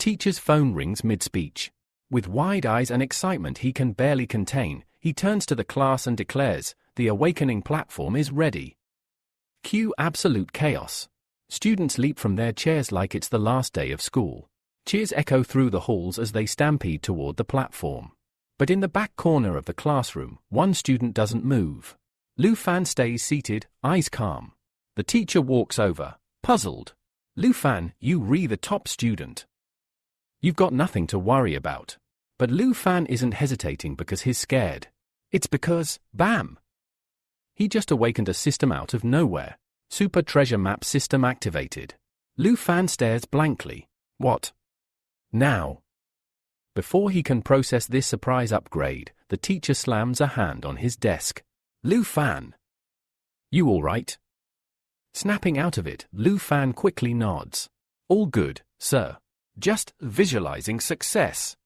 Teacher's phone rings mid-speech. With wide eyes and excitement he can barely contain, he turns to the class and declares, "The awakening platform is ready." Cue absolute chaos. Students leap from their chairs like it's the last day of school. Cheers echo through the halls as they stampede toward the platform. But in the back corner of the classroom, one student doesn't move. Lu Fan stays seated, eyes calm. The teacher walks over, puzzled. "Lu Fan, you re the top student. You've got nothing to worry about." But Lu Fan isn't hesitating because he's scared. It's because, bam! He just awakened a system out of nowhere. Super treasure map system activated. Lu Fan stares blankly. What? Now? Before he can process this surprise upgrade, the teacher slams a hand on his desk. "Lu Fan! You all right?" Snapping out of it, Lu Fan quickly nods. "All good, sir. Just visualizing success."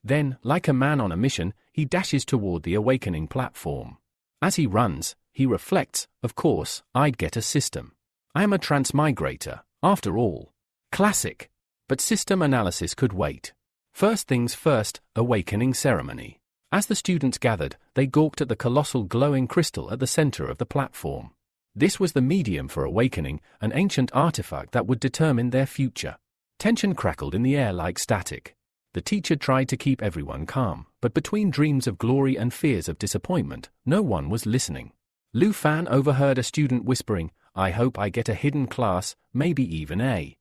Then, like a man on a mission, he dashes toward the awakening platform. As he runs, he reflects, of course, I'd get a system. I am a transmigrator, after all. Classic. But system analysis could wait. First things first, awakening ceremony. As the students gathered, they gawked at the colossal glowing crystal at the center of the platform. This was the medium for awakening, an ancient artifact that would determine their future. Tension crackled in the air like static. The teacher tried to keep everyone calm, but between dreams of glory and fears of disappointment, no one was listening. Lu Fan overheard a student whispering, "I hope I get a hidden class, maybe even a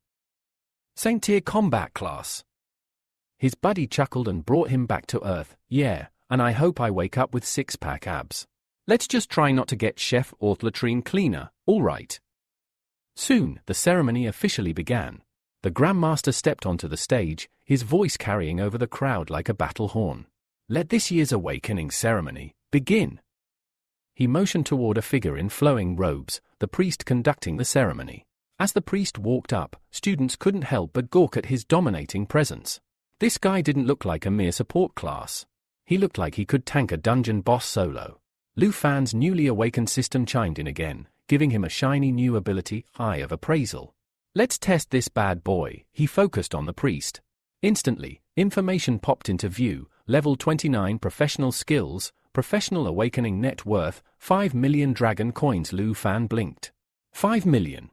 Saint-tier combat class." His buddy chuckled and brought him back to earth. "Yeah, and I hope I wake up with six-pack abs. Let's just try not to get chef or latrine cleaner, all right?" Soon, the ceremony officially began. The Grandmaster stepped onto the stage, his voice carrying over the crowd like a battle horn. "Let this year's awakening ceremony begin." He motioned toward a figure in flowing robes, the priest conducting the ceremony. As the priest walked up, students couldn't help but gawk at his dominating presence. This guy didn't look like a mere support class. He looked like he could tank a dungeon boss solo. Lu Fan's newly awakened system chimed in again, giving him a shiny new ability, Eye of Appraisal. "Let's test this bad boy." He focused on the priest. Instantly, information popped into view. Level 29 professional skills, professional awakening net worth, 5 million dragon coins. Lu Fan blinked. 5 million.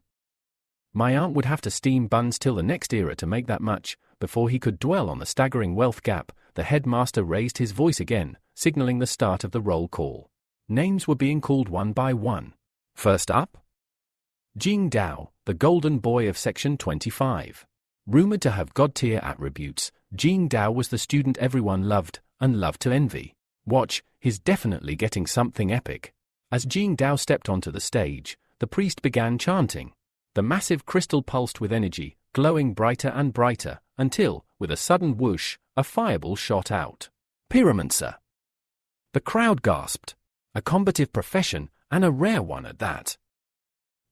My aunt would have to steam buns till the next era to make that much. Before he could dwell on the staggering wealth gap, the headmaster raised his voice again, signaling the start of the roll call. Names were being called one by one. First up, Jing Dao, the golden boy of Section 25. Rumored to have god-tier attributes, Jing Dao was the student everyone loved, and loved to envy. Watch, he's definitely getting something epic. As Jing Dao stepped onto the stage, the priest began chanting. The massive crystal pulsed with energy, glowing brighter and brighter, until, with a sudden whoosh, a fireball shot out. Pyromancer! The crowd gasped. A combative profession, and a rare one at that.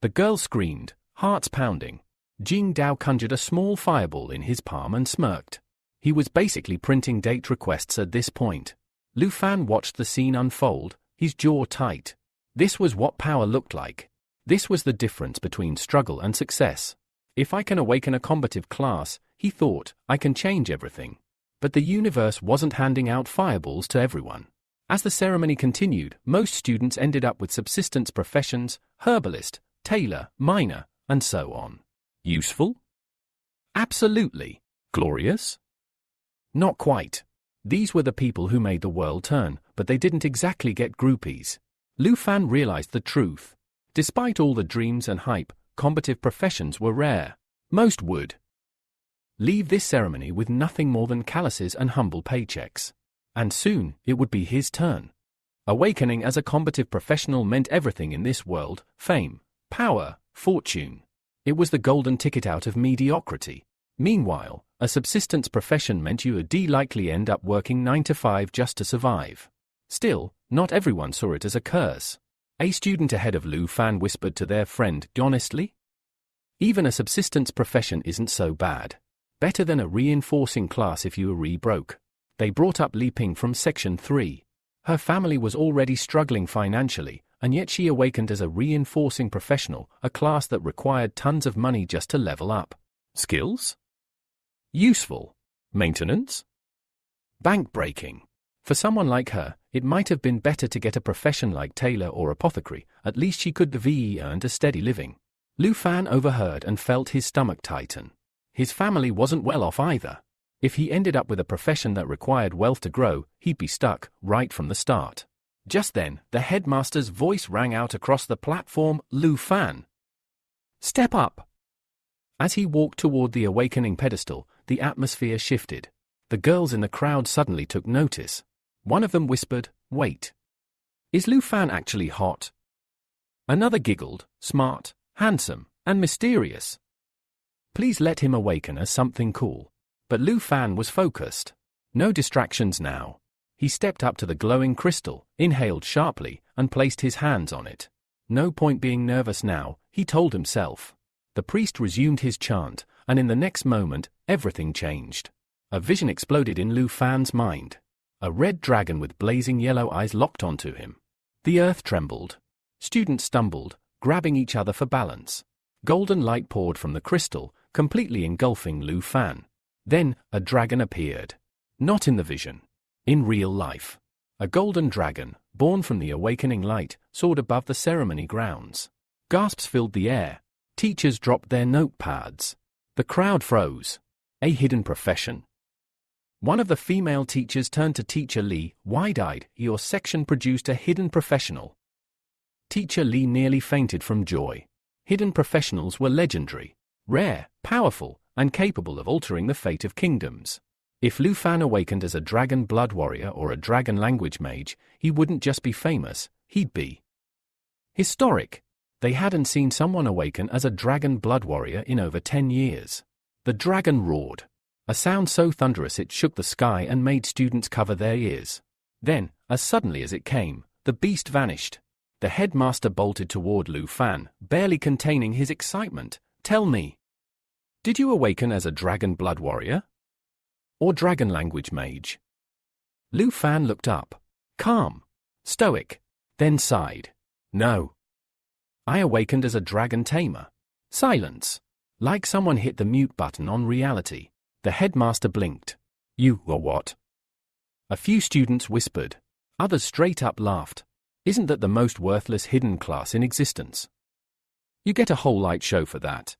The girl screamed, hearts pounding. Jing Dao conjured a small fireball in his palm and smirked. He was basically printing date requests at this point. Lu Fan watched the scene unfold, his jaw tight. This was what power looked like. This was the difference between struggle and success. If I can awaken a combative class, he thought, I can change everything. But the universe wasn't handing out fireballs to everyone. As the ceremony continued, most students ended up with subsistence professions, herbalist, tailor, miner, and so on. Useful? Absolutely. Glorious? Not quite. These were the people who made the world turn, but they didn't exactly get groupies. Lu Fan realized the truth. Despite all the dreams and hype, combative professions were rare. Most would leave this ceremony with nothing more than calluses and humble paychecks. And soon, it would be his turn. Awakening as a combative professional meant everything in this world: fame, power, fortune. It was the golden ticket out of mediocrity. Meanwhile, a subsistence profession meant you would likely end up working 9 to 5 just to survive. Still, not everyone saw it as a curse. A student ahead of Lu Fan whispered to their friend, honestly, even a subsistence profession isn't so bad. Better than a reinforcing class if you were re-broke. They brought up Li Ping from Section 3. Her family was already struggling financially, and yet she awakened as a reinforcing professional, a class that required tons of money just to level up. Skills? Useful. Maintenance? Bank breaking. For someone like her, it might have been better to get a profession like tailor or apothecary. At least she could earn a steady living. Lu Fan overheard and felt his stomach tighten. His family wasn't well off either. If he ended up with a profession that required wealth to grow, he'd be stuck right from the start. Just then, the headmaster's voice rang out across the platform. Lu Fan, step up! As he walked toward the awakening pedestal, the atmosphere shifted. The girls in the crowd suddenly took notice. One of them whispered, "Wait. Is Lu Fan actually hot?" Another giggled, "Smart, handsome, and mysterious. Please let him awaken as something cool." But Lu Fan was focused. No distractions now. He stepped up to the glowing crystal, inhaled sharply, and placed his hands on it. No point being nervous now, he told himself. The priest resumed his chant, and in the next moment, everything changed. A vision exploded in Lu Fan's mind. A red dragon with blazing yellow eyes locked onto him. The earth trembled. Students stumbled, grabbing each other for balance. Golden light poured from the crystal, completely engulfing Lu Fan. Then, a dragon appeared. Not in the vision. In real life. A golden dragon, born from the awakening light, soared above the ceremony grounds. Gasps filled the air. Teachers dropped their notepads. The crowd froze. A hidden profession? One of the female teachers turned to Teacher Lee, wide-eyed. "Your section produced a hidden professional." Teacher Lee nearly fainted from joy. Hidden professionals were legendary, rare, powerful, and capable of altering the fate of kingdoms. If Lu Fan awakened as a dragon blood warrior or a dragon language mage, he wouldn't just be famous, he'd be historic. They hadn't seen someone awaken as a dragon blood warrior in over 10 years. The dragon roared. A sound so thunderous it shook the sky and made students cover their ears. Then, as suddenly as it came, the beast vanished. The headmaster bolted toward Lu Fan, barely containing his excitement. "Tell me, did you awaken as a dragon blood warrior? Or dragon language mage?" Lu Fan looked up. Calm. Stoic. Then sighed. "No. I awakened as a dragon tamer." Silence. Like someone hit the mute button on reality. The headmaster blinked. "You or what?" A few students whispered. Others straight up laughed. "Isn't that the most worthless hidden class in existence? You get a whole light show for that."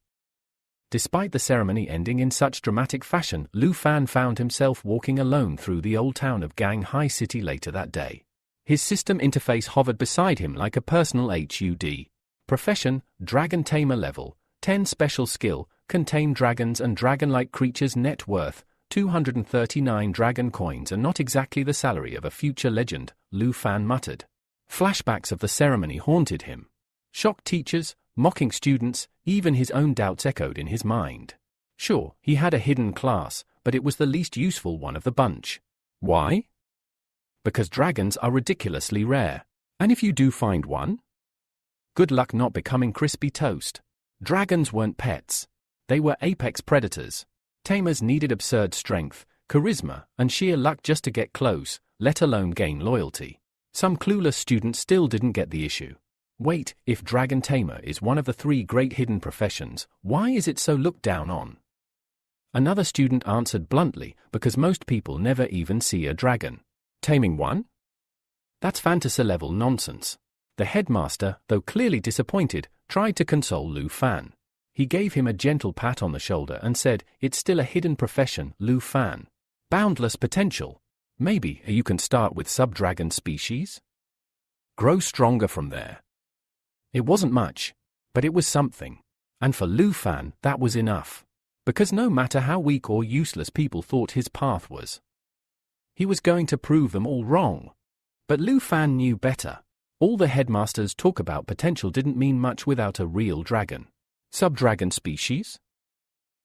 Despite the ceremony ending in such dramatic fashion, Lu Fan found himself walking alone through the old town of Ganghai City later that day. His system interface hovered beside him like a personal HUD. Profession, Dragon Tamer level, 10 special skill, can tame dragons and dragon-like creatures. Net worth, 239 dragon coins, and not exactly the salary of a future legend, Lu Fan muttered. Flashbacks of the ceremony haunted him. Shocked teachers, mocking students, even his own doubts echoed in his mind. Sure, he had a hidden class, but it was the least useful one of the bunch. Why? Because dragons are ridiculously rare. And if you do find one? Good luck not becoming crispy toast. Dragons weren't pets. They were apex predators. Tamers needed absurd strength, charisma, and sheer luck just to get close, let alone gain loyalty. Some clueless students still didn't get the issue. Wait, if Dragon Tamer is one of the 3 great hidden professions, why is it so looked down on? Another student answered bluntly, because most people never even see a dragon. Taming one? That's fantasy-level nonsense. The headmaster, though clearly disappointed, tried to console Lu Fan. He gave him a gentle pat on the shoulder and said, "It's still a hidden profession, Lu Fan. Boundless potential. Maybe you can start with sub-dragon species? Grow stronger from there." It wasn't much, but it was something. And for Lu Fan, that was enough. Because no matter how weak or useless people thought his path was, he was going to prove them all wrong. But Lu Fan knew better. All the headmasters talk about potential didn't mean much without a real dragon. Sub-dragon species?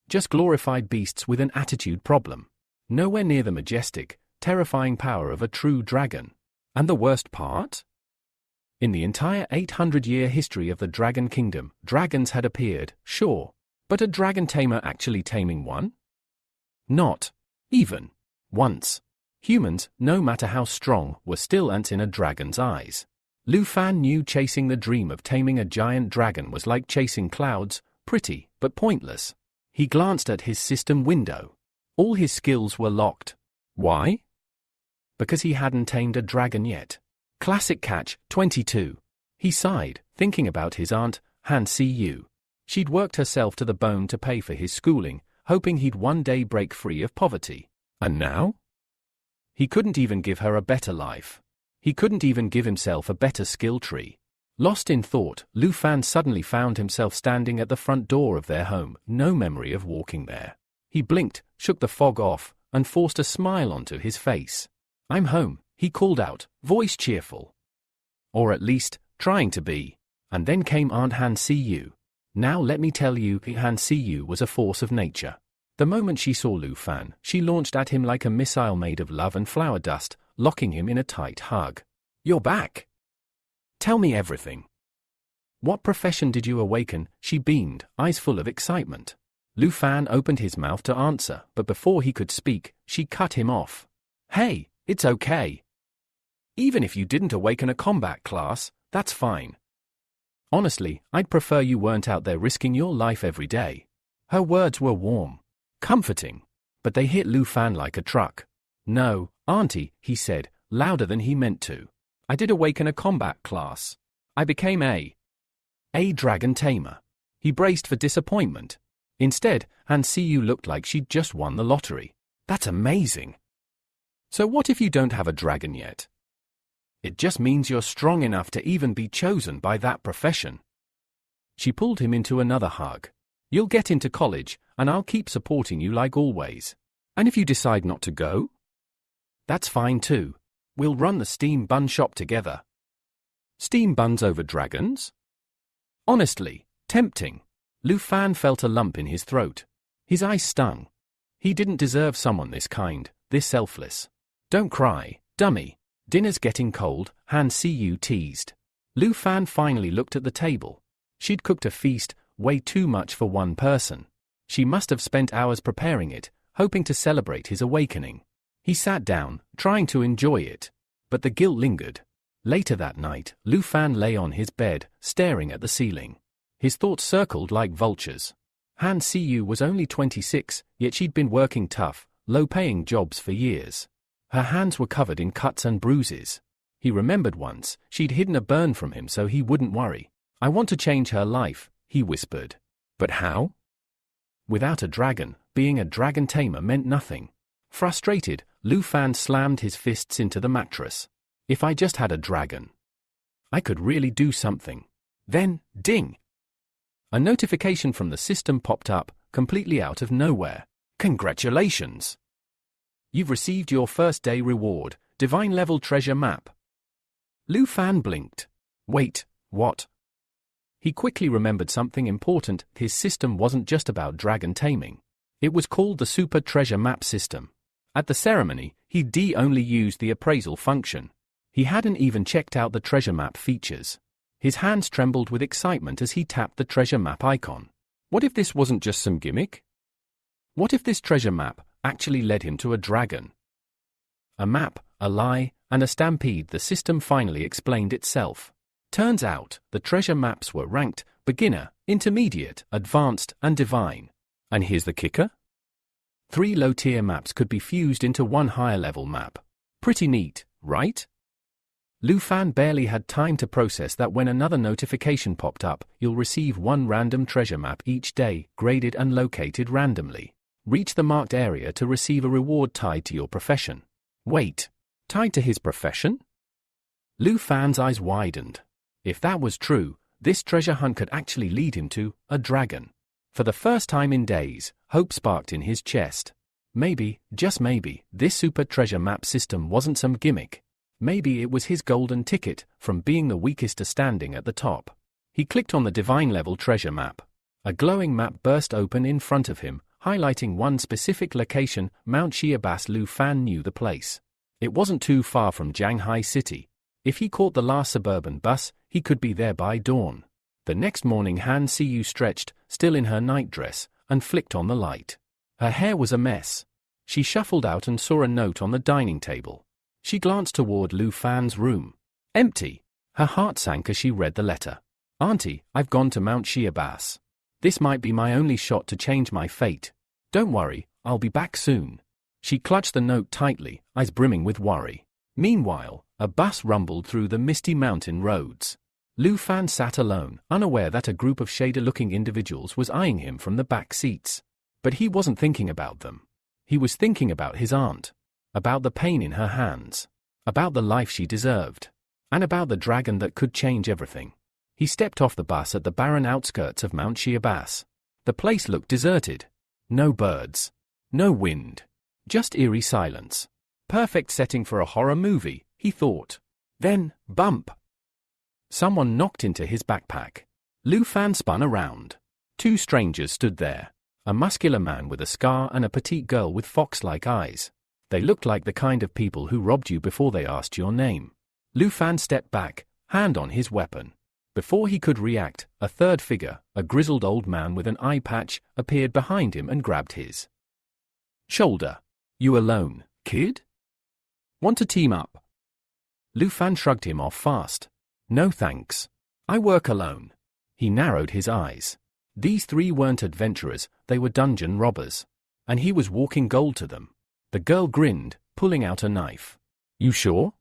Just glorified beasts with an attitude problem. Nowhere near the majestic, terrifying power of a true dragon. And the worst part? In the entire 800-year history of the Dragon Kingdom, dragons had appeared, sure, but a dragon tamer actually taming one? Not even once. Humans, no matter how strong, were still ants in a dragon's eyes. Lu Fan knew chasing the dream of taming a giant dragon was like chasing clouds, pretty, but pointless. He glanced at his system window. All his skills were locked. Why? Because he hadn't tamed a dragon yet. Classic catch, 22. He sighed, thinking about his aunt, Han Siyu. She'd worked herself to the bone to pay for his schooling, hoping he'd one day break free of poverty. And now? He couldn't even give her a better life. He couldn't even give himself a better skill tree. Lost in thought, Lu Fan suddenly found himself standing at the front door of their home, no memory of walking there. He blinked, shook the fog off, and forced a smile onto his face. "I'm home," he called out, voice cheerful. Or at least, trying to be. And then came Aunt Han Siyu. Now let me tell you, Han Siyu was a force of nature. The moment she saw Lu Fan, she launched at him like a missile made of love and flower dust, locking him in a tight hug. "You're back. Tell me everything. What profession did you awaken?" She beamed, eyes full of excitement. Lu Fan opened his mouth to answer, but before he could speak, she cut him off. "Hey, it's okay. Even if you didn't awaken a combat class, that's fine. Honestly, I'd prefer you weren't out there risking your life every day." Her words were warm, comforting, but they hit Lu Fan like a truck. "No, Auntie," he said, louder than he meant to. "I did awaken a combat class. I became a dragon tamer." He braced for disappointment. Instead, Han Siyu looked like she'd just won the lottery. "That's amazing. So what if you don't have a dragon yet? It just means you're strong enough to even be chosen by that profession." She pulled him into another hug. "You'll get into college, and I'll keep supporting you like always. And if you decide not to go, that's fine too. We'll run the steam bun shop together." Steam buns over dragons? Honestly, tempting. Lu Fan felt a lump in his throat. His eyes stung. He didn't deserve someone this kind, this selfless. "Don't cry, dummy. Dinner's getting cold," Han Siyu teased. Lu Fan finally looked at the table. She'd cooked a feast, way too much for one person. She must have spent hours preparing it, hoping to celebrate his awakening. He sat down, trying to enjoy it. But the guilt lingered. Later that night, Lu Fan lay on his bed, staring at the ceiling. His thoughts circled like vultures. Han Siyu was only 26, yet she'd been working tough, low-paying jobs for years. Her hands were covered in cuts and bruises. He remembered once, she'd hidden a burn from him so he wouldn't worry. "I want to change her life," he whispered. But how? Without a dragon, being a dragon tamer meant nothing. Frustrated, Lu Fan slammed his fists into the mattress. "If I just had a dragon, I could really do something." Then, ding! A notification from the system popped up, completely out of nowhere. "Congratulations! You've received your first day reward, Divine Level Treasure Map." Lu Fan blinked. Wait, what? He quickly remembered something important. His system wasn't just about dragon taming. It was called the Super Treasure Map System. At the ceremony, he'd only used the appraisal function. He hadn't even checked out the treasure map features. His hands trembled with excitement as he tapped the treasure map icon. What if this wasn't just some gimmick? What if this treasure map actually led him to a dragon? A map, a lie, and a stampede. The system finally explained itself. Turns out, the treasure maps were ranked beginner, intermediate, advanced, and divine. And here's the kicker? 3 low-tier maps could be fused into one higher-level map. Pretty neat, right? Lu Fan barely had time to process that when another notification popped up. "You'll receive 1 random treasure map each day, graded and located randomly. Reach the marked area to receive a reward tied to your profession." Wait, tied to his profession? Lu Fan's eyes widened. If that was true, this treasure hunt could actually lead him to a dragon. For the first time in days, hope sparked in his chest. Maybe, just maybe, this super treasure map system wasn't some gimmick. Maybe it was his golden ticket from being the weakest to standing at the top. He clicked on the divine level treasure map. A glowing map burst open in front of him, highlighting one specific location, Mount Shiabas. Lu Fan knew the place. It wasn't too far from Jianghai City. If he caught the last suburban bus, he could be there by dawn. The next morning Han Siyu stretched, still in her nightdress, and flicked on the light. Her hair was a mess. She shuffled out and saw a note on the dining table. She glanced toward Lu Fan's room. Empty. Her heart sank as she read the letter. "Auntie, I've gone to Mount Shiabas. This might be my only shot to change my fate. Don't worry, I'll be back soon. She clutched the note tightly, eyes brimming with worry. Meanwhile, a bus rumbled through the misty mountain roads. Lu Fan sat alone, unaware that a group of shader-looking individuals was eyeing him from the back seats. But he wasn't thinking about them. He was thinking about his aunt, about the pain in her hands, about the life she deserved, and about the dragon that could change everything. He stepped off the bus at the barren outskirts of Mount Shiabas. The place looked deserted. No birds. No wind. Just eerie silence. Perfect setting for a horror movie, he thought. Then, bump! Someone knocked into his backpack. Lu Fan spun around. Two strangers stood there. A muscular man with a scar and a petite girl with fox-like eyes. They looked like the kind of people who robbed you before they asked your name. Lu Fan stepped back, hand on his weapon. Before he could react, a third figure, a grizzled old man with an eye patch, appeared behind him and grabbed his shoulder. You alone, kid? Want to team up? Lu Fan shrugged him off fast. No thanks. I work alone. He narrowed his eyes. These three weren't adventurers, they were dungeon robbers. And he was walking gold to them. The girl grinned, pulling out a knife. You sure?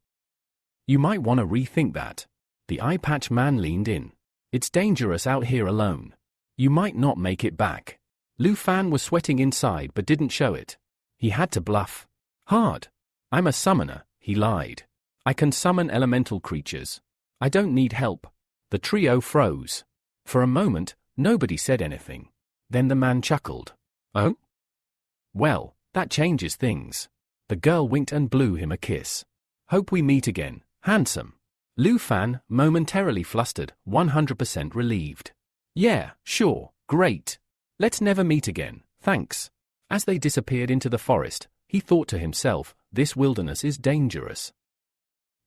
You might want to rethink that. The eye patch man leaned in. It's dangerous out here alone. You might not make it back. Lu Fan was sweating inside but didn't show it. He had to bluff. Hard. I'm a summoner, he lied. I can summon elemental creatures. I don't need help. The trio froze. For a moment, nobody said anything. Then the man chuckled. Oh? Well, that changes things. The girl winked and blew him a kiss. Hope we meet again, handsome. Lu Fan, momentarily flustered, 100% relieved. Yeah, sure, great. Let's never meet again, thanks. As they disappeared into the forest, he thought to himself, this wilderness is dangerous.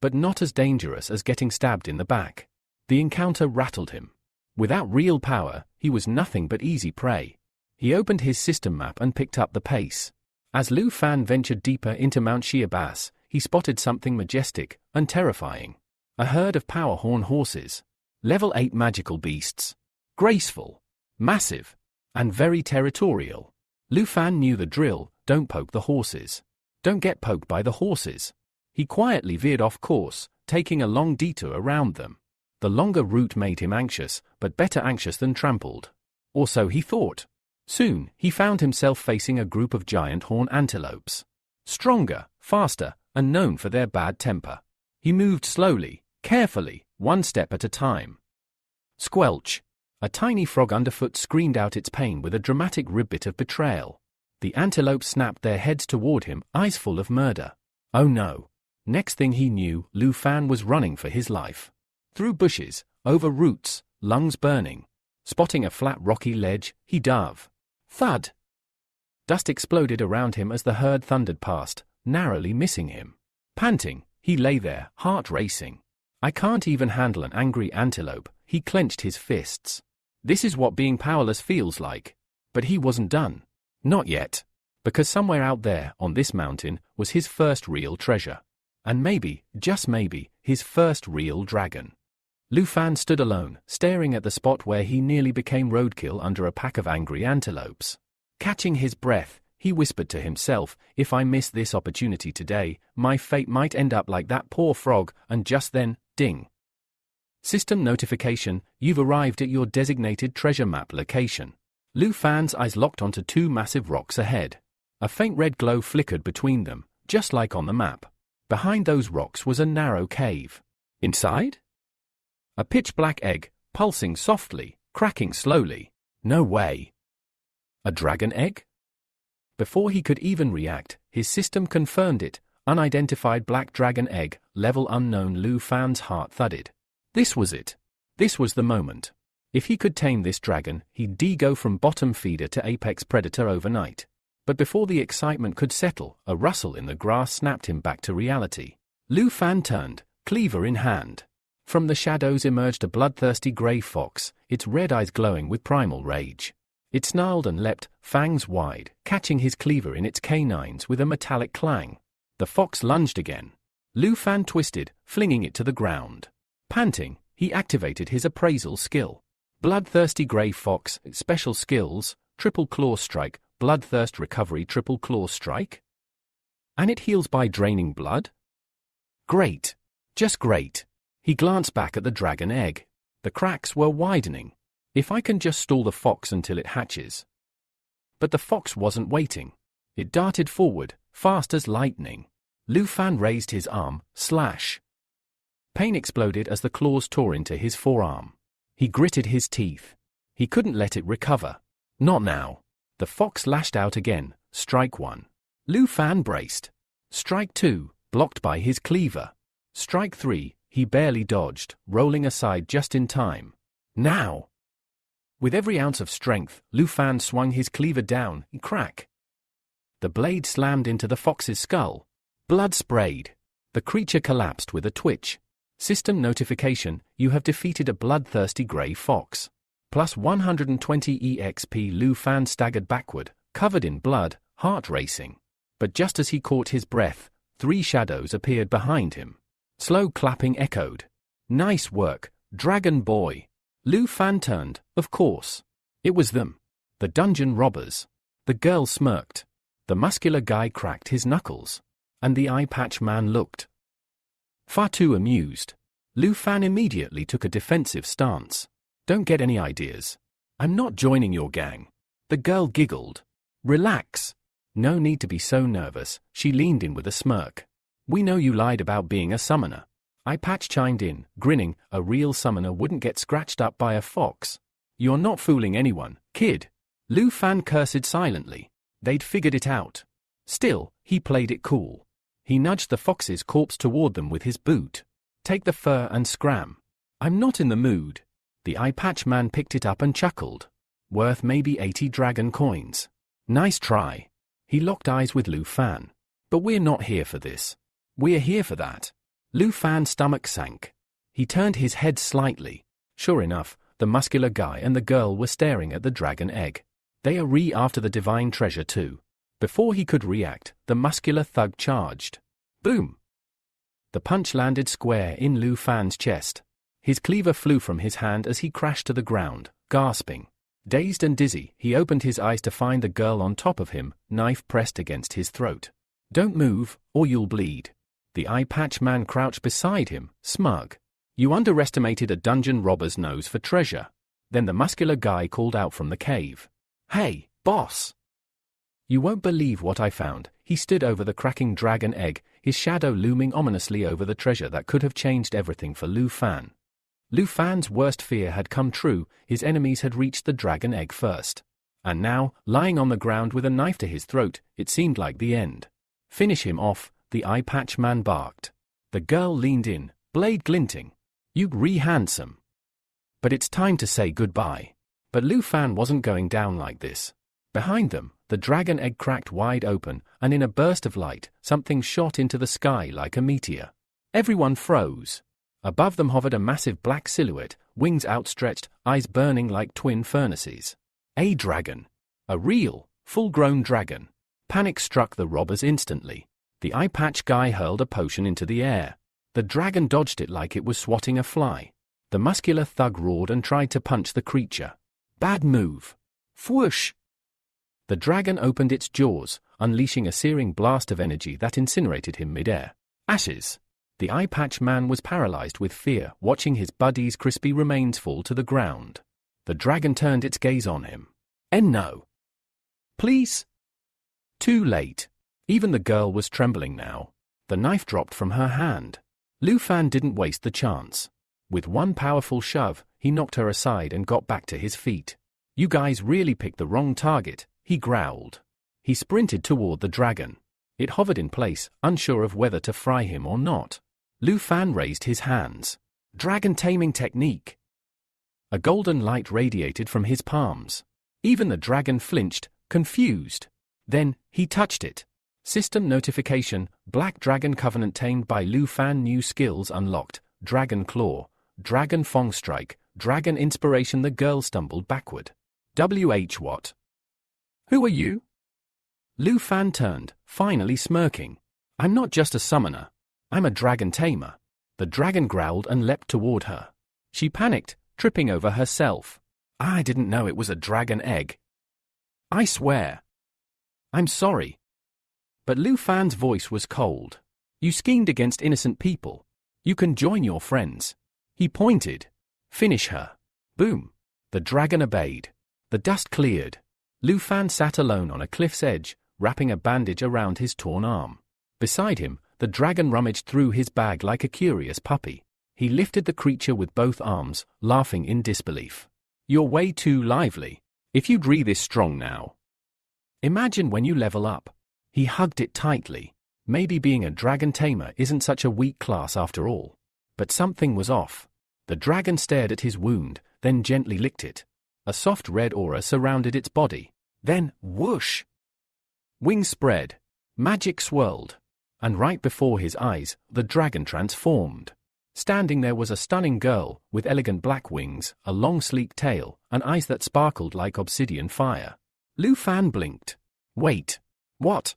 But not as dangerous as getting stabbed in the back. The encounter rattled him. Without real power, he was nothing but easy prey. He opened his system map and picked up the pace. As Lu Fan ventured deeper into Mount Shiabas, he spotted something majestic and terrifying. A herd of power horn horses. Level 8 magical beasts. Graceful, massive, and very territorial. Lu Fan knew the drill, don't poke the horses. Don't get poked by the horses. He quietly veered off course, taking a long detour around them. The longer route made him anxious, but better anxious than trampled. Or so he thought. Soon, he found himself facing a group of giant horn antelopes. Stronger, faster, and known for their bad temper. He moved slowly, carefully, one step at a time. Squelch! A tiny frog underfoot screamed out its pain with a dramatic ribbit of betrayal. The antelopes snapped their heads toward him, eyes full of murder. Oh no! Next thing he knew, Lu Fan was running for his life. Through bushes, over roots, lungs burning. Spotting a flat rocky ledge, he dove. Thud! Dust exploded around him as the herd thundered past, narrowly missing him. Panting, he lay there, heart racing. I can't even handle an angry antelope, he clenched his fists. This is what being powerless feels like. But he wasn't done. Not yet. Because somewhere out there, on this mountain, was his first real treasure. And maybe, just maybe, his first real dragon. Lu Fan stood alone, staring at the spot where he nearly became roadkill under a pack of angry antelopes. Catching his breath, he whispered to himself, if I miss this opportunity today, my fate might end up like that poor frog, and just then, ding. System notification, you've arrived at your designated treasure map location. Lu Fan's eyes locked onto two massive rocks ahead. A faint red glow flickered between them, just like on the map. Behind those rocks was a narrow cave. Inside? A pitch-black egg, pulsing softly, cracking slowly. No way. A dragon egg? Before he could even react, his system confirmed it. Unidentified black dragon egg, level unknown. Lu Fan's heart thudded. This was it. This was the moment. If he could tame this dragon, he'd go from bottom feeder to apex predator overnight. But before the excitement could settle, a rustle in the grass snapped him back to reality. Lu Fan turned, cleaver in hand. From the shadows emerged a bloodthirsty grey fox, its red eyes glowing with primal rage. It snarled and leapt, fangs wide, catching his cleaver in its canines with a metallic clang. The fox lunged again. Lu Fan twisted, flinging it to the ground. Panting, he activated his appraisal skill. Bloodthirsty grey fox, special skills, triple claw strike, Bloodthirst Recovery Triple Claw Strike? And it heals by draining blood? Great. Just great. He glanced back at the dragon egg. The cracks were widening. If I can just stall the fox until it hatches. But the fox wasn't waiting. It darted forward, fast as lightning. Lu Fan raised his arm, slash. Pain exploded as the claws tore into his forearm. He gritted his teeth. He couldn't let it recover. Not now. The fox lashed out again, strike 1. Lu Fan braced. Strike 2, blocked by his cleaver. Strike 3, he barely dodged, rolling aside just in time. Now! With every ounce of strength, Lu Fan swung his cleaver down, crack. The blade slammed into the fox's skull. Blood sprayed. The creature collapsed with a twitch. System notification, you have defeated a bloodthirsty grey fox. Plus 120 EXP. Lu Fan staggered backward, covered in blood, heart racing. But just as he caught his breath, 3 shadows appeared behind him. Slow clapping echoed. Nice work, Dragon Boy. Lu Fan turned, of course. It was them. The dungeon robbers. The girl smirked. The muscular guy cracked his knuckles. And the eye patch man looked far too amused. Lu Fan immediately took a defensive stance. Don't get any ideas. I'm not joining your gang. The girl giggled. Relax. No need to be so nervous, she leaned in with a smirk. We know you lied about being a summoner. Eye patch chimed in, grinning, a real summoner wouldn't get scratched up by a fox. You're not fooling anyone, kid. Lu Fan cursed silently. They'd figured it out. Still, he played it cool. He nudged the fox's corpse toward them with his boot. Take the fur and scram. I'm not in the mood. The eye patch man picked it up and chuckled. Worth maybe 80 dragon coins. Nice try. He locked eyes with Lu Fan. But we're not here for this. We're here for that. Lu Fan's stomach sank. He turned his head slightly. Sure enough, the muscular guy and the girl were staring at the dragon egg. They are after the divine treasure too. Before he could react, the muscular thug charged. Boom! The punch landed square in Lu Fan's chest. His cleaver flew from his hand as he crashed to the ground, gasping. Dazed and dizzy, he opened his eyes to find the girl on top of him, knife pressed against his throat. Don't move, or you'll bleed. The eye patch man crouched beside him, smug. You underestimated a dungeon robber's nose for treasure. Then the muscular guy called out from the cave. Hey, boss! You won't believe what I found. He stood over the cracking dragon egg, his shadow looming ominously over the treasure that could have changed everything for Lu Fan. Lu Fan's worst fear had come true, his enemies had reached the dragon egg first. And now, lying on the ground with a knife to his throat, it seemed like the end. Finish him off, the eye patch man barked. The girl leaned in, blade glinting. You handsome. But it's time to say goodbye. But Lu Fan wasn't going down like this. Behind them, the dragon egg cracked wide open, and in a burst of light, something shot into the sky like a meteor. Everyone froze. Above them hovered a massive black silhouette, wings outstretched, eyes burning like twin furnaces. A dragon. A real, full-grown dragon. Panic struck the robbers instantly. The eye patch guy hurled a potion into the air. The dragon dodged it like it was swatting a fly. The muscular thug roared and tried to punch the creature. Bad move. Whoosh! The dragon opened its jaws, unleashing a searing blast of energy that incinerated him mid-air. Ashes! The eye patch man was paralyzed with fear, watching his buddy's crispy remains fall to the ground. The dragon turned its gaze on him. No. Please? Too late. Even the girl was trembling now. The knife dropped from her hand. Lu Fan didn't waste the chance. With one powerful shove, he knocked her aside and got back to his feet. You guys really picked the wrong target, he growled. He sprinted toward the dragon. It hovered in place, unsure of whether to fry him or not. Lu Fan raised his hands. Dragon taming technique. A golden light radiated from his palms. Even the dragon flinched, confused. Then, he touched it. System notification, Black Dragon Covenant tamed by Lu Fan. New skills unlocked, Dragon Claw, Dragon Fong Strike, Dragon Inspiration. The girl stumbled backward. What? Who are you? Lu Fan turned, finally smirking. I'm not just a summoner. I'm a dragon tamer. The dragon growled and leapt toward her. She panicked, tripping over herself. I didn't know it was a dragon egg. I swear. I'm sorry. But Lu Fan's voice was cold. You schemed against innocent people. You can join your friends. He pointed. Finish her. Boom. The dragon obeyed. The dust cleared. Lu Fan sat alone on a cliff's edge, wrapping a bandage around his torn arm. Beside him, the dragon rummaged through his bag like a curious puppy. He lifted the creature with both arms, laughing in disbelief. You're way too lively. If you'd re this strong now. Imagine when you level up. He hugged it tightly. Maybe being a dragon tamer isn't such a weak class after all. But something was off. The dragon stared at his wound, then gently licked it. A soft red aura surrounded its body. Then, whoosh! Wings spread. Magic swirled. And right before his eyes, the dragon transformed. Standing there was a stunning girl, with elegant black wings, a long sleek tail, and eyes that sparkled like obsidian fire. Lu Fan blinked. Wait. What?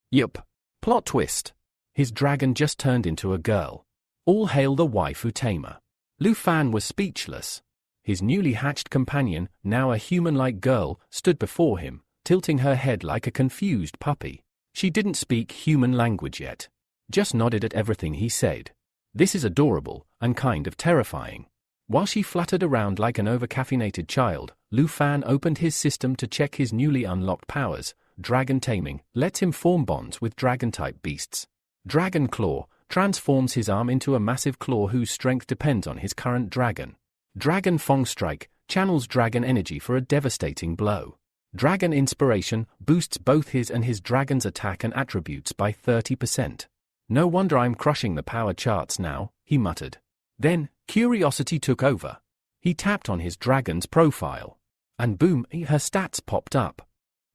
Yup. Plot twist. His dragon just turned into a girl. All hail the waifu tamer. Lu Fan was speechless. His newly hatched companion, now a human-like girl, stood before him, tilting her head like a confused puppy. She didn't speak human language yet. Just nodded at everything he said. This is adorable, and kind of terrifying. While she fluttered around like an over-caffeinated child, Lu Fan opened his system to check his newly unlocked powers. Dragon taming lets him form bonds with dragon-type beasts. Dragon Claw transforms his arm into a massive claw whose strength depends on his current dragon. Dragon Fong Strike channels dragon energy for a devastating blow. Dragon Inspiration boosts both his and his dragon's attack and attributes by 30%. No wonder I'm crushing the power charts now, he muttered. Then, curiosity took over. He tapped on his dragon's profile. And boom, her stats popped up.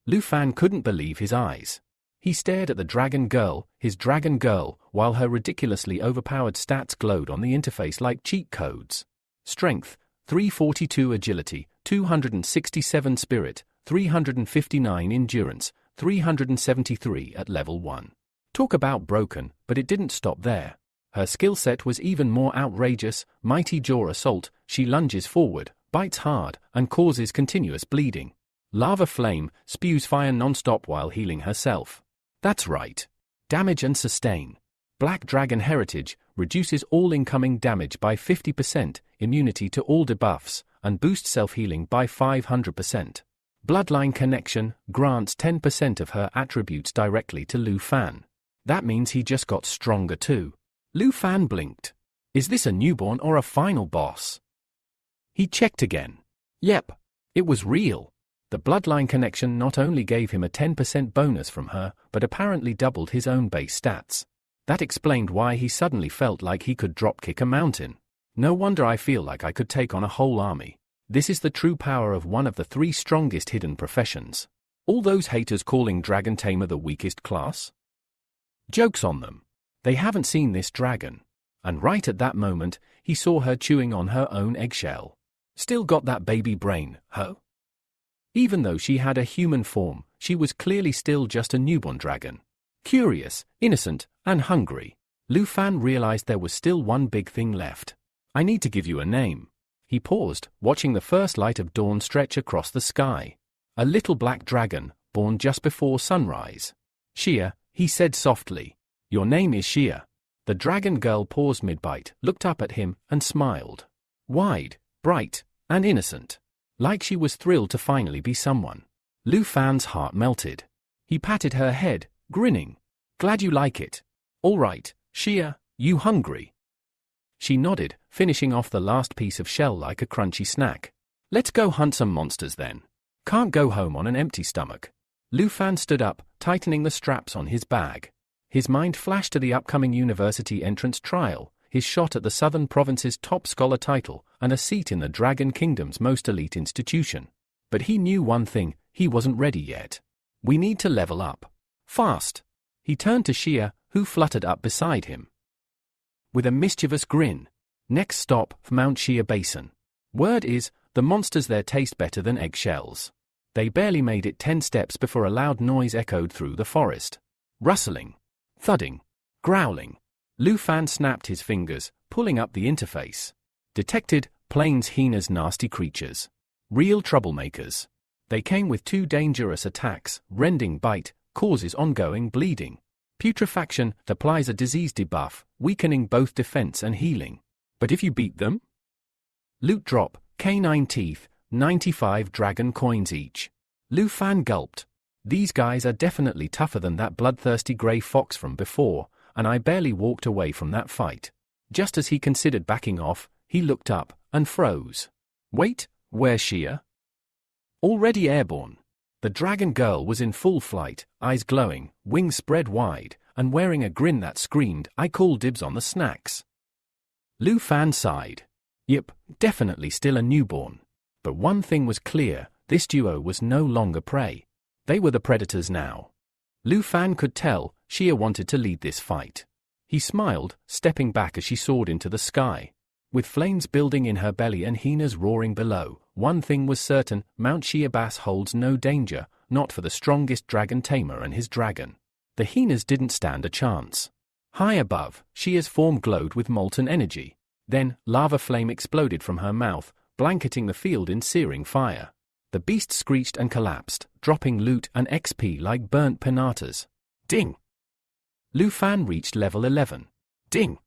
Lu Fan couldn't believe his eyes. He stared at the dragon girl, his dragon girl, while her ridiculously overpowered stats glowed on the interface like cheat codes. Strength, 342 agility, 267 spirit, 359 endurance, 373 at level 1. Talk about broken, but it didn't stop there. Her skill set was even more outrageous. Mighty Jaw Assault, she lunges forward, bites hard, and causes continuous bleeding. Lava Flame spews fire non-stop while healing herself. That's right. Damage and sustain. Black Dragon Heritage reduces all incoming damage by 50%, immunity to all debuffs, and boosts self-healing by 500%. Bloodline Connection grants 10% of her attributes directly to Lu Fan. That means he just got stronger too. Lu Fan blinked. Is this a newborn or a final boss? He checked again. Yep. It was real. The bloodline connection not only gave him a 10% bonus from her, but apparently doubled his own base stats. That explained why he suddenly felt like he could dropkick a mountain. No wonder I feel like I could take on a whole army. This is the true power of one of the 3 strongest hidden professions. All those haters calling Dragon Tamer the weakest class? Joke's on them. They haven't seen this dragon. And right at that moment, he saw her chewing on her own eggshell. Still got that baby brain, huh? Even though she had a human form, she was clearly still just a newborn dragon. Curious, innocent, and hungry. Lu Fan realized there was still one big thing left. I need to give you a name. He paused, watching the first light of dawn stretch across the sky. A little black dragon, born just before sunrise. Shia, he said softly. Your name is Shia. The dragon girl paused mid-bite, looked up at him, and smiled. Wide, bright, and innocent. Like she was thrilled to finally be someone. Lu Fan's heart melted. He patted her head, grinning. Glad you like it. All right, Shia, you hungry? She nodded, finishing off the last piece of shell like a crunchy snack. Let's go hunt some monsters then. Can't go home on an empty stomach. Lu Fan stood up, tightening the straps on his bag. His mind flashed to the upcoming university entrance trial, his shot at the Southern Province's top scholar title, and a seat in the Dragon Kingdom's most elite institution. But he knew one thing, he wasn't ready yet. We need to level up. Fast. He turned to Shia, who fluttered up beside him. With a mischievous grin. Next stop, Mount Shia Basin. Word is, the monsters there taste better than eggshells. They barely made it 10 steps before a loud noise echoed through the forest. Rustling. Thudding. Growling. Lu Fan snapped his fingers, pulling up the interface. Detected, Plains Hyena's nasty creatures. Real troublemakers. They came with 2 dangerous attacks: rending bite, causes ongoing bleeding. Putrefaction applies a disease debuff, weakening both defense and healing. But if you beat them? Loot drop, canine teeth, 95 dragon coins each. Lu Fan gulped. These guys are definitely tougher than that bloodthirsty grey fox from before, and I barely walked away from that fight. Just as he considered backing off, he looked up and froze. Wait, where's Xia? Already airborne. The dragon girl was in full flight, eyes glowing, wings spread wide, and wearing a grin that screamed, "I call dibs on the snacks." Lu Fan sighed. Yep, definitely still a newborn. But one thing was clear, this duo was no longer prey. They were the predators now. Lu Fan could tell Xia wanted to lead this fight. He smiled, stepping back as she soared into the sky. With flames building in her belly and hyenas roaring below, one thing was certain: Mount Shiabas holds no danger, not for the strongest dragon tamer and his dragon. The hyenas didn't stand a chance. High above, Xia's form glowed with molten energy. Then, lava flame exploded from her mouth, blanketing the field in searing fire. The beast screeched and collapsed, dropping loot and XP like burnt pinatas. Ding! Lu Fan reached level 11. Ding!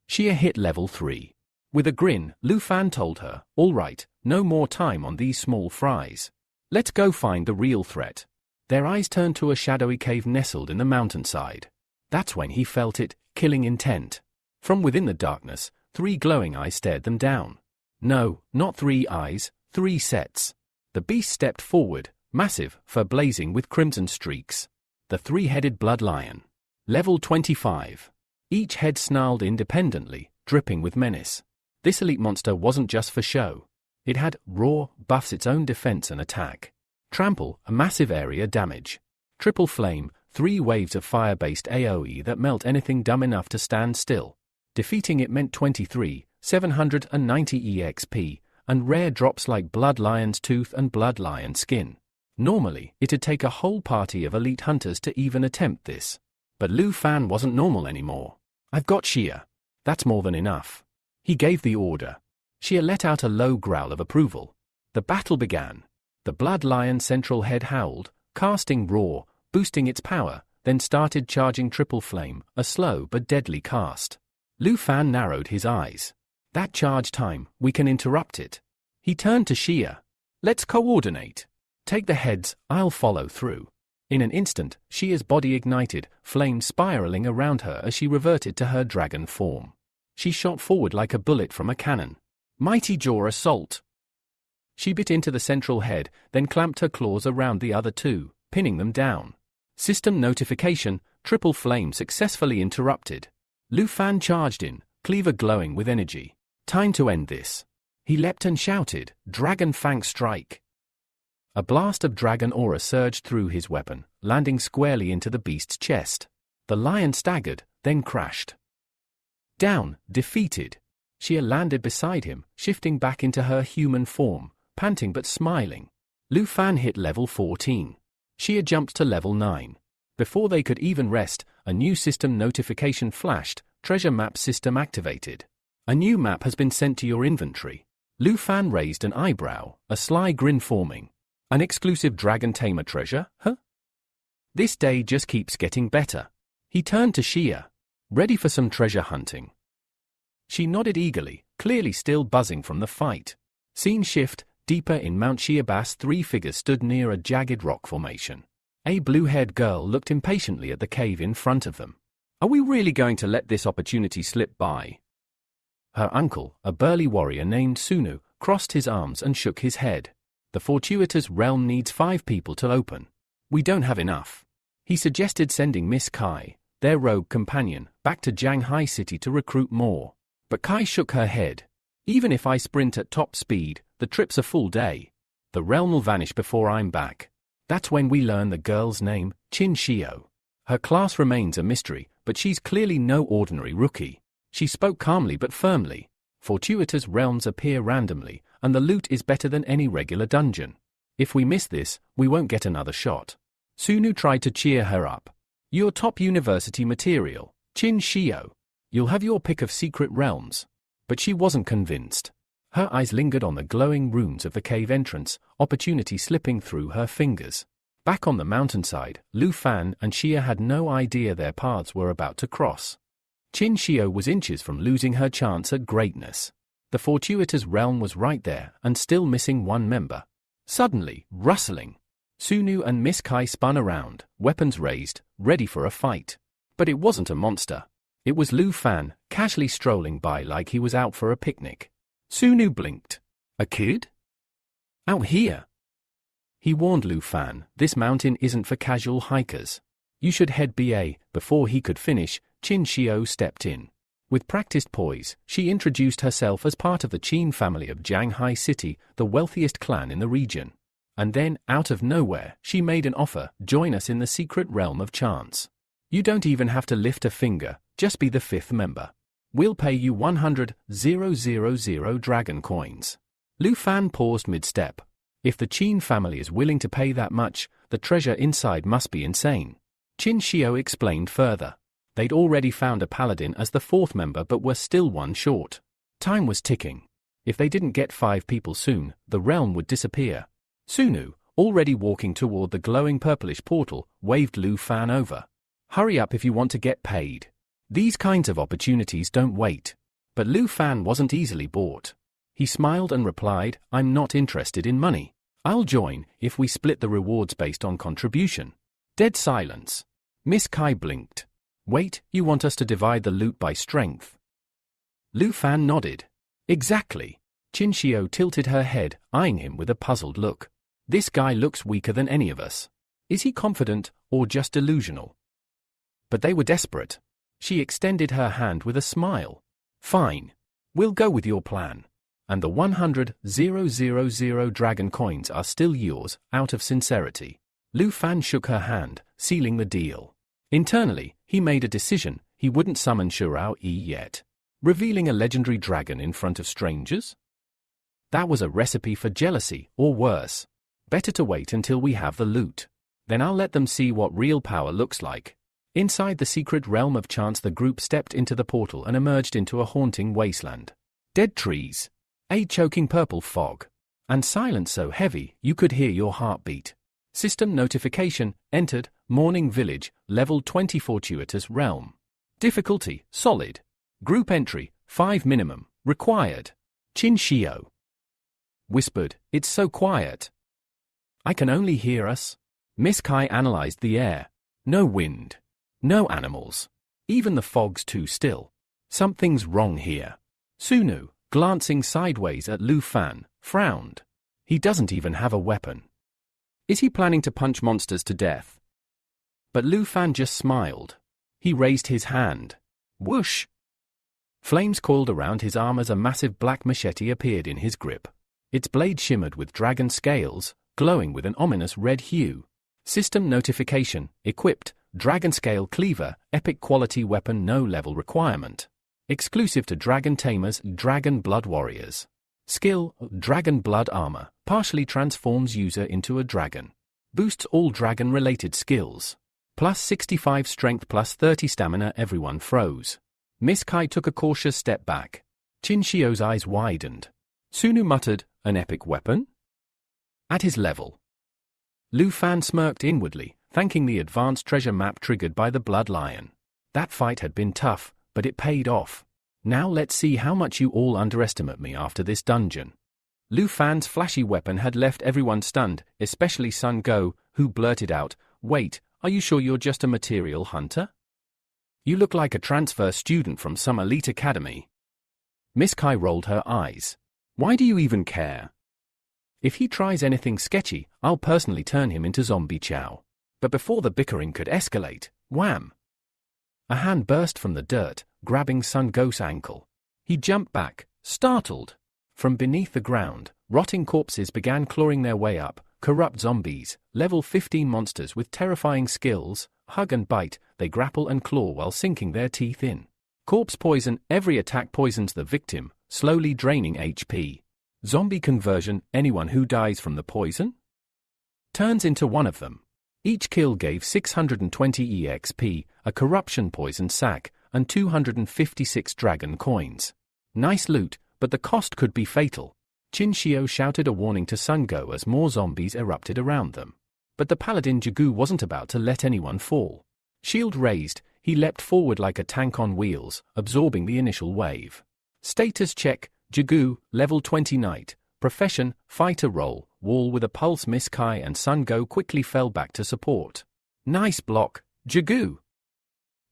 Xia hit level 3. With a grin, Lu Fan told her, "All right, no more time on these small fries. Let's go find the real threat." Their eyes turned to a shadowy cave nestled in the mountainside. That's when he felt it, killing intent. From within the darkness, 3 glowing eyes stared them down. No, not 3 eyes, 3 sets. The beast stepped forward, massive, fur blazing with crimson streaks. The 3-headed blood lion. Level 25. Each head snarled independently, dripping with menace. This elite monster wasn't just for show. It had roar, buffs its own defense and attack. Trample, a massive area damage. Triple flame, 3 waves of fire-based AoE that melt anything dumb enough to stand still. Defeating it meant 23,790 EXP, and rare drops like Blood Lion's Tooth and Blood Lion Skin. Normally, it'd take a whole party of elite hunters to even attempt this. But Lu Fan wasn't normal anymore. "I've got Xia. That's more than enough." He gave the order. Xia let out a low growl of approval. The battle began. The Blood Lion central head howled, casting roar, boosting its power, then started charging triple flame, a slow but deadly cast. Lu Fan narrowed his eyes. That charge time, we can interrupt it. He turned to Xia. "Let's coordinate. Take the heads, I'll follow through." In an instant, Xia's body ignited, flames spiraling around her as she reverted to her dragon form. She shot forward like a bullet from a cannon. Mighty Jaw Assault! She bit into the central head, then clamped her claws around the other 2, pinning them down. System notification, triple flame successfully interrupted. Lu Fan charged in, cleaver glowing with energy. Time to end this. He leapt and shouted, "Dragon Fang Strike!" A blast of dragon aura surged through his weapon, landing squarely into the beast's chest. The lion staggered, then crashed. Down, defeated. Xia landed beside him, shifting back into her human form, panting but smiling. Lu Fan hit level 14. Xia jumped to level 9. Before they could even rest, a new system notification flashed, treasure map system activated. A new map has been sent to your inventory. Lu Fan raised an eyebrow, a sly grin forming. An exclusive dragon tamer treasure, huh? This day just keeps getting better. He turned to Xia. Ready for some treasure hunting? She nodded eagerly, clearly still buzzing from the fight. Scene shift, deeper in Mount Shiabas, 3 figures stood near a jagged rock formation. A blue-haired girl looked impatiently at the cave in front of them. Are we really going to let this opportunity slip by? Her uncle, a burly warrior named Sunu, crossed his arms and shook his head. The fortuitous realm needs 5 people to open. We don't have enough. He suggested sending Miss Kai, their rogue companion, back to Shanghai City to recruit more. But Kai shook her head. Even if I sprint at top speed, the trip's a full day. The realm will vanish before I'm back. That's when we learn the girl's name, Qin Shio. Her class remains a mystery, but she's clearly no ordinary rookie. She spoke calmly but firmly. Fortuitous realms appear randomly, and the loot is better than any regular dungeon. If we miss this, we won't get another shot. Sunu tried to cheer her up. You're top university material, Qin Shio. You'll have your pick of secret realms. But she wasn't convinced. Her eyes lingered on the glowing runes of the cave entrance, opportunity slipping through her fingers. Back on the mountainside, Lu Fan and Xia had no idea their paths were about to cross. Qin Xiao was inches from losing her chance at greatness. The fortuitous realm was right there and still missing one member. Suddenly, rustling. Sunu and Miss Kai spun around, weapons raised, ready for a fight. But it wasn't a monster. It was Lu Fan, casually strolling by like he was out for a picnic. Sunu blinked. A kid? Out here? He warned Lu Fan, this mountain isn't for casual hikers. You should head BA. Before he could finish, Qin Xiao stepped in. With practiced poise, she introduced herself as part of the Qin family of Jianghai City, the wealthiest clan in the region. And then, out of nowhere, she made an offer, join us in the secret realm of chance. You don't even have to lift a finger, just be the 5th member. We'll pay you 100,000 dragon coins. Lu Fan paused mid-step. If the Qin family is willing to pay that much, the treasure inside must be insane. Qin Xiao explained further. They'd already found a paladin as the 4th member but were still one short. Time was ticking. If they didn't get 5 people soon, the realm would disappear. Sunu, already walking toward the glowing purplish portal, waved Lu Fan over. Hurry up if you want to get paid. These kinds of opportunities don't wait. But Lu Fan wasn't easily bought. He smiled and replied, I'm not interested in money. I'll join if we split the rewards based on contribution. Dead silence. Miss Kai blinked. Wait, you want us to divide the loot by strength? Lu Fan nodded. Exactly. Qin Xiao tilted her head, eyeing him with a puzzled look. This guy looks weaker than any of us. Is he confident, or just delusional? But they were desperate. She extended her hand with a smile. Fine. We'll go with your plan. And the 100,000 dragon coins are still yours, out of sincerity. Lu Fan shook her hand, sealing the deal. Internally, he made a decision, he wouldn't summon Shurao Yi yet. Revealing a legendary dragon in front of strangers? That was a recipe for jealousy, or worse. Better to wait until we have the loot. Then I'll let them see what real power looks like. Inside the secret realm of chance, the group stepped into the portal and emerged into a haunting wasteland. Dead trees. A choking purple fog. And silence so heavy, you could hear your heartbeat. System notification, entered, Morning Village, level 20 fortuitous realm. Difficulty, solid. Group entry, 5 minimum, required. Qin Xiao whispered, it's so quiet. I can only hear us. Miss Kai analyzed the air. No wind. No animals. Even the fog's too still. Something's wrong here. Sunu, glancing sideways at Lu Fan, frowned. He doesn't even have a weapon. Is he planning to punch monsters to death? But Lu Fan just smiled. He raised his hand. Whoosh! Flames coiled around his arm as a massive black machete appeared in his grip. Its blade shimmered with dragon scales, glowing with an ominous red hue. System notification, equipped, dragon scale cleaver, epic quality weapon, no level requirement. Exclusive to dragon tamers, dragon blood warriors. Skill, dragon blood armor, partially transforms user into a dragon. Boosts all dragon-related skills. Plus 65 strength, plus 30 stamina. Everyone froze. Miss Kai took a cautious step back. Qin Xiao's eyes widened. Sunu muttered, an epic weapon? At his level. Lu Fan smirked inwardly, thanking the advanced treasure map triggered by the Blood Lion. That fight had been tough, but it paid off. Now let's see how much you all underestimate me after this dungeon. Lu Fan's flashy weapon had left everyone stunned, especially Sun Go, who blurted out, wait, are you sure you're just a material hunter? You look like a transfer student from some elite academy. Miss Kai rolled her eyes. Why do you even care? If he tries anything sketchy, I'll personally turn him into zombie chow. But before the bickering could escalate, wham! A hand burst from the dirt, grabbing Sun Go's ankle. He jumped back, startled. From beneath the ground, rotting corpses began clawing their way up, corrupt zombies, level 15 monsters with terrifying skills, hug and bite, they grapple and claw while sinking their teeth in. Corpse poison, every attack poisons the victim, slowly draining HP. Zombie conversion, anyone who dies from the poison turns into one of them. Each kill gave 620 EXP, a corruption poison sack, and 256 dragon coins. Nice loot, but the cost could be fatal. Qin Xiao shouted a warning to Sun Go as more zombies erupted around them. But the paladin Jigu wasn't about to let anyone fall. Shield raised, he leapt forward like a tank on wheels, absorbing the initial wave. Status check, Jigu, level 20 knight, profession, fighter role, wall with a pulse. Miss Kai and Sun Go quickly fell back to support. Nice block, Jigu!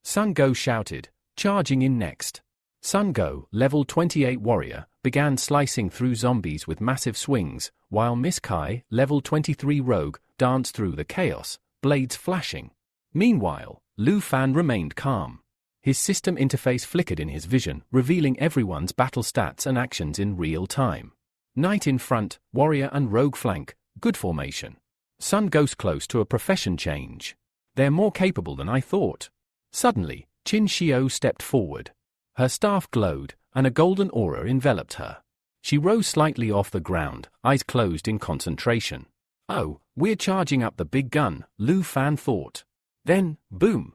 Sun Go shouted, charging in next. Sun Go, level 28 warrior, began slicing through zombies with massive swings, while Miss Kai, level 23 rogue, danced through the chaos, blades flashing. Meanwhile, Lu Fan remained calm. His system interface flickered in his vision, revealing everyone's battle stats and actions in real time. Knight in front, warrior and rogue flank, good formation. Sun Go's close to a profession change. They're more capable than I thought. Suddenly, Qin Xiao stepped forward. Her staff glowed, and a golden aura enveloped her. She rose slightly off the ground, eyes closed in concentration. Oh, we're charging up the big gun, Lu Fan thought. Then, boom!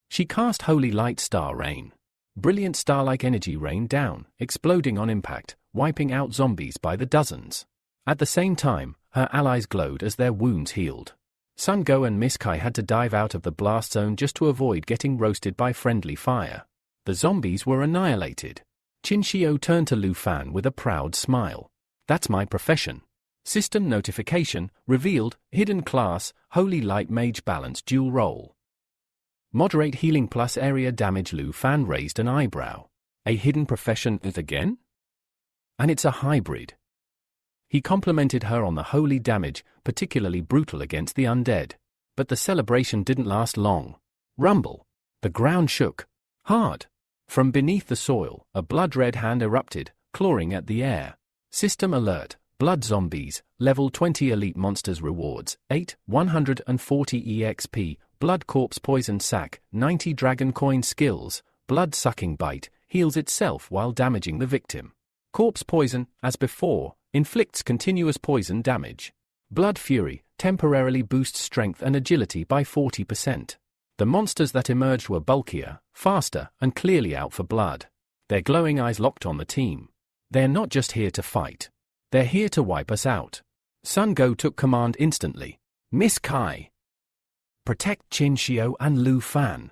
She cast Holy Light Star Rain. Brilliant star-like energy rained down, exploding on impact, wiping out zombies by the dozens. At the same time, her allies glowed as their wounds healed. Sun Go and Miss Kai had to dive out of the blast zone just to avoid getting roasted by friendly fire. The zombies were annihilated. Qin Xiao turned to Lu Fan with a proud smile. That's my profession. System notification, revealed, hidden class, Holy Light Mage balance dual role. Moderate healing plus area damage. Lu Fan raised an eyebrow. A hidden profession again? And it's a hybrid. He complimented her on the holy damage, particularly brutal against the undead. But the celebration didn't last long. Rumble. The ground shook. Hard. From beneath the soil, a blood-red hand erupted, clawing at the air. System alert. Blood zombies, level 20 elite monsters rewards, 8, 140 EXP, blood corpse poison sac, 90 dragon coin skills, blood sucking bite, heals itself while damaging the victim. Corpse poison, as before, inflicts continuous poison damage. Blood fury, temporarily boosts strength and agility by 40%. The monsters that emerged were bulkier, faster, and clearly out for blood. Their glowing eyes locked on the team. They're not just here to fight. They're here to wipe us out. Sun Go took command instantly. Miss Kai. Protect Qin Xiao and Lu Fan.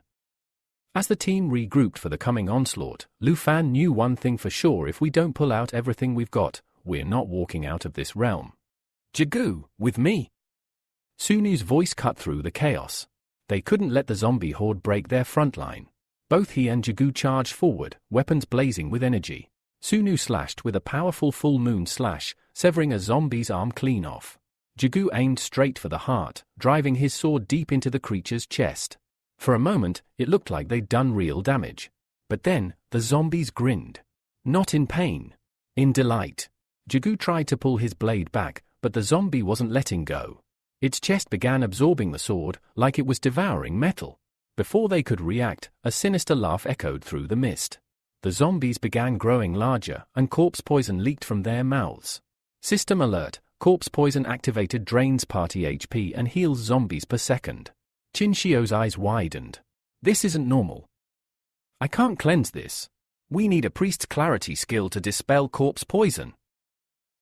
As the team regrouped for the coming onslaught, Lu Fan knew one thing for sure: if we don't pull out everything we've got, we're not walking out of this realm. Jigu, with me. Sunu's voice cut through the chaos. They couldn't let the zombie horde break their front line. Both he and Jigu charged forward, weapons blazing with energy. Sunu slashed with a powerful full moon slash, severing a zombie's arm clean off. Jigu aimed straight for the heart, driving his sword deep into the creature's chest. For a moment, it looked like they'd done real damage. But then, the zombies grinned. Not in pain. In delight. Jigu tried to pull his blade back, but the zombie wasn't letting go. Its chest began absorbing the sword, like it was devouring metal. Before they could react, a sinister laugh echoed through the mist. The zombies began growing larger, and corpse poison leaked from their mouths. System alert, corpse poison activated, drains party HP and heals zombies per second. Qin Xiao's eyes widened. This isn't normal. I can't cleanse this. We need a priest's clarity skill to dispel corpse poison.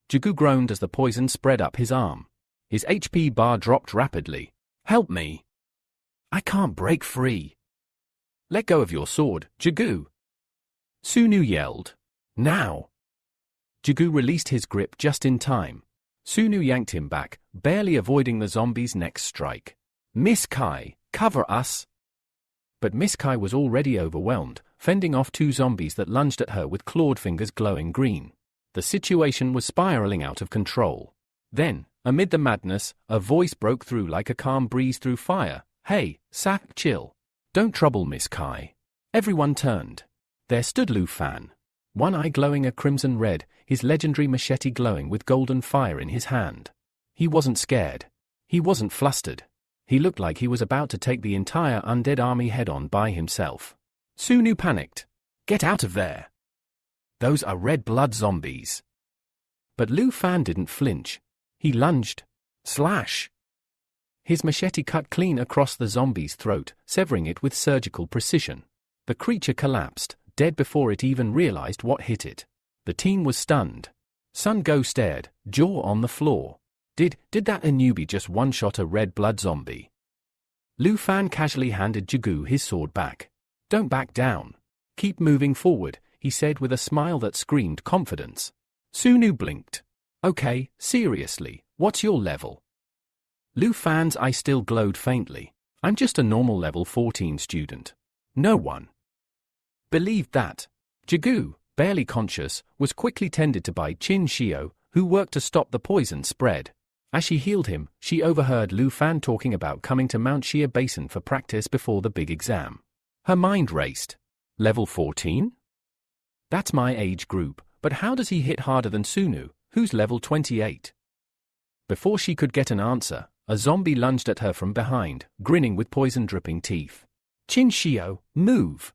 Jigu groaned as the poison spread up his arm. His HP bar dropped rapidly. Help me. I can't break free. Let go of your sword, Jigu. Sunu yelled. Now! Jigu released his grip just in time. Sunu yanked him back, barely avoiding the zombie's next strike. Miss Kai, cover us! But Miss Kai was already overwhelmed, fending off two zombies that lunged at her with clawed fingers glowing green. The situation was spiraling out of control. Then, amid the madness, a voice broke through like a calm breeze through fire. Hey, Sak, chill. Don't trouble Miss Kai. Everyone turned. There stood Lu Fan. One eye glowing a crimson red, his legendary machete glowing with golden fire in his hand. He wasn't scared. He wasn't flustered. He looked like he was about to take the entire undead army head-on by himself. Sunu panicked. Get out of there! Those are red blood zombies. But Lu Fan didn't flinch. He lunged. Slash! His machete cut clean across the zombie's throat, severing it with surgical precision. The creature collapsed, dead before it even realized what hit it. The team was stunned. Sun Go stared, jaw on the floor. Did that newbie just one-shot a red blood zombie? Lu Fan casually handed Jigu his sword back. Don't back down. Keep moving forward, he said with a smile that screamed confidence. Sunu blinked. Okay, seriously, what's your level? Lu Fan's eye still glowed faintly. I'm just a normal level 14 student. No one believed that. Jigu, barely conscious, was quickly tended to by Qin Shio, who worked to stop the poison spread. As she healed him, she overheard Lu Fan talking about coming to Mount Shia Basin for practice before the big exam. Her mind raced. Level 14? That's my age group, but how does he hit harder than Sunu, who's level 28? Before she could get an answer, a zombie lunged at her from behind, grinning with poison-dripping teeth. Qin Shio, move!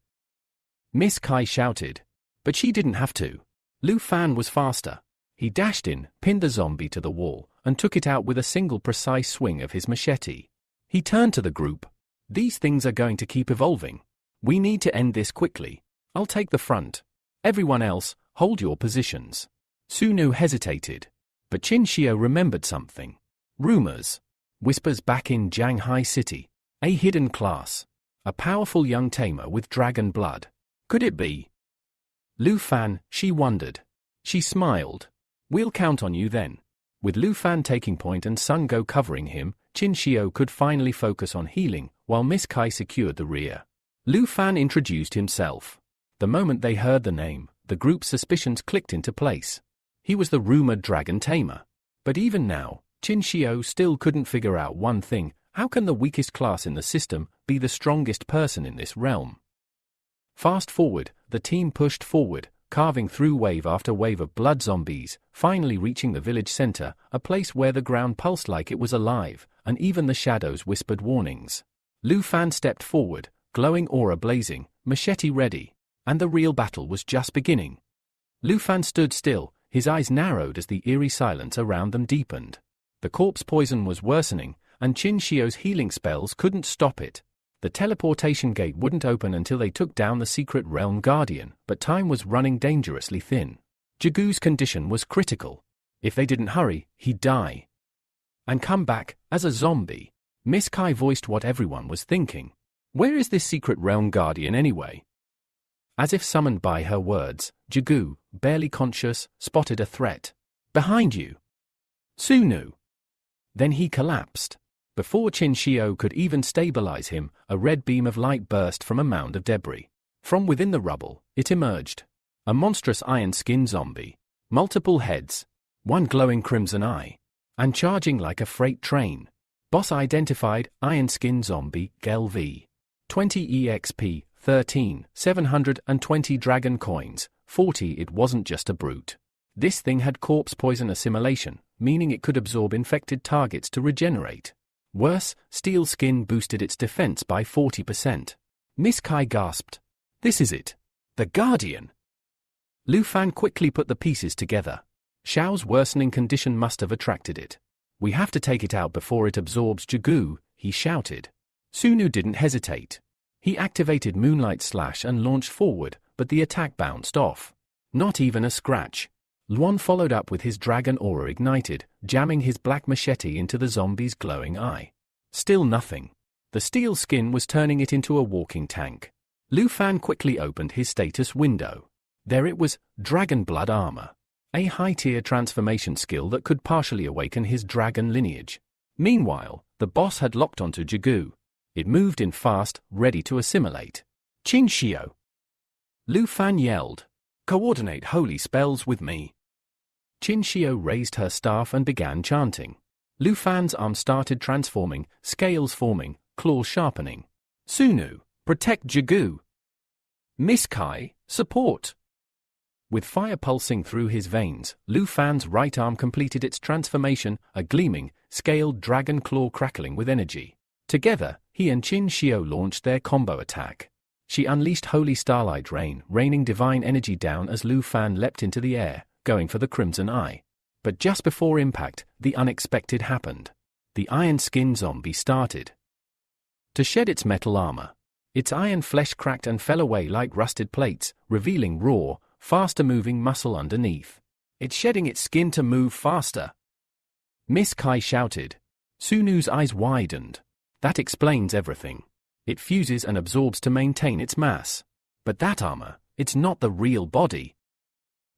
Miss Kai shouted. But she didn't have to. Lu Fan was faster. He dashed in, pinned the zombie to the wall, and took it out with a single precise swing of his machete. He turned to the group. These things are going to keep evolving. We need to end this quickly. I'll take the front. Everyone else, hold your positions. Sunu hesitated. But Qin Shio remembered something. Rumors. Whispers back in Jianghai City. A hidden class. A powerful young tamer with dragon blood. Could it be Lu Fan, she wondered. She smiled. We'll count on you then. With Lu Fan taking point and Sun Go covering him, Qin Shio could finally focus on healing, while Miss Kai secured the rear. Lu Fan introduced himself. The moment they heard the name, the group's suspicions clicked into place. He was the rumored dragon tamer. But even now, Qin Shio still couldn't figure out one thing: how can the weakest class in the system be the strongest person in this realm? Fast forward, the team pushed forward, carving through wave after wave of blood zombies, finally reaching the village center, a place where the ground pulsed like it was alive, and even the shadows whispered warnings. Lu Fan stepped forward, glowing aura blazing, machete ready, and the real battle was just beginning. Lu Fan stood still, his eyes narrowed as the eerie silence around them deepened. The corpse poison was worsening, and Qin Shio's healing spells couldn't stop it. The teleportation gate wouldn't open until they took down the secret realm guardian, but time was running dangerously thin. Jigu's condition was critical. If they didn't hurry, he'd die. And come back, as a zombie. Miss Kai voiced what everyone was thinking. Where is this secret realm guardian anyway? As if summoned by her words, Jigu, barely conscious, spotted a threat. Behind you! Sunu! Then he collapsed. Before Qin Shio could even stabilize him, a red beam of light burst from a mound of debris. From within the rubble, it emerged. A monstrous iron-skinned zombie. Multiple heads. One glowing crimson eye. And charging like a freight train. Boss identified, iron-skinned zombie, Gel V. 20 EXP, 13, 720 dragon coins, 40. It wasn't just a brute. This thing had corpse poison assimilation, meaning it could absorb infected targets to regenerate. Worse, steel skin boosted its defense by 40%. Miss Kai gasped. This is it. The Guardian. Lu Fan quickly put the pieces together. Xiao's worsening condition must have attracted it. We have to take it out before it absorbs Jigu, he shouted. Sunu didn't hesitate. He activated Moonlight Slash and launched forward, but the attack bounced off. Not even a scratch. Luan followed up with his dragon aura ignited, jamming his black machete into the zombie's glowing eye. Still nothing. The steel skin was turning it into a walking tank. Lu Fan quickly opened his status window. There it was, Dragon Blood Armor. A high-tier transformation skill that could partially awaken his dragon lineage. Meanwhile, the boss had locked onto Jigu. It moved in fast, ready to assimilate. Qin Shio! Lu Fan yelled. Coordinate holy spells with me. Qin Shio raised her staff and began chanting. Lu Fan's arm started transforming, scales forming, claws sharpening. Sunu, protect Jigu. Miss Kai, support. With fire pulsing through his veins, Lu Fan's right arm completed its transformation, a gleaming, scaled dragon claw crackling with energy. Together, he and Qin Shio launched their combo attack. She unleashed Holy Starlight Rain, raining divine energy down as Lu Fan leapt into the air, going for the Crimson Eye. But just before impact, the unexpected happened. The iron-skinned zombie started to shed its metal armor. Its iron flesh cracked and fell away like rusted plates, revealing raw, faster moving muscle underneath. It's shedding its skin to move faster. Miss Kai shouted. Sunu's eyes widened. That explains everything. It fuses and absorbs to maintain its mass. But that armor, it's not the real body.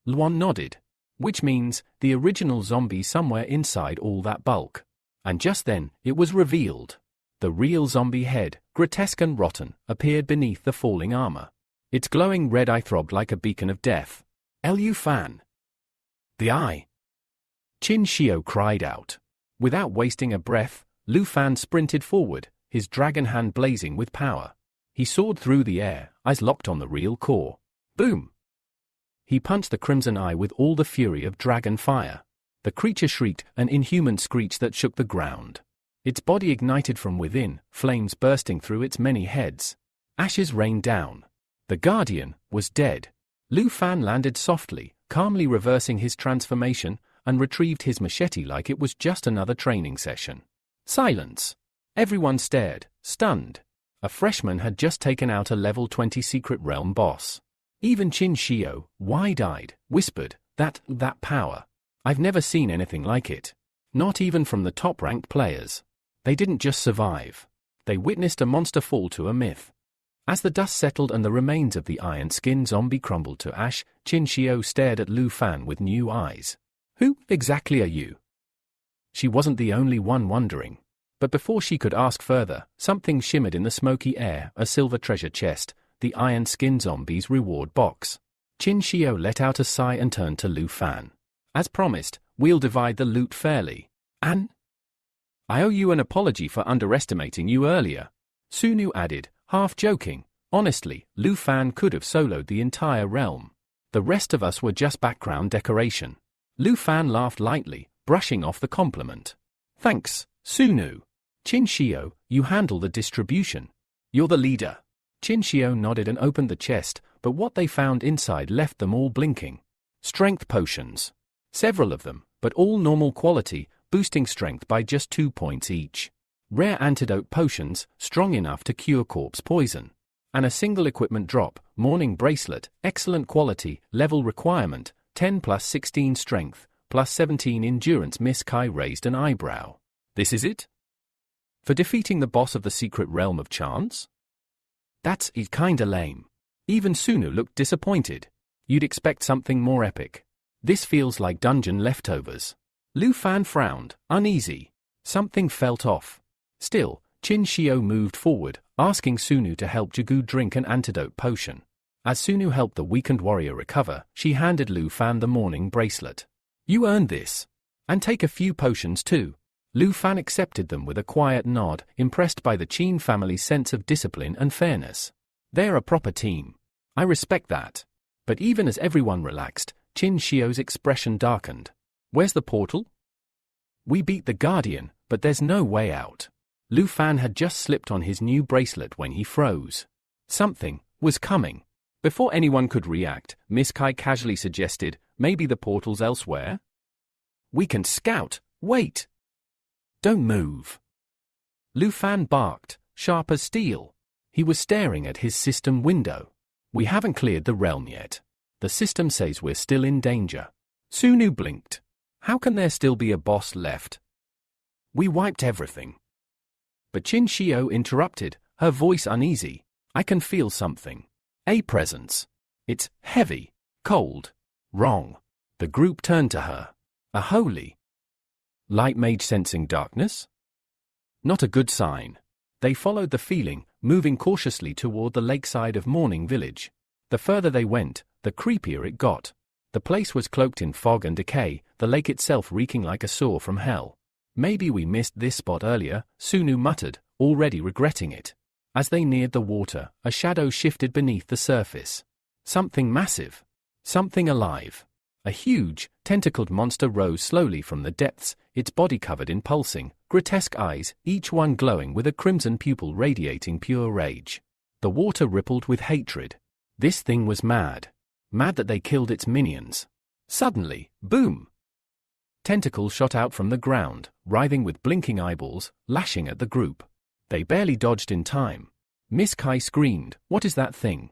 Luan nodded. Which means, the original zombie somewhere inside all that bulk. And just then, it was revealed. The real zombie head, grotesque and rotten, appeared beneath the falling armor. Its glowing red eye throbbed like a beacon of death. Lu Fan. The eye. Qin Shio cried out. Without wasting a breath, Lu Fan sprinted forward, his dragon hand blazing with power. He soared through the air, eyes locked on the real core. Boom! He punched the crimson eye with all the fury of dragon fire. The creature shrieked, an inhuman screech that shook the ground. Its body ignited from within, flames bursting through its many heads. Ashes rained down. The Guardian was dead. Lu Fan landed softly, calmly reversing his transformation, and retrieved his machete like it was just another training session. Silence. Everyone stared, stunned. A freshman had just taken out a level 20 secret realm boss. Even Qin Shio, wide-eyed, whispered, that power. I've never seen anything like it. Not even from the top-ranked players. They didn't just survive. They witnessed a monster fall to a myth. As the dust settled and the remains of the iron-skinned zombie crumbled to ash, Qin Shio stared at Lu Fan with new eyes. Who exactly are you? She wasn't the only one wondering. But before she could ask further, something shimmered in the smoky air, a silver treasure chest, the iron-skinned zombie's reward box. Qin Shio let out a sigh and turned to Lu Fan. As promised, we'll divide the loot fairly. And I owe you an apology for underestimating you earlier. Sunu added, half joking. Honestly, Lu Fan could have soloed the entire realm. The rest of us were just background decoration. Lu Fan laughed lightly, brushing off the compliment. Thanks, Sunu. Qin Shio, you handle the distribution. You're the leader. Qin Shio nodded and opened the chest, but what they found inside left them all blinking. Strength potions. Several of them, but all normal quality, boosting strength by just 2 points each. Rare antidote potions, strong enough to cure corpse poison. And a single equipment drop, morning bracelet, excellent quality, level requirement, 10 plus 16 strength, plus 17 endurance. Miss Kai raised an eyebrow. This is it? For defeating the boss of the secret realm of chance? That's it, kinda lame. Even Sunu looked disappointed. You'd expect something more epic. This feels like dungeon leftovers. Lu Fan frowned, uneasy. Something felt off. Still, Qin Shio moved forward, asking Sunu to help Jagu drink an antidote potion. As Sunu helped the weakened warrior recover, she handed Lu Fan the morning bracelet. You earned this. And take a few potions too. Lu Fan accepted them with a quiet nod, impressed by the Qin family's sense of discipline and fairness. They're a proper team. I respect that. But even as everyone relaxed, Qin Shio's expression darkened. Where's the portal? We beat the Guardian, but there's no way out. Lu Fan had just slipped on his new bracelet when he froze. Something was coming. Before anyone could react, Miss Kai casually suggested, maybe the portal's elsewhere? We can scout. Wait. Don't move. Lu Fan barked, sharp as steel. He was staring at his system window. We haven't cleared the realm yet. The system says we're still in danger. Sunu blinked. How can there still be a boss left? We wiped everything. But Qin Shio interrupted, her voice uneasy. I can feel something. A presence. It's heavy, cold, wrong. The group turned to her. A holy light mage sensing darkness? Not a good sign. They followed the feeling, moving cautiously toward the lakeside of Morning Village. The further they went, the creepier it got. The place was cloaked in fog and decay, the lake itself reeking like a sore from hell. Maybe we missed this spot earlier, Sunu muttered, already regretting it. As they neared the water, a shadow shifted beneath the surface. Something massive. Something alive. A huge, tentacled monster rose slowly from the depths, its body covered in pulsing, grotesque eyes, each one glowing with a crimson pupil radiating pure rage. The water rippled with hatred. This thing was mad. Mad that they killed its minions. Suddenly, boom! Tentacles shot out from the ground, writhing with blinking eyeballs, lashing at the group. They barely dodged in time. Miss Kai screamed, "What is that thing?"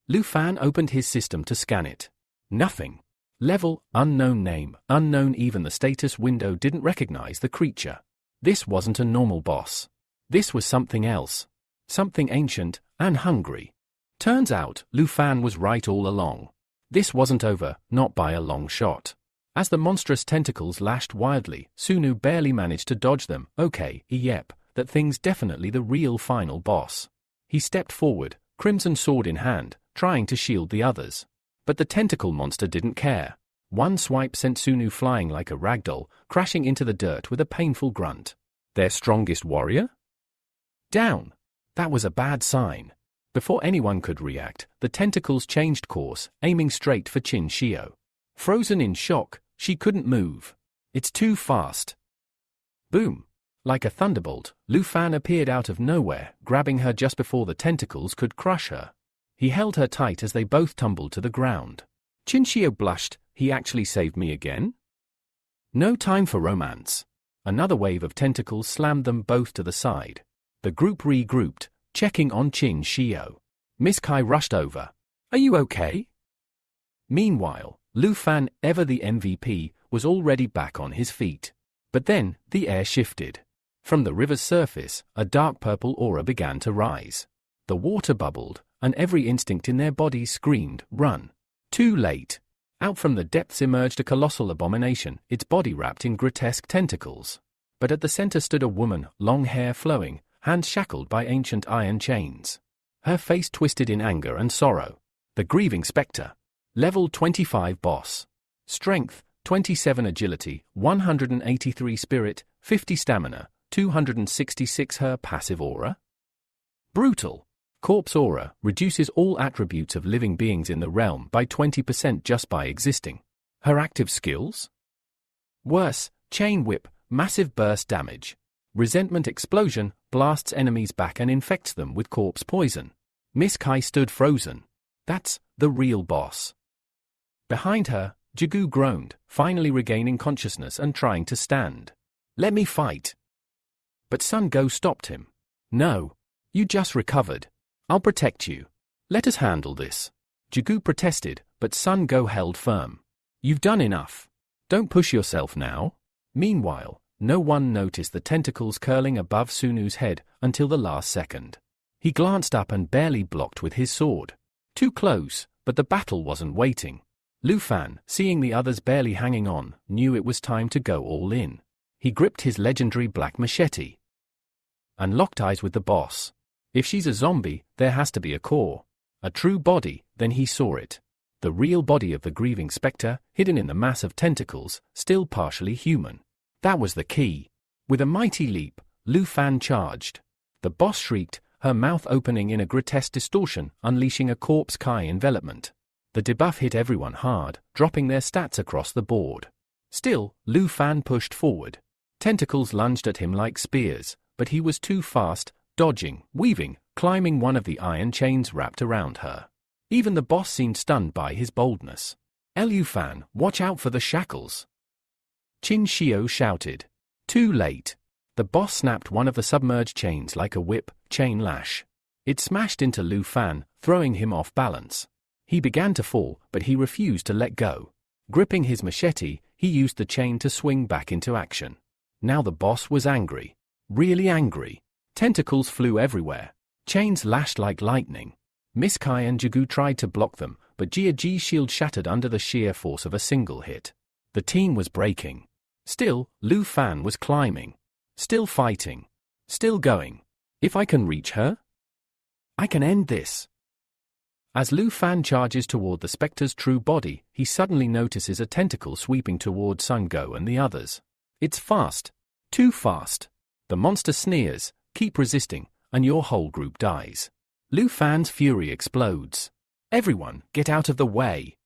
Lu Fan opened his system to scan it. Nothing. Level, unknown name, unknown. Even the status window didn't recognize the creature. This wasn't a normal boss. This was something else. Something ancient and hungry. Turns out, Lu Fan was right all along. This wasn't over, not by a long shot. As the monstrous tentacles lashed wildly, Sunu barely managed to dodge them. Okay, yep, that thing's definitely the real final boss. He stepped forward, crimson sword in hand, trying to shield the others. But the tentacle monster didn't care. One swipe sent Sunu flying like a ragdoll, crashing into the dirt with a painful grunt. Their strongest warrior? Down. That was a bad sign. Before anyone could react, the tentacles changed course, aiming straight for Qin Shio. Frozen in shock, she couldn't move. It's too fast. Boom. Like a thunderbolt, Lu Fan appeared out of nowhere, grabbing her just before the tentacles could crush her. He held her tight as they both tumbled to the ground. Qin Shio blushed. He actually saved me again? No time for romance. Another wave of tentacles slammed them both to the side. The group regrouped, checking on Qin Shio. Miss Kai rushed over. Are you okay? Meanwhile, Lu Fan, ever the MVP, was already back on his feet. But then, the air shifted. From the river's surface, a dark purple aura began to rise. The water bubbled, and every instinct in their bodies screamed, run. Too late. Out from the depths emerged a colossal abomination, its body wrapped in grotesque tentacles. But at the center stood a woman, long hair flowing, hands shackled by ancient iron chains. Her face twisted in anger and sorrow. The grieving specter. Level 25 boss. Strength, 27 agility, 183 spirit, 50 stamina, 266 her passive aura. Brutal. Corpse aura reduces all attributes of living beings in the realm by 20% just by existing. Her active skills? Worse, chain whip, massive burst damage. Resentment explosion, blasts enemies back and infects them with corpse poison. Miss Kai stood frozen. That's the real boss. Behind her, Jigu groaned, finally regaining consciousness and trying to stand. Let me fight. But Sun Go stopped him. No. You just recovered. I'll protect you. Let us handle this. Jigu protested, but Sun Go held firm. You've done enough. Don't push yourself now. Meanwhile, no one noticed the tentacles curling above Sunu's head until the last second. He glanced up and barely blocked with his sword. Too close, but the battle wasn't waiting. Lu Fan, seeing the others barely hanging on, knew it was time to go all in. He gripped his legendary black machete and locked eyes with the boss. If she's a zombie, there has to be a core. A true body, then he saw it. The real body of the grieving spectre, hidden in the mass of tentacles, still partially human. That was the key. With a mighty leap, Lu Fan charged. The boss shrieked, her mouth opening in a grotesque distortion, unleashing a corpse Kai envelopment. The debuff hit everyone hard, dropping their stats across the board. Still, Lu Fan pushed forward. Tentacles lunged at him like spears, but he was too fast, dodging, weaving, climbing one of the iron chains wrapped around her. Even the boss seemed stunned by his boldness. Lu Fan, watch out for the shackles. Qin Shio shouted. Too late. The boss snapped one of the submerged chains like a whip, chain lash. It smashed into Lu Fan, throwing him off balance. He began to fall, but he refused to let go. Gripping his machete, he used the chain to swing back into action. Now the boss was angry. Really angry. Tentacles flew everywhere. Chains lashed like lightning. Miss Kai and Jigu tried to block them, but Jiaji's shield shattered under the sheer force of a single hit. The team was breaking. Still, Lu Fan was climbing. Still fighting. Still going. If I can reach her, I can end this. As Lu Fan charges toward the specter's true body, he suddenly notices a tentacle sweeping toward Sun Go and the others. It's fast. Too fast. The monster sneers, keep resisting, and your whole group dies. Lu Fan's fury explodes. Everyone, get out of the way.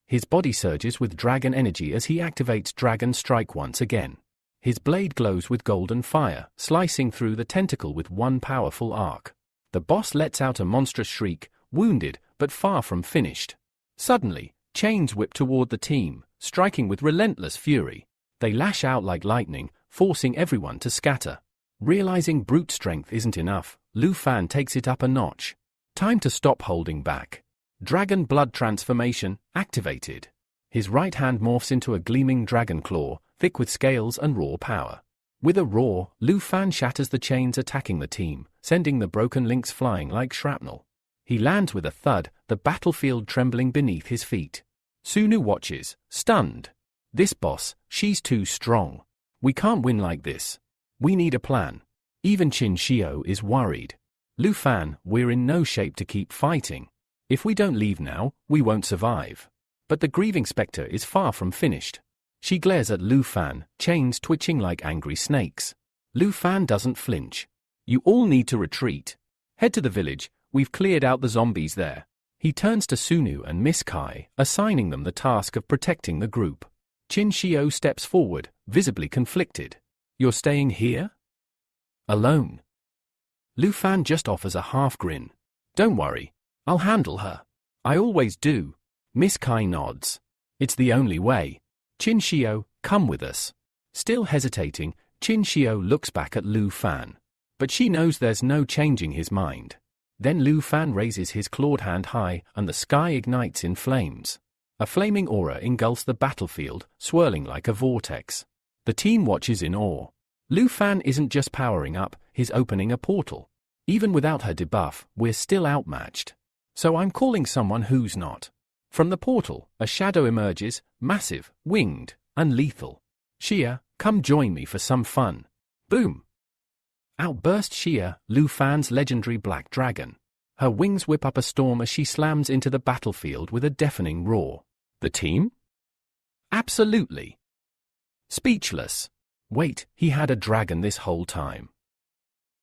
His body surges with dragon energy as he activates Dragon Strike once again. His blade glows with golden fire, slicing through the tentacle with one powerful arc. The boss lets out a monstrous shriek, wounded, but far from finished. Suddenly, chains whip toward the team, striking with relentless fury. They lash out like lightning, forcing everyone to scatter. Realizing brute strength isn't enough, Lu Fan takes it up a notch. Time to stop holding back. Dragon blood transformation activated. His right hand morphs into a gleaming dragon claw, thick with scales and raw power. With a roar, Lu Fan shatters the chains attacking the team, sending the broken links flying like shrapnel. He lands with a thud, the battlefield trembling beneath his feet. Sunu watches, stunned. This boss, she's too strong. We can't win like this. We need a plan. Even Qin Xiao is worried. Lu Fan, we're in no shape to keep fighting. If we don't leave now, we won't survive. But the grieving spectre is far from finished. She glares at Lu Fan, chains twitching like angry snakes. Lu Fan doesn't flinch. You all need to retreat. Head to the village, we've cleared out the zombies there. He turns to Sunu and Miss Kai, assigning them the task of protecting the group. Qin Xiao steps forward, visibly conflicted. You're staying here? Alone? Lu Fan just offers a half grin. Don't worry, I'll handle her. I always do. Miss Kai nods. It's the only way. Qin Xiao, come with us. Still hesitating, Qin Xiao looks back at Lu Fan. But she knows there's no changing his mind. Then Lu Fan raises his clawed hand high and the sky ignites in flames. A flaming aura engulfs the battlefield, swirling like a vortex. The team watches in awe. Lu Fan isn't just powering up, he's opening a portal. Even without her debuff, we're still outmatched. So I'm calling someone who's not. From the portal, a shadow emerges, massive, winged, and lethal. Xia, come join me for some fun. Boom! Out bursts Xia, Lu Fan's legendary black dragon. Her wings whip up a storm as she slams into the battlefield with a deafening roar. The team? Absolutely. Speechless. Wait, he had a dragon this whole time.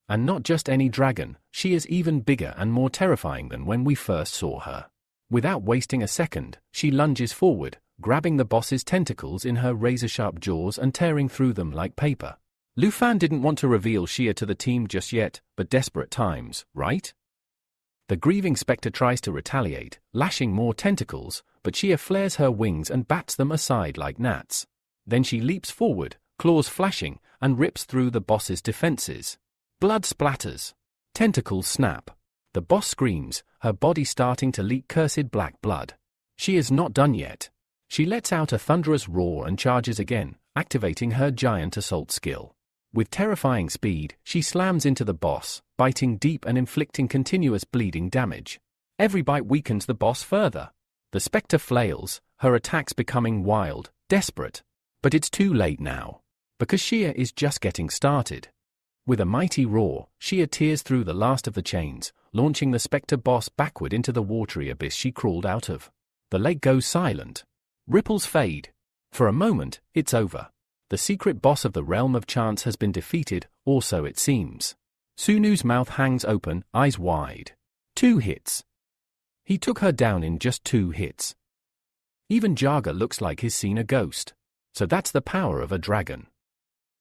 And not just any dragon, she is even bigger and more terrifying than when we first saw her. Without wasting a second, she lunges forward, grabbing the boss's tentacles in her razor-sharp jaws and tearing through them like paper. Lu Fan didn't want to reveal Xia to the team just yet, but desperate times, right? The grieving spectre tries to retaliate, lashing more tentacles, but Xia flares her wings and bats them aside like gnats. Then she leaps forward, claws flashing, and rips through the boss's defenses. Blood splatters. Tentacles snap. The boss screams, her body starting to leak cursed black blood. She is not done yet. She lets out a thunderous roar and charges again, activating her giant assault skill. With terrifying speed, she slams into the boss, biting deep and inflicting continuous bleeding damage. Every bite weakens the boss further. The spectre flails, her attacks becoming wild, desperate. But it's too late now. Because Xia is just getting started. With a mighty roar, Xia tears through the last of the chains, launching the spectre boss backward into the watery abyss she crawled out of. The lake goes silent. Ripples fade. For a moment, it's over. The secret boss of the realm of chance has been defeated, or so it seems. Sunu's mouth hangs open, eyes wide. 2 hits. He took her down in just 2 hits. Even Jaga looks like he's seen a ghost. So that's the power of a dragon.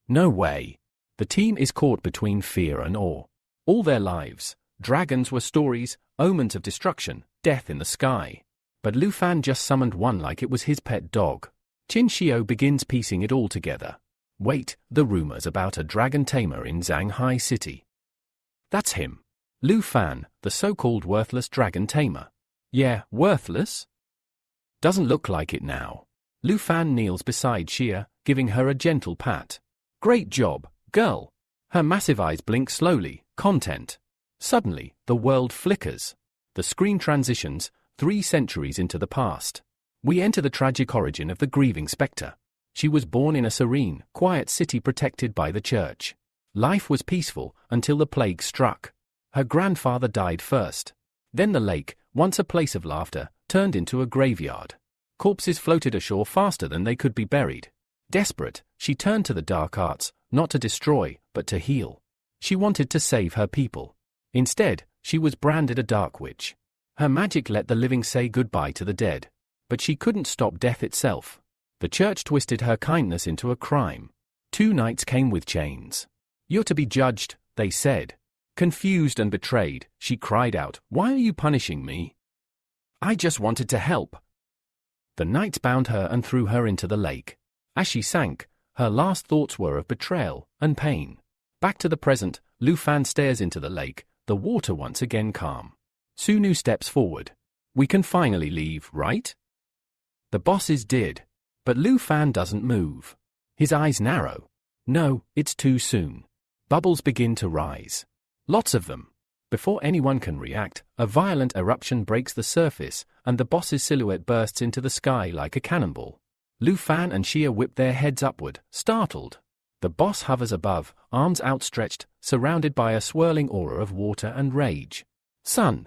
No way. The team is caught between fear and awe. All their lives, dragons were stories, omens of destruction, death in the sky. But Lu Fan just summoned one like it was his pet dog. Qin Xiao begins piecing it all together. Wait, the rumors about a dragon tamer in Zhanghai City. That's him. Lu Fan, the so-called worthless dragon tamer. Yeah, worthless? Doesn't look like it now. Lu Fan kneels beside Xia, giving her a gentle pat. Great job, girl. Her massive eyes blink slowly, content. Suddenly, the world flickers. The screen transitions, 3 centuries into the past. We enter the tragic origin of the grieving spectre. She was born in a serene, quiet city protected by the church. Life was peaceful until the plague struck. Her grandfather died first. Then the lake, once a place of laughter, turned into a graveyard. Corpses floated ashore faster than they could be buried. Desperate, she turned to the dark arts, not to destroy, but to heal. She wanted to save her people. Instead, she was branded a dark witch. Her magic let the living say goodbye to the dead. But she couldn't stop death itself. The church twisted her kindness into a crime. 2 knights came with chains. You're to be judged, they said. Confused and betrayed, she cried out, "Why are you punishing me? I just wanted to help." The knights bound her and threw her into the lake. As she sank, her last thoughts were of betrayal and pain. Back to the present, Lu Fan stares into the lake, the water once again calm. Sunu steps forward. We can finally leave, right? The bosses did. But Lu Fan doesn't move. His eyes narrow. No, it's too soon. Bubbles begin to rise. Lots of them. Before anyone can react, a violent eruption breaks the surface, and the boss's silhouette bursts into the sky like a cannonball. Lu Fan and Xia whip their heads upward, startled. The boss hovers above, arms outstretched, surrounded by a swirling aura of water and rage. Sun.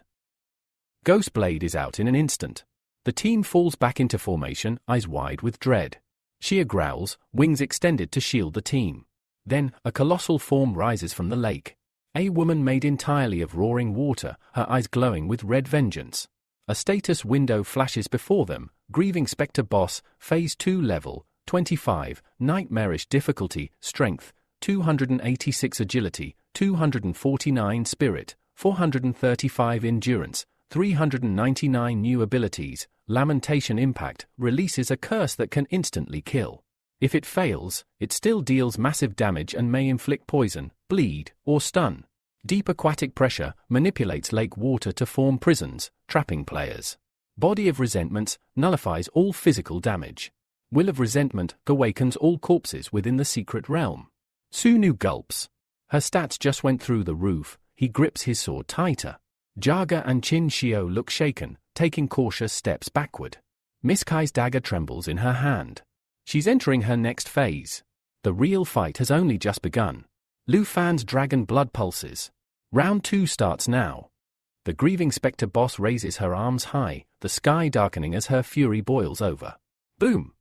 Ghost Blade is out in an instant. The team falls back into formation, eyes wide with dread. Xia growls, wings extended to shield the team. Then, a colossal form rises from the lake. A woman made entirely of roaring water, her eyes glowing with red vengeance. A status window flashes before them, Grieving Spectre Boss, Phase 2 Level, 25, Nightmarish Difficulty, Strength, 286 Agility, 249 Spirit, 435 Endurance, 399 New Abilities. Lamentation Impact releases a curse that can instantly kill. If it fails, it still deals massive damage and may inflict poison, bleed, or stun. Deep Aquatic Pressure manipulates lake water to form prisons, trapping players. Body of Resentments nullifies all physical damage. Will of Resentment awakens all corpses within the secret realm. Sunu gulps. Her stats just went through the roof. He grips his sword tighter. Jaga and Qin Shio look shaken, taking cautious steps backward. Miss Kai's dagger trembles in her hand. She's entering her next phase. The real fight has only just begun. Lu Fan's dragon blood pulses. Round 2 starts now. The Grieving Spectre Boss raises her arms high, the sky darkening as her fury boils over. Boom!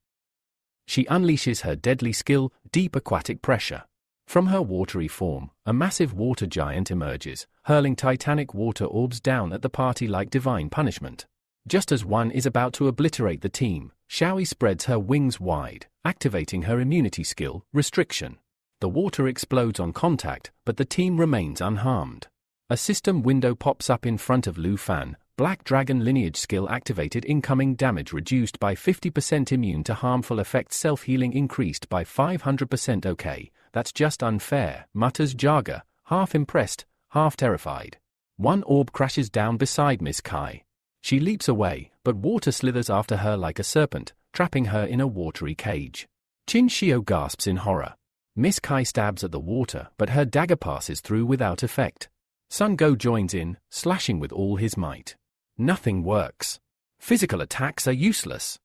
She unleashes her deadly skill, Deep Aquatic Pressure. From her watery form, a massive water giant emerges, hurling titanic water orbs down at the party like divine punishment. Just as one is about to obliterate the team, Xiaoi spreads her wings wide, activating her immunity skill, Restriction. The water explodes on contact, but the team remains unharmed. A system window pops up in front of Lu Fan. Black Dragon Lineage skill activated. Incoming damage reduced by 50%. Immune to harmful effects. Self-healing increased by 500%. Okay, that's just unfair, mutters Jaga, half impressed, half terrified. One orb crashes down beside Miss Kai. She leaps away, but water slithers after her like a serpent, trapping her in a watery cage. Qin Shio gasps in horror. Miss Kai stabs at the water, but her dagger passes through without effect. Sun Go joins in, slashing with all his might. Nothing works. Physical attacks are useless.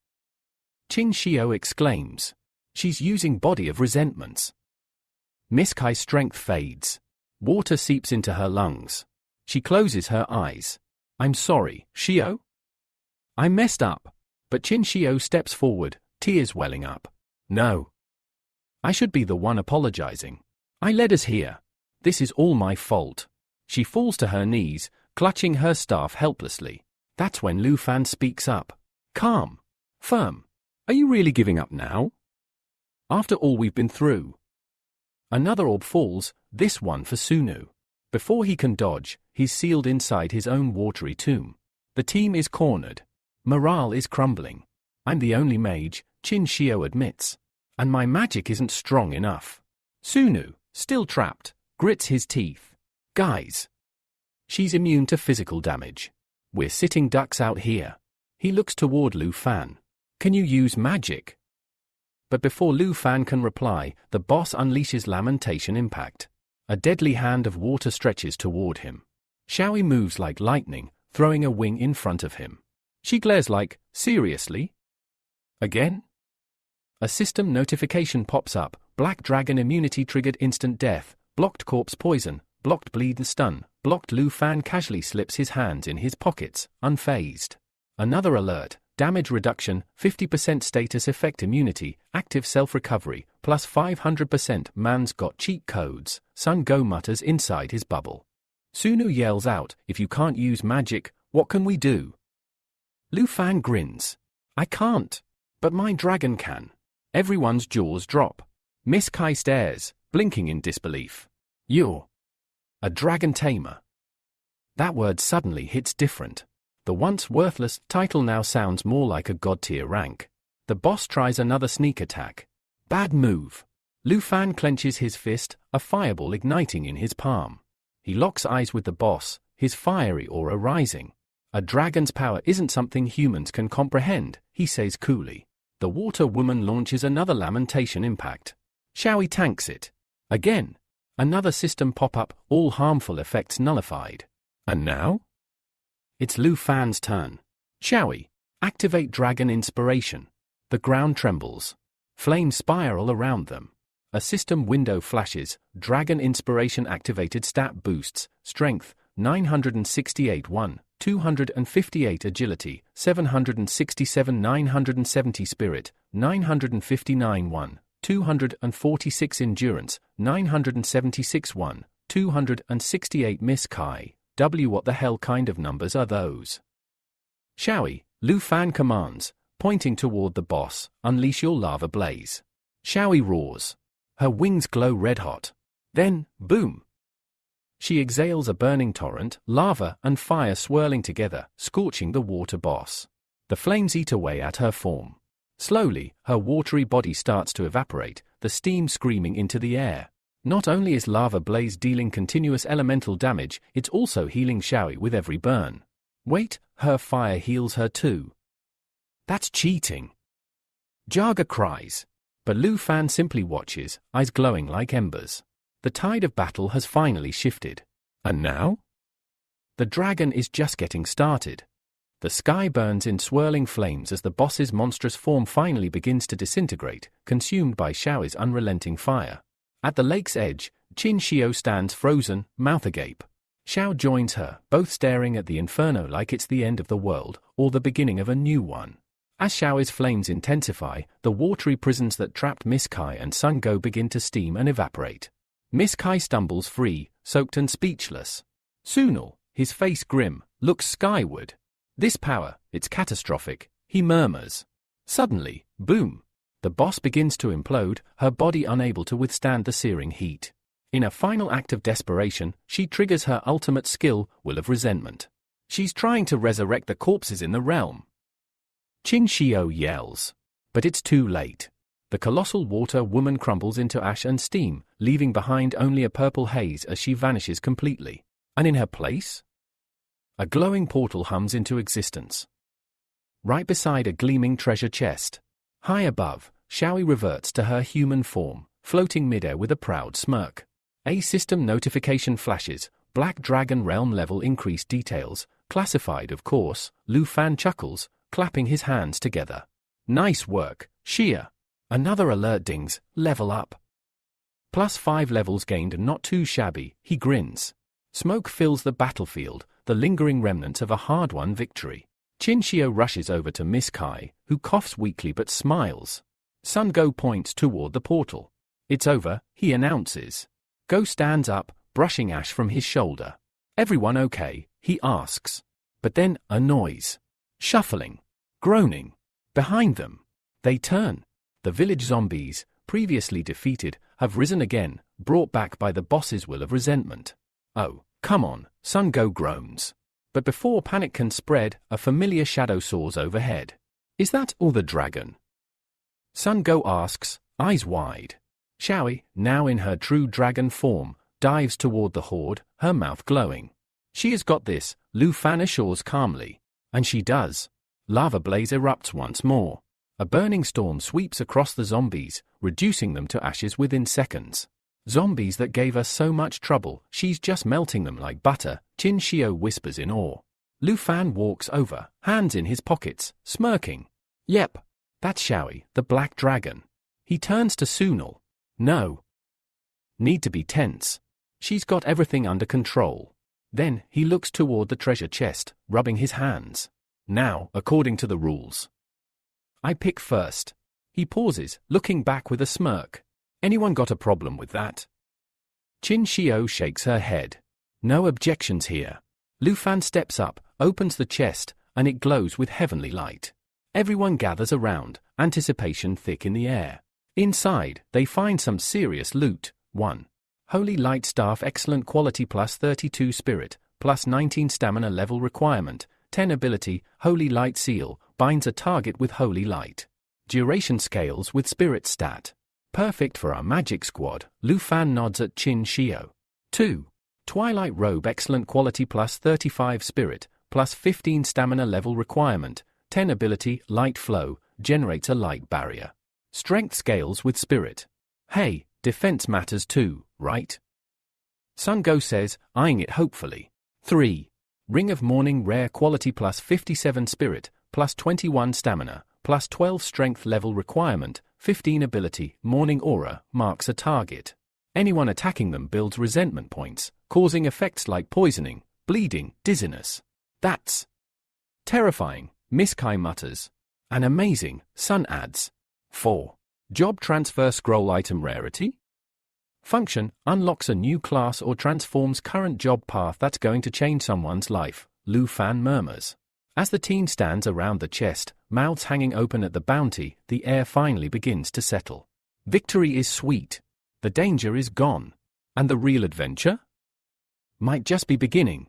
Qin Shio exclaims. She's using Body of Resentments. Miss Kai's strength fades. Water seeps into her lungs. She closes her eyes. I'm sorry, Shio? I messed up. But Qin Shio steps forward, tears welling up. No. I should be the one apologizing. I led us here. This is all my fault. She falls to her knees, clutching her staff helplessly. That's when Lu Fan speaks up. Calm. Firm. Are you really giving up now? After all we've been through. Another orb falls, this one for Sunu. Before he can dodge, he's sealed inside his own watery tomb. The team is cornered. Morale is crumbling. I'm the only mage, Qin Shio admits. And my magic isn't strong enough. Sunu, still trapped, grits his teeth. Guys. She's immune to physical damage. We're sitting ducks out here. He looks toward Lu Fan. Can you use magic? But before Lu Fan can reply, the boss unleashes Lamentation Impact. A deadly hand of water stretches toward him. Xiaoi moves like lightning, throwing a wing in front of him. She glares like, seriously? Again? A system notification pops up. Black Dragon Immunity triggered instant death, blocked corpse poison, blocked bleed and stun, blocked. Lu Fan casually slips his hands in his pockets, unfazed. Another alert, damage reduction, 50% status effect immunity, active self-recovery, plus 500%. Man's got cheat codes, Sun Go mutters inside his bubble. Sunu yells out, if you can't use magic, what can we do? Lu Fan grins. I can't. But my dragon can. Everyone's jaws drop. Miss Kai stares, blinking in disbelief. You're a dragon tamer. That word suddenly hits different. The once worthless title now sounds more like a god-tier rank. The boss tries another sneak attack. Bad move. Lu Fan clenches his fist, a fireball igniting in his palm. He locks eyes with the boss, his fiery aura rising. A dragon's power isn't something humans can comprehend, he says coolly. The water woman launches another lamentation impact. Xiaoyi tanks it. Again. Another system pop-up, all harmful effects nullified. And now? It's Lu Fan's turn. Xiaoyi, activate dragon inspiration. The ground trembles. Flames spiral around them. A system window flashes, dragon inspiration activated stat boosts, strength, 968 1, 258 agility, 767 970 spirit, 959 1, 246 endurance, 976 1, 268 Miss Kai. What the hell kind of numbers are those? Xiaoyi, Lu Fan commands, pointing toward the boss, unleash your lava blaze. Xiaoyi roars. Her wings glow red-hot. Then, boom! She exhales a burning torrent, lava and fire swirling together, scorching the water boss. The flames eat away at her form. Slowly, her watery body starts to evaporate, the steam screaming into the air. Not only is lava blaze dealing continuous elemental damage, it's also healing Xiaoyi with every burn. Wait, her fire heals her too. That's cheating. Jaga cries. But Lu Fan simply watches, eyes glowing like embers. The tide of battle has finally shifted. And now? The dragon is just getting started. The sky burns in swirling flames as the boss's monstrous form finally begins to disintegrate, consumed by Xiaoyi's unrelenting fire. At the lake's edge, Qin Xiao stands frozen, mouth agape. Xiao joins her, both staring at the inferno like it's the end of the world, or the beginning of a new one. As Xiaoyi's flames intensify, the watery prisons that trapped Miss Kai and Sun Go begin to steam and evaporate. Miss Kai stumbles free, soaked and speechless. Sunul, his face grim, looks skyward. This power, it's catastrophic, he murmurs. Suddenly, boom! The boss begins to implode, her body unable to withstand the searing heat. In a final act of desperation, she triggers her ultimate skill, Will of Resentment. She's trying to resurrect the corpses in the realm. Qin Xiao yells. But it's too late. The colossal water woman crumbles into ash and steam, leaving behind only a purple haze as she vanishes completely. And in her place? A glowing portal hums into existence. Right beside a gleaming treasure chest. High above, Xiaoyi reverts to her human form, floating midair with a proud smirk. A system notification flashes, Black Dragon Realm level increased details, classified of course. Lu Fan chuckles, clapping his hands together. Nice work, Xia. Another alert dings, level up. +5 levels gained, not too shabby, he grins. Smoke fills the battlefield, the lingering remnants of a hard-won victory. Qin Xiao rushes over to Miss Kai, who coughs weakly but smiles. Sun Go points toward the portal. It's over, he announces. Go stands up, brushing ash from his shoulder. Everyone okay, he asks. But then, a noise. Shuffling. Groaning. Behind them. They turn. The village zombies, previously defeated, have risen again, brought back by the boss's Will of Resentment. Oh, come on, Sun Go groans. But before panic can spread, a familiar shadow soars overhead. Is that all the dragon? Sun Go asks, eyes wide. Xiaoyi, now in her true dragon form, dives toward the horde, her mouth glowing. She has got this, Lu Fan assures calmly. And she does. Lava blaze erupts once more. A burning storm sweeps across the zombies, reducing them to ashes within seconds. Zombies that gave us so much trouble, she's just melting them like butter, Qin Xiao whispers in awe. Lu Fan walks over, hands in his pockets, smirking. Yep, that's Xiaoyi, the black dragon. He turns to Sunul. No. Need to be tense. She's got everything under control. Then, he looks toward the treasure chest, rubbing his hands. Now, according to the rules. I pick first. He pauses, looking back with a smirk. Anyone got a problem with that? Qin Xiao shakes her head. No objections here. Lu Fan steps up, opens the chest, and it glows with heavenly light. Everyone gathers around, anticipation thick in the air. Inside, they find some serious loot. 1. Holy Light Staff, excellent quality, +32 spirit, +19 stamina level requirement, 10 ability, Holy Light Seal, binds a target with Holy Light. Duration scales with spirit stat. Perfect for our magic squad. Lu Fan nods at Qin Xiao. 2. Twilight Robe, excellent quality, +35 spirit, plus 15 stamina level requirement, 10 ability, light flow, generates a light barrier. Strength scales with spirit. Hey, defense matters too, right? Sun Go says, eyeing it hopefully. 3. Ring of Morning rare quality plus 57 spirit, plus 21 stamina, plus 12 strength level requirement, 15 ability, morning aura, marks a target. Anyone attacking them builds resentment points, causing effects like poisoning, bleeding, dizziness. That's terrifying, Miss Kai mutters. And amazing, Sun adds. 4. Job transfer scroll item rarity? Function, unlocks a new class or transforms current job path that's going to change someone's life, Lu Fan murmurs. As the teen stands around the chest, mouths hanging open at the bounty, the air finally begins to settle. Victory is sweet. The danger is gone. And the real adventure might just be beginning.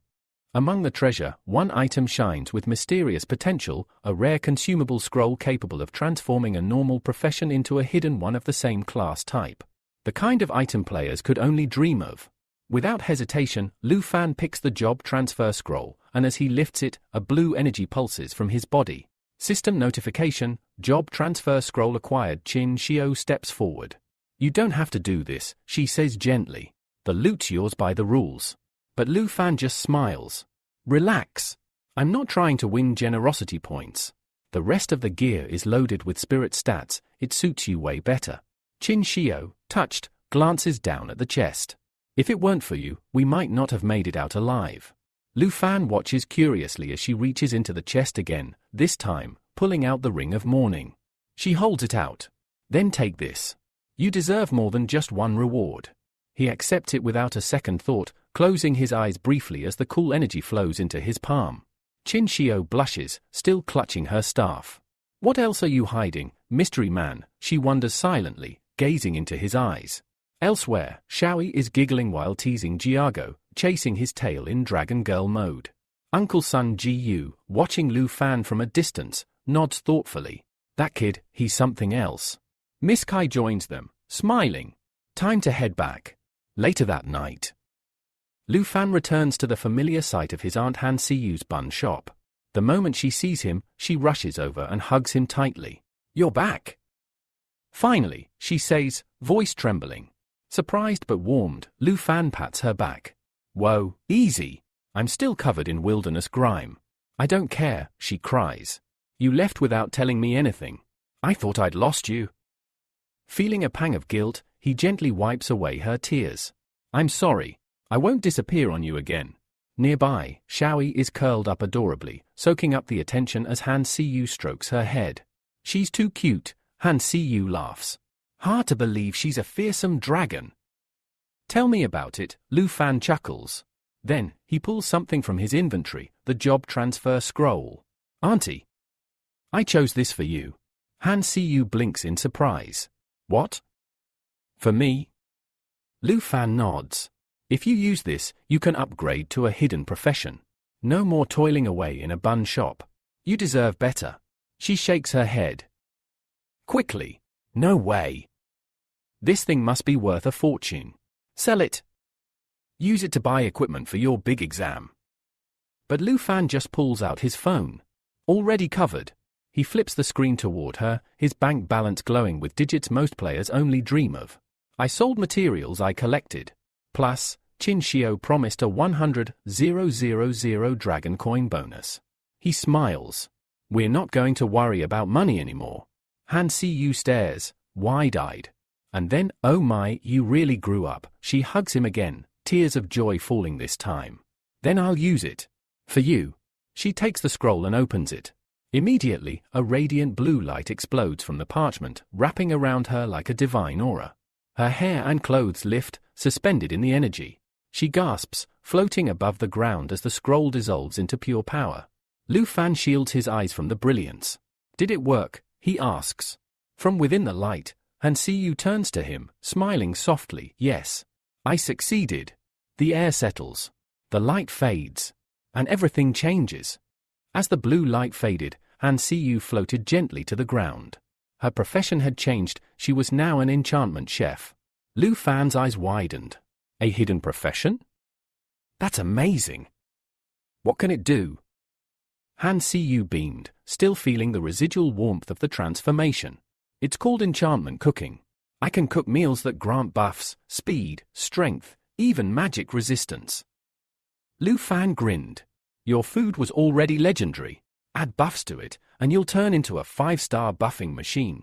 Among the treasure, one item shines with mysterious potential, a rare consumable scroll capable of transforming a normal profession into a hidden one of the same class type. The kind of item players could only dream of. Without hesitation, Lu Fan picks the job transfer scroll, and as he lifts it, a blue energy pulses from his body. System notification, job transfer scroll acquired. Qin Xiao steps forward. You don't have to do this, she says gently. The loot's yours by the rules. But Lu Fan just smiles. Relax. I'm not trying to win generosity points. The rest of the gear is loaded with spirit stats, it suits you way better. Qin Xiao, touched, glances down at the chest. If it weren't for you, we might not have made it out alive. Lu Fan watches curiously as she reaches into the chest again, this time, pulling out the Ring of Morning. She holds it out. Then take this. You deserve more than just one reward. He accepts it without a second thought, closing his eyes briefly as the cool energy flows into his palm. Qin Xiao blushes, still clutching her staff. What else are you hiding, mystery man? She wonders silently, gazing into his eyes. Elsewhere, Shaoi is giggling while teasing Jiago, chasing his tail in Dragon Girl mode. Uncle Sun Ji Yu, watching Lu Fan from a distance, nods thoughtfully. That kid, he's something else. Miss Kai joins them, smiling. Time to head back. Later that night, Lu Fan returns to the familiar site of his Aunt Han Siyu's bun shop. The moment she sees him, she rushes over and hugs him tightly. You're back. Finally, she says, voice trembling. Surprised but warmed, Lu Fan pats her back. Whoa, easy. I'm still covered in wilderness grime. I don't care, she cries. You left without telling me anything. I thought I'd lost you. Feeling a pang of guilt, he gently wipes away her tears. I'm sorry. I won't disappear on you again. Nearby, Shaoi is curled up adorably, soaking up the attention as Han Siyu strokes her head. She's too cute, Han Siyu laughs. Hard to believe she's a fearsome dragon. Tell me about it, Lu Fan chuckles. Then, he pulls something from his inventory, the job transfer scroll. Auntie, I chose this for you. Han Siyu blinks in surprise. What? For me? Lu Fan nods. If you use this, you can upgrade to a hidden profession. No more toiling away in a bun shop. You deserve better. She shakes her head. Quickly. No way. This thing must be worth a fortune. Sell it. Use it to buy equipment for your big exam. But Lu Fan just pulls out his phone. Already covered. He flips the screen toward her, his bank balance glowing with digits most players only dream of. I sold materials I collected. Plus, Qin Xiao promised a 100,000 dragon coin bonus. He smiles. We're not going to worry about money anymore. Han Siyu stares, wide-eyed. And then, oh my, you really grew up. She hugs him again, tears of joy falling this time. Then I'll use it. For you. She takes the scroll and opens it. Immediately, a radiant blue light explodes from the parchment, wrapping around her like a divine aura. Her hair and clothes lift, suspended in the energy. She gasps, floating above the ground as the scroll dissolves into pure power. Lu Fan shields his eyes from the brilliance. Did it work? He asks. From within the light, Han Siyu turns to him, smiling softly. Yes. I succeeded. The air settles. The light fades. And everything changes. As the blue light faded, Han Siyu floated gently to the ground. Her profession had changed, she was now an enchantment chef. Lu Fan's eyes widened. A hidden profession? That's amazing. What can it do? Han Siyu beamed, still feeling the residual warmth of the transformation. It's called enchantment cooking. I can cook meals that grant buffs, speed, strength, even magic resistance. Lu Fan grinned. Your food was already legendary. Add buffs to it, and you'll turn into a 5-star buffing machine.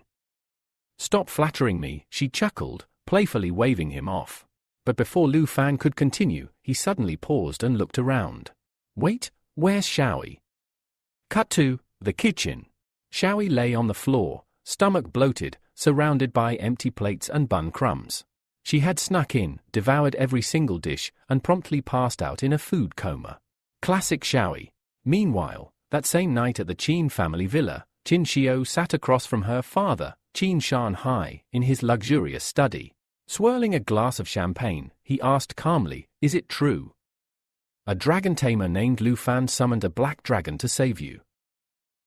Stop flattering me, she chuckled, playfully waving him off. But before Lu Fan could continue, he suddenly paused and looked around. Wait, where's Xiaoyi? Cut to the kitchen. Xiaoyi lay on the floor, stomach bloated, surrounded by empty plates and bun crumbs. She had snuck in, devoured every single dish, and promptly passed out in a food coma. Classic Xiaoyi. Meanwhile, that same night at the Qin family villa, Qin Xiao sat across from her father, Qin Shanhai, in his luxurious study. Swirling a glass of champagne, he asked calmly, "Is it true? A dragon tamer named Lu Fan summoned a black dragon to save you?"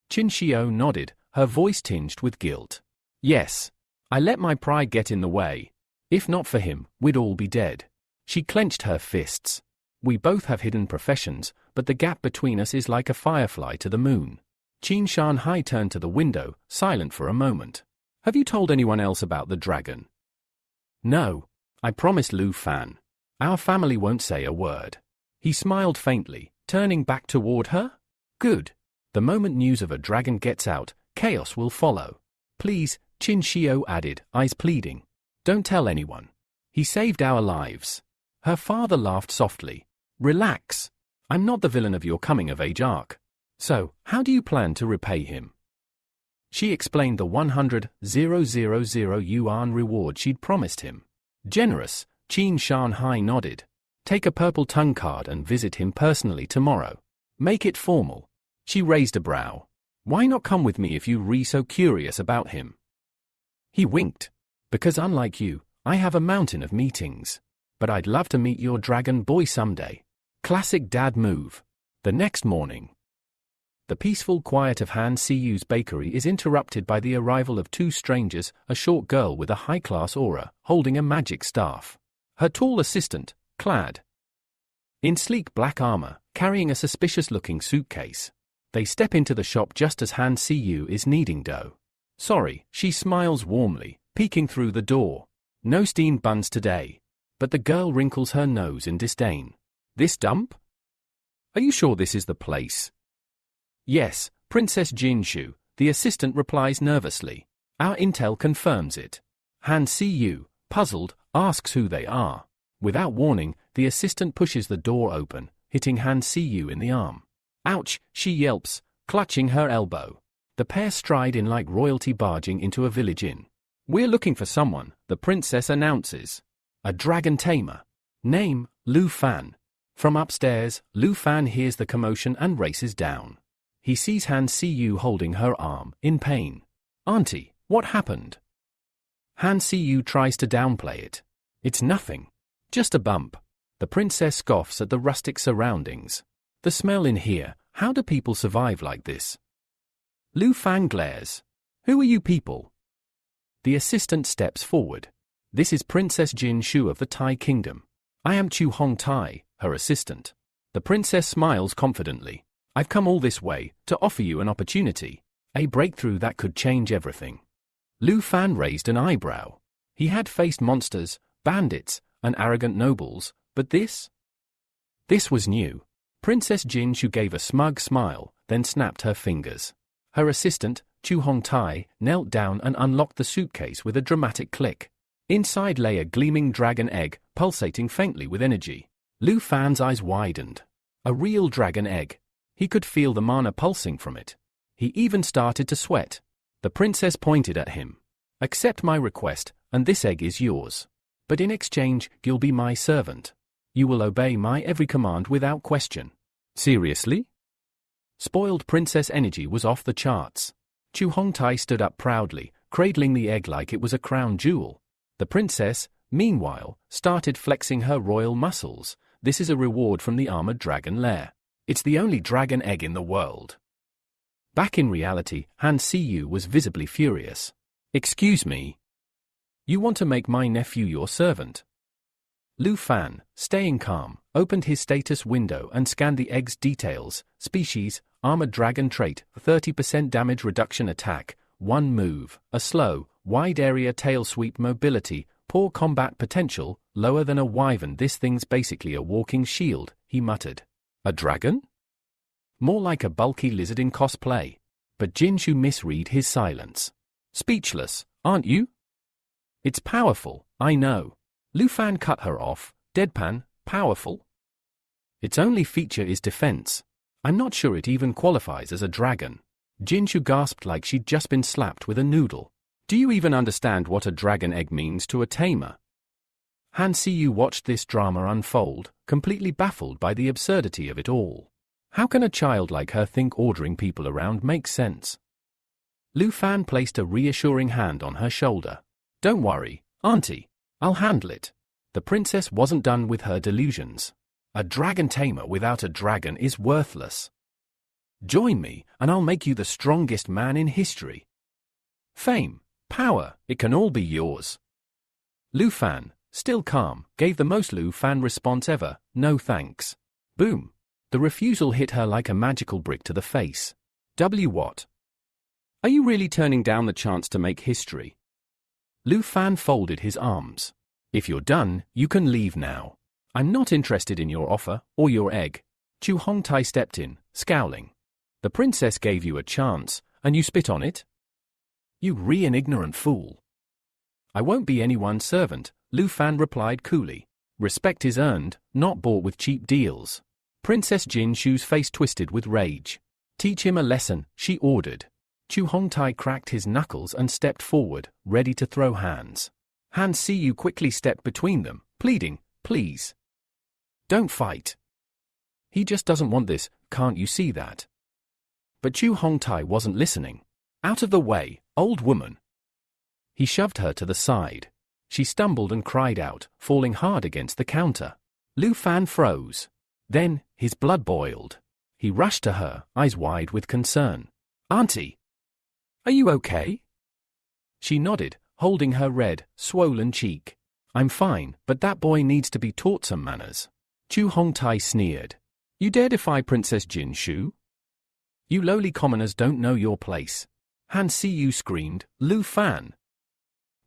Qin Xiao nodded, her voice tinged with guilt. "Yes. I let my pride get in the way. If not for him, we'd all be dead." She clenched her fists. "We both have hidden professions, but the gap between us is like a firefly to the moon." Qin Shanhai turned to the window, silent for a moment. "Have you told anyone else about the dragon?" "No. I promised Lu Fan. Our family won't say a word." He smiled faintly, turning back toward her. "Good. The moment news of a dragon gets out, chaos will follow. Please," Qin Xiao added, eyes pleading. "Don't tell anyone. He saved our lives." Her father laughed softly. "Relax. I'm not the villain of your coming-of-age arc. So, how do you plan to repay him?" She explained the 100,000 yuan reward she'd promised him. Generous, Qin Shanhai nodded. "Take a purple tongue card and visit him personally tomorrow. Make it formal." She raised a brow. "Why not come with me if you're so curious about him?" He winked. "Because unlike you, I have a mountain of meetings. But I'd love to meet your dragon boy someday." Classic dad move. The next morning. The peaceful quiet of Han Siyu's bakery is interrupted by the arrival of two strangers, a short girl with a high-class aura, holding a magic staff. Her tall assistant, clad in sleek black armor, carrying a suspicious-looking suitcase. They step into the shop just as Han Siyu is kneading dough. "Sorry," she smiles warmly, peeking through the door. "No steamed buns today." But the girl wrinkles her nose in disdain. "This dump? Are you sure this is the place?" "Yes, Princess Jinshu," the assistant replies nervously. "Our intel confirms it." Han Siyu, puzzled, asks who they are. Without warning, the assistant pushes the door open, hitting Han Siyu in the arm. "Ouch," she yelps, clutching her elbow. The pair stride in like royalty barging into a village inn. "We're looking for someone," the princess announces. "A dragon tamer. Name, Lu Fan." From upstairs, Lu Fan hears the commotion and races down. He sees Han Siyu holding her arm, in pain. "Auntie, what happened?" Han Siyu tries to downplay it. "It's nothing. Just a bump." The princess scoffs at the rustic surroundings. "The smell in here, how do people survive like this?" Lu Fan glares. "Who are you people?" The assistant steps forward. "This is Princess Jin Shu of the Tai Kingdom. I am Chu Hong Tai, her assistant." The princess smiles confidently. "I've come all this way to offer you an opportunity, a breakthrough that could change everything." Lu Fan raised an eyebrow. He had faced monsters, bandits, and arrogant nobles, but this? This was new. Princess Jin Shu gave a smug smile, then snapped her fingers. Her assistant, Chu Hong Tai, knelt down and unlocked the suitcase with a dramatic click. Inside lay a gleaming dragon egg, pulsating faintly with energy. Lu Fan's eyes widened. A real dragon egg. He could feel the mana pulsing from it. He even started to sweat. The princess pointed at him. "Accept my request, and this egg is yours. But in exchange, you'll be my servant. You will obey my every command without question." "Seriously?" Spoiled princess energy was off the charts. Chu Hongtai stood up proudly, cradling the egg like it was a crown jewel. The princess, meanwhile, started flexing her royal muscles. "This is a reward from the armored dragon lair. It's the only dragon egg in the world." Back in reality, Han Siyu was visibly furious. "Excuse me. You want to make my nephew your servant?" Lu Fan, staying calm, opened his status window and scanned the egg's details: species, armored dragon trait, 30% damage reduction attack, 1 move, a slow, wide area tail sweep mobility, poor combat potential, lower than a wyvern. This thing's basically a walking shield, he muttered. A dragon? More like a bulky lizard in cosplay. But Jinshu misread his silence. Speechless, aren't you? It's powerful, I know. Lu Fan cut her off, deadpan, powerful? Its only feature is defense. I'm not sure it even qualifies as a dragon. Jinshu gasped like she'd just been slapped with a noodle. Do you even understand what a dragon egg means to a tamer? Han Siyu watched this drama unfold, completely baffled by the absurdity of it all. How can a child like her think ordering people around makes sense? Lu Fan placed a reassuring hand on her shoulder. Don't worry, Auntie. I'll handle it. The princess wasn't done with her delusions. A dragon tamer without a dragon is worthless. Join me, and I'll make you the strongest man in history. Fame, power, it can all be yours. Lu Fan, still calm, gave the most Lu Fan response ever, no thanks. Boom. The refusal hit her like a magical brick to the face. What? Are you really turning down the chance to make history? Lu Fan folded his arms. If you're done, you can leave now. I'm not interested in your offer, or your egg. Chu Hongtai stepped in, scowling. The princess gave you a chance, and you spit on it? You ignorant fool. I won't be anyone's servant, Lu Fan replied coolly. Respect is earned, not bought with cheap deals. Princess Jinshu's face twisted with rage. Teach him a lesson, she ordered. Chu Hongtai cracked his knuckles and stepped forward, ready to throw hands. Han Siyu quickly stepped between them, pleading, please. Don't fight. He just doesn't want this, can't you see that? But Chu Hongtai wasn't listening. Out of the way, old woman. He shoved her to the side. She stumbled and cried out, falling hard against the counter. Lu Fan froze. Then, his blood boiled. He rushed to her, eyes wide with concern. Auntie! Are you okay? She nodded, holding her red, swollen cheek. I'm fine, but that boy needs to be taught some manners. Chu Hongtai sneered. You dare defy Princess Jinshu? You lowly commoners don't know your place. Han Siyu screamed, Lu Fan.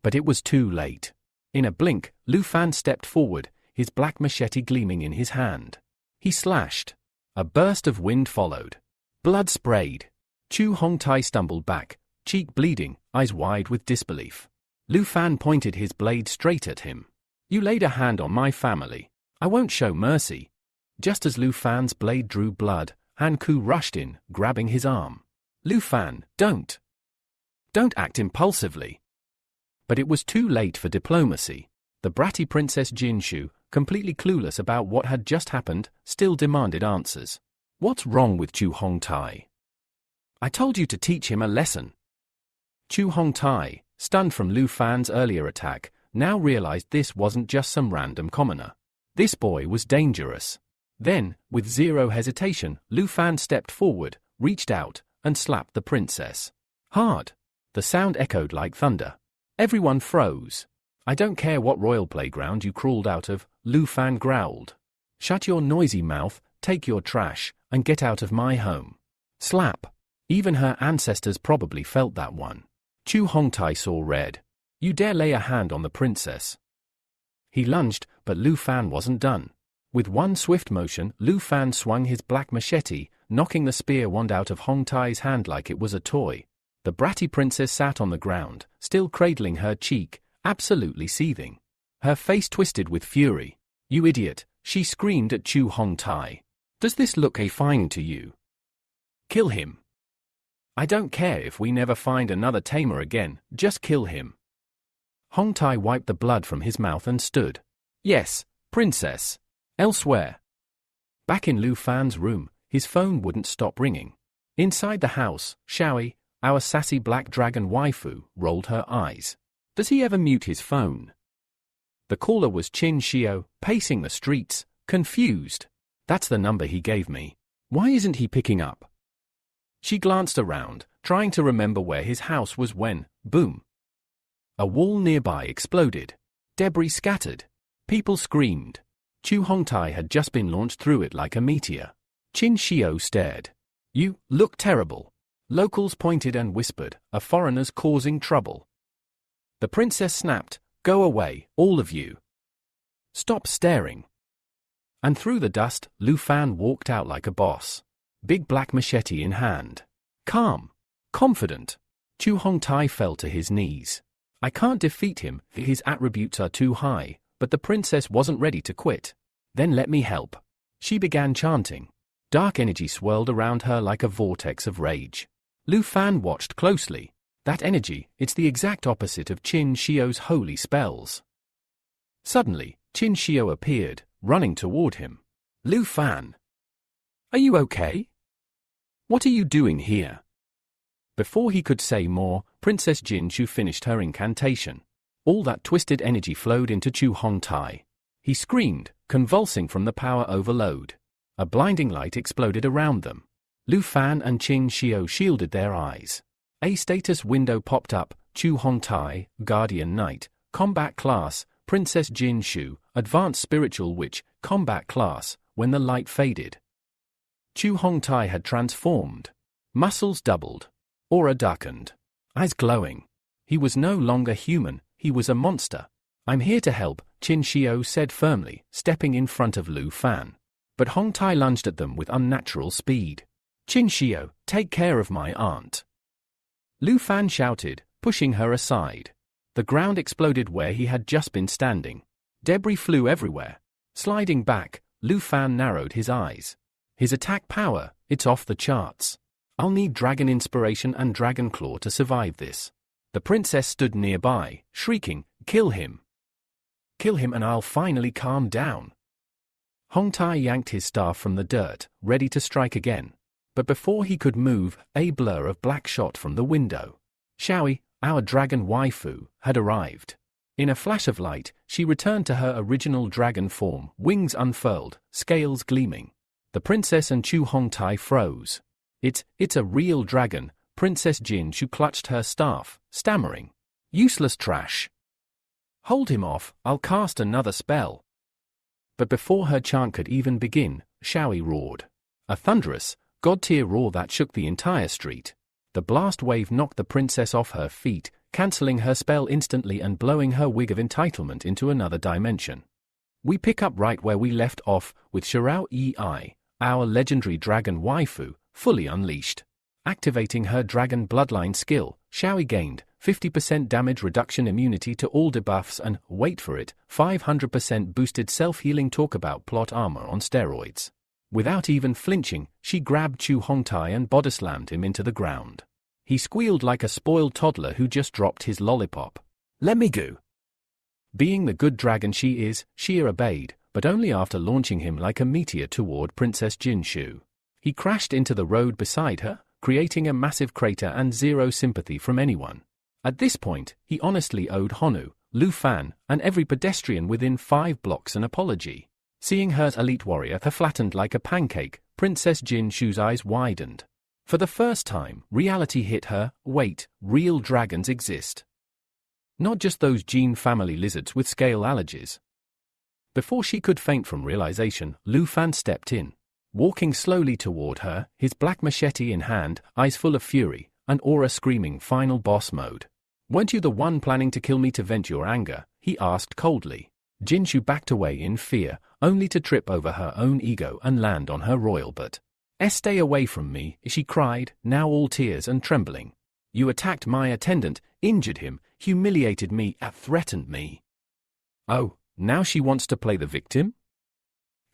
But it was too late. In a blink, Lu Fan stepped forward, his black machete gleaming in his hand. He slashed. A burst of wind followed. Blood sprayed. Chu Hongtai stumbled back, cheek bleeding, eyes wide with disbelief. Lu Fan pointed his blade straight at him. You laid a hand on my family. I won't show mercy. Just as Lu Fan's blade drew blood, Han Ku rushed in, grabbing his arm. Lu Fan, don't. Don't act impulsively. But it was too late for diplomacy. The bratty Princess Jinshu, completely clueless about what had just happened, still demanded answers. What's wrong with Chu Hongtai? I told you to teach him a lesson. Chu Hongtai, stunned from Lu Fan's earlier attack, now realized this wasn't just some random commoner. This boy was dangerous. Then, with zero hesitation, Lu Fan stepped forward, reached out, and slapped the princess. Hard. The sound echoed like thunder. Everyone froze. I don't care what royal playground you crawled out of, Lu Fan growled. Shut your noisy mouth, take your trash, and get out of my home. Slap. Even her ancestors probably felt that one. Chu Hongtai saw red. You dare lay a hand on the princess. He lunged, but Lu Fan wasn't done. With one swift motion, Lu Fan swung his black machete, knocking the spear wand out of Hongtai's hand like it was a toy. The bratty princess sat on the ground, still cradling her cheek, absolutely seething. Her face twisted with fury. You idiot, she screamed at Chu Hongtai. Does this look fine to you? Kill him. I don't care if we never find another tamer again, just kill him. Hongtai wiped the blood from his mouth and stood. Yes, princess. Elsewhere. Back in Lu Fan's room, his phone wouldn't stop ringing. Inside the house, Xiaoi, our sassy black dragon waifu, rolled her eyes. Does he ever mute his phone? The caller was Qin Xiao, pacing the streets, confused. That's the number he gave me. Why isn't he picking up? She glanced around, trying to remember where his house was when, boom. A wall nearby exploded. Debris scattered. People screamed. Chu Hongtai had just been launched through it like a meteor. Qin Xiao stared. You look terrible. Locals pointed and whispered, a foreigner's causing trouble. The princess snapped, go away, all of you. Stop staring. And through the dust, Lu Fan walked out like a boss. Big black machete in hand. Calm. Confident. Chu Hongtai fell to his knees. I can't defeat him, his attributes are too high, but the princess wasn't ready to quit. Then let me help. She began chanting. Dark energy swirled around her like a vortex of rage. Lu Fan watched closely. That energy, it's the exact opposite of Qin Shio's holy spells. Suddenly, Qin Shio appeared, running toward him. Lu Fan. Are you okay? What are you doing here? Before he could say more, Princess Jinshu finished her incantation. All that twisted energy flowed into Chu Hongtai. He screamed, convulsing from the power overload. A blinding light exploded around them. Lu Fan and Qin Shio shielded their eyes. A status window popped up, Chu Hongtai, Guardian Knight, Combat Class, Princess Jinshu, Advanced Spiritual Witch, Combat Class, when the light faded. Chu Hongtai had transformed. Muscles doubled. Aura darkened. Eyes glowing. He was no longer human, he was a monster. I'm here to help, Qin Shio said firmly, stepping in front of Lu Fan. But Hongtai lunged at them with unnatural speed. Qin Shio, take care of my aunt. Lu Fan shouted, pushing her aside. The ground exploded where he had just been standing. Debris flew everywhere. Sliding back, Lu Fan narrowed his eyes. His attack power, it's off the charts. I'll need dragon inspiration and dragon claw to survive this. The princess stood nearby, shrieking, kill him. Kill him and I'll finally calm down. Hongtai yanked his staff from the dirt, ready to strike again. But before he could move, a blur of black shot from the window. Xiaoi, our dragon waifu, had arrived. In a flash of light, she returned to her original dragon form, wings unfurled, scales gleaming. The princess and Chu Hongtai froze. It's a real dragon, Princess Jinshu clutched her staff, stammering. Useless trash. Hold him off, I'll cast another spell. But before her chant could even begin, Xiaoi roared. A thunderous, god-tier roar that shook the entire street. The blast wave knocked the princess off her feet, cancelling her spell instantly and blowing her wig of entitlement into another dimension. We pick up right where we left off, with Shirao Ei, our legendary dragon waifu, fully unleashed. Activating her dragon bloodline skill, Xiaoi gained 50% damage reduction immunity to all debuffs and, wait for it, 500% boosted self-healing talk about plot armor on steroids. Without even flinching, she grabbed Chu Hongtai and body-slammed him into the ground. He squealed like a spoiled toddler who just dropped his lollipop. Let me go. Being the good dragon she is, she obeyed, but only after launching him like a meteor toward Princess Jinshu. He crashed into the road beside her, creating a massive crater and zero sympathy from anyone. At this point, he honestly owed Honu, Lu Fan, and every pedestrian within 5 blocks an apology. Seeing her elite warrior flattened like a pancake, Princess Jinshu's eyes widened. For the first time, reality hit her. Wait, real dragons exist. Not just those gene family lizards with scale allergies. Before she could faint from realization, Lu Fan stepped in. Walking slowly toward her, his black machete in hand, eyes full of fury, and aura screaming final boss mode. Weren't you the one planning to kill me to vent your anger? He asked coldly. Jinshu backed away in fear, only to trip over her own ego and land on her royal butt. Stay away from me, she cried, now all tears and trembling. You attacked my attendant, injured him, humiliated me, threatened me. Oh, now she wants to play the victim?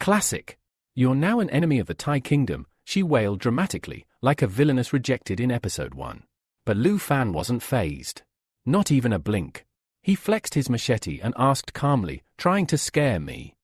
Classic. You're now an enemy of the Tai Kingdom, she wailed dramatically, like a villainous rejected in episode 1. But Lu Fan wasn't fazed. Not even a blink. He flexed his machete and asked calmly, trying to scare me.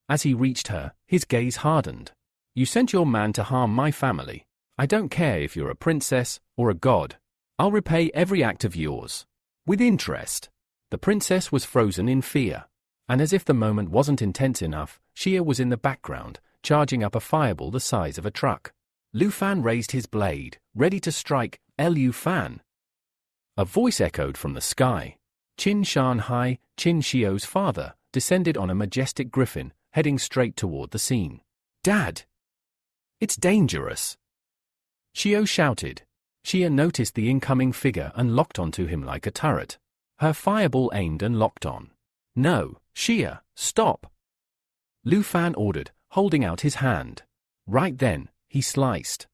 As he reached her, his gaze hardened. You sent your man to harm my family. I don't care if you're a princess or a god. I'll repay every act of yours. With interest. The princess was frozen in fear. And as if the moment wasn't intense enough, Xia was in the background, charging up a fireball the size of a truck. Lu Fan raised his blade, ready to strike. Lu Fan. A voice echoed from the sky. Qin Shanhai, Qin Shio's father, descended on a majestic griffin, heading straight toward the scene. Dad! It's dangerous. Xiao shouted. Xia noticed the incoming figure and locked onto him like a turret. Her fireball aimed and locked on. No, Xia, stop! Lu Fan ordered, holding out his hand. Right then, he sliced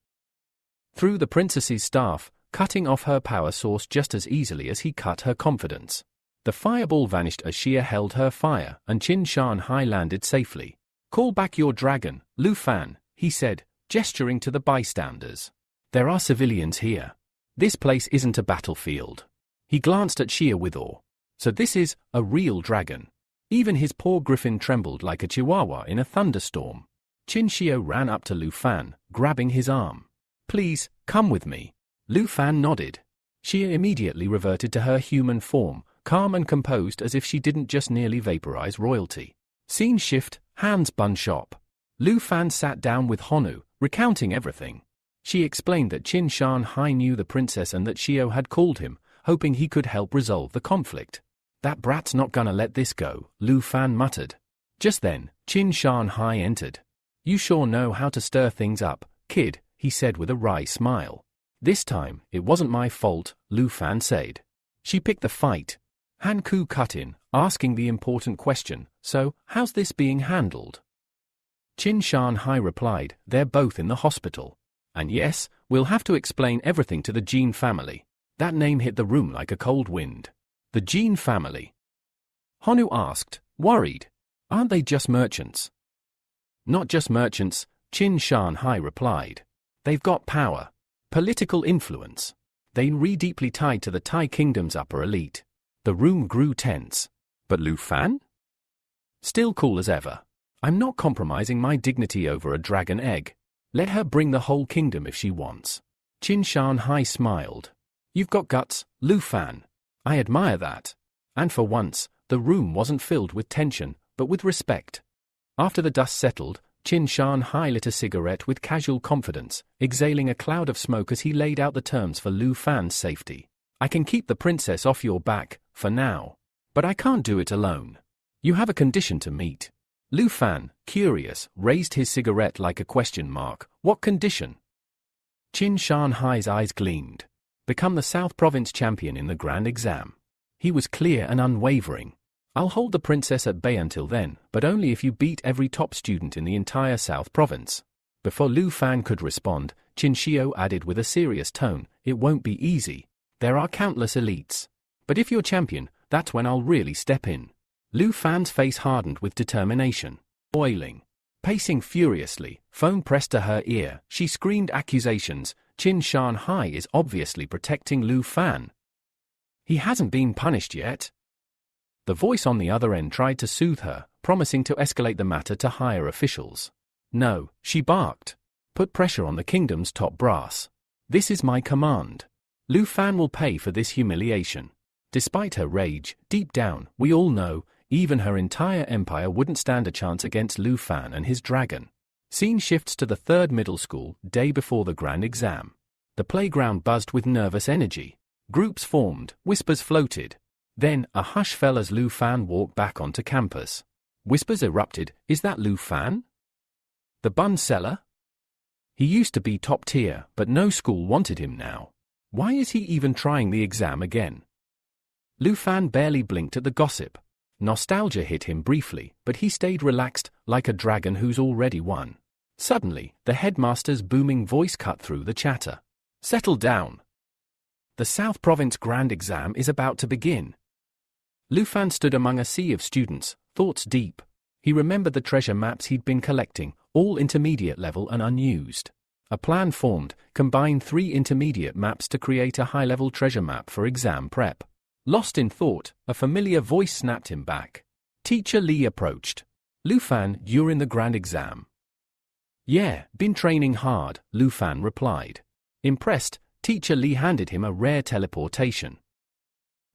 through the princess's staff, cutting off her power source just as easily as he cut her confidence. The fireball vanished as Xia held her fire, and Qin Shanhai landed safely. Call back your dragon, Lu Fan, he said, gesturing to the bystanders. There are civilians here. This place isn't a battlefield. He glanced at Xia with awe. So this is a real dragon. Even his poor griffin trembled like a chihuahua in a thunderstorm. Qin Xiao ran up to Lu Fan, grabbing his arm. Please, come with me. Lu Fan nodded. Xia immediately reverted to her human form, calm and composed as if she didn't just nearly vaporize royalty. Scene shift, Han's bun shop. Lu Fan sat down with Honu, recounting everything. She explained that Qin Shanhai knew the princess and that Xiao had called him, hoping he could help resolve the conflict. That brat's not gonna let this go, Lu Fan muttered. Just then, Qin Shanhai entered. You sure know how to stir things up, kid, he said with a wry smile. This time, it wasn't my fault, Lu Fan said. She picked the fight. Han Ku cut in, asking the important question, so, how's this being handled? Qin Shanhai replied, they're both in the hospital. And yes, we'll have to explain everything to the Jin family. That name hit the room like a cold wind. The Jin family. Honu asked, worried. Aren't they just merchants? Not just merchants, Qin Shanhai replied. They've got power. Political influence. They re deeply tied to the Tai Kingdom's upper elite. The room grew tense. But Lu Fan? Still cool as ever. I'm not compromising my dignity over a dragon egg. Let her bring the whole kingdom if she wants. Qin Shanhai smiled. You've got guts, Lu Fan. I admire that. And for once, the room wasn't filled with tension, but with respect. After the dust settled, Qin Shanhai lit a cigarette with casual confidence, exhaling a cloud of smoke as he laid out the terms for Lu Fan's safety. I can keep the princess off your back, for now. But I can't do it alone. You have a condition to meet. Lu Fan, curious, raised his cigarette like a question mark. What condition? Qin Shanhai's eyes gleamed. Become the South Province champion in the grand exam. He was clear and unwavering. I'll hold the princess at bay until then, but only if you beat every top student in the entire South Province. Before Lu Fan could respond, Qin Xiao added with a serious tone, it won't be easy. There are countless elites. But if you're champion, that's when I'll really step in. Lu Fan's face hardened with determination. Boiling. Pacing furiously, phone pressed to her ear, she screamed accusations. Qin Shanhai is obviously protecting Lu Fan. He hasn't been punished yet. The voice on the other end tried to soothe her, promising to escalate the matter to higher officials. No, she barked. Put pressure on the kingdom's top brass. This is my command. Lu Fan will pay for this humiliation. Despite her rage, deep down, we all know, even her entire empire wouldn't stand a chance against Lu Fan and his dragon. Scene shifts to the third middle school, day before the grand exam. The playground buzzed with nervous energy. Groups formed, whispers floated. Then, a hush fell as Lu Fan walked back onto campus. Whispers erupted, is that Lu Fan? The bun seller? He used to be top tier, but no school wanted him now. Why is he even trying the exam again? Lu Fan barely blinked at the gossip. Nostalgia hit him briefly, but he stayed relaxed, like a dragon who's already won. Suddenly, the headmaster's booming voice cut through the chatter. Settle down. The South Province Grand Exam is about to begin. Lu Fan stood among a sea of students, thoughts deep. He remembered the treasure maps he'd been collecting, all intermediate level and unused. A plan formed, combine 3 intermediate maps to create a high-level treasure map for exam prep. Lost in thought, a familiar voice snapped him back. Teacher Li approached. Lu Fan, you're in the grand exam. Yeah, been training hard, Lu Fan replied. Impressed, Teacher Li handed him a rare teleportation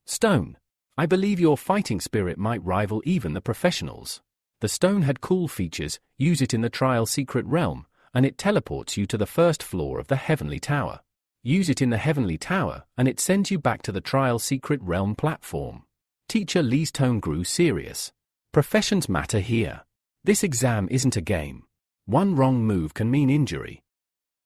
stone. I believe your fighting spirit might rival even the professionals. The stone had cool features, use it in the trial secret realm, and it teleports you to the first floor of the Heavenly Tower. Use it in the Heavenly Tower, and it sends you back to the trial secret realm platform. Teacher Li's tone grew serious. Professions matter here. This exam isn't a game. One wrong move can mean injury.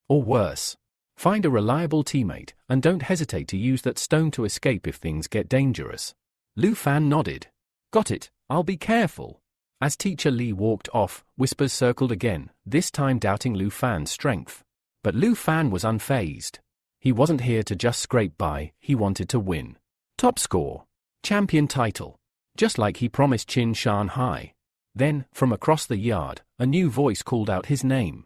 Or worse. Find a reliable teammate, and don't hesitate to use that stone to escape if things get dangerous. Lu Fan nodded. Got it, I'll be careful. As Teacher Li walked off, whispers circled again, this time doubting Lu Fan's strength. But Lu Fan was unfazed. He wasn't here to just scrape by, he wanted to win. Top score. Champion title. Just like he promised Qin Shan Hai. Then, from across the yard, a new voice called out his name.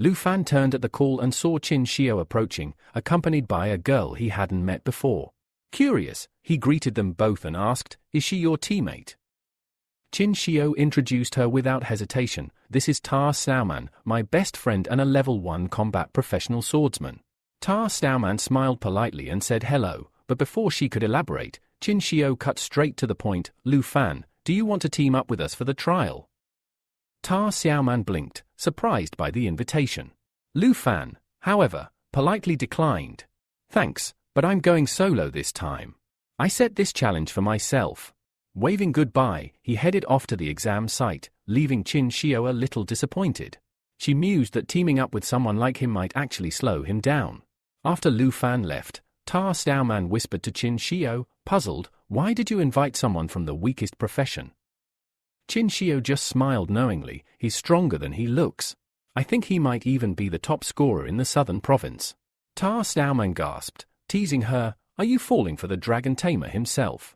Lu Fan turned at the call and saw Qin Xiao approaching, accompanied by a girl he hadn't met before. Curious, he greeted them both and asked, "Is she your teammate?" Qin Xiao introduced her without hesitation. "This is Ta Xiaoman, my best friend and a level 1 combat professional swordsman." Ta Xiaoman smiled politely and said hello, but before she could elaborate, Qin Xiao cut straight to the point. "Lu Fan, do you want to team up with us for the trial?" Ta Xiaoman blinked, surprised by the invitation. Lu Fan, however, politely declined. "Thanks, but I'm going solo this time. I set this challenge for myself." Waving goodbye, he headed off to the exam site, leaving Qin Xiao a little disappointed. She mused that teaming up with someone like him might actually slow him down. After Lu Fan left, Ta Xiaoman whispered to Qin Xiao, puzzled, "Why did you invite someone from the weakest profession?" Qin Xiao just smiled knowingly. "He's stronger than he looks. I think he might even be the top scorer in the southern province." Ta Xiaoman gasped, teasing her, "Are you falling for the dragon tamer himself?"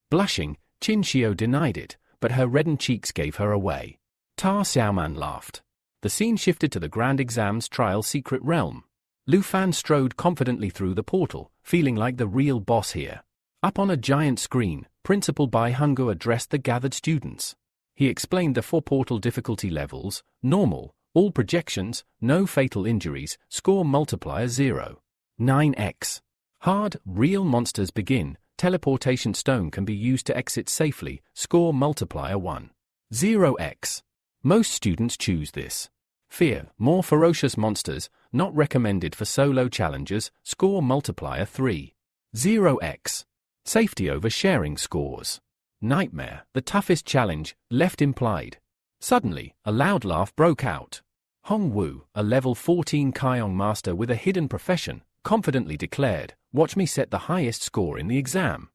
Blushing, Qin Xiao denied it, but her reddened cheeks gave her away. Ta Xiaoman laughed. The scene shifted to the Grand Exams Trial Secret Realm. Lu Fan strode confidently through the portal, feeling like the real boss here. Up on a giant screen, Principal Bai Henggu addressed the gathered students. He explained the 4 portal difficulty levels: normal, all projections, no fatal injuries, score multiplier 0. 9x. Hard, real monsters begin, teleportation stone can be used to exit safely, score multiplier 1. 0x. Most students choose this. Fear, more ferocious monsters, not recommended for solo challenges, score multiplier 3. 0x. Safety over sharing scores. Nightmare, the toughest challenge, left implied. Suddenly, a loud laugh broke out. Hong Wu, a level 14 Kaiyong master with a hidden profession, confidently declared, "Watch me set the highest score in the exam."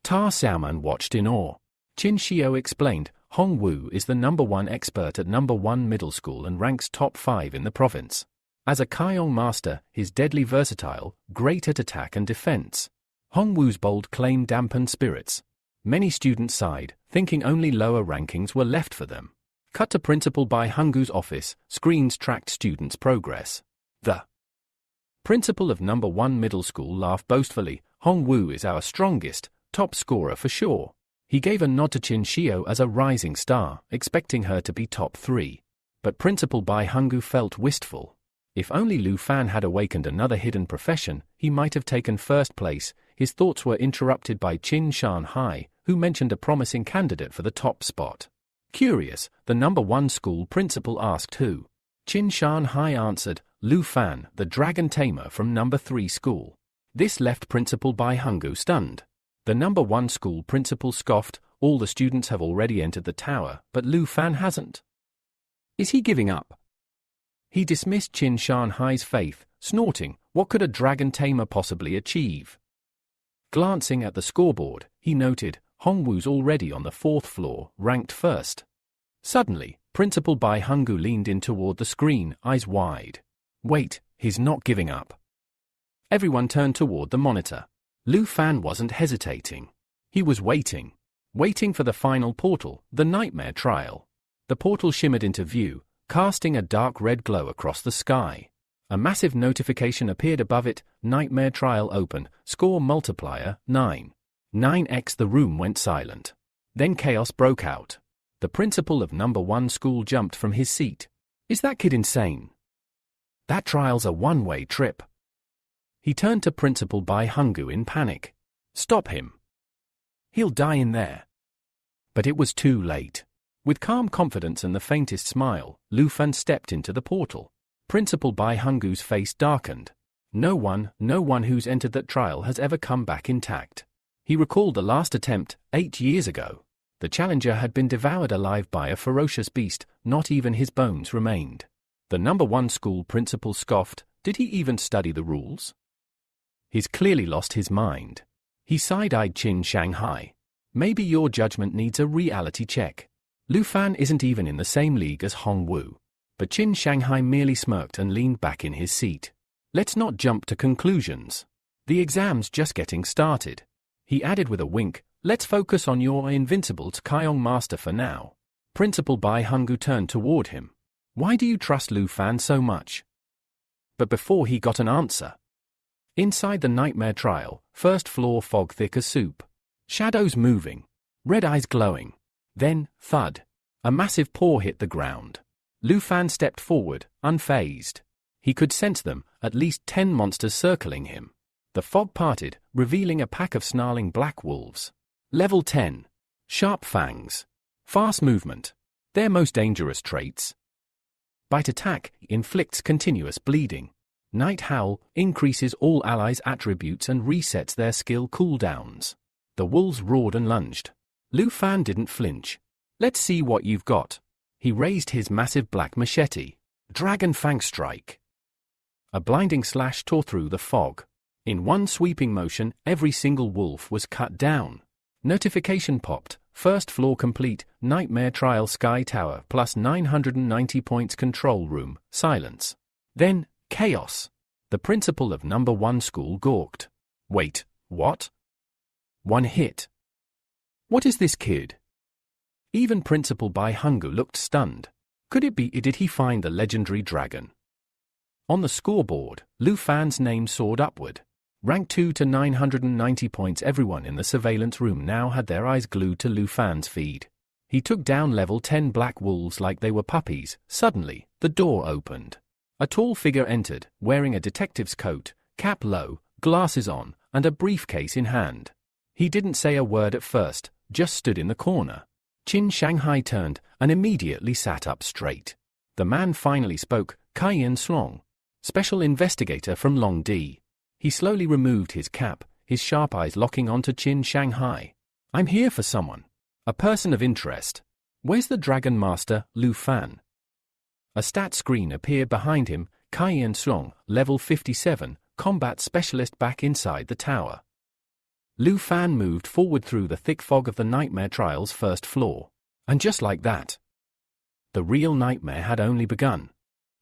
Ta Xiaoman watched in awe. Qin Xiao explained, "Hong Wu is the #1 expert at #1 middle school and ranks top 5 in the province. As a Kaiyong master, he's deadly versatile, great at attack and defense." Hong Wu's bold claim dampened spirits. Many students sighed, thinking only lower rankings were left for them. Cut to Principal Bai Henggu's office, screens tracked students' progress. The principal of #1 middle school laughed boastfully, "Hong Wu is our strongest, top scorer for sure." He gave a nod to Qin Xiao as a rising star, expecting her to be top 3. But Principal Bai Henggu felt wistful. If only Lu Fan had awakened another hidden profession, he might have taken first place. His thoughts were interrupted by Qin Shan Hai, who mentioned a promising candidate for the top spot. Curious, the #1 school principal asked who. Qin Shan Hai answered, "Lu Fan, the dragon tamer from #3 school." This left Principal Bai Henggu stunned. The #1 school principal scoffed, "All the students have already entered the tower, but Lu Fan hasn't. Is he giving up?" He dismissed Qin Shan Hai's faith, snorting, "What could a dragon tamer possibly achieve?" Glancing at the scoreboard, he noted, Hong Wu's already on the 4th floor, ranked first. Suddenly, Principal Bai Henggu leaned in toward the screen, eyes wide. "Wait, he's not giving up." Everyone turned toward the monitor. Lu Fan wasn't hesitating. He was waiting for the final portal, the nightmare trial. The portal shimmered into view, casting a dark red glow across the sky. A massive notification appeared above it, "Nightmare trial open, score multiplier 9. 9x." The room went silent. Then chaos broke out. The principal of #1 school jumped from his seat. "Is that kid insane? That trial's a one-way trip." He turned to Principal Bai Henggu in panic. "Stop him. He'll die in there." But it was too late. With calm confidence and the faintest smile, Lu Fan stepped into the portal. Principal Bai Henggu's face darkened. No one who's entered that trial has ever come back intact. He recalled the last attempt, 8 years ago. The challenger had been devoured alive by a ferocious beast, not even his bones remained. The #1 school principal scoffed. Did he even study the rules? He's clearly lost his mind. He side-eyed Qin Shanghai. Maybe your judgment needs a reality check. Lu Fan isn't even in the same league as Hong Wu. But Qin Shanghai merely smirked and leaned back in his seat. Let's not jump to conclusions. The exam's just getting started. He added with a wink, let's focus on your invincible Taeyong master for now. Principal Bai Hunggu turned toward him. Why do you trust Lu Fan so much? But before he got an answer. Inside the nightmare trial, first floor fog thick as soup. Shadows moving. Red eyes glowing. Then, thud. A massive paw hit the ground. Lu Fan stepped forward, unfazed. He could sense them, at least 10 monsters circling him. The fog parted, revealing a pack of snarling black wolves. Level 10. Sharp fangs. Fast movement. Their most dangerous traits. Bite attack inflicts continuous bleeding. Night howl increases all allies' attributes and resets their skill cooldowns. The wolves roared and lunged. Lu Fan didn't flinch. Let's see what you've got. He raised his massive black machete. Dragon Fang Strike. A blinding slash tore through the fog. In one sweeping motion, every single wolf was cut down. Notification popped. First floor complete, Nightmare Trial Sky Tower plus 990 points control room, silence. Then, chaos. The principal of #1 school gawked. Wait, what? One hit. What is this kid? Even Principal Bai Hunggu looked stunned. Could it be did he find the legendary dragon? On the scoreboard, Lu Fan's name soared upward. Rank 2 to 990 points. Everyone in the surveillance room now had their eyes glued to Lu Fan's feed. He took down level 10 black wolves like they were puppies. Suddenly, the door opened. A tall figure entered, wearing a detective's coat, cap low, glasses on, and a briefcase in hand. He didn't say a word at first, just stood in the corner. Qin Shanghai turned and immediately sat up straight. The man finally spoke, Kaiyan Slong, special investigator from Longdi. He slowly removed his cap, his sharp eyes locking onto Qin Shanghai. I'm here for someone. A person of interest. Where's the Dragon Master, Lu Fan? A stat screen appeared behind him, Kaiyan Slong, level 57, combat specialist back inside the tower. Lu Fan moved forward through the thick fog of the Nightmare Trial's first floor. And just like that, the real nightmare had only begun.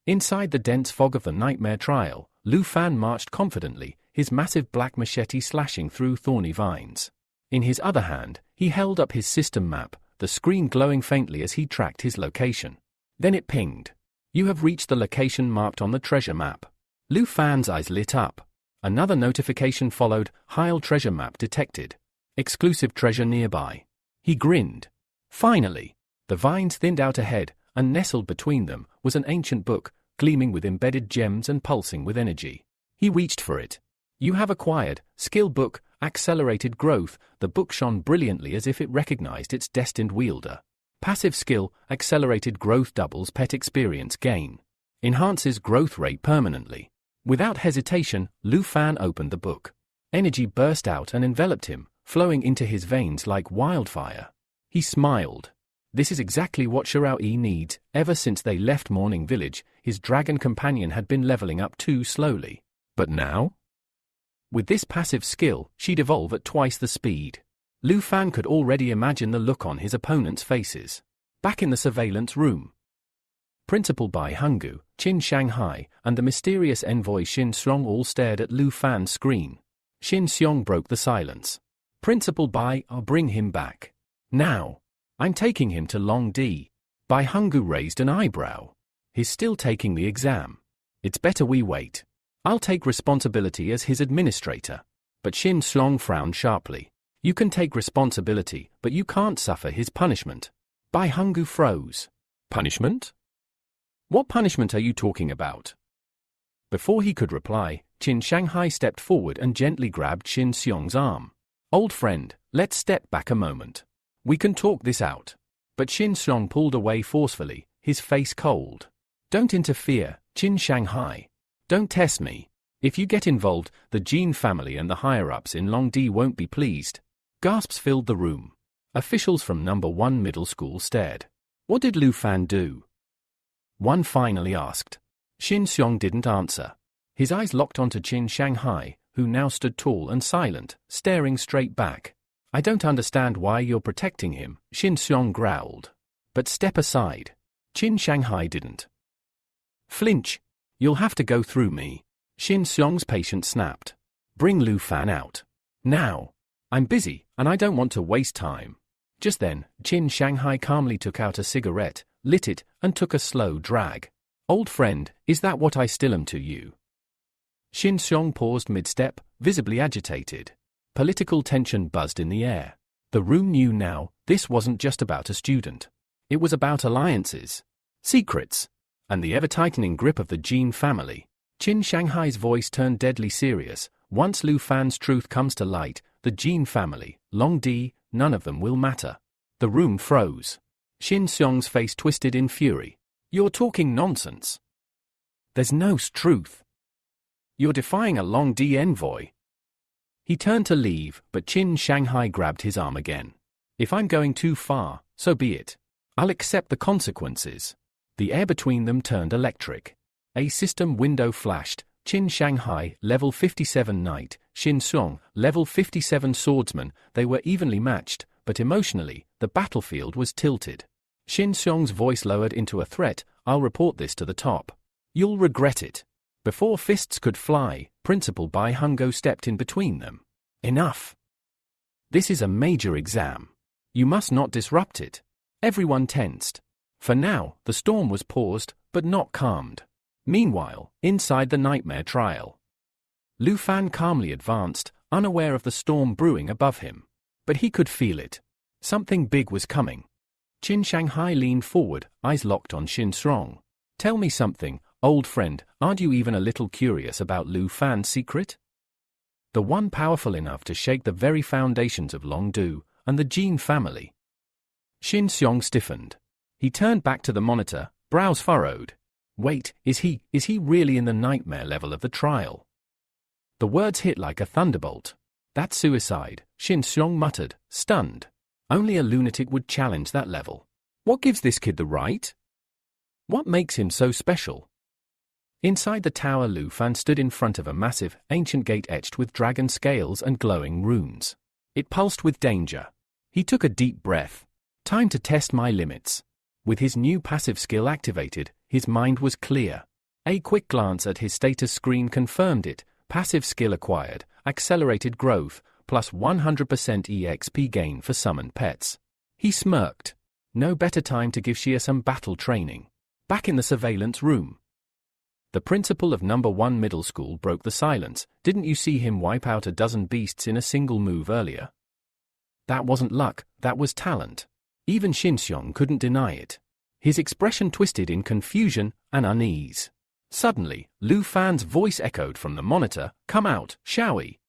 Inside the dense fog of the Nightmare Trial, Lu Fan marched confidently, his massive black machete slashing through thorny vines. In his other hand, he held up his system map, the screen glowing faintly as he tracked his location. Then it pinged. You have reached the location marked on the treasure map. Lu Fan's eyes lit up. Another notification followed, Heil treasure map detected. Exclusive treasure nearby. He grinned. Finally, the vines thinned out ahead, and nestled between them was an ancient book, gleaming with embedded gems and pulsing with energy. He reached for it. You have acquired, skill book, accelerated growth. The book shone brilliantly as if it recognized its destined wielder. Passive skill, accelerated growth doubles pet experience gain. Enhances growth rate permanently. Without hesitation, Lu Fan opened the book. Energy burst out and enveloped him, flowing into his veins like wildfire. He smiled. This is exactly what Shirao-e needs. Ever since they left Morning Village, his dragon companion had been leveling up too slowly. But now? With this passive skill, she'd evolve at twice the speed. Lu Fan could already imagine the look on his opponents' faces. Back in the surveillance room, Principal Bai Hunggu, Qin Shanghai, and the mysterious envoy Shin Xiong all stared at Lu Fan's screen. Shin Xiong broke the silence. Principal Bai, I'll bring him back. Now. I'm taking him to Longdi. Bai Hunggu raised an eyebrow. He's still taking the exam. It's better we wait. I'll take responsibility as his administrator. But Shin Xiong frowned sharply. You can take responsibility, but you can't suffer his punishment. Bai Hunggu froze. Punishment? What punishment are you talking about? Before he could reply, Qin Shanghai stepped forward and gently grabbed Shin Xiong's arm. Old friend, let's step back a moment. We can talk this out. But Shin Xiong pulled away forcefully, his face cold. Don't interfere, Qin Shanghai. Don't test me. If you get involved, the Jin family and the higher-ups in Longdi won't be pleased. Gasps filled the room. Officials from #1 middle school stared. What did Lu Fan do? One finally asked. Qin Xiong didn't answer. His eyes locked onto Qin Shanghai, who now stood tall and silent, staring straight back. I don't understand why you're protecting him, Qin Xiong growled. But step aside. Qin Shanghai didn't flinch. You'll have to go through me. Qin Xiong's patience snapped. Bring Lu Fan out. Now. I'm busy, and I don't want to waste time. Just then, Qin Shanghai calmly took out a cigarette, lit it, and took a slow drag. Old friend, is that what I still am to you? Qin Xiong paused mid-step, visibly agitated. Political tension buzzed in the air. The room knew now, this wasn't just about a student. It was about alliances, secrets, and the ever-tightening grip of the Jin family. Qin Shanghai's voice turned deadly serious. Once Lu Fan's truth comes to light, the Jin family, Long Di, none of them will matter. The room froze. Qin Xiong's face twisted in fury. You're talking nonsense. There's no truth. You're defying a Long Di envoy. He turned to leave, but Qin Shanghai grabbed his arm again. If I'm going too far, so be it. I'll accept the consequences. The air between them turned electric. A system window flashed. Qin Shanghai, level 57 knight, Qin Xiong, level 57 swordsman. They were evenly matched, but emotionally, the battlefield was tilted. Qin Xiong's voice lowered into a threat. I'll report this to the top. You'll regret it. Before fists could fly, Principal Bai Hungo stepped in between them. Enough. This is a major exam. You must not disrupt it. Everyone tensed. For now, the storm was paused, but not calmed. Meanwhile, inside the nightmare trial, Lu Fan calmly advanced, unaware of the storm brewing above him. But he could feel it. Something big was coming. Qin Shanghai leaned forward, eyes locked on Qin Xiong. Tell me something, old friend, aren't you even a little curious about Lu Fan's secret? The one powerful enough to shake the very foundations of Long Du and the Jin family. Qin Xiong stiffened. He turned back to the monitor, brows furrowed. Wait, is he really in the nightmare level of the trial? The words hit like a thunderbolt. That's suicide, Qin Xiong muttered, stunned. Only a lunatic would challenge that level. What gives this kid the right? What makes him so special? Inside the tower, Lu Fan stood in front of a massive, ancient gate etched with dragon scales and glowing runes. It pulsed with danger. He took a deep breath. Time to test my limits. With his new passive skill activated, his mind was clear. A quick glance at his status screen confirmed it. Passive skill acquired, accelerated growth, plus 100% EXP gain for summoned pets. He smirked. No better time to give Xia some battle training. Back in the surveillance room, the principal of number 1 middle school broke the silence. Didn't you see him wipe out a dozen beasts in a single move earlier? That wasn't luck, that was talent. Even Qin Xiong couldn't deny it. His expression twisted in confusion and unease. Suddenly, Lu Fan's voice echoed from the monitor, "Come out, shall we?"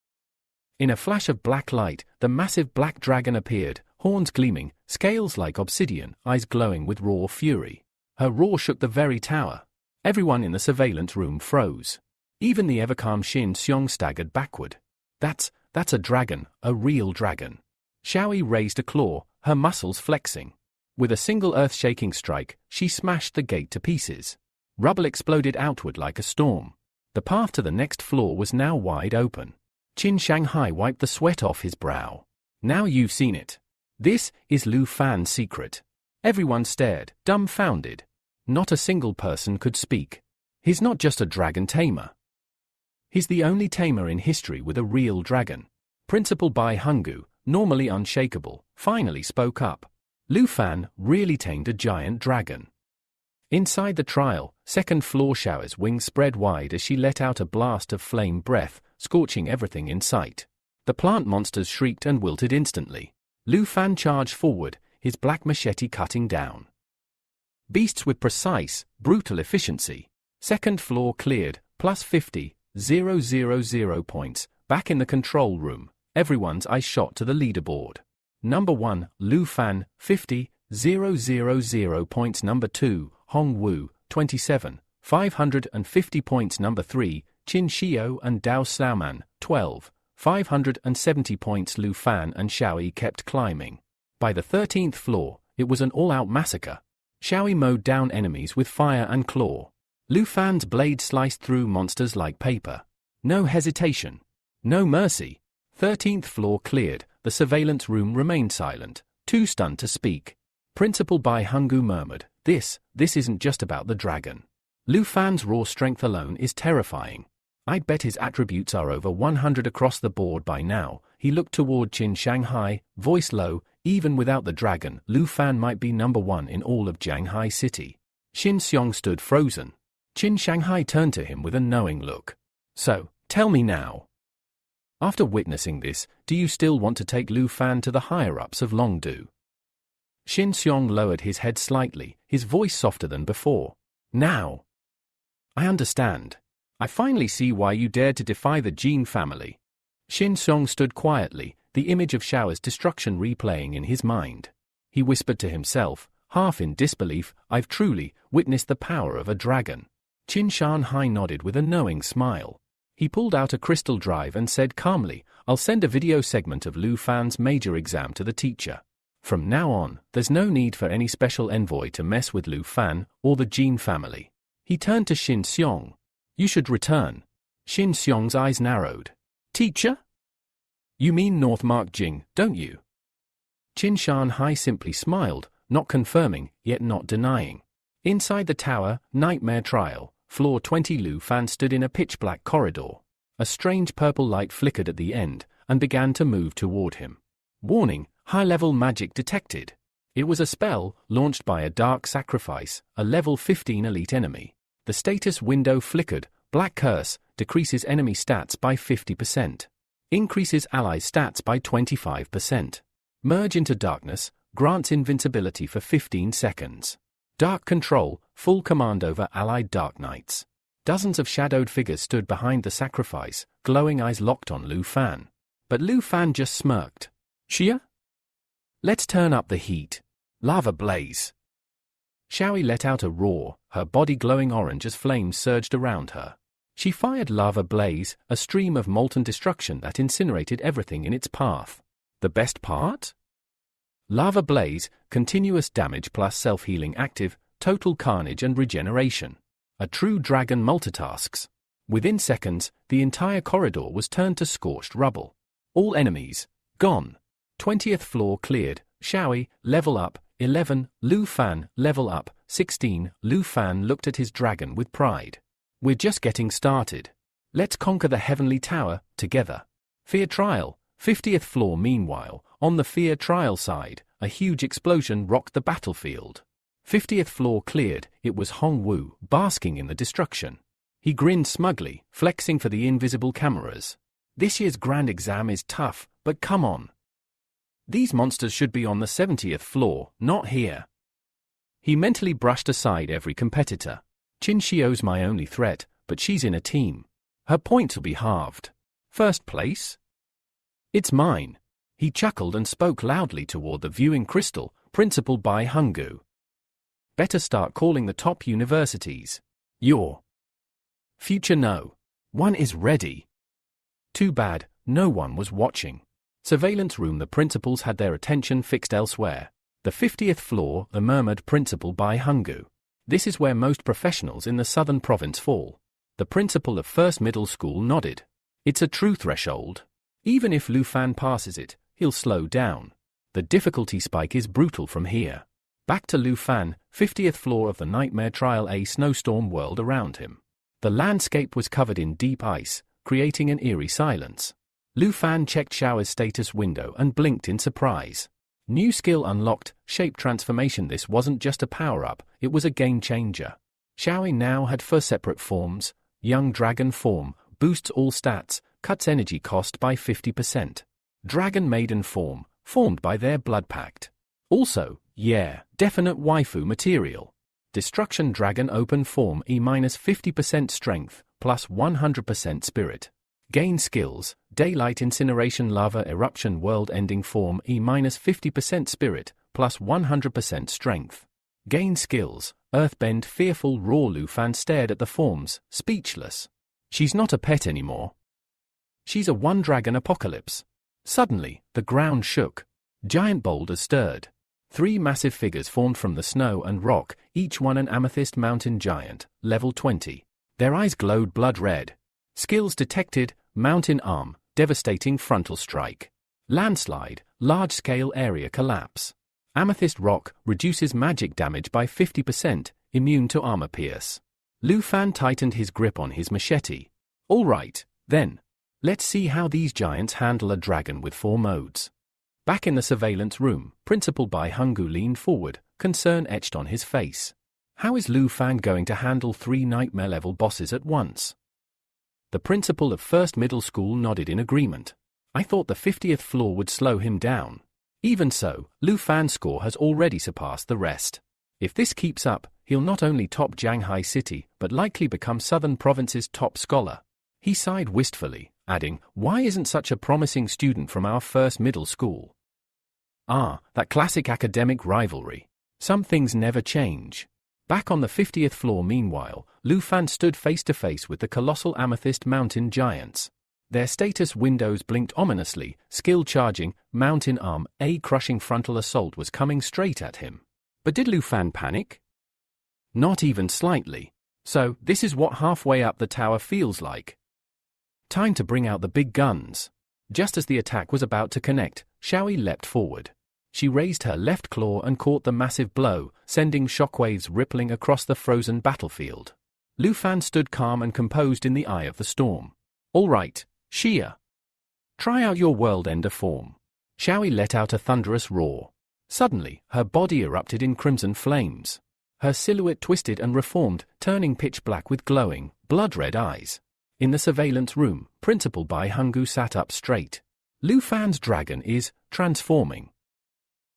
In a flash of black light, the massive black dragon appeared, horns gleaming, scales like obsidian, eyes glowing with raw fury. Her roar shook the very tower. Everyone in the surveillance room froze. Even the ever-calm Qin Xiong staggered backward. That's a dragon, a real dragon. Xiaoyi raised a claw, her muscles flexing. With a single earth-shaking strike, she smashed the gate to pieces. Rubble exploded outward like a storm. The path to the next floor was now wide open. Qin Shanghai wiped the sweat off his brow. Now you've seen it. This is Lu Fan's secret. Everyone stared, dumbfounded. Not a single person could speak. He's not just a dragon tamer. He's the only tamer in history with a real dragon. Principal Bai Hungu, normally unshakable, finally spoke up. Lu Fan really tamed a giant dragon. Inside the trial, second-floor Xiao's wings spread wide as she let out a blast of flame breath, scorching everything in sight. The plant monsters shrieked and wilted instantly. Lu Fan charged forward, his black machete cutting down beasts with precise, brutal efficiency. Second floor cleared, plus 50,000 points. Back in the control room, everyone's eyes shot to the leaderboard. Number 1, Lu Fan, 50,000 points. Number 2, Hong Wu, 27,550 points. Number 3, Qin Xiao and Dao Xiaoman, 12,570 points. Lu Fan and Xiaoyi kept climbing. By the 13th floor, it was an all-out massacre. Xiaoyi mowed down enemies with fire and claw. Lu Fan's blade sliced through monsters like paper. No hesitation. No mercy. 13th floor cleared, the surveillance room remained silent, too stunned to speak. Principal Bai Hunggu murmured, This isn't just about the dragon. Lu Fan's raw strength alone is terrifying. I'd bet his attributes are over 100 across the board by now. He looked toward Qin Shanghai, voice low, even without the dragon, Lu Fan might be number 1 in all of Shanghai City. Qin Xiong stood frozen. Qin Shanghai turned to him with a knowing look. So, tell me now. After witnessing this, do you still want to take Lu Fan to the higher-ups of Longdu? Qin Xiong lowered his head slightly, his voice softer than before. Now. I understand. I finally see why you dared to defy the Jin family. Qin Xiong stood quietly, the image of Xiao's destruction replaying in his mind. He whispered to himself, half in disbelief, I've truly witnessed the power of a dragon. Qin Shanghai nodded with a knowing smile. He pulled out a crystal drive and said calmly, I'll send a video segment of Lu Fan's major exam to the teacher. From now on, there's no need for any special envoy to mess with Lu Fan or the Jin family. He turned to Qin Xiong. You should return. Qin Xiong's eyes narrowed. Teacher? You mean Northmark Jing, don't you? Qin Shanghai simply smiled, not confirming, yet not denying. Inside the tower, Nightmare Trial, floor 20 Lu Fan stood in a pitch-black corridor. A strange purple light flickered at the end, and began to move toward him. Warning, high-level magic detected. It was a spell, launched by a dark sacrifice, a level 15 elite enemy. The status window flickered, Black Curse, decreases enemy stats by 50%. Increases allies' stats by 25%. Merge into darkness, grants invincibility for 15 seconds. Dark Control, full command over allied Dark Knights. Dozens of shadowed figures stood behind the sacrifice, glowing eyes locked on Lu Fan. But Lu Fan just smirked. Xia? Let's turn up the heat. Lava blaze. Xiaoyi let out a roar, her body glowing orange as flames surged around her. She fired Lava Blaze, a stream of molten destruction that incinerated everything in its path. The best part? Lava Blaze, continuous damage plus self-healing active, total carnage and regeneration. A true dragon multitasks. Within seconds, the entire corridor was turned to scorched rubble. All enemies, gone. 20th floor cleared, Xiaoyi, level up, 11, Lu Fan, level up, 16, Lu Fan looked at his dragon with pride. We're just getting started. Let's conquer the Heavenly Tower, together. Fear Trial, 50th floor meanwhile, on the Fear Trial side, a huge explosion rocked the battlefield. 50th floor cleared, it was Hong Wu, basking in the destruction. He grinned smugly, flexing for the invisible cameras. This year's grand exam is tough, but come on. These monsters should be on the 70th floor, not here. He mentally brushed aside every competitor. Qin Xiao's my only threat, but she's in a team. Her points will be halved. First place? It's mine. He chuckled and spoke loudly toward the viewing crystal, Principal Bai Hunggu. Better start calling the top universities. Your future no. One is ready. Too bad, no one was watching. Surveillance room. The principals had their attention fixed elsewhere. The 50th floor, the murmured Principal Bai Hunggu. This is where most professionals in the southern province fall. The principal of First Middle School nodded. It's a true threshold. Even if Lu Fan passes it, he'll slow down. The difficulty spike is brutal from here. Back to Lu Fan, 50th floor of the Nightmare Trial. A snowstorm whirled around him. The landscape was covered in deep ice, creating an eerie silence. Lu Fan checked Xiao's status window and blinked in surprise. New skill unlocked, shape transformation. This wasn't just a power-up, it was a game-changer. Xiao now had 4 separate forms. Young Dragon form, boosts all stats, cuts energy cost by 50%. Dragon Maiden form, formed by their blood pact. Also, definite waifu material. Destruction Dragon open form E-50% strength, plus 100% spirit. Gain skills, Daylight Incineration Lava Eruption World-ending form E-50% spirit, plus 100% strength. Gain skills, Earthbend Fearful Raw. Lu Fan stared at the forms, speechless. She's not a pet anymore. She's a one-dragon apocalypse. Suddenly, the ground shook. Giant boulders stirred. 3 massive figures formed from the snow and rock, each one an amethyst mountain giant, level 20. Their eyes glowed blood red. Skills detected: mountain arm, devastating frontal strike. Landslide, large-scale area collapse. Amethyst rock, reduces magic damage by 50%, immune to armor pierce. Lu Fan tightened his grip on his machete. All right, then. Let's see how these giants handle a dragon with 4 modes. Back in the surveillance room, Principal Bai Hunggu leaned forward, concern etched on his face. How is Lu Fan going to handle 3 nightmare-level bosses at once? The principal of First Middle School nodded in agreement. I thought the 50th floor would slow him down. Even so, Lu Fan's score has already surpassed the rest. If this keeps up, he'll not only top Jianghai City, but likely become Southern Province's top scholar. He sighed wistfully, adding, why isn't such a promising student from our First Middle School? Ah, that classic academic rivalry. Some things never change. Back on the 50th floor meanwhile, Lu Fan stood face to face with the colossal amethyst mountain giants. Their status windows blinked ominously, skill charging, mountain arm, a crushing frontal assault was coming straight at him. But did Lu Fan panic? Not even slightly. So, this is what halfway up the tower feels like. Time to bring out the big guns. Just as the attack was about to connect, Xiaoyi leapt forward. She raised her left claw and caught the massive blow, sending shockwaves rippling across the frozen battlefield. Lu Fan stood calm and composed in the eye of the storm. All right, Xia. Try out your world-ender form. Xiaoyi let out a thunderous roar. Suddenly, her body erupted in crimson flames. Her silhouette twisted and reformed, turning pitch black with glowing, blood-red eyes. In the surveillance room, Principal Bai Hunggu sat up straight. Lu Fan's dragon is transforming.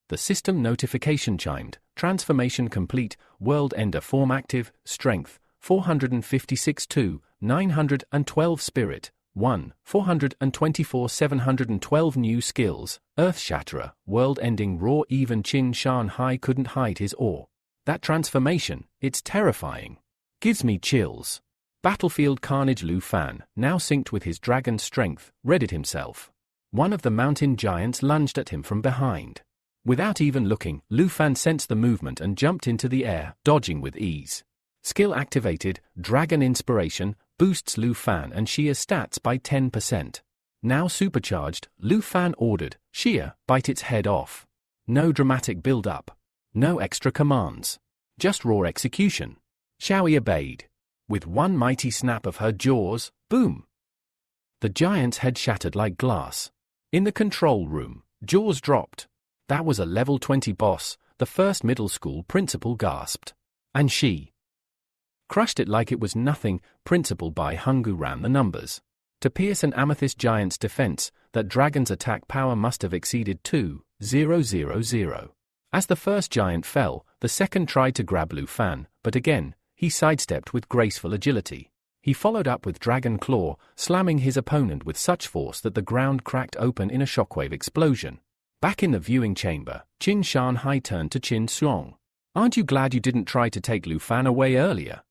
The system notification chimed. Transformation complete. World Ender form active. Strength 456-2, 912 spirit 1, 424 712 new skills. Earth Shatterer. World ending raw. Even Qin Shan Hai couldn't hide his awe. That transformation, it's terrifying. Gives me chills. Battlefield carnage. Lu Fan, now synced with his dragon's strength, readied himself. One of the mountain giants lunged at him from behind. Without even looking, Lu Fan sensed the movement and jumped into the air, dodging with ease. Skill activated, Dragon Inspiration, boosts Lu Fan and Xia's stats by 10%. Now supercharged, Lu Fan ordered, Xia, bite its head off. No dramatic build-up. No extra commands. Just raw execution. Xiaoyi obeyed. With one mighty snap of her jaws, boom! The giant's head shattered like glass. In the control room, jaws dropped. That was a level 20 boss, the First Middle School principal gasped. And she crushed it like it was nothing. Principal Bai Hunggu ran the numbers. To pierce an amethyst giant's defense, that dragon's attack power must have exceeded 2,000. As the first giant fell, the second tried to grab Lu Fan, but again, he sidestepped with graceful agility. He followed up with Dragon Claw, slamming his opponent with such force that the ground cracked open in a shockwave explosion. Back in the viewing chamber, Qin Shan Hai turned to Qin Xiong. Aren't you glad you didn't try to take Lu Fan away earlier?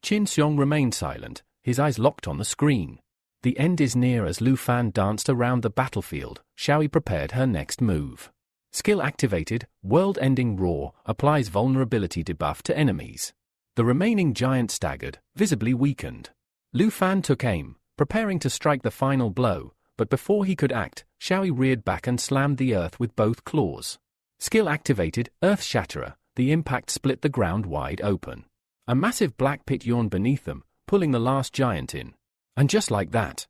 Qin Xiong remained silent, his eyes locked on the screen. The end is near. As Lu Fan danced around the battlefield, Xiaoyi prepared her next move. Skill activated, world-ending roar, applies vulnerability debuff to enemies. The remaining giant staggered, visibly weakened. Lu Fan took aim, preparing to strike the final blow, but before he could act, Xiaoyi reared back and slammed the earth with both claws. Skill activated, Earth Shatterer, the impact split the ground wide open. A massive black pit yawned beneath them, pulling the last giant in. And just like that,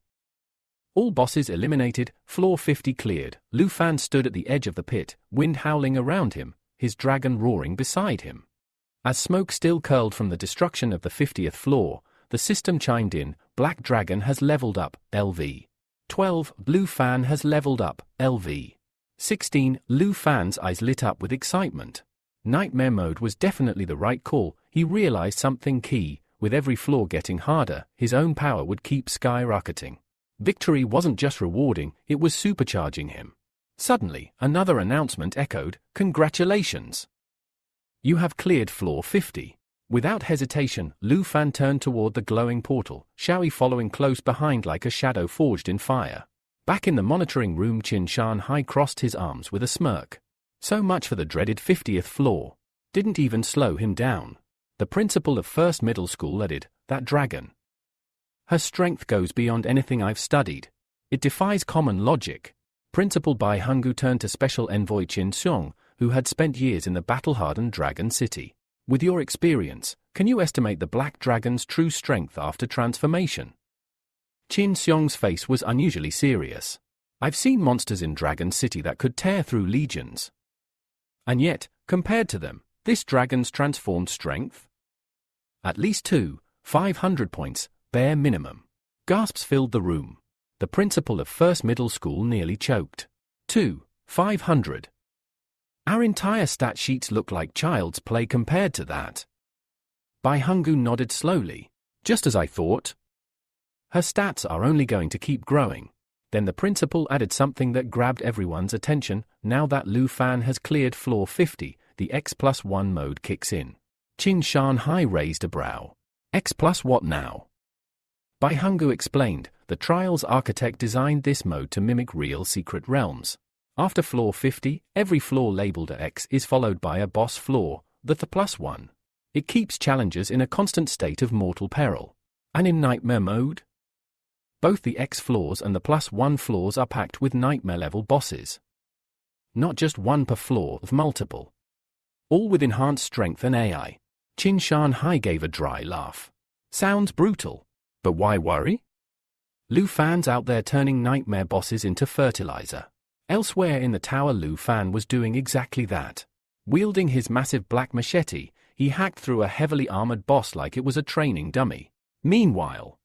all bosses eliminated, floor 50 cleared. Lu Fan stood at the edge of the pit, wind howling around him, his dragon roaring beside him. As smoke still curled from the destruction of the 50th floor, the system chimed in. Black Dragon has leveled up, LV. 12. Lu Fan has leveled up, LV. 16. Lu Fan's eyes lit up with excitement. Nightmare mode was definitely the right call. He realized something key. With every floor getting harder, his own power would keep skyrocketing. Victory wasn't just rewarding, it was supercharging him. Suddenly, another announcement echoed, "Congratulations! You have cleared floor 50. Without hesitation, Lu Fan turned toward the glowing portal, Xiaoyi following close behind like a shadow forged in fire. Back in the monitoring room, Qin Shan Hai crossed his arms with a smirk. So much for the dreaded 50th floor. Didn't even slow him down. The principal of first middle school added, "That dragon. Her strength goes beyond anything I've studied. It defies common logic." Principal Bai Hungu turned to Special Envoy Qin Xiong, who had spent years in the battle-hardened Dragon City. "With your experience, can you estimate the Black Dragon's true strength after transformation?" Qin Xiong's face was unusually serious. "I've seen monsters in Dragon City that could tear through legions. And yet, compared to them, this dragon's transformed strength? At least 500 points, bare minimum." Gasps filled the room. The principal of first middle school nearly choked. 500. Our entire stat sheets look like child's play compared to that. Bai Hungu nodded slowly. "Just as I thought. Her stats are only going to keep growing." Then the principal added something that grabbed everyone's attention. "Now that Lu Fan has cleared floor 50, the X+1 mode kicks in." Qin Shanhai raised a brow. "X plus what now?" Bai Hungu explained, "The Trials architect designed this mode to mimic real secret realms. After floor 50, every floor labeled a X is followed by a boss floor, the +1. It keeps challengers in a constant state of mortal peril. And in nightmare mode? Both the X floors and the +1 floors are packed with nightmare-level bosses. Not just one per floor, of multiple. All with enhanced strength and AI." Qin Shanhai gave a dry laugh. "Sounds brutal. But why worry? Lu Fan's out there turning nightmare bosses into fertilizer." Elsewhere in the tower, Lu Fan was doing exactly that. Wielding his massive black machete, he hacked through a heavily armored boss like it was a training dummy. Meanwhile,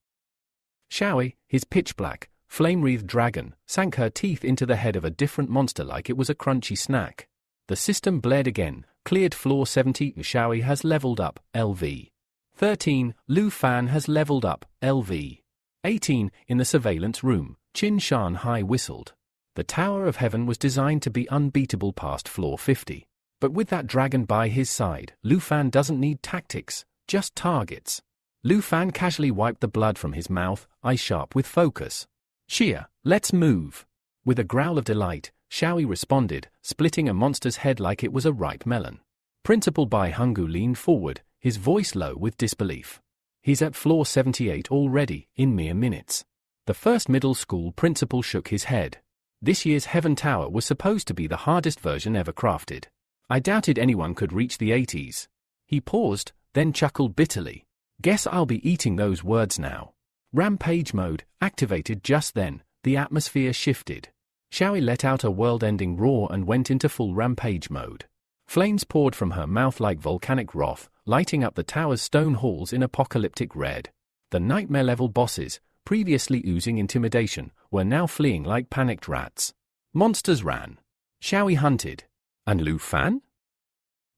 Xiaoi, his pitch-black, flame-wreathed dragon, sank her teeth into the head of a different monster like it was a crunchy snack. The system blared again, cleared floor 70. Xiaoi has leveled up, LV. 13. Lu Fan has leveled up, LV. 18. In the surveillance room, Qin Shanhai whistled. The Tower of Heaven was designed to be unbeatable past floor 50. But with that dragon by his side, Lu Fan doesn't need tactics, just targets. Lu Fan casually wiped the blood from his mouth, eyes sharp with focus. "Xia, let's move." With a growl of delight, Xiaoi responded, splitting a monster's head like it was a ripe melon. Principal Bai Hungu leaned forward, his voice low with disbelief. "He's at floor 78 already, in mere minutes." The first middle school principal shook his head. This year's Heaven Tower was supposed to be the hardest version ever crafted. "I doubted anyone could reach the 80s. He paused, then chuckled bitterly. "Guess I'll be eating those words now." Rampage mode, activated just then, the atmosphere shifted. Xiaoi let out a world-ending roar and went into full rampage mode. Flames poured from her mouth like volcanic wrath, lighting up the tower's stone halls in apocalyptic red. The nightmare-level bosses, previously oozing intimidation, were now fleeing like panicked rats. Monsters ran. Xiaoi hunted. And Lu Fan?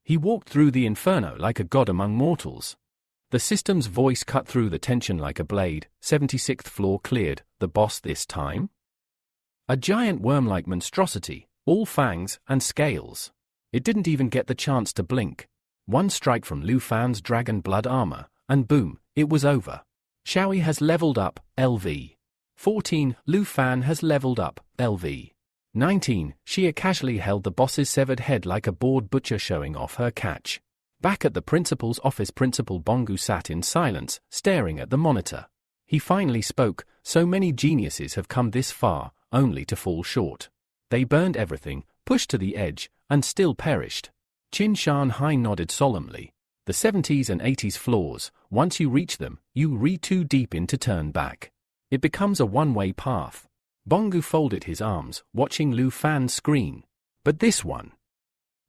He walked through the inferno like a god among mortals. The system's voice cut through the tension like a blade. 76th floor cleared, the boss this time? A giant worm-like monstrosity, all fangs and scales. It didn't even get the chance to blink. One strike from Lu Fan's dragon blood armor, and boom, it was over. Xiaoi has leveled up, LV. 14. Lu Fan has leveled up, LV. 19. Xia casually held the boss's severed head like a bored butcher showing off her catch. Back at the principal's office, Principal Bongu sat in silence, staring at the monitor. He finally spoke. "So many geniuses have come this far, only to fall short. They burned everything, pushed to the edge, and still perished." Qin Shanhai nodded solemnly. "The 70s and 80s floors, once you reach them, you read too deep in to turn back. It becomes a one-way path." Bongu folded his arms, watching Lu Fan scream. "But this one?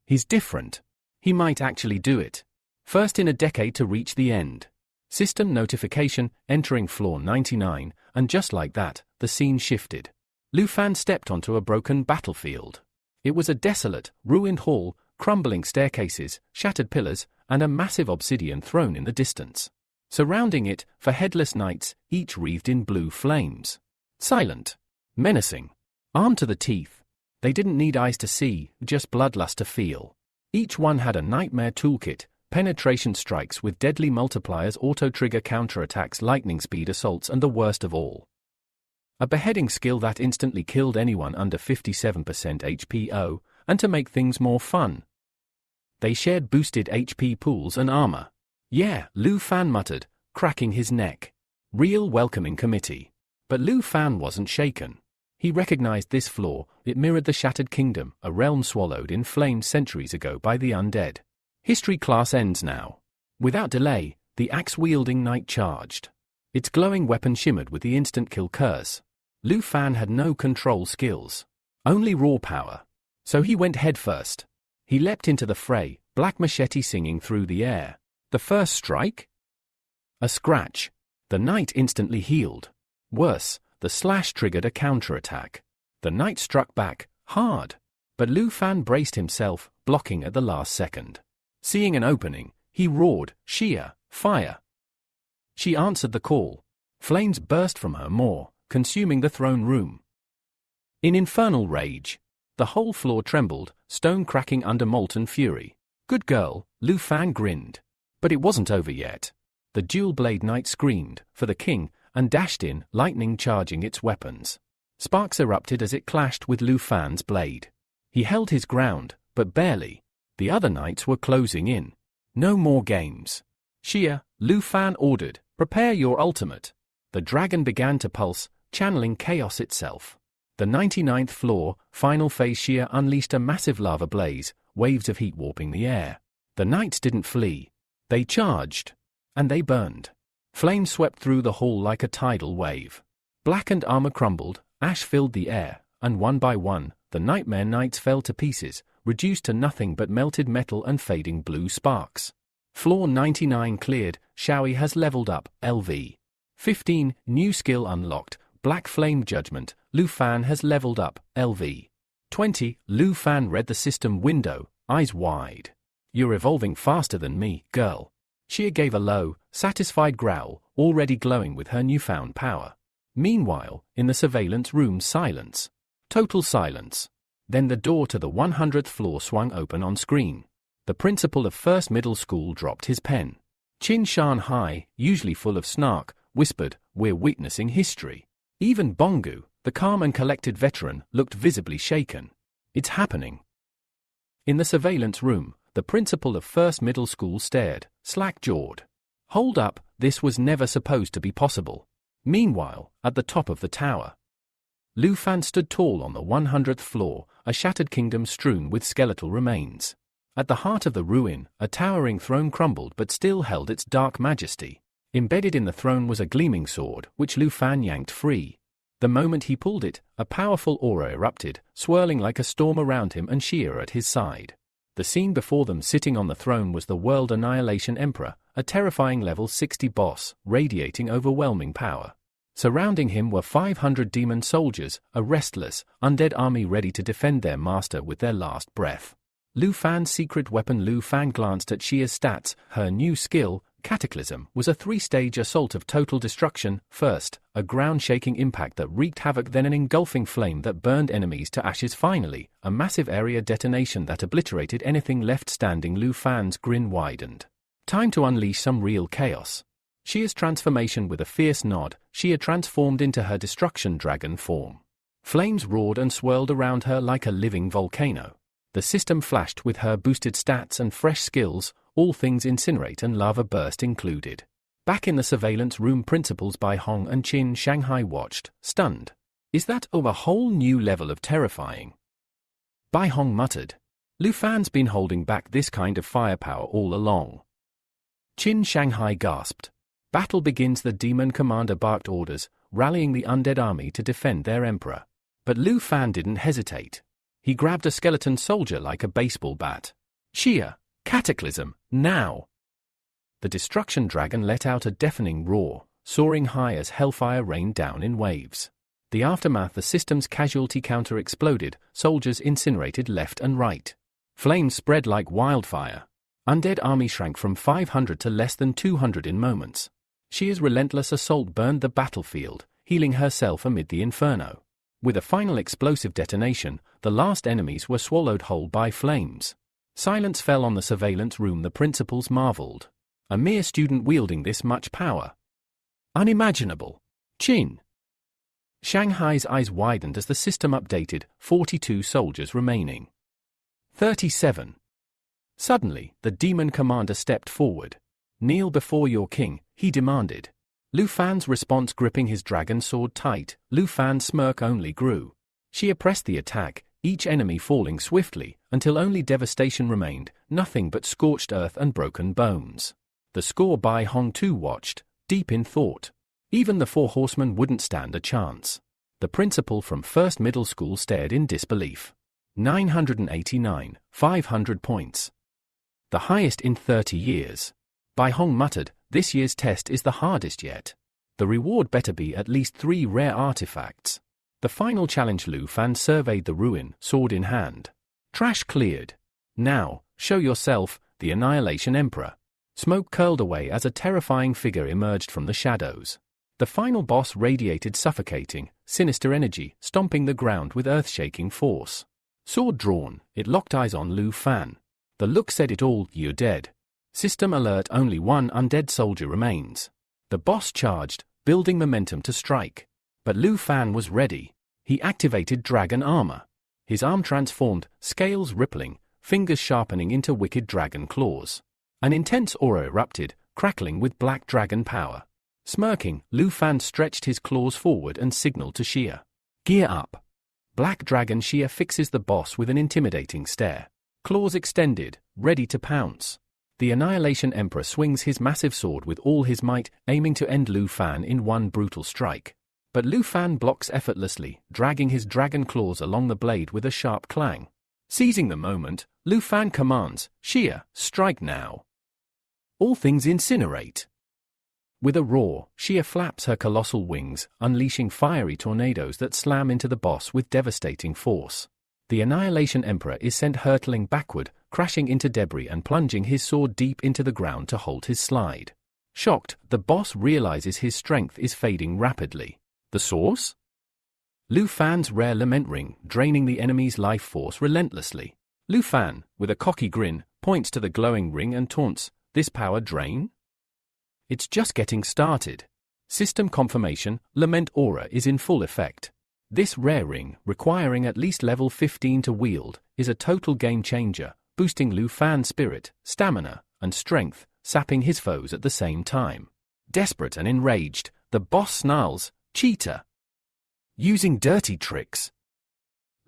He's different. He might actually do it. First in a decade to reach the end." System notification, entering floor 99, and just like that, the scene shifted. Lu Fan stepped onto a broken battlefield. It was a desolate, ruined hall, crumbling staircases, shattered pillars, and a massive obsidian throne in the distance. Surrounding it, for headless knights, each wreathed in blue flames. Silent. Menacing. Armed to the teeth. They didn't need eyes to see, just bloodlust to feel. Each one had a nightmare toolkit, penetration strikes with deadly multipliers, auto-trigger counterattacks, lightning speed assaults, and the worst of all, a beheading skill that instantly killed anyone under 57% HPO, and to make things more fun. They shared boosted HP pools and armor. Yeah, Lu Fan muttered, cracking his neck. Real welcoming committee. But Lu Fan wasn't shaken. He recognized this flaw. It mirrored the Shattered Kingdom, a realm swallowed in flames centuries ago by the undead. History class ends now. Without delay, the axe-wielding knight charged. Its glowing weapon shimmered with the instant kill curse. Lu Fan had no control skills. Only raw power. So he went headfirst. He leapt into the fray, black machete singing through the air. The first strike? A scratch. The knight instantly healed. Worse, the slash triggered a counterattack. The knight struck back, hard. But Lu Fan braced himself, blocking at the last second. Seeing an opening, he roared, "Xia, fire!" She answered the call. Flames burst from her maw, consuming the throne room. In infernal rage, the whole floor trembled, stone cracking under molten fury. Good girl, Lu Fan grinned. But it wasn't over yet. The dual blade knight screamed, for the king, and dashed in, lightning charging its weapons. Sparks erupted as it clashed with Lu Fan's blade. He held his ground, but barely. The other knights were closing in. No more games. Xia, Lu Fan ordered, prepare your ultimate. The dragon began to pulse, channeling chaos itself. The 99th floor, final phase. Xia unleashed a massive lava blaze, waves of heat warping the air. The knights didn't flee. They charged. And they burned. Flames swept through the hall like a tidal wave. Blackened armor crumbled, ash filled the air, and one by one, the nightmare knights fell to pieces, reduced to nothing but melted metal and fading blue sparks. Floor 99 cleared. Shaoi has leveled up, LV. 15, new skill unlocked, Black Flame Judgment. Lu Fan has leveled up, LV. 20, Lu Fan read the system window, eyes wide. You're evolving faster than me, girl. Xia gave a low, satisfied growl, already glowing with her newfound power. Meanwhile, in the surveillance room, silence. Total silence. Then the door to the 100th floor swung open on screen. The principal of First Middle School dropped his pen. Qin Shanhai, usually full of snark, whispered, "We're witnessing history." Even Bongu, the calm and collected veteran, looked visibly shaken. It's happening. In the surveillance room, the principal of First Middle School stared, slack-jawed. Hold up, this was never supposed to be possible. Meanwhile, at the top of the tower, Lu Fan stood tall on the 100th floor, a shattered kingdom strewn with skeletal remains. At the heart of the ruin, a towering throne crumbled but still held its dark majesty. Embedded in the throne was a gleaming sword, which Lu Fan yanked free. The moment he pulled it, a powerful aura erupted, swirling like a storm around him and Xia at his side. The scene before them sitting on the throne was the World Annihilation Emperor, a terrifying level 60 boss, radiating overwhelming power. Surrounding him were 500 demon soldiers, a restless, undead army ready to defend their master with their last breath. Lu Fan's secret weapon. Lu Fan glanced at Xia's stats. Her new skill, Cataclysm, was a 3-stage assault of total destruction. First, a ground-shaking impact that wreaked havoc, then an engulfing flame that burned enemies to ashes. Finally, a massive area detonation that obliterated anything left standing. Lu Fan's grin widened. Time to unleash some real chaos. Xia's transformation. With a fierce nod, Xia transformed into her destruction dragon form. Flames roared and swirled around her like a living volcano. The system flashed with her boosted stats and fresh skills, all things incinerate and lava burst included. Back in the surveillance room, principals Bai Hong and Qin Shanghai watched, stunned. Is that a whole new level of terrifying? Bai Hong muttered. Lu Fan's been holding back this kind of firepower all along. Qin Shanghai gasped. Battle begins. The demon commander barked orders, rallying the undead army to defend their emperor. But Lu Fan didn't hesitate. He grabbed a skeleton soldier like a baseball bat. Xia, Cataclysm, now! The destruction dragon let out a deafening roar, soaring high as hellfire rained down in waves. The aftermath. The system's casualty counter exploded, soldiers incinerated left and right. Flames spread like wildfire. Undead army shrank from 500 to less than 200 in moments. Xia's relentless assault burned the battlefield, healing herself amid the inferno. With a final explosive detonation, the last enemies were swallowed whole by flames. Silence fell on the surveillance room. The principals marveled. A mere student wielding this much power. Unimaginable. Qin Shanghai's eyes widened as the system updated, 42 soldiers remaining. 37. Suddenly, the demon commander stepped forward. "Kneel before your king," he demanded. Lu Fan's response gripping his dragon sword tight, Lu Fan's smirk only grew. She pressed the attack, each enemy falling swiftly, until only devastation remained, nothing but scorched earth and broken bones. The score Bai Hong too watched, deep in thought. Even the four horsemen wouldn't stand a chance. The principal from First Middle School stared in disbelief. 989, 500 points. The highest in 30 years. Bai Hong muttered, "This year's test is the hardest yet. The reward better be at least 3 rare artifacts." The final challenge. Lu Fan surveyed the ruin, sword in hand. Trash cleared. "Now, show yourself, the Annihilation Emperor." Smoke curled away as a terrifying figure emerged from the shadows. The final boss radiated suffocating, sinister energy, stomping the ground with earth-shaking force. Sword drawn, it locked eyes on Lu Fan. The look said it all, "You're dead." System alert, only one undead soldier remains. The boss charged, building momentum to strike. But Lu Fan was ready. He activated dragon armor. His arm transformed, scales rippling, fingers sharpening into wicked dragon claws. An intense aura erupted, crackling with black dragon power. Smirking, Lu Fan stretched his claws forward and signaled to Xia. "Gear up." Black Dragon Xia fixes the boss with an intimidating stare. Claws extended, ready to pounce. The Annihilation Emperor swings his massive sword with all his might, aiming to end Lu Fan in one brutal strike. But Lu Fan blocks effortlessly, dragging his dragon claws along the blade with a sharp clang. Seizing the moment, Lu Fan commands, "Xia, strike now." All things incinerate. With a roar, Xia flaps her colossal wings, unleashing fiery tornadoes that slam into the boss with devastating force. The Annihilation Emperor is sent hurtling backward, crashing into debris and plunging his sword deep into the ground to halt his slide. Shocked, the boss realizes his strength is fading rapidly. The source? Lu Fan's rare lament ring, draining the enemy's life force relentlessly. Lu Fan, with a cocky grin, points to the glowing ring and taunts, "This power drain?" It's just getting started. System confirmation, Lament Aura is in full effect. This rare ring, requiring at least level 15 to wield, is a total game changer, boosting Lu Fan's spirit, stamina, and strength, sapping his foes at the same time. Desperate and enraged, the boss snarls, "Cheater!" Using dirty tricks.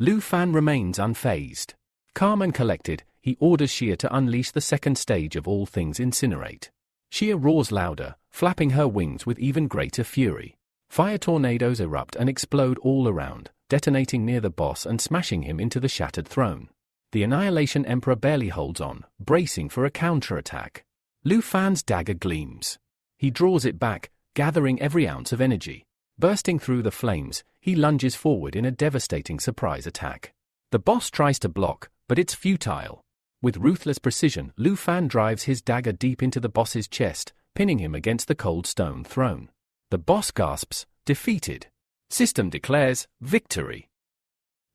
Lu Fan remains unfazed. Calm and collected, he orders Xia to unleash the second stage of All Things Incinerate. Xia roars louder, flapping her wings with even greater fury. Fire tornadoes erupt and explode all around, detonating near the boss and smashing him into the shattered throne. The Annihilation Emperor barely holds on, bracing for a counterattack. Lu Fan's dagger gleams. He draws it back, gathering every ounce of energy. Bursting through the flames, he lunges forward in a devastating surprise attack. The boss tries to block, but it's futile. With ruthless precision, Lu Fan drives his dagger deep into the boss's chest, pinning him against the cold stone throne. The boss gasps, defeated. System declares, victory.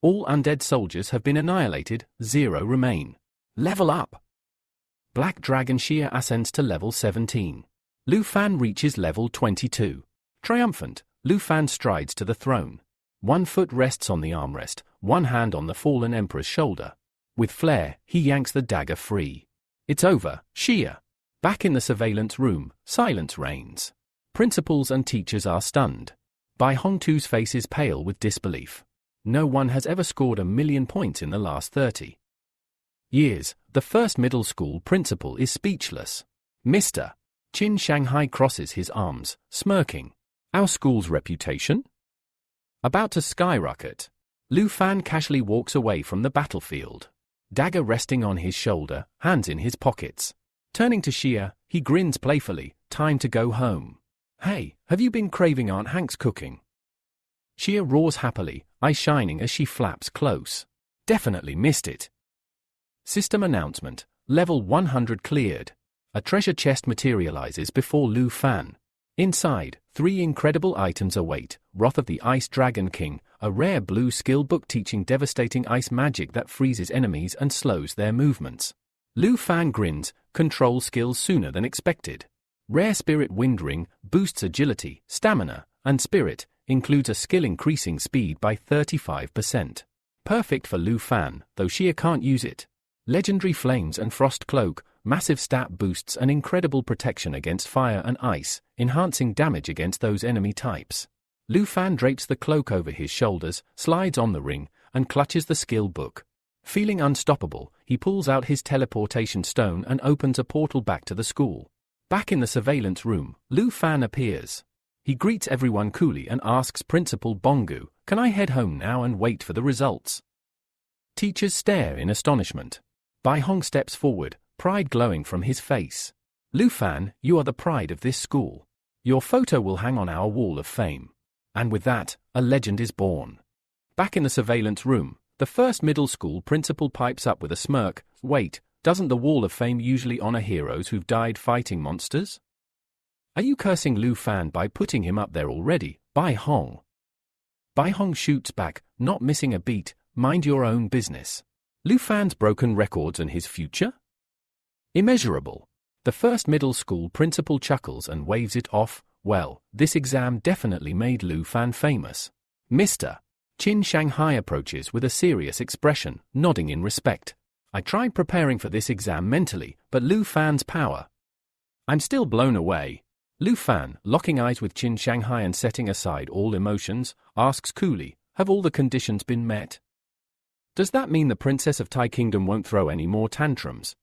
All undead soldiers have been annihilated, 0 remain. Level up. Black Dragon Xia ascends to level 17. Lu Fan reaches level 22. Triumphant, Lu Fan strides to the throne. One foot rests on the armrest, one hand on the fallen emperor's shoulder. With flair, he yanks the dagger free. It's over, Xia. Back in the surveillance room, silence reigns. Principals and teachers are stunned. Bai Hongtu's face is pale with disbelief. No one has ever scored 1,000,000 points in the last 30 years. The first middle school principal is speechless. Mr. Qin Shanghai crosses his arms, smirking. Our school's reputation? About to skyrocket. Lu Fan casually walks away from the battlefield. Dagger resting on his shoulder, hands in his pockets. Turning to Xia, he grins playfully, "Time to go home." "Hey, have you been craving Aunt Hank's cooking?" Xia roars happily, eyes shining as she flaps close. "Definitely missed it." System announcement, level 100 cleared. A treasure chest materializes before Lu Fan. Inside, 3 incredible items await: Wrath of the Ice Dragon King, a rare blue skill book teaching devastating ice magic that freezes enemies and slows their movements. Lu Fan grins, control skills sooner than expected. Rare Spirit Wind Ring, boosts agility, stamina, and spirit, includes a skill increasing speed by 35%. Perfect for Lu Fan, though Xia can't use it. Legendary flames and frost cloak, massive stat boosts and incredible protection against fire and ice, enhancing damage against those enemy types. Lu Fan drapes the cloak over his shoulders, slides on the ring, and clutches the skill book. Feeling unstoppable, he pulls out his teleportation stone and opens a portal back to the school. Back in the surveillance room, Lu Fan appears. He greets everyone coolly and asks Principal Bongu, "Can I head home now and wait for the results?" Teachers stare in astonishment. Bai Hong steps forward, pride glowing from his face. "Lu Fan, you are the pride of this school. Your photo will hang on our wall of fame." And with that, a legend is born. Back in the surveillance room, the first middle school principal pipes up with a smirk, "Wait, doesn't the wall of fame usually honor heroes who've died fighting monsters? Are you cursing Lu Fan by putting him up there already, Bai Hong?" Bai Hong shoots back, not missing a beat, "Mind your own business. Lu Fan's broken records and his future? Immeasurable." The first middle school principal chuckles and waves it off. "Well, this exam definitely made Lu Fan famous. Mr. Qin Shanghai approaches with a serious expression, nodding in respect. "I tried preparing for this exam mentally, but Lu Fan's power. I'm still blown away." Lu Fan, locking eyes with Qin Shanghai and setting aside all emotions, asks coolly, "Have all the conditions been met? Does that mean the Princess of Tai Kingdom won't throw any more tantrums?"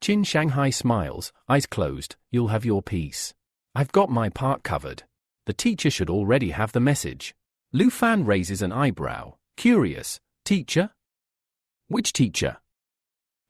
Qin Shanghai smiles, eyes closed, "You'll have your piece. I've got my part covered. The teacher should already have the message." Lu Fan raises an eyebrow, curious, "Teacher? Which teacher?"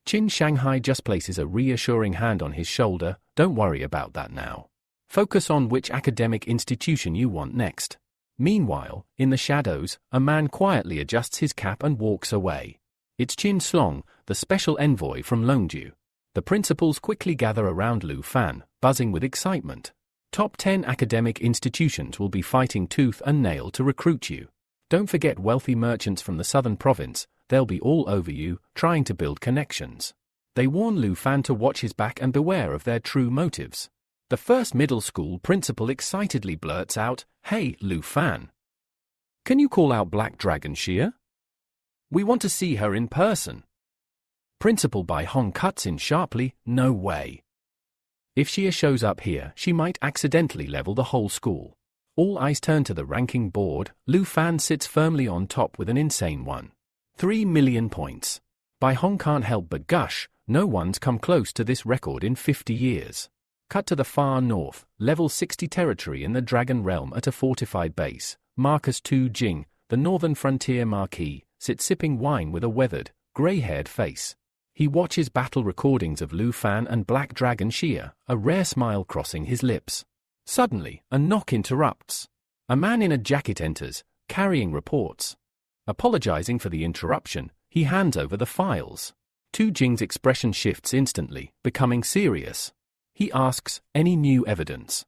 Qin Shanghai just places a reassuring hand on his shoulder, "Don't worry about that now. Focus on which academic institution you want next." Meanwhile, in the shadows, a man quietly adjusts his cap and walks away. It's Qin Slong, the special envoy from Longju. The principals quickly gather around Lu Fan, buzzing with excitement. Top 10 academic institutions will be fighting tooth and nail to recruit you. Don't forget wealthy merchants from the southern province, they'll be all over you, trying to build connections. They warn Lu Fan to watch his back and beware of their true motives. The first middle school principal excitedly blurts out, "Hey, Lu Fan. Can you call out Black Dragon Xia? We want to see her in person." Principal Bai Hong cuts in sharply, "No way. If Xia shows up here, she might accidentally level the whole school." All eyes turn to the ranking board. Lu Fan sits firmly on top with an insane 1.3 million points. Bai Hong can't help but gush, no one's come close to this record in 50 years. Cut to the far north, level 60 territory in the Dragon Realm at a fortified base. Marcus Tu Jing, the northern frontier marquis, sits sipping wine with a weathered, grey-haired face. He watches battle recordings of Lu Fan and Black Dragon Xia, a rare smile crossing his lips. Suddenly, a knock interrupts. A man in a jacket enters, carrying reports. Apologizing for the interruption, he hands over the files. Tu Jing's expression shifts instantly, becoming serious. He asks, "Any new evidence?"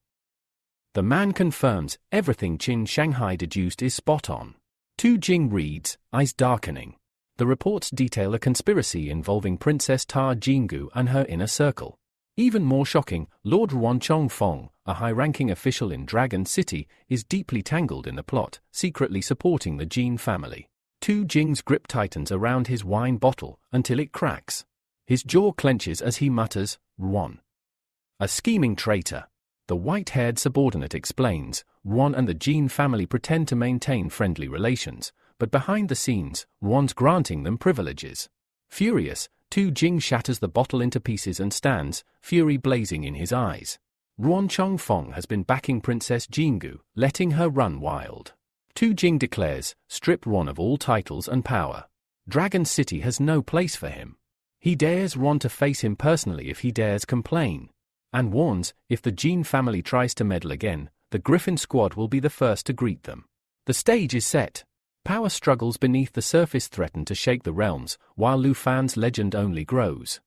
The man confirms, everything Qin Shanghai deduced is spot on. Tu Jing reads, eyes darkening. The reports detail a conspiracy involving Princess Ta Jingu and her inner circle. Even more shocking, Lord Ruan Chongfeng, a high-ranking official in Dragon City, is deeply tangled in the plot, secretly supporting the Jin family. Tu Jing's grip tightens around his wine bottle until it cracks. His jaw clenches as he mutters, "Ruan. A scheming traitor." The white-haired subordinate explains, Ruan and the Jin family pretend to maintain friendly relations, but behind the scenes, Ruan's granting them privileges. Furious, Tu Jing shatters the bottle into pieces and stands, fury blazing in his eyes. Ruan Chongfeng has been backing Princess Jingu, letting her run wild. Tu Jing declares, strip Ruan of all titles and power. Dragon City has no place for him. He dares Ruan to face him personally if he dares complain. And warns, if the Jin family tries to meddle again, the Griffin squad will be the first to greet them. The stage is set. Power struggles beneath the surface threaten to shake the realms, while Lu Fan's legend only grows.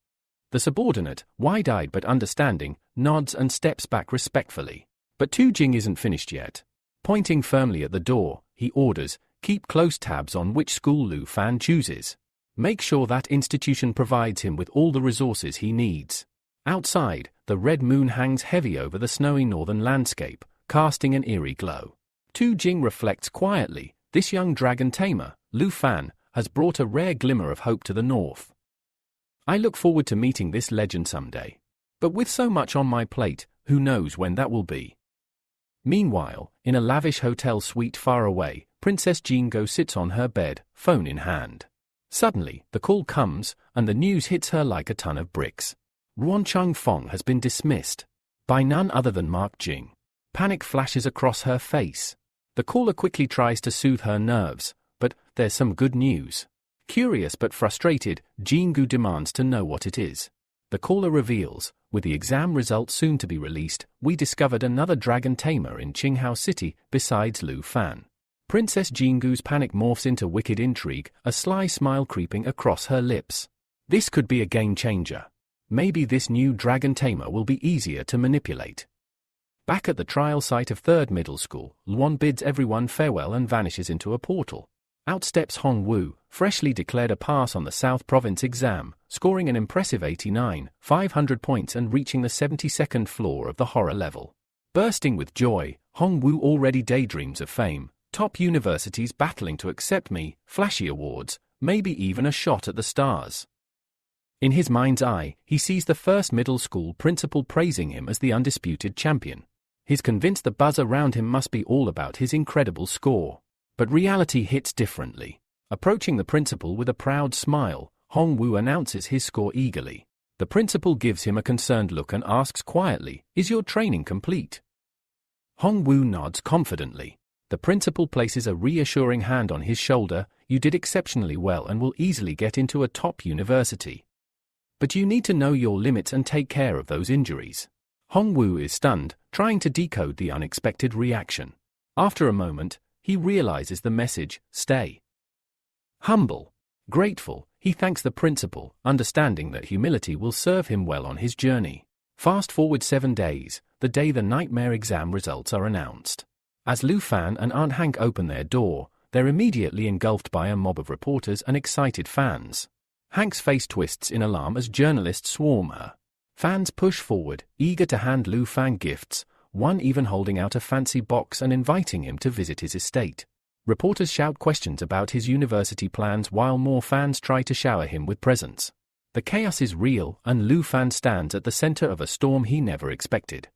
The subordinate, wide-eyed but understanding, nods and steps back respectfully. But Tu Jing isn't finished yet. Pointing firmly at the door, he orders, keep close tabs on which school Lu Fan chooses. Make sure that institution provides him with all the resources he needs. Outside, the red moon hangs heavy over the snowy northern landscape, casting an eerie glow. Tu Jing reflects quietly, this young dragon tamer, Lu Fan, has brought a rare glimmer of hope to the north. I look forward to meeting this legend someday. But with so much on my plate, who knows when that will be. Meanwhile, in a lavish hotel suite far away, Princess Jingo sits on her bed, phone in hand. Suddenly, the call comes, and the news hits her like a ton of bricks. Ruan Chung Fong has been dismissed. By none other than Mark Jing. Panic flashes across her face. The caller quickly tries to soothe her nerves, but there's some good news. Curious but frustrated, Jingu demands to know what it is. The caller reveals, with the exam results soon to be released, we discovered another dragon tamer in Qinghao City besides Lu Fan. Princess Jingu's panic morphs into wicked intrigue, a sly smile creeping across her lips. This could be a game changer. Maybe this new dragon tamer will be easier to manipulate. Back at the trial site of 3rd Middle School, Luan bids everyone farewell and vanishes into a portal. Out steps Hong Wu, freshly declared a pass on the South Province exam, scoring an impressive 89,500 points and reaching the 72nd floor of the horror level. Bursting with joy, Hong Wu already daydreams of fame, top universities battling to accept me, flashy awards, maybe even a shot at the stars. In his mind's eye, he sees the 1st Middle School principal praising him as the undisputed champion. He's convinced the buzz around him must be all about his incredible score. But reality hits differently. Approaching the principal with a proud smile, Hong Wu announces his score eagerly. The principal gives him a concerned look and asks quietly, "Is your training complete?" Hong Wu nods confidently. The principal places a reassuring hand on his shoulder, "You did exceptionally well and will easily get into a top university. But you need to know your limits and take care of those injuries." Hong Wu is stunned, trying to decode the unexpected reaction. After a moment, he realizes the message, stay humble. Grateful, he thanks the principal, understanding that humility will serve him well on his journey. Fast forward 7 days, the day the nightmare exam results are announced. As Lu Fan and Aunt Hank open their door, they're immediately engulfed by a mob of reporters and excited fans. Hank's face twists in alarm as journalists swarm her. Fans push forward, eager to hand Lu Fan gifts, one even holding out a fancy box and inviting him to visit his estate. Reporters shout questions about his university plans while more fans try to shower him with presents. The chaos is real, and Lu Fan stands at the center of a storm he never expected.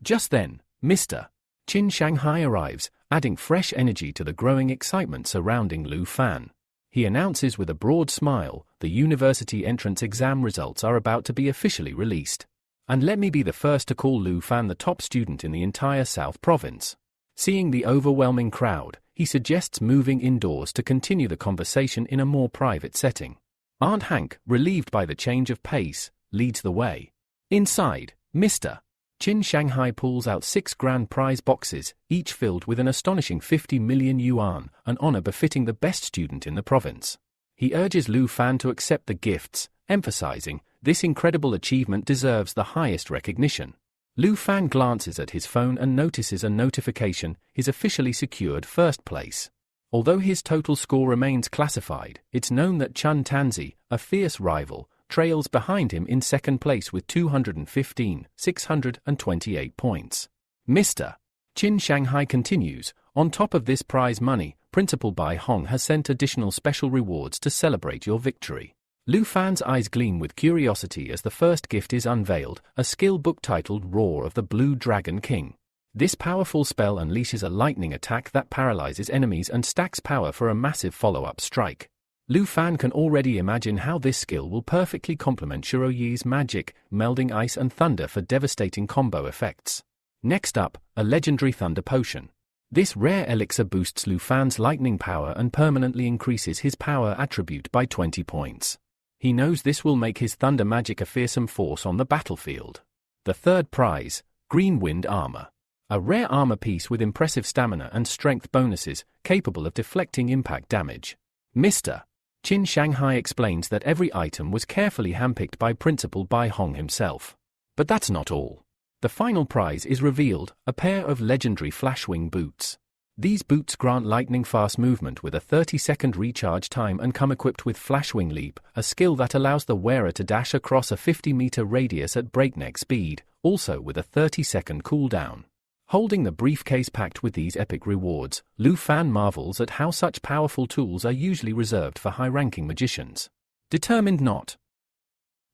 Just then, Mr. Qin Shanghai arrives, adding fresh energy to the growing excitement surrounding Lu Fan. He announces with a broad smile, the university entrance exam results are about to be officially released. And let me be the first to call Lu Fan the top student in the entire South Province. Seeing the overwhelming crowd, he suggests moving indoors to continue the conversation in a more private setting. Aunt Hank, relieved by the change of pace, leads the way. Inside, Mr. Qin Shanghai pulls out 6 grand prize boxes, each filled with an astonishing 50 million yuan, an honor befitting the best student in the province. He urges Lu Fan to accept the gifts, emphasizing, this incredible achievement deserves the highest recognition. Lu Fan glances at his phone and notices a notification, he's officially secured 1st place. Although his total score remains classified, it's known that Chun Tanzi, a fierce rival, trails behind him in 2nd place with 215,628 points. Mr. Qin Shanghai continues, on top of this prize money, Principal Bai Hong has sent additional special rewards to celebrate your victory. Lu Fan's eyes gleam with curiosity as the first gift is unveiled, a skill book titled Roar of the Blue Dragon King. This powerful spell unleashes a lightning attack that paralyzes enemies and stacks power for a massive follow-up strike. Lu Fan can already imagine how this skill will perfectly complement Shuro Yi's magic, melding ice and thunder for devastating combo effects. Next up, a legendary thunder potion. This rare elixir boosts Lu Fan's lightning power and permanently increases his power attribute by 20 points. He knows this will make his thunder magic a fearsome force on the battlefield. The 3rd prize, Green Wind Armor. A rare armor piece with impressive stamina and strength bonuses, capable of deflecting impact damage. Mr. Qin Shanghai explains that every item was carefully handpicked by Principal Bai Hong himself. But that's not all. The final prize is revealed, a pair of legendary flashwing boots. These boots grant lightning-fast movement with a 30-second recharge time and come equipped with Flashwing Leap, a skill that allows the wearer to dash across a 50-meter radius at breakneck speed, also with a 30-second cooldown. Holding the briefcase packed with these epic rewards, Lu Fan marvels at how such powerful tools are usually reserved for high-ranking magicians. Determined not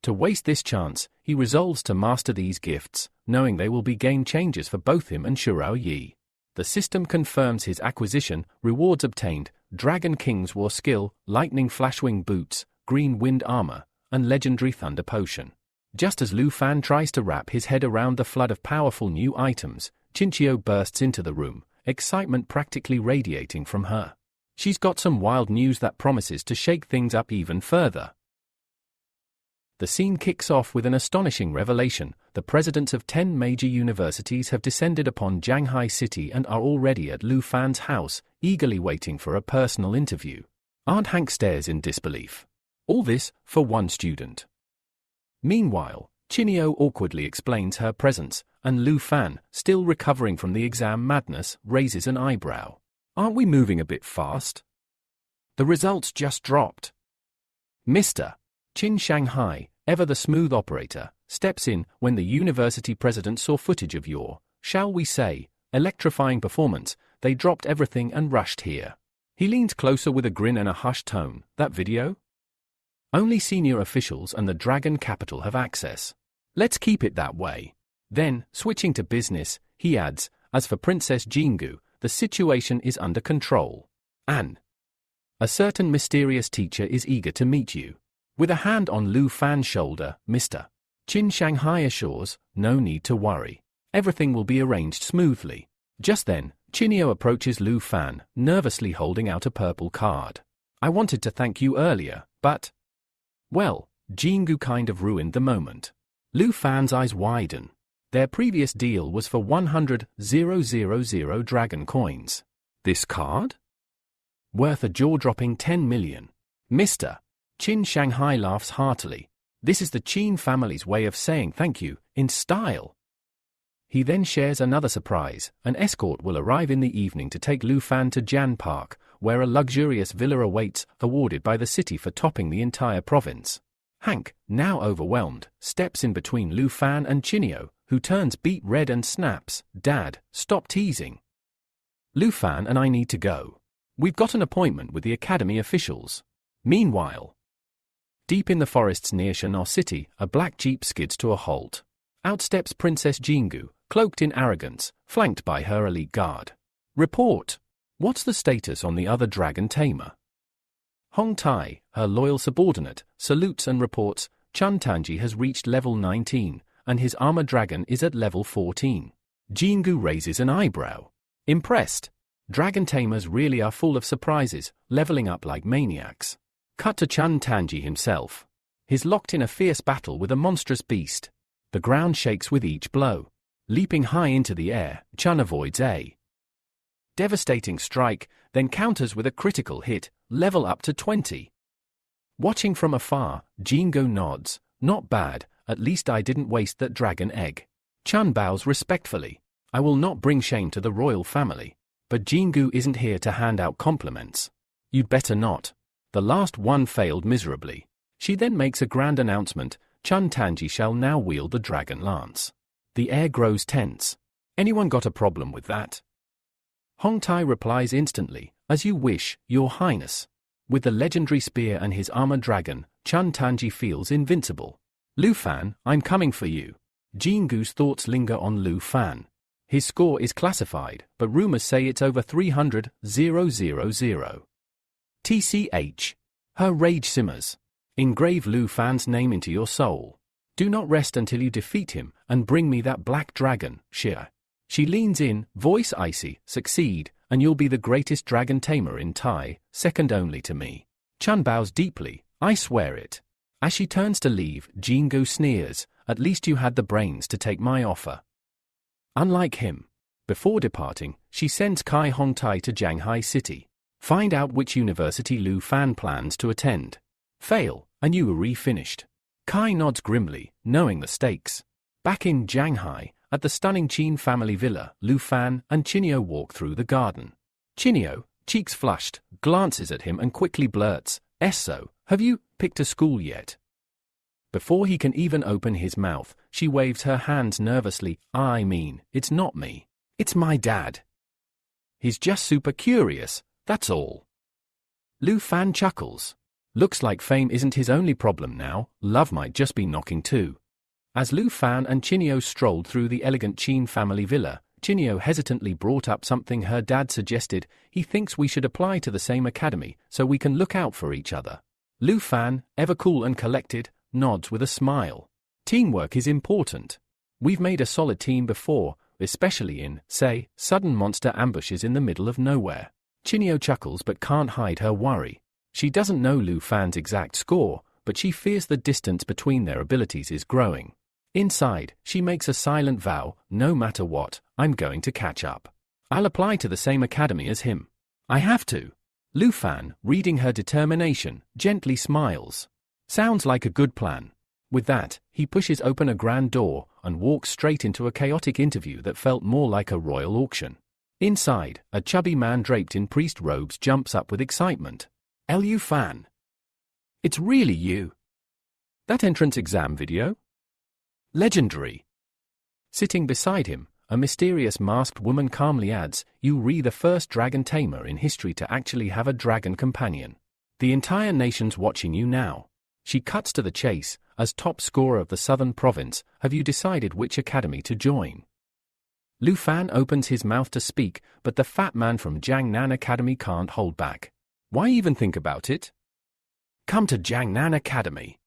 To waste this chance, he resolves to master these gifts, knowing they will be game changers for both him and Shirao Yi. The system confirms his acquisition, rewards obtained, Dragon King's War Skill, Lightning Flashwing Boots, Green Wind Armor, and Legendary Thunder Potion. Just as Lu Fan tries to wrap his head around the flood of powerful new items, Chinchio bursts into the room, excitement practically radiating from her. She's got some wild news that promises to shake things up even further. The scene kicks off with an astonishing revelation. The presidents of 10 major universities have descended upon Jianghai City and are already at Lu Fan's house, eagerly waiting for a personal interview. Aunt Hank stares in disbelief. All this for one student. Meanwhile, Chinio awkwardly explains her presence, and Lu Fan, still recovering from the exam madness, raises an eyebrow. Aren't we moving a bit fast? The results just dropped. Mr. Qin Shanghai, ever the smooth operator, steps in when the university president saw footage of your, shall we say, electrifying performance. They dropped everything and rushed here. He leans closer with a grin and a hushed tone. That video? Only senior officials and the Dragon Capital have access. Let's keep it that way. Then, switching to business, he adds, as for Princess Jingu, the situation is under control. And a certain mysterious teacher is eager to meet you. With a hand on Lu Fan's shoulder, Mr. Qin Shanghai assures, no need to worry. Everything will be arranged smoothly. Just then, Chinio approaches Lu Fan, nervously holding out a purple card. I wanted to thank you earlier, but... Well, Jingu kind of ruined the moment. Lu Fan's eyes widen. Their previous deal was for 100,000 dragon coins. This card? Worth a jaw-dropping 10 million. Mr. Qin Shanghai laughs heartily. This is the Qin family's way of saying thank you, in style. He then shares another surprise. An escort will arrive in the evening to take Lu Fan to Jian Park, where a luxurious villa awaits, awarded by the city for topping the entire province. Hank, now overwhelmed, steps in between Lu Fan and Chinio, who turns beet red and snaps, Dad, stop teasing. Lu Fan and I need to go. We've got an appointment with the academy officials. Meanwhile, deep in the forests near Shounen City, a black jeep skids to a halt. Out steps Princess Jingu, cloaked in arrogance, flanked by her elite guard. Report. What's the status on the other dragon tamer? Hong Tai, her loyal subordinate, salutes and reports, Chun Tanji has reached level 19, and his armor dragon is at level 14. Jingu raises an eyebrow. Impressed. Dragon tamers really are full of surprises, leveling up like maniacs. Cut to Chun Tanji himself. He's locked in a fierce battle with a monstrous beast. The ground shakes with each blow. Leaping high into the air, Chun avoids a devastating strike, then counters with a critical hit, level up to 20. Watching from afar, Jingu nods. Not bad, at least I didn't waste that dragon egg. Chun bows respectfully. I will not bring shame to the royal family. But Jingu isn't here to hand out compliments. You'd better not. The last one failed miserably. She then makes a grand announcement. Chun Tanji shall now wield the dragon lance. The air grows tense. Anyone got a problem with that? Hong Tai replies instantly, as you wish, your highness. With the legendary spear and his armor dragon, Chun Tanji feels invincible. Lu Fan, I'm coming for you. Jingu's thoughts linger on Lu Fan. His score is classified, but rumors say it's over 300,000. TCH. Her rage simmers. Engrave Lu Fan's name into your soul. Do not rest until you defeat him, and bring me that black dragon, Shia. She leans in, voice icy, succeed, and you'll be the greatest dragon tamer in Tai, second only to me. Chun bows deeply, I swear it. As she turns to leave, Jingu sneers, at least you had the brains to take my offer. Unlike him. Before departing, she sends Kai Hong Tai to Jianghai City. Find out which university Lu Fan plans to attend. Fail, and you are re-finished. Kai nods grimly, knowing the stakes. Back in Jianghai, at the stunning Qin family villa, Lu Fan and Chinio walk through the garden. Chinio, cheeks flushed, glances at him and quickly blurts, "So, have you picked a school yet?" Before he can even open his mouth, she waves her hands nervously. I mean, it's not me. It's my dad. He's just super curious, that's all. Lu Fan chuckles. Looks like fame isn't his only problem now, love might just be knocking too. As Lu Fan and Chinio strolled through the elegant Qin family villa, Chinio hesitantly brought up something her dad suggested. He thinks we should apply to the same academy so we can look out for each other. Lu Fan, ever cool and collected, nods with a smile. Teamwork is important. We've made a solid team before, especially in, say, sudden monster ambushes in the middle of nowhere. Chinio chuckles but can't hide her worry. She doesn't know Lu Fan's exact score, but she fears the distance between their abilities is growing. Inside, she makes a silent vow, no matter what, I'm going to catch up. I'll apply to the same academy as him. I have to. Lu Fan, reading her determination, gently smiles. Sounds like a good plan. With that, he pushes open a grand door and walks straight into a chaotic interview that felt more like a royal auction. Inside, a chubby man draped in priest robes jumps up with excitement. Lu Fan. It's really you. That entrance exam video? Legendary. Sitting beside him, a mysterious masked woman calmly adds, you re the first dragon tamer in history to actually have a dragon companion. The entire nation's watching you now. She cuts to the chase. As top scorer of the southern province, have you decided which academy to join? Lu Fan opens his mouth to speak, but the fat man from Jiangnan Academy can't hold back. Why even think about it? Come to Jiangnan Academy.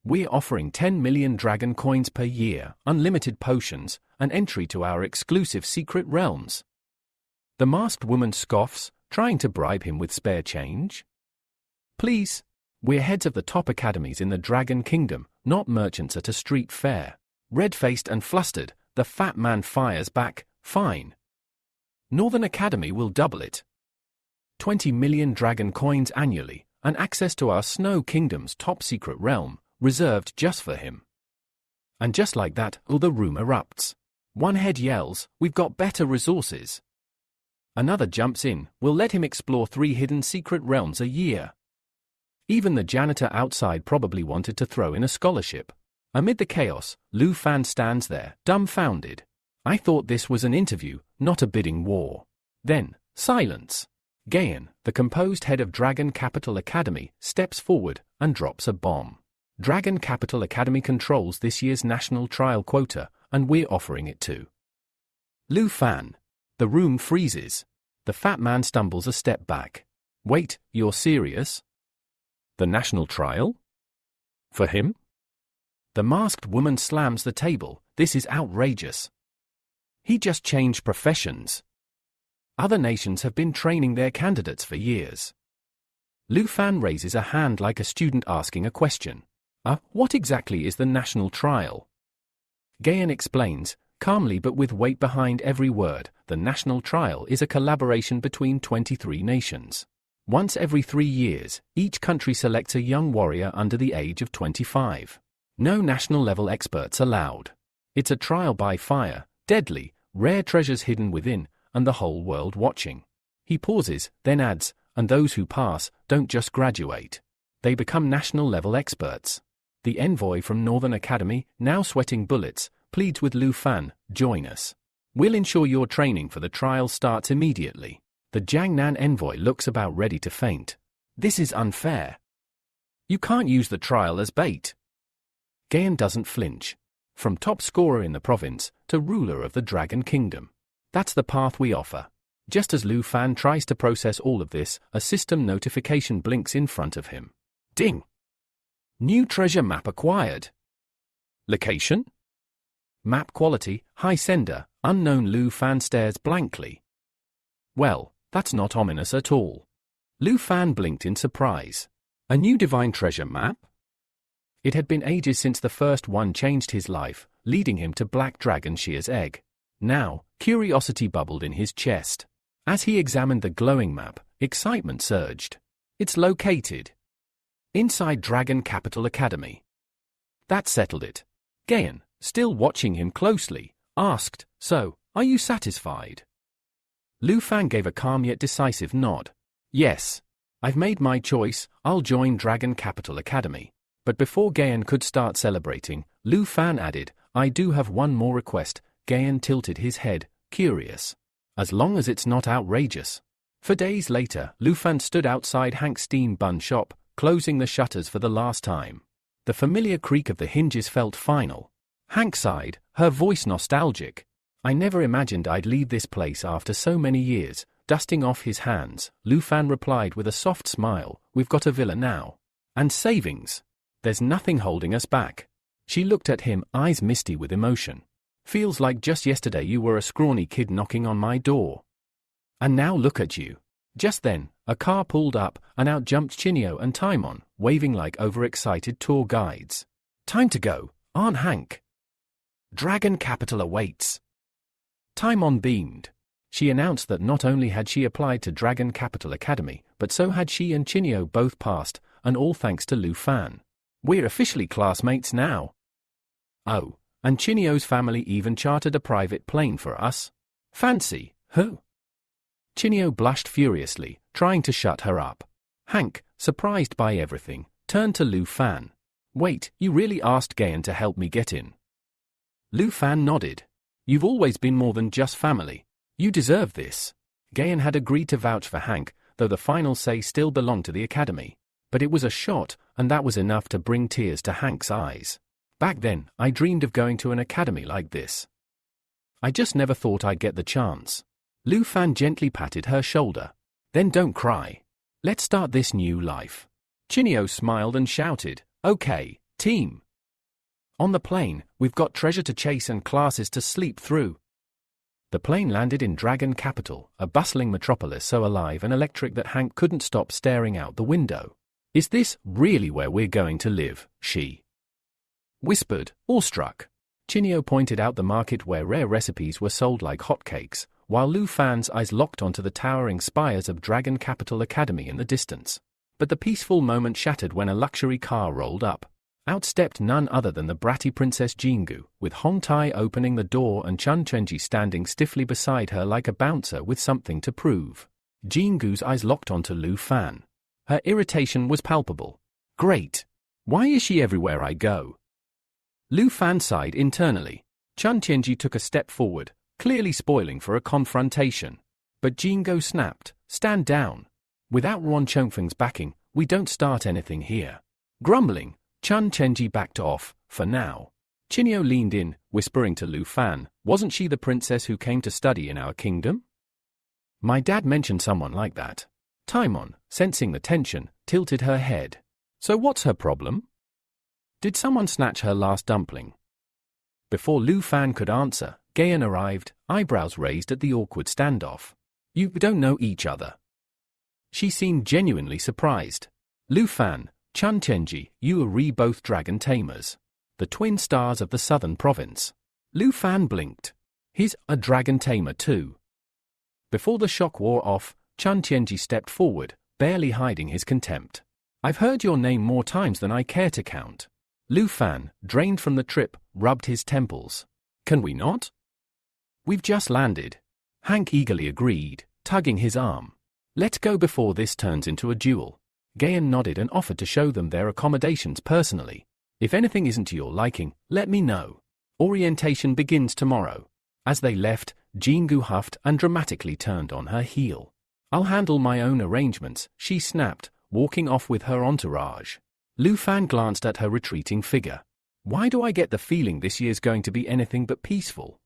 We're offering 10 million dragon coins per year, unlimited potions, and entry to our exclusive secret realms. The masked woman scoffs, trying to bribe him with spare change. Please. We're heads of the top academies in the Dragon Kingdom, not merchants at a street fair. Red-faced and flustered, the fat man fires back, fine. Northern Academy will double it. 20 million dragon coins annually, and access to our Snow Kingdom's top secret realm, reserved just for him. And just like that, the room erupts. One head yells, we've got better resources. Another jumps in, we'll let him explore 3 hidden secret realms a year. Even the janitor outside probably wanted to throw in a scholarship. Amid the chaos, Lu Fan stands there, dumbfounded. I thought this was an interview, not a bidding war. Then, silence. Gayan, the composed head of Dragon Capital Academy, steps forward and drops a bomb. Dragon Capital Academy controls this year's national trial quota, and we're offering it too. Lu Fan. The room freezes. The fat man stumbles a step back. Wait, you're serious? The national trial? For him? The masked woman slams the table. This is outrageous. He just changed professions. Other nations have been training their candidates for years. Lu Fan raises a hand like a student asking a question. What exactly is the national trial? Gayan explains, calmly but with weight behind every word, the national trial is a collaboration between 23 nations. Once every 3 years, each country selects a young warrior under the age of 25. No national-level experts allowed. It's a trial by fire, deadly, rare treasures hidden within, and the whole world watching. He pauses, then adds, and those who pass don't just graduate. They become national-level experts. The envoy from Northern Academy, now sweating bullets, pleads with Lu Fan, join us. We'll ensure your training for the trial starts immediately. The Jiangnan envoy looks about ready to faint. This is unfair. You can't use the trial as bait. Gayan doesn't flinch. From top scorer in the province to ruler of the Dragon Kingdom. That's the path we offer. Just as Lu Fan tries to process all of this, a system notification blinks in front of him. Ding! New treasure map acquired. Location? Map quality, high sender, unknown. Lu Fan stares blankly. Well, that's not ominous at all. Lu Fan blinked in surprise. A new divine treasure map? It had been ages since the first one changed his life, leading him to Black Dragon Shear's egg. Now, curiosity bubbled in his chest. As he examined the glowing map, excitement surged. It's located inside Dragon Capital Academy. That settled it. Gayan, still watching him closely, asked, so, are you satisfied? Lu Fan gave a calm yet decisive nod. Yes. I've made my choice, I'll join Dragon Capital Academy. But before Gayan could start celebrating, Lu Fan added, I do have one more request. Gayan tilted his head, curious. As long as it's not outrageous. For days later, Lu Fan stood outside Hank's steam bun shop, closing the shutters for the last time. The familiar creak of the hinges felt final. Hank sighed, her voice nostalgic. I never imagined I'd leave this place after so many years. Dusting off his hands, Lu Fan replied with a soft smile, we've got a villa now. And savings. There's nothing holding us back. She looked at him, eyes misty with emotion. Feels like just yesterday you were a scrawny kid knocking on my door. And now look at you. Just then, a car pulled up, and out jumped Chinio and Taimon, waving like overexcited tour guides. Time to go, Aunt Hank. Dragon Capital awaits. Taimon beamed. She announced that not only had she applied to Dragon Capital Academy, but so had she and Chinio both passed, and all thanks to Lu Fan. We're officially classmates now. Oh, and Chinio's family even chartered a private plane for us. Fancy, who? Chinio blushed furiously, trying to shut her up. Hank, surprised by everything, turned to Lu Fan. Wait, you really asked Gayan to help me get in? Lu Fan nodded. You've always been more than just family. You deserve this. Gayan had agreed to vouch for Hank, though the final say still belonged to the academy. But it was a shot, and that was enough to bring tears to Hank's eyes. Back then, I dreamed of going to an academy like this. I just never thought I'd get the chance. Lu Fan gently patted her shoulder. Then don't cry. Let's start this new life. Chinio smiled and shouted, okay, team. On the plane, we've got treasure to chase and classes to sleep through. The plane landed in Dragon Capital, a bustling metropolis so alive and electric that Hank couldn't stop staring out the window. Is this really where we're going to live? She whispered, awestruck. Chinio pointed out the market where rare recipes were sold like hotcakes, while Lu Fan's eyes locked onto the towering spires of Dragon Capital Academy in the distance. But the peaceful moment shattered when a luxury car rolled up. Out stepped none other than the bratty Princess Jingu, with Hong Tai opening the door and Chun Chenji standing stiffly beside her like a bouncer with something to prove. Jingu's eyes locked onto Lu Fan. Her irritation was palpable. Great. Why is she everywhere I go? Lu Fan sighed internally. Chun Chenji took a step forward, clearly spoiling for a confrontation. But Jingu snapped, stand down. Without Ron Chongfeng's backing, we don't start anything here. Grumbling, Chun Chenji backed off, for now. Chinio leaned in, whispering to Lu Fan, wasn't she the princess who came to study in our kingdom? My dad mentioned someone like that. Taimon, sensing the tension, tilted her head. So what's her problem? Did someone snatch her last dumpling? Before Lu Fan could answer, Gayan arrived, eyebrows raised at the awkward standoff. You don't know each other. She seemed genuinely surprised. Lu Fan, Chun Chenji, you are both dragon tamers. The twin stars of the southern province. Lu Fan blinked. He's a dragon tamer too. Before the shock wore off, Chun Chenji stepped forward, barely hiding his contempt. I've heard your name more times than I care to count. Lu Fan, drained from the trip, rubbed his temples. Can we not? We've just landed. Hank eagerly agreed, tugging his arm. Let's go before this turns into a duel. Gayan nodded and offered to show them their accommodations personally. If anything isn't to your liking, let me know. Orientation begins tomorrow. As they left, Jingu huffed and dramatically turned on her heel. I'll handle my own arrangements, she snapped, walking off with her entourage. Lu Fan glanced at her retreating figure. Why do I get the feeling this year's going to be anything but peaceful?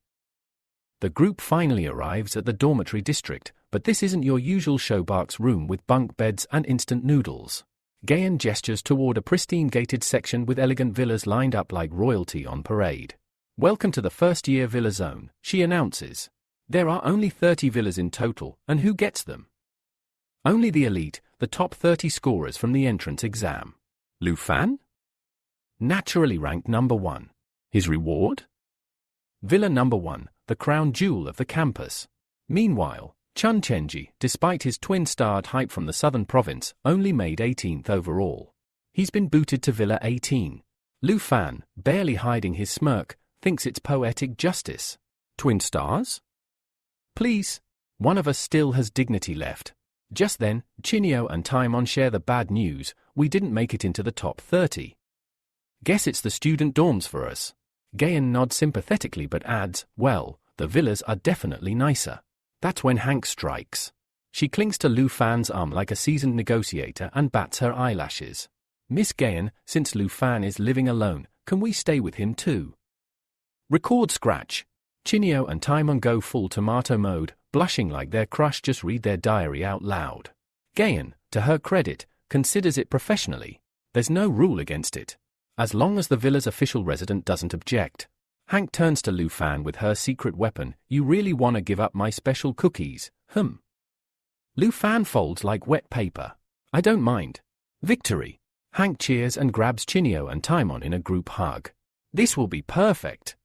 The group finally arrives at the dormitory district, but this isn't your usual showbox room with bunk beds and instant noodles. Gayan gestures toward a pristine gated section with elegant villas lined up like royalty on parade. Welcome to the first-year villa zone, she announces. There are only 30 villas in total, and who gets them? Only the elite, the top 30 scorers from the entrance exam. Lu Fan? Naturally ranked number 1. His reward? Villa number 1, the crown jewel of the campus. Meanwhile, Chun Chenji, despite his twin-starred hype from the southern province, only made 18th overall. He's been booted to Villa 18. Lu Fan, barely hiding his smirk, thinks it's poetic justice. Twin stars? Please. One of us still has dignity left. Just then, Chinio and Taimon share the bad news, we didn't make it into the top 30. Guess it's the student dorms for us. Gayan nods sympathetically but adds, well, the villas are definitely nicer. That's when Hank strikes. She clings to Lu Fan's arm like a seasoned negotiator and bats her eyelashes. Miss Gayen, since Lu Fan is living alone, can we stay with him too? Record scratch. Chinio and Taimon go full tomato mode, blushing like their crush just read their diary out loud. Gayen, to her credit, considers it professionally. There's no rule against it, as long as the villa's official resident doesn't object. Hank turns to Lu Fan with her secret weapon. You really want to give up my special cookies, Lu Fan folds like wet paper. I don't mind. Victory. Hank cheers and grabs Chinio and Taimon in a group hug. This will be perfect.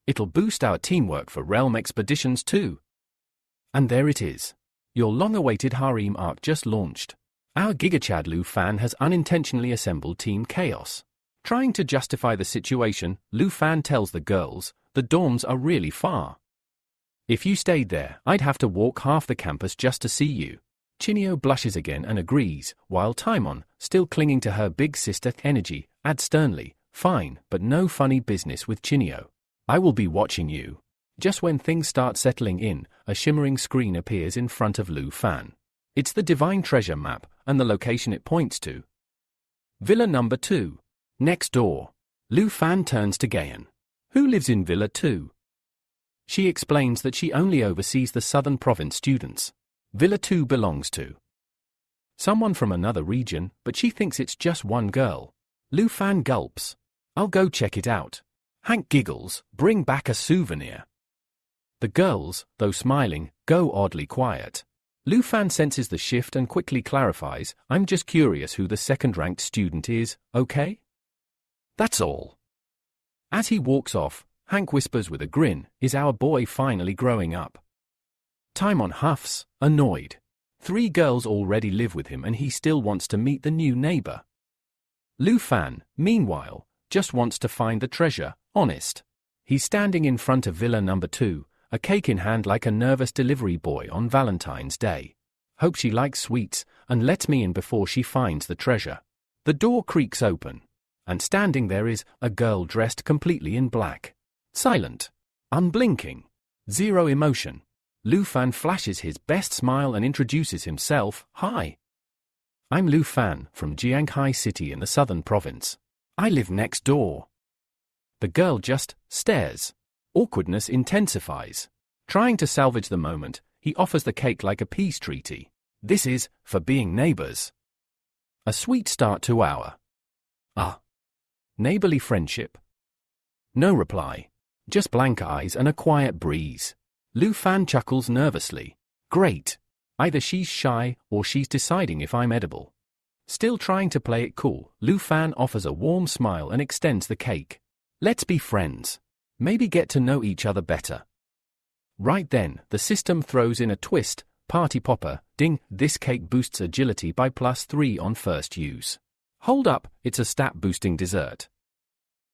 It'll boost our teamwork for realm expeditions too. And there it is. Your long-awaited harem arc just launched. Our gigachad Lu Fan has unintentionally assembled Team Chaos. Trying to justify the situation, Lu Fan tells the girls, the dorms are really far. If you stayed there, I'd have to walk half the campus just to see you. Chinio blushes again and agrees, while Taimon, still clinging to her big sister energy, adds sternly, fine, but no funny business with Chinio. I will be watching you. Just when things start settling in, a shimmering screen appears in front of Lu Fan. It's the Divine Treasure map, and the location it points to. Villa number 2. Next door. Lu Fan turns to Gayen. Who lives in Villa 2? She explains that she only oversees the Southern Province students. Villa 2 belongs to someone from another region, but she thinks it's just one girl. Lu Fan gulps. I'll go check it out. Hank giggles, bring back a souvenir. The girls, though smiling, go oddly quiet. Lu Fan senses the shift and quickly clarifies, I'm just curious who the second-ranked student is, okay? That's all. As he walks off, Hank whispers with a grin, is our boy finally growing up? Taimon huffs, annoyed. 3 girls already live with him and he still wants to meet the new neighbor. Lu Fan, meanwhile, just wants to find the treasure, honest. He's standing in front of Villa number 2, a cake in hand like a nervous delivery boy on Valentine's Day. Hope she likes sweets, and lets me in before she finds the treasure. The door creaks open, and standing there is a girl dressed completely in black. Silent. Unblinking. Zero emotion. Lu Fan flashes his best smile and introduces himself, Hi. I'm Lu Fan, from Jianghai City in the Southern Province. I live next door. The girl just stares. Awkwardness intensifies. Trying to salvage the moment, he offers the cake like a peace treaty. This is, for being neighbors. A sweet start to our neighborly friendship. No reply. Just blank eyes and a quiet breeze. Lu Fan chuckles nervously. Great. Either she's shy or she's deciding if I'm edible. Still trying to play it cool, Lu Fan offers a warm smile and extends the cake. Let's be friends. Maybe get to know each other better. Right then, the system throws in a twist, party popper, ding, this cake boosts agility by +3 on first use. Hold up, it's a stat-boosting dessert.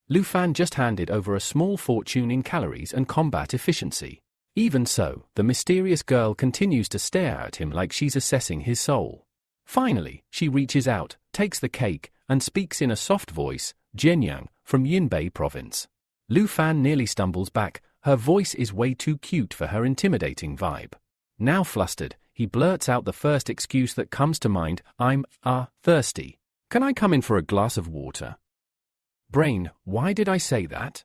Lu Fan just handed over a small fortune in calories and combat efficiency. Even so, the mysterious girl continues to stare at him like she's assessing his soul. Finally, she reaches out, takes the cake, and speaks in a soft voice, Jianyang, from Yinbei Province. Lu Fan nearly stumbles back, her voice is way too cute for her intimidating vibe. Now flustered, he blurts out the first excuse that comes to mind, I'm, thirsty. Can I come in for a glass of water? Brain, why did I say that?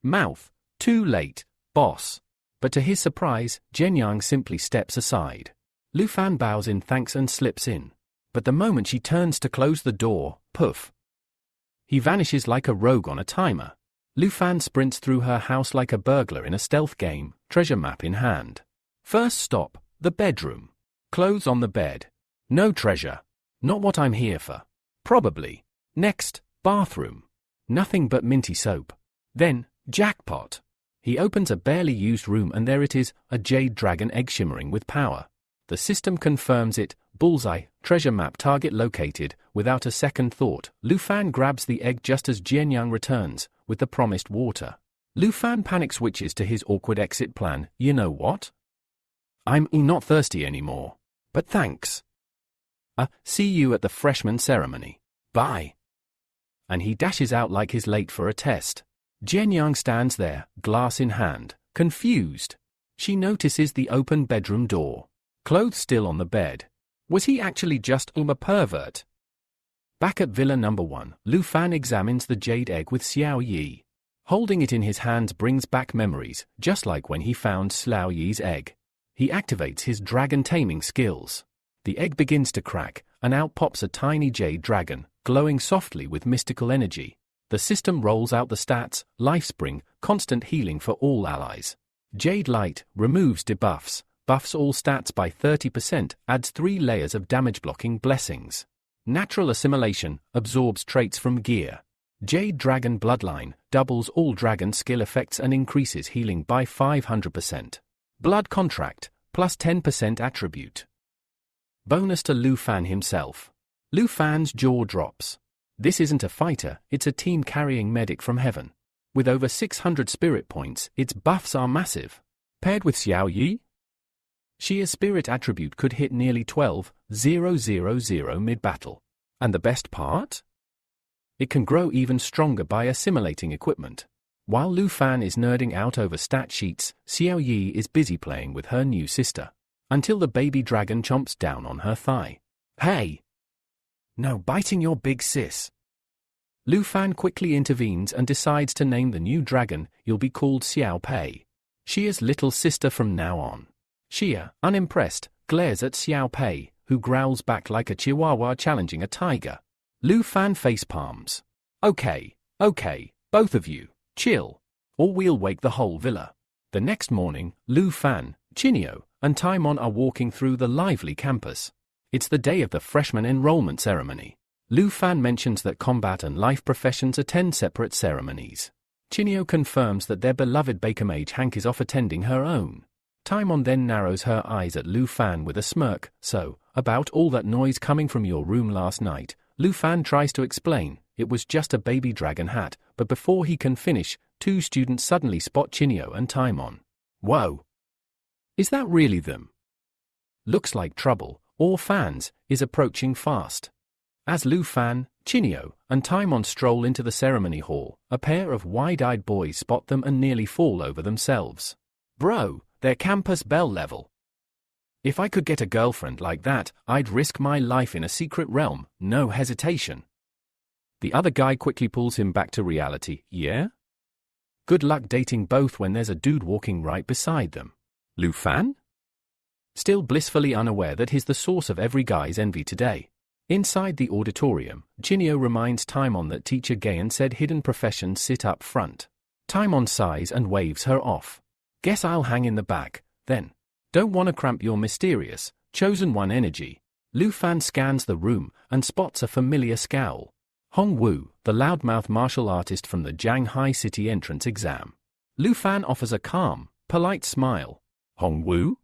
Mouth, too late, boss. But to his surprise, Jianyang simply steps aside. Lu Fan bows in thanks and slips in. But the moment she turns to close the door, poof. He vanishes like a rogue on a timer. Lu Fan sprints through her house like a burglar in a stealth game, treasure map in hand. First stop, the bedroom. Clothes on the bed. No treasure. Not what I'm here for. Probably. Next, bathroom. Nothing but minty soap. Then, jackpot. He opens a barely used room and there it is, a jade dragon egg shimmering with power. The system confirms it, bullseye, treasure map target located, without a second thought. Lu Fan grabs the egg just as Jianyang returns, with the promised water. Lu Fan panic switches to his awkward exit plan, you know what? I'm not thirsty anymore. But thanks. See you at the freshman ceremony. Bye. And he dashes out like he's late for a test. Jianyang stands there, glass in hand, confused. She notices the open bedroom door. clothes still on the bed. Was he actually just a pervert? Back at Villa Number 1, Lu Fan examines the jade egg with Xiao Yi. Holding it in his hands brings back memories, just like when he found Xiao Yi's egg. He activates his dragon taming skills. The egg begins to crack, and out pops a tiny jade dragon, glowing softly with mystical energy. The system rolls out the stats, life spring, constant healing for all allies. Jade light removes debuffs, buffs all stats by 30%, adds 3 layers of damage blocking blessings. Natural assimilation absorbs traits from gear. Jade dragon bloodline doubles all dragon skill effects and increases healing by 500%. Blood contract plus 10% attribute. Bonus to Lu Fan himself. Lu Fan's jaw drops. This isn't a fighter, it's a team-carrying medic from heaven. With over 600 spirit points, its buffs are massive. Paired with Xiao Yi, Xia's spirit attribute could hit nearly 12,000 mid-battle. And the best part? It can grow even stronger by assimilating equipment. While Lu Fan is nerding out over stat sheets, Xiao Yi is busy playing with her new sister. Until the baby dragon chomps down on her thigh. Hey! No biting your big sis. Lu Fan quickly intervenes and decides to name the new dragon. You'll be called Xiao Pei. Xia's little sister from now on. Xia, unimpressed, glares at Xiao Pei, who growls back like a chihuahua challenging a tiger. Lu Fan facepalms. Okay, both of you, chill, or we'll wake the whole villa. The next morning, Lu Fan, Chinio, and Taimon are walking through the lively campus. It's the day of the freshman enrollment ceremony. Lu Fan mentions that combat and life professions attend separate ceremonies. Chinio confirms that their beloved baker mage Hank is off attending her own. Taimon then narrows her eyes at Lu Fan with a smirk. So, about all that noise coming from your room last night, Lu Fan tries to explain. It was just a baby dragon hat, but before he can finish, 2 students suddenly spot Chinio and Taimon. Whoa! Is that really them? Looks like trouble, or fans, is approaching fast. As Lu Fan, Chinio, and Taimon stroll into the ceremony hall, a pair of wide-eyed boys spot them and nearly fall over themselves. Bro, they're campus belle level. If I could get a girlfriend like that, I'd risk my life in a secret realm, no hesitation. The other guy quickly pulls him back to reality. Yeah? Good luck dating both when there's a dude walking right beside them. Lu Fan? Still blissfully unaware that he's the source of every guy's envy today. Inside the auditorium, Chinio reminds Taimon that teacher Gayan said hidden professions sit up front. Taimon sighs and waves her off. Guess I'll hang in the back, then. Don't wanna cramp your mysterious, chosen one energy. Lu Fan scans the room and spots a familiar scowl. Hong Wu, the loudmouth martial artist from the Shanghai City entrance exam. Lu Fan offers a calm, polite smile. Hong Wu?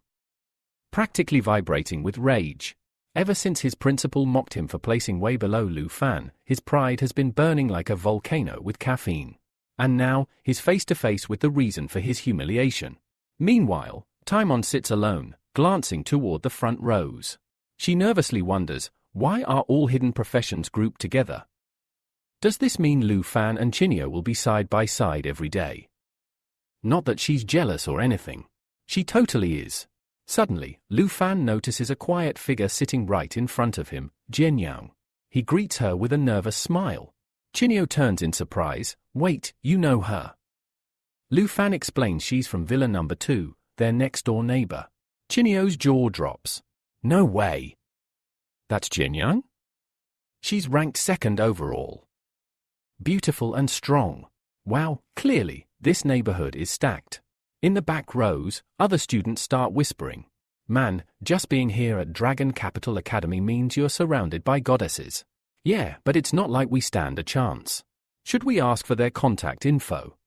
Practically vibrating with rage. Ever since his principal mocked him for placing way below Lu Fan, his pride has been burning like a volcano with caffeine. And now, he's face to face with the reason for his humiliation. Meanwhile, Taimon sits alone, glancing toward the front rows. She nervously wonders, why are all hidden professions grouped together? Does this mean Lu Fan and Chinio will be side by side every day? Not that she's jealous or anything. She totally is. Suddenly, Lu Fan notices a quiet figure sitting right in front of him, Jianyang. He greets her with a nervous smile. Chinio turns in surprise. Wait, you know her. Lu Fan explains she's from Villa Number 2, their next-door neighbor. Chinio's jaw drops. No way. That's Jianyang? She's ranked 2nd overall. Beautiful and strong. Wow, clearly, this neighborhood is stacked. In the back rows, other students start whispering. Man, just being here at Dragon Capital Academy means you're surrounded by goddesses. Yeah, but it's not like we stand a chance. Should we ask for their contact info?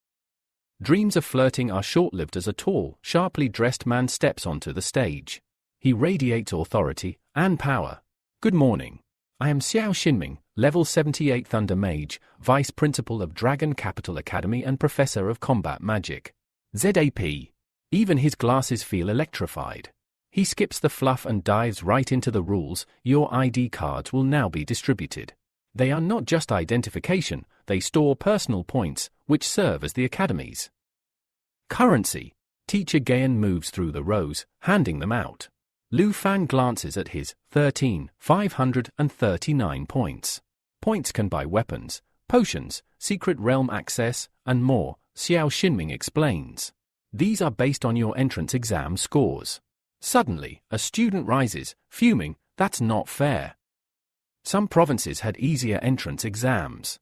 Dreams of flirting are short-lived as a tall, sharply dressed man steps onto the stage. He radiates authority and power. Good morning. I am Xiao Xinming, level 78 Thunder Mage, Vice Principal of Dragon Capital Academy and Professor of Combat Magic. ZAP. Even his glasses feel electrified. He skips the fluff and dives right into the rules. Your ID cards will now be distributed. They are not just identification, they store personal points, which serve as the academy's currency. Teacher Gayan moves through the rows, handing them out. Lu Fan glances at his 13,539 points. Points can buy weapons, potions, secret realm access, and more, Xiao Xinming explains. These are based on your entrance exam scores. Suddenly, a student rises, fuming, that's not fair. Some provinces had easier entrance exams.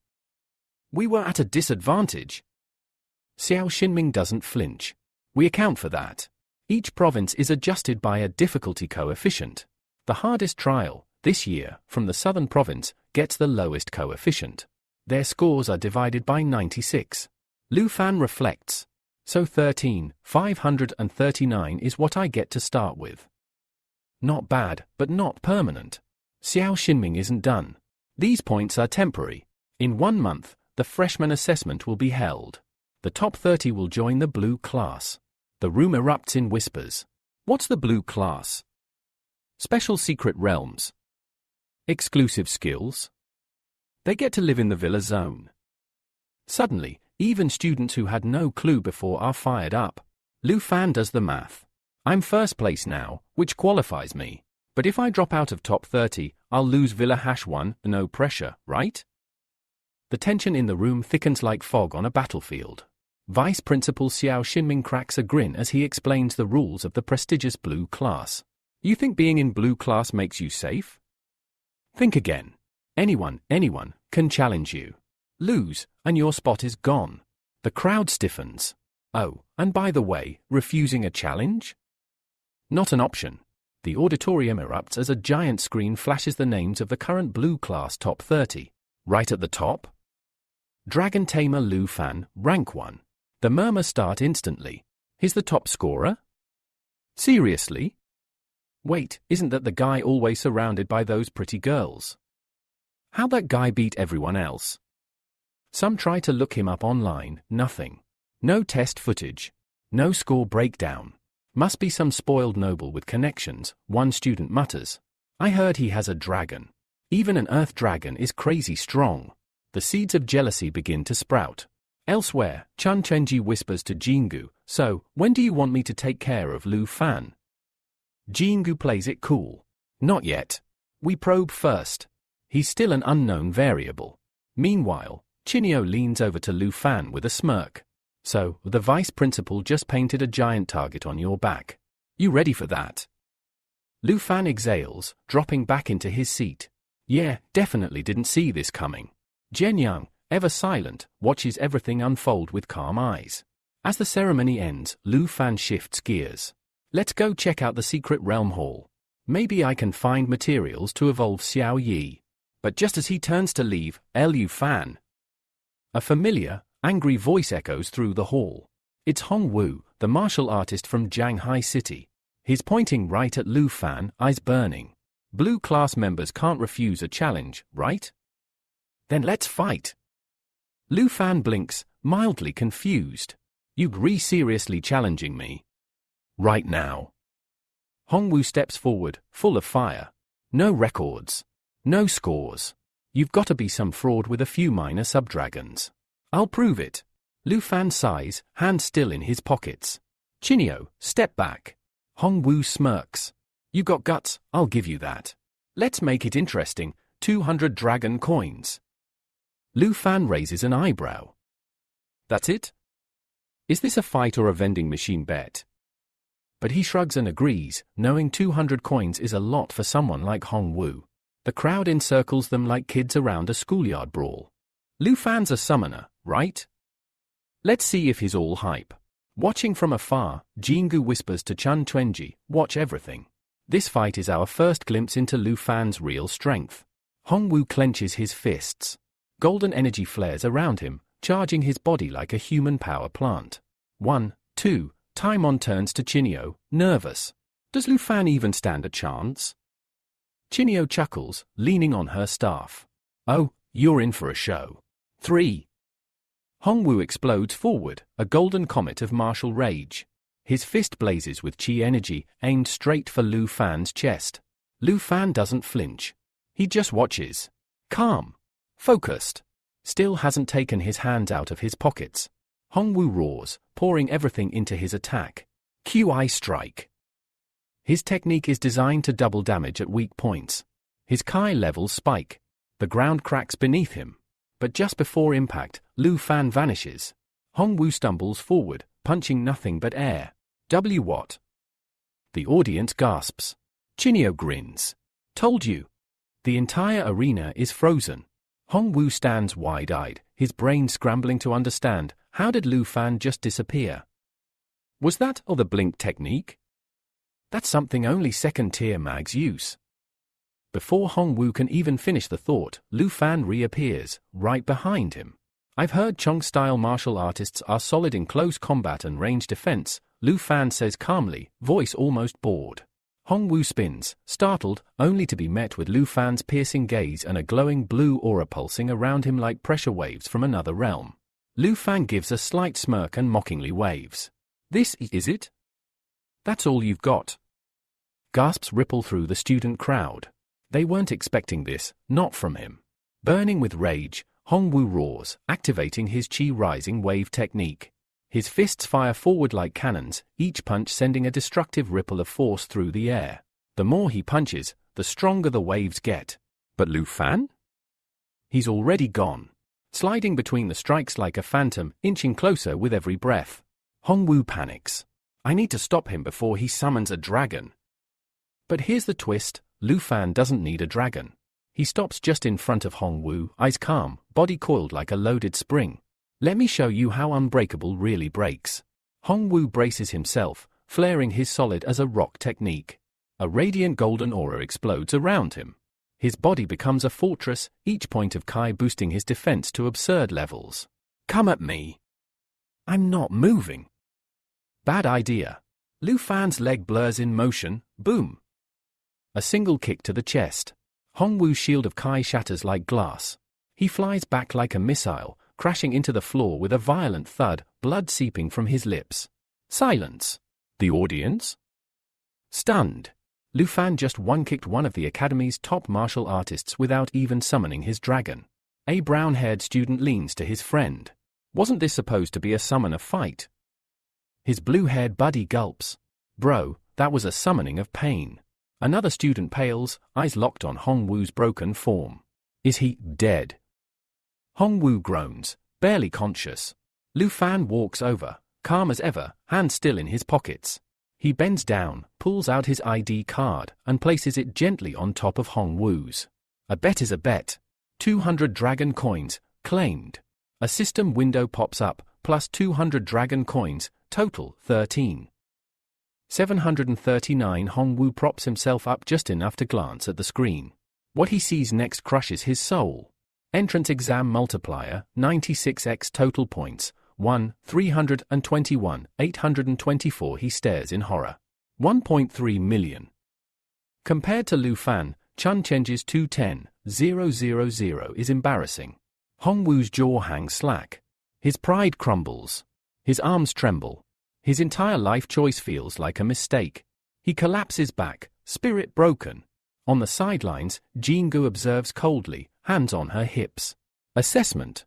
We were at a disadvantage. Xiao Xinming doesn't flinch. We account for that. Each province is adjusted by a difficulty coefficient. The hardest trial, this year, from the southern province, gets the lowest coefficient. Their scores are divided by 96. Lu Fan reflects. So 13,539 is what I get to start with. Not bad, but not permanent. Xiao Xinming isn't done. These points are temporary. In 1 month, the freshman assessment will be held. The top 30 will join the blue class. The room erupts in whispers. What's the blue class? Special secret realms. Exclusive skills. They get to live in the villa zone. Suddenly, even students who had no clue before are fired up. Lu Fan does the math. I'm first place now, which qualifies me. But if I drop out of top 30, I'll lose Villa #1, no pressure, right? The tension in the room thickens like fog on a battlefield. Vice Principal Xiao Xinming cracks a grin as he explains the rules of the prestigious blue class. You think being in blue class makes you safe? Think again. Anyone can challenge you. Lose, and your spot is gone. The crowd stiffens. Oh, and by the way, refusing a challenge? Not an option. The auditorium erupts as a giant screen flashes the names of the current blue class top 30. Right at the top? Dragon Tamer Lu Fan, rank 1. The murmurs start instantly. He's the top scorer? Seriously? Wait, isn't that the guy always surrounded by those pretty girls? How'd that guy beat everyone else? Some try to look him up online, nothing. No test footage. No score breakdown. Must be some spoiled noble with connections, one student mutters. I heard he has a dragon. Even an earth dragon is crazy strong. The seeds of jealousy begin to sprout. Elsewhere, Chun Chenji whispers to Jingu, so, when do you want me to take care of Lu Fan? Jingu plays it cool. Not yet. We probe first. He's still an unknown variable. Meanwhile, Chinio leans over to Lu Fan with a smirk. So, the vice principal just painted a giant target on your back. You ready for that? Lu Fan exhales, dropping back into his seat. Yeah, definitely didn't see this coming. Jian Yang, ever silent, watches everything unfold with calm eyes. As the ceremony ends, Lu Fan shifts gears. Let's go check out the secret realm hall. Maybe I can find materials to evolve Xiao Yi. But just as he turns to leave, Lu Fan. A familiar, angry voice echoes through the hall. It's Hong Wu, the martial artist from Shanghai City. He's pointing right at Lu Fan, eyes burning. Blue class members can't refuse a challenge, right? Then let's fight. Lu Fan blinks, mildly confused. You seriously challenging me? Right now. Hong Wu steps forward, full of fire. No records. No scores. You've got to be some fraud with a few minor subdragons. I'll prove it. Lu Fan sighs, hands still in his pockets. Chinio, step back. Hong Wu smirks. You got guts, I'll give you that. Let's make it interesting, 200 dragon coins. Lu Fan raises an eyebrow. That's it? Is this a fight or a vending machine bet? But he shrugs and agrees, knowing 200 coins is a lot for someone like Hong Wu. The crowd encircles them like kids around a schoolyard brawl. Lu Fan's a summoner, right? Let's see if he's all hype. Watching from afar, Jingu whispers to Chun Chenji, watch everything. This fight is our first glimpse into Lu Fan's real strength. Hong Wu clenches his fists. Golden energy flares around him, charging his body like a human power plant. 1, 2, Taimon turns to Chinio, nervous. Does Lu Fan even stand a chance? Chinio chuckles, leaning on her staff. Oh, you're in for a show. 3. Hong Wu explodes forward, a golden comet of martial rage. His fist blazes with chi energy, aimed straight for Lu Fan's chest. Lu Fan doesn't flinch. He just watches. Calm. Focused. Still hasn't taken his hands out of his pockets. Hong Wu roars, pouring everything into his attack. QI strike. His technique is designed to double damage at weak points. His Kai levels spike. The ground cracks beneath him. But just before impact, Lu Fan vanishes. Hongwu stumbles forward, punching nothing but air. What? The audience gasps. Chinio grins. Told you. The entire arena is frozen. Hongwu stands wide-eyed, his brain scrambling to understand, how did Lu Fan just disappear? Was that or the blink technique? That's something only second-tier mags use. Before Hongwu can even finish the thought, Lu Fan reappears, right behind him. I've heard Chong-style martial artists are solid in close combat and range defense, Lu Fan says calmly, voice almost bored. Hongwu spins, startled, only to be met with Lu Fan's piercing gaze and a glowing blue aura pulsing around him like pressure waves from another realm. Lu Fan gives a slight smirk and mockingly waves. This is it? That's all you've got? Gasps ripple through the student crowd. They weren't expecting this, not from him. Burning with rage, Hongwu roars, activating his chi rising wave technique. His fists fire forward like cannons, each punch sending a destructive ripple of force through the air. The more he punches, the stronger the waves get. But Lu Fan? He's already gone. Sliding between the strikes like a phantom, inching closer with every breath. Hongwu panics. I need to stop him before he summons a dragon. But here's the twist, Lu Fan doesn't need a dragon. He stops just in front of Hongwu, eyes calm, body coiled like a loaded spring. Let me show you how unbreakable really breaks. Hongwu braces himself, flaring his solid as a rock technique. A radiant golden aura explodes around him. His body becomes a fortress, each point of Kai boosting his defense to absurd levels. Come at me. I'm not moving. Bad idea. Lu Fan's leg blurs in motion, boom. A single kick to the chest. Hongwu's shield of Kai shatters like glass. He flies back like a missile, crashing into the floor with a violent thud, blood seeping from his lips. Silence. The audience? Stunned. Lu Fan just one-kicked one of the Academy's top martial artists without even summoning his dragon. A brown-haired student leans to his friend. Wasn't this supposed to be a summoner fight? His blue-haired buddy gulps. Bro, that was a summoning of pain. Another student pales, eyes locked on Hongwu's broken form. Is he dead? Hongwu groans, barely conscious. Lu Fan walks over, calm as ever, hands still in his pockets. He bends down, pulls out his ID card, and places it gently on top of Hongwu's. A bet is a bet. 200 dragon coins, claimed. A system window pops up, plus 200 dragon coins, total 13. 739. Hongwu props himself up just enough to glance at the screen. What he sees next crushes his soul. Entrance exam multiplier, 96x total points, 1, 321, 824. He stares in horror. 1.3 million. Compared to Lu Fan, Chun Chenji's 210,000 is embarrassing. Hongwu's jaw hangs slack. His pride crumbles. His arms tremble. His entire life choice feels like a mistake. He collapses back, spirit broken. On the sidelines, Jingu observes coldly, hands on her hips. Assessment.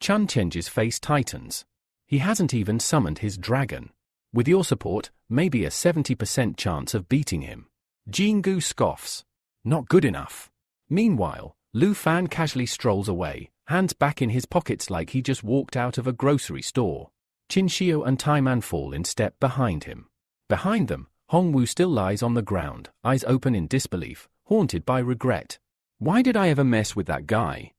Chun Chenji's face tightens. He hasn't even summoned his dragon. With your support, maybe a 70% chance of beating him. Jingu scoffs. Not good enough. Meanwhile, Lu Fan casually strolls away, hands back in his pockets like he just walked out of a grocery store. Qinxiu and Taiman fall in step behind him. Behind them, Hongwu still lies on the ground, eyes open in disbelief, haunted by regret. Why did I ever mess with that guy?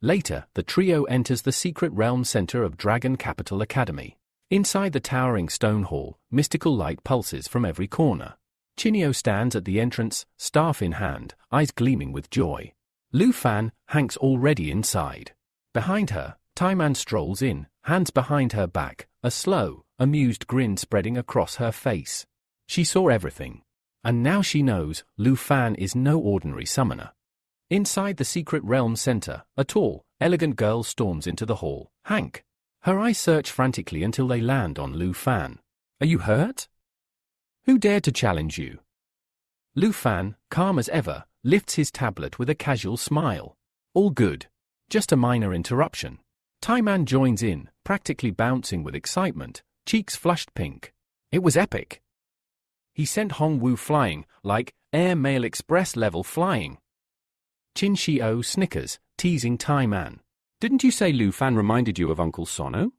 Later, the trio enters the secret realm center of Dragon Capital Academy. Inside the towering stone hall, mystical light pulses from every corner. Chinio stands at the entrance, staff in hand, eyes gleaming with joy. Lu Fan, Hank's already inside. Behind her, Taiman strolls in, hands behind her back, a slow, amused grin spreading across her face. She saw everything. And now she knows Lu Fan is no ordinary summoner. Inside the secret realm center, a tall, elegant girl storms into the hall. Hank. Her eyes search frantically until they land on Lu Fan. Are you hurt? Who dared to challenge you? Lu Fan, calm as ever, lifts his tablet with a casual smile. All good. Just a minor interruption. Taiman joins in, practically bouncing with excitement, cheeks flushed pink. It was epic. He sent Hong Wu flying, like Air Mail Express level flying. Qin Shio snickers, teasing Tai Man. Didn't you say Lu Fan reminded you of Uncle Sono?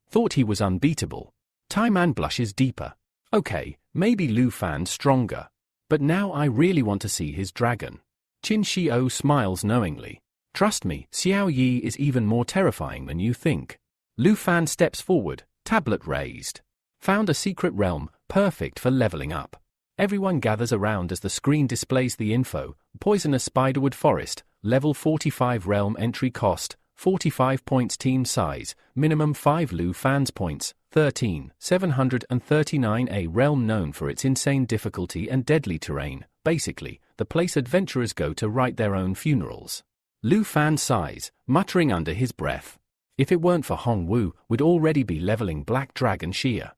Thought he was unbeatable. Tai Man blushes deeper. Okay, maybe Lu Fan's stronger. But now I really want to see his dragon. Qin Shio smiles knowingly. Trust me, Xiao Yi is even more terrifying than you think. Lu Fan steps forward, tablet raised. Found a secret realm, perfect for leveling up. Everyone gathers around as the screen displays the info. Poisonous Spiderwood Forest, level 45 realm entry cost, 45 points team size, minimum 5 Lu Fan's points, 13, 739 a realm known for its insane difficulty and deadly terrain, basically, the place adventurers go to write their own funerals. Lu Fan sighs, muttering under his breath. If it weren't for Hong Wu, we'd already be leveling Black Dragon Shia.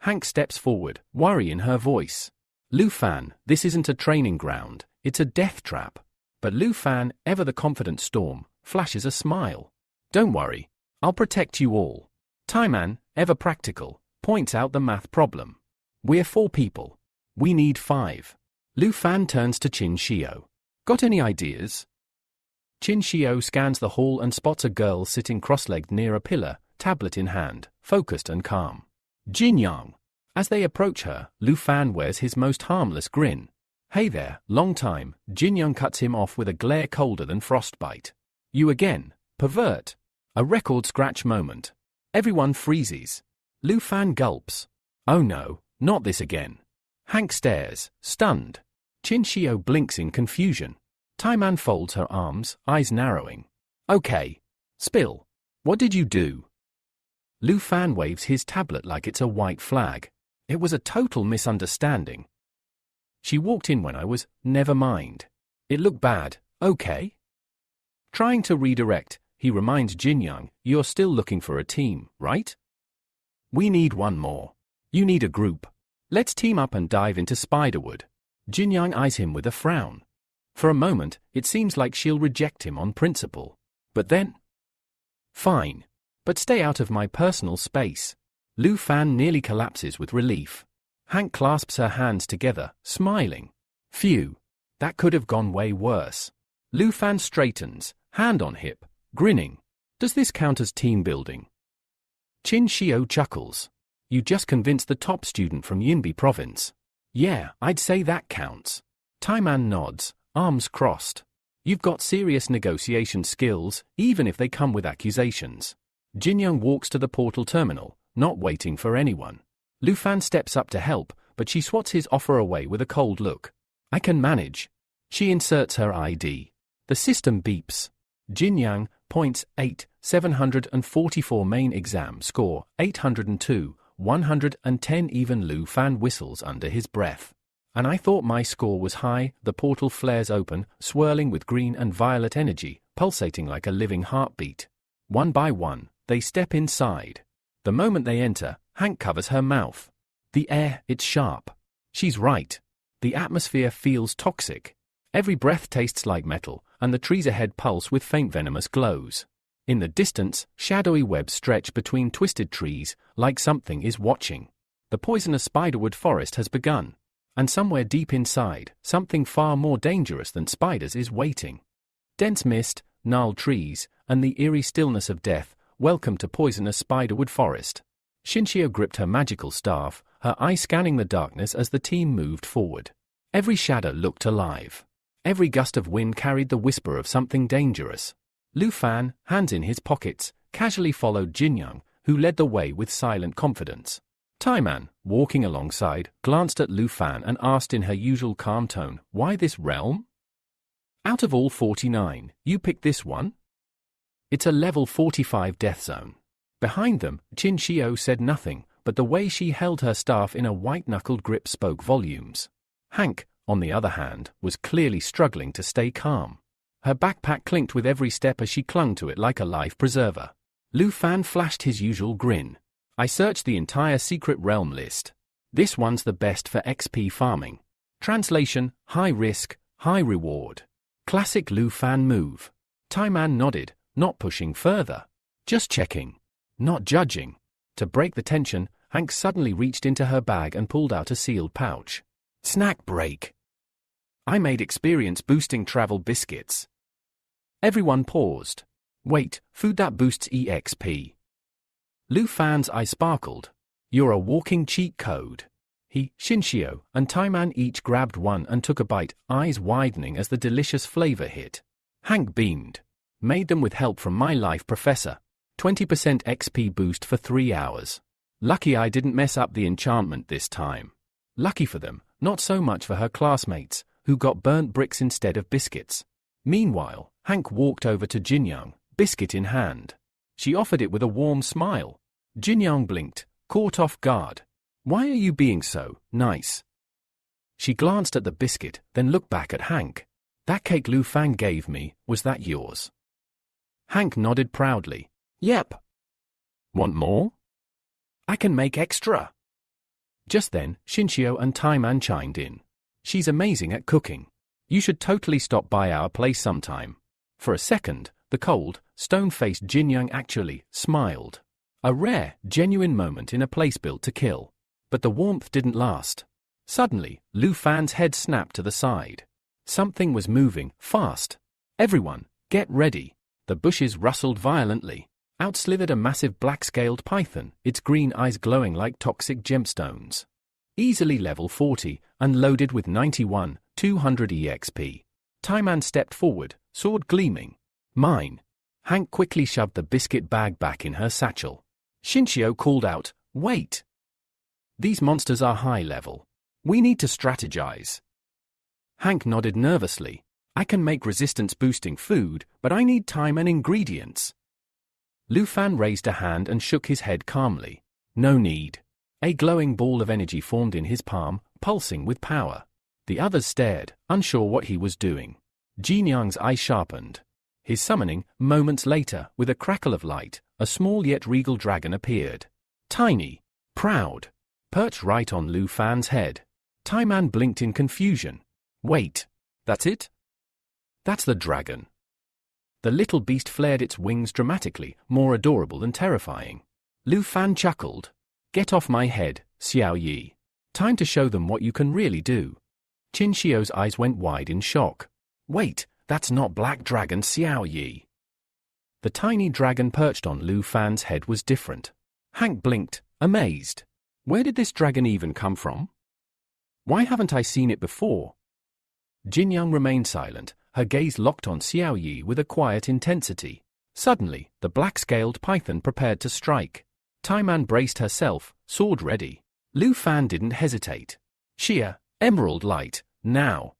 Hank steps forward, worry in her voice. Lu Fan, this isn't a training ground, it's a death trap. But Lu Fan, ever the confident storm, flashes a smile. Don't worry, I'll protect you all. Tai Man, ever practical, points out the math problem. We're 4 people. We need 5. Lu Fan turns to Qin Shio. Got any ideas? Qin Shio scans the hall and spots a girl sitting cross-legged near a pillar, tablet in hand, focused and calm. Jin Yang. As they approach her, Lu Fan wears his most harmless grin. Hey there, long time. Jin Yang cuts him off with a glare colder than frostbite. You again, pervert. A record scratch moment. Everyone freezes. Lu Fan gulps. Oh no, not this again. Hank stares, stunned. Qin Shio blinks in confusion. Tai Man folds her arms, eyes narrowing. Okay. Spill. What did you do? Lu Fan waves his tablet like it's a white flag. It was a total misunderstanding. She walked in when I was, never mind. It looked bad, okay? Trying to redirect, he reminds Jin Yang, you're still looking for a team, right? We need one more. You need a group. Let's team up and dive into Spiderwood. Jin Yang eyes him with a frown. For a moment, it seems like she'll reject him on principle. But then... Fine. But stay out of my personal space. Lu Fan nearly collapses with relief. Hank clasps her hands together, smiling. Phew. That could have gone way worse. Lu Fan straightens, hand on hip, grinning. Does this count as team building? Qin Shio chuckles. You just convinced the top student from Yinbi province. Yeah, I'd say that counts. Tai Man nods, arms crossed. You've got serious negotiation skills, even if they come with accusations. Jin Yang walks to the portal terminal, not waiting for anyone. Lu Fan steps up to help, but she swats his offer away with a cold look. I can manage. She inserts her ID. The system beeps. Jin Yang, points 8, 744 main exam score, 802, 110 even. Lu Fan whistles under his breath. And I thought my score was high. The portal flares open, swirling with green and violet energy, pulsating like a living heartbeat. One by one, they step inside. The moment they enter, Hank covers her mouth. The air, it's sharp. She's right. The atmosphere feels toxic. Every breath tastes like metal, and the trees ahead pulse with faint venomous glows. In the distance, shadowy webs stretch between twisted trees, like something is watching. The poisonous Spiderwood Forest has begun. And somewhere deep inside, something far more dangerous than spiders is waiting. Dense mist, gnarled trees, and the eerie stillness of death, welcome to poisonous Spiderwood Forest. Shinshio gripped her magical staff, her eye scanning the darkness as the team moved forward. Every shadow looked alive. Every gust of wind carried the whisper of something dangerous. Lu Fan, hands in his pockets, casually followed Jin Yang, who led the way with silent confidence. Tai Man, walking alongside, glanced at Lu Fan and asked in her usual calm tone, why this realm? Out of all 49, you picked this one? It's a level 45 death zone. Behind them, Qin Shio said nothing, but the way she held her staff in a white-knuckled grip spoke volumes. Hank, on the other hand, was clearly struggling to stay calm. Her backpack clinked with every step as she clung to it like a life preserver. Lu Fan flashed his usual grin. I searched the entire secret realm list. This one's the best for XP farming. Translation, high risk, high reward. Classic Lu Fan move. Tai Man nodded, not pushing further. Just checking. Not judging. To break the tension, Hank suddenly reached into her bag and pulled out a sealed pouch. Snack break. I made experience-boosting travel biscuits. Everyone paused. Wait, food that boosts EXP. Lu Fan's eye sparkled. You're a walking cheat code. He, Shinshio, and Taiman each grabbed one and took a bite, eyes widening as the delicious flavor hit. Hank beamed. Made them with help from my life professor. 20% XP boost for 3 hours. Lucky I didn't mess up the enchantment this time. Lucky for them, not so much for her classmates, who got burnt bricks instead of biscuits. Meanwhile, Hank walked over to Jinyoung, biscuit in hand. She offered it with a warm smile. Jinyoung blinked, caught off guard. Why are you being so nice? She glanced at the biscuit, then looked back at Hank. That cake Lu Fan gave me, was that yours? Hank nodded proudly. Yep. Want more? I can make extra. Just then, Shinshio and Taiman chimed in. She's amazing at cooking. You should totally stop by our place sometime. For a second, the cold, stone-faced Jinyoung actually smiled. A rare, genuine moment in a place built to kill. But the warmth didn't last. Suddenly, Lu Fan's head snapped to the side. Something was moving, fast. Everyone, get ready. The bushes rustled violently. Out slithered a massive black-scaled python, its green eyes glowing like toxic gemstones. Easily level 40, and loaded with 200 EXP. Taiman stepped forward, sword gleaming. Mine. Hank quickly shoved the biscuit bag back in her satchel. Shinshio called out, wait. These monsters are high level. We need to strategize. Hank nodded nervously. I can make resistance-boosting food, but I need time and ingredients. Lu Fan raised a hand and shook his head calmly. No need. A glowing ball of energy formed in his palm, pulsing with power. The others stared, unsure what he was doing. Jinyoung's eye sharpened. His summoning, moments later, with a crackle of light, a small yet regal dragon appeared. Tiny. Proud. Perched right on Lu Fan's head. Taiman blinked in confusion. Wait. That's it? That's the dragon. The little beast flared its wings dramatically, more adorable than terrifying. Lu Fan chuckled. Get off my head, Xiao Yi. Time to show them what you can really do. Shinshio's eyes went wide in shock. Wait, that's not Black Dragon Xiao Yi. The tiny dragon perched on Lu Fan's head was different. Hank blinked, amazed. Where did this dragon even come from? Why haven't I seen it before? Jinyoung remained silent, her gaze locked on Xiao Yi with a quiet intensity. Suddenly, the black-scaled python prepared to strike. Taiman braced herself, sword ready. Lu Fan didn't hesitate. Sheer, emerald light, now.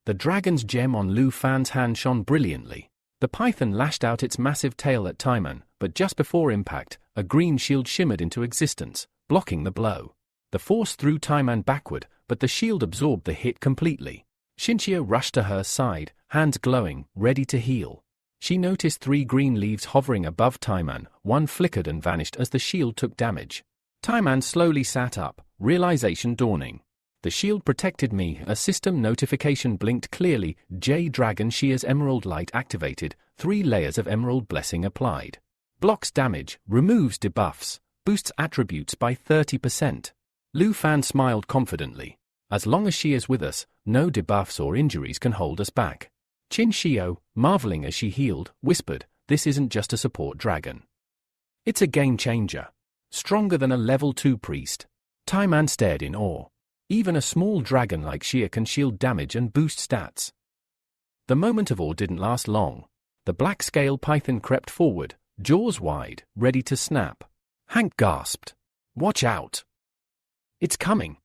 The dragon's gem on Lu Fan's hand shone brilliantly. The python lashed out its massive tail at Taiman, but just before impact, a green shield shimmered into existence, blocking the blow. The force threw Taiman backward, but the shield absorbed the hit completely. Shinshio rushed to her side, hands glowing, ready to heal. She noticed 3 green leaves hovering above Taiman, one flickered and vanished as the shield took damage. Taiman slowly sat up, realization dawning. The shield protected me, a system notification blinked clearly, J-Dragon Shear's Emerald Light activated, 3 layers of Emerald Blessing applied. Blocks damage, removes debuffs, boosts attributes by 30%. Lu Fan smiled confidently. As long as she is with us, no debuffs or injuries can hold us back. Shinshio, marveling as she healed, whispered, this isn't just a support dragon. It's a game changer. Stronger than a level 2 priest. Taiman stared in awe. Even a small dragon like Shia can shield damage and boost stats. The moment of awe didn't last long. The black-scale python crept forward, jaws wide, ready to snap. Hank gasped. Watch out. It's coming.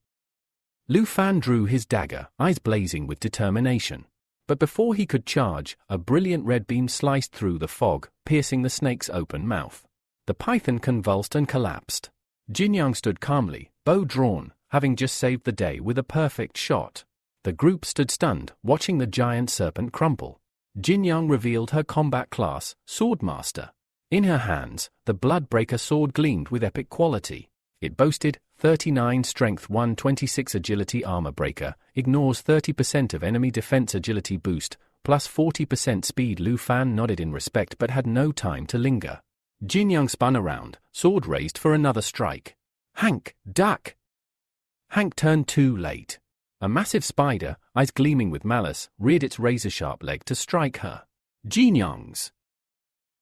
Lu Fan drew his dagger, eyes blazing with determination. But before he could charge, a brilliant red beam sliced through the fog, piercing the snake's open mouth. The python convulsed and collapsed. Jinyoung stood calmly, bow drawn, having just saved the day with a perfect shot. The group stood stunned, watching the giant serpent crumple. Jinyoung revealed her combat class, Swordmaster. In her hands, the Bloodbreaker sword gleamed with epic quality. It boasted 39 strength 126 agility armor breaker, ignores 30% of enemy defense agility boost, plus 40% speed. Lu Fan nodded in respect but had no time to linger. Jinyoung spun around, sword raised for another strike. Hank, duck! Hank turned too late. A massive spider, eyes gleaming with malice, reared its razor-sharp leg to strike her. Jinyang's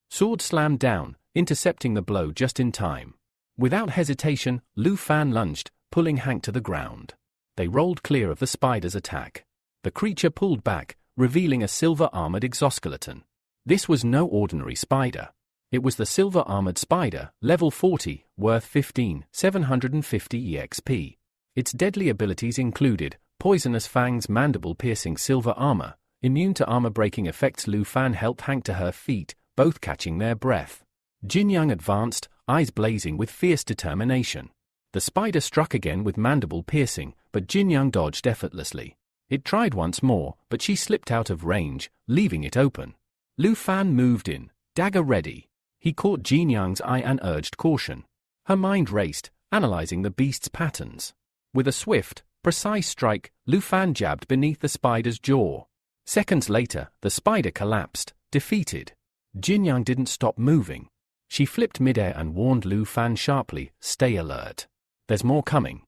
sword slammed down, intercepting the blow just in time. Without hesitation, Lu Fan lunged, pulling Hank to the ground. They rolled clear of the spider's attack. The creature pulled back, revealing a silver-armored exoskeleton. This was no ordinary spider. It was the silver-armored spider, level 40, worth 15,750 EXP. Its deadly abilities included poisonous fangs, mandible-piercing silver armor, immune to armor-breaking effects. Lu Fan helped Hank to her feet, both catching their breath. Jinyang advanced, eyes blazing with fierce determination. The spider struck again with mandible piercing, but Jinyang dodged effortlessly. It tried once more, but she slipped out of range, leaving it open. Lu Fan moved in, dagger ready. He caught Jinyang's eye and urged caution. Her mind raced, analyzing the beast's patterns. With a swift, precise strike, Lu Fan jabbed beneath the spider's jaw. Seconds later, the spider collapsed, defeated. Jinyang didn't stop moving. She flipped midair and warned Lu Fan sharply, "Stay alert. There's more coming."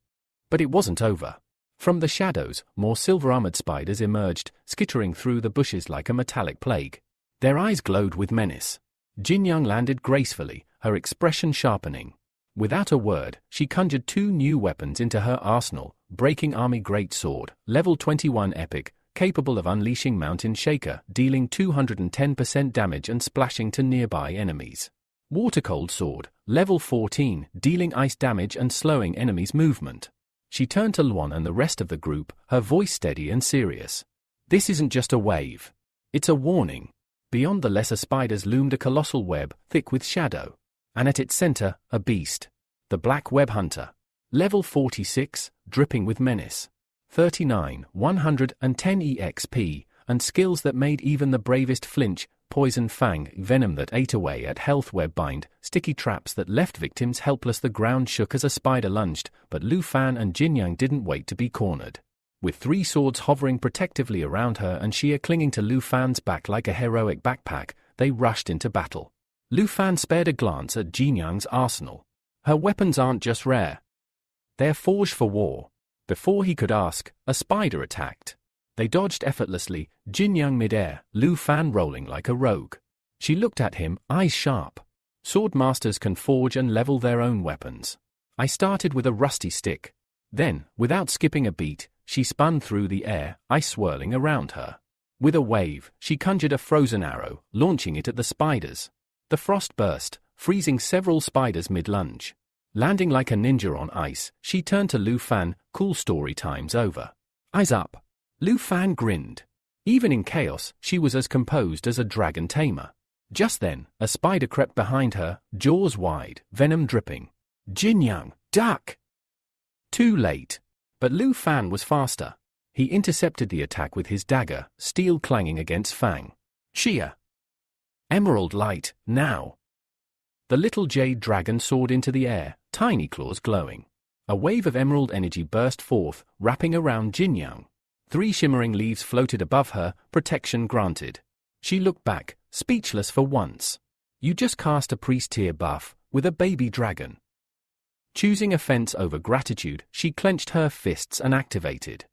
But it wasn't over. From the shadows, more silver-armored spiders emerged, skittering through the bushes like a metallic plague. Their eyes glowed with menace. Jinyang landed gracefully, her expression sharpening. Without a word, she conjured two new weapons into her arsenal: Breaking Army Greatsword, level 21 epic, capable of unleashing Mountain Shaker, dealing 210% damage and splashing to nearby enemies. Water-Cold Sword, level 14, dealing ice damage and slowing enemies' movement. She turned to Luan and the rest of the group, her voice steady and serious. "This isn't just a wave. It's a warning." Beyond the lesser spiders loomed a colossal web, thick with shadow. And at its center, a beast. The Black Web Hunter. Level 46, dripping with menace. 39,110 EXP, and skills that made even the bravest flinch: Poison Fang, venom that ate away at health, web bind, sticky traps that left victims helpless. The ground shook as a spider lunged, but Lu Fan and Jinyang didn't wait to be cornered. With three swords hovering protectively around her and Xia clinging to Lu Fan's back like a heroic backpack, they rushed into battle. Lu Fan spared a glance at Jinyang's arsenal. Her weapons aren't just rare. They're forged for war. Before he could ask, a spider attacked. They dodged effortlessly, Jinyang midair, Lu Fan rolling like a rogue. She looked at him, eyes sharp. Sword masters can forge and level their own weapons. I started with a rusty stick. Then, without skipping a beat, she spun through the air, ice swirling around her. With a wave, she conjured a frozen arrow, launching it at the spiders. The frost burst, freezing several spiders mid-lunge. Landing like a ninja on ice, she turned to Lu Fan, "Cool story time's over. Eyes up." Lu Fan grinned. Even in chaos, she was as composed as a dragon tamer. Just then, a spider crept behind her, jaws wide, venom dripping. "Jinyang, duck!" Too late. But Lu Fan was faster. He intercepted the attack with his dagger, steel clanging against fang. "Xia! Emerald light, now!" The little jade dragon soared into the air, tiny claws glowing. A wave of emerald energy burst forth, wrapping around Jinyang. 3 shimmering leaves floated above her, protection granted. She looked back, speechless for once. You just cast a priest-tier buff, with a baby dragon. Choosing offense over gratitude, she clenched her fists and activated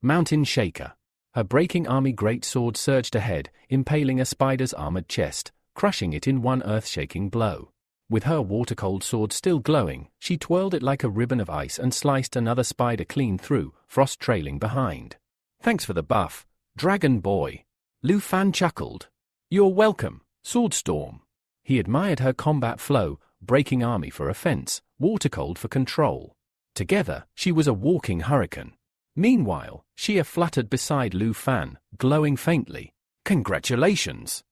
Mountain Shaker. Her Breaking Army Greatsword surged ahead, impaling a spider's armored chest, crushing it in one earth-shaking blow. With her Water-Cold Sword still glowing, she twirled it like a ribbon of ice and sliced another spider clean through, frost trailing behind. "Thanks for the buff, Dragon Boy." Lu Fan chuckled. "You're welcome, Swordstorm." He admired her combat flow, Breaking Army for offense, Water-Cold for control. Together, she was a walking hurricane. Meanwhile, Xia fluttered beside Lu Fan, glowing faintly. "Congratulations!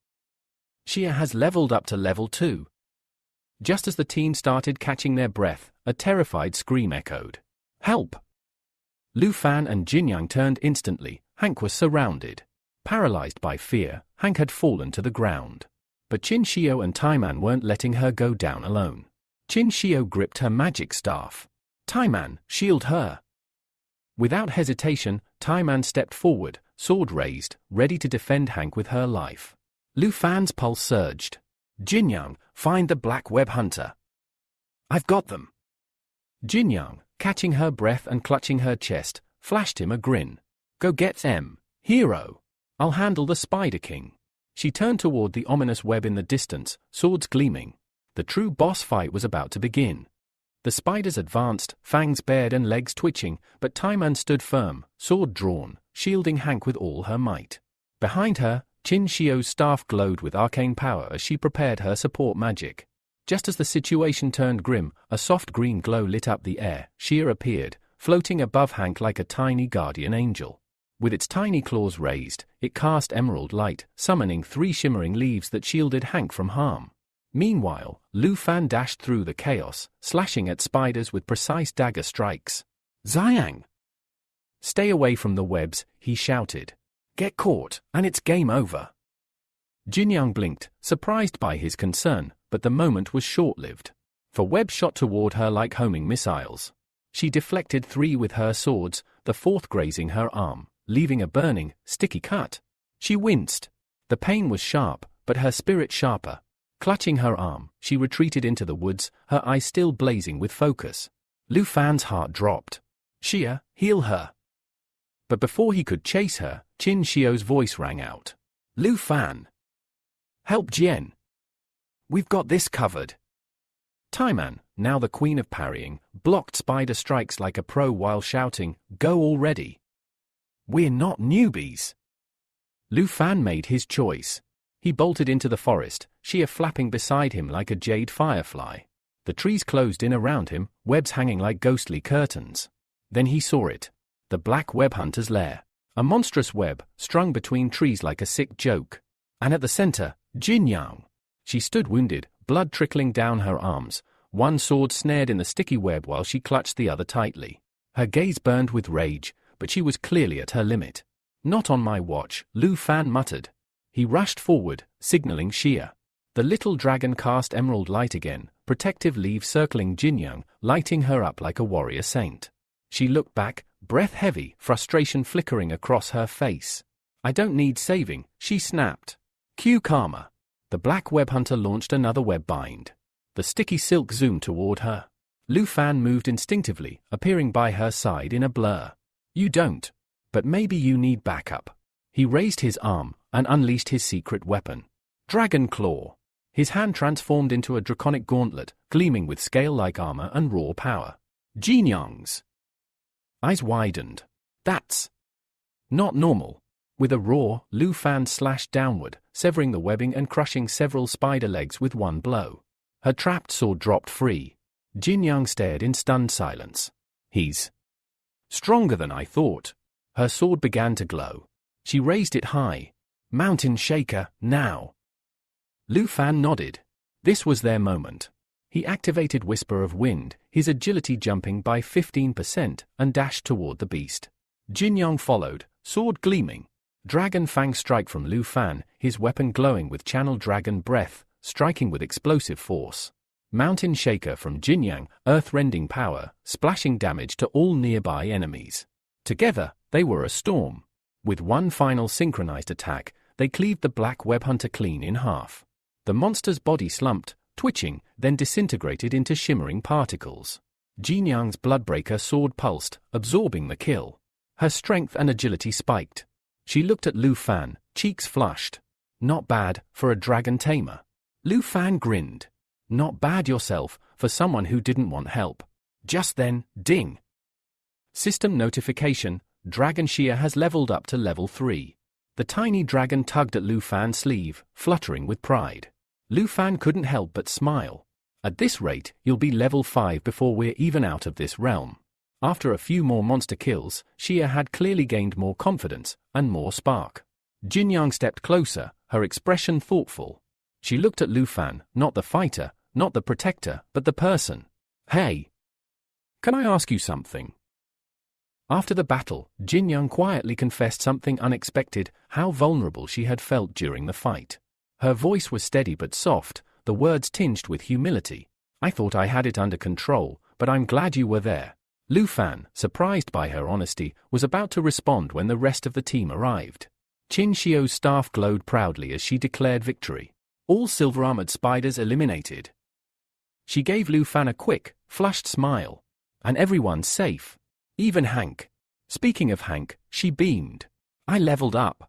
Xia has leveled up to level 2. Just as the team started catching their breath, a terrified scream echoed. "Help!" Lu Fan and Jinyang turned instantly. Hank was surrounded. Paralyzed by fear, Hank had fallen to the ground. But Qin Shio and Taiman weren't letting her go down alone. Qin Shio gripped her magic staff. "Taiman, shield her!" Without hesitation, Taiman stepped forward, sword raised, ready to defend Hank with her life. Lu Fan's pulse surged. "Jinyang, find the Black Web Hunter." "I've got them." Jinyang, catching her breath and clutching her chest, flashed him a grin. Go get them, hero. I'll handle the Spider King. She turned toward the ominous web in the distance, swords gleaming. The true boss fight was about to begin. The spiders advanced, fangs bared and legs twitching, but Taiman stood firm, sword drawn, shielding Hank with all her might. Behind her, Qin Shio's staff glowed with arcane power as she prepared her support magic. Just as the situation turned grim, a soft green glow lit up the air. Xia appeared, floating above Hank like a tiny guardian angel. With its tiny claws raised, it cast emerald light, summoning 3 shimmering leaves that shielded Hank from harm. Meanwhile, Lu Fan dashed through the chaos, slashing at spiders with precise dagger strikes. Xiang! Stay away from the webs, he shouted. Get caught, and it's game over. Jinyang blinked, surprised by his concern, but the moment was short-lived. For webs shot toward her like homing missiles. She deflected 3 with her swords, the 4th grazing her arm, leaving a burning, sticky cut. She winced. The pain was sharp, but her spirit sharper. Clutching her arm, she retreated into the woods, her eyes still blazing with focus. Lu Fan's heart dropped. Xia, heal her. But before he could chase her, Qin Shio's voice rang out. Lu Fan! Help Jian! We've got this covered. Taiman, now the queen of parrying, blocked spider strikes like a pro while shouting, Go already! We're not newbies! Lu Fan made his choice. He bolted into the forest, Xia flapping beside him like a jade firefly. The trees closed in around him, webs hanging like ghostly curtains. Then he saw it. The black web hunter's lair. A monstrous web, strung between trees like a sick joke. And at the center, Jinyang. She stood wounded, blood trickling down her arms, one sword snared in the sticky web while she clutched the other tightly. Her gaze burned with rage, but she was clearly at her limit. Not on my watch, Lu Fan muttered. He rushed forward, signaling Xia. The little dragon cast emerald light again, protective leaves circling Jinyang, lighting her up like a warrior saint. She looked back, breath heavy, frustration flickering across her face. I don't need saving, she snapped. Cue karma. The black web hunter launched another web bind. The sticky silk zoomed toward her. Lu Fan moved instinctively, appearing by her side in a blur. You don't. But maybe you need backup. He raised his arm and unleashed his secret weapon. Dragon Claw. His hand transformed into a draconic gauntlet, gleaming with scale-like armor and raw power. Jinyang's eyes widened. That's not normal. With a roar, Lu Fan slashed downward, severing the webbing and crushing several spider legs with one blow. Her trapped sword dropped free. Jinyang stared in stunned silence. He's stronger than I thought. Her sword began to glow. She raised it high. Mountain Shaker, now. Lu Fan nodded. This was their moment. He activated Whisper of Wind, his agility jumping by 15%, and dashed toward the beast. Jinyang followed, sword gleaming. Dragon Fang strike from Lu Fan, his weapon glowing with channeled dragon breath, striking with explosive force. Mountain Shaker from Jinyang, earth-rending power, splashing damage to all nearby enemies. Together, they were a storm. With one final synchronized attack, they cleaved the black web hunter clean in half. The monster's body slumped, twitching, then disintegrated into shimmering particles. Jinyang's bloodbreaker sword pulsed, absorbing the kill. Her strength and agility spiked. She looked at Lu Fan, cheeks flushed. Not bad, for a dragon tamer. Lu Fan grinned. Not bad yourself, for someone who didn't want help. Just then, ding. System notification, Dragon Xia has leveled up to level 3. The tiny dragon tugged at Lu Fan's sleeve, fluttering with pride. Lu Fan couldn't help but smile. At this rate, you'll be level 5 before we're even out of this realm. After a few more monster kills, Xia had clearly gained more confidence, and more spark. Jinyang stepped closer, her expression thoughtful. She looked at Lu Fan, not the fighter, not the protector, but the person. Hey! Can I ask you something? After the battle, Jinyang quietly confessed something unexpected, how vulnerable she had felt during the fight. Her voice was steady but soft, the words tinged with humility. I thought I had it under control, but I'm glad you were there. Lu Fan, surprised by her honesty, was about to respond when the rest of the team arrived. Qin Shio's staff glowed proudly as she declared victory. All silver-armored spiders eliminated. She gave Lu Fan a quick, flushed smile. And everyone's safe. Even Hank. Speaking of Hank, she beamed. I leveled up.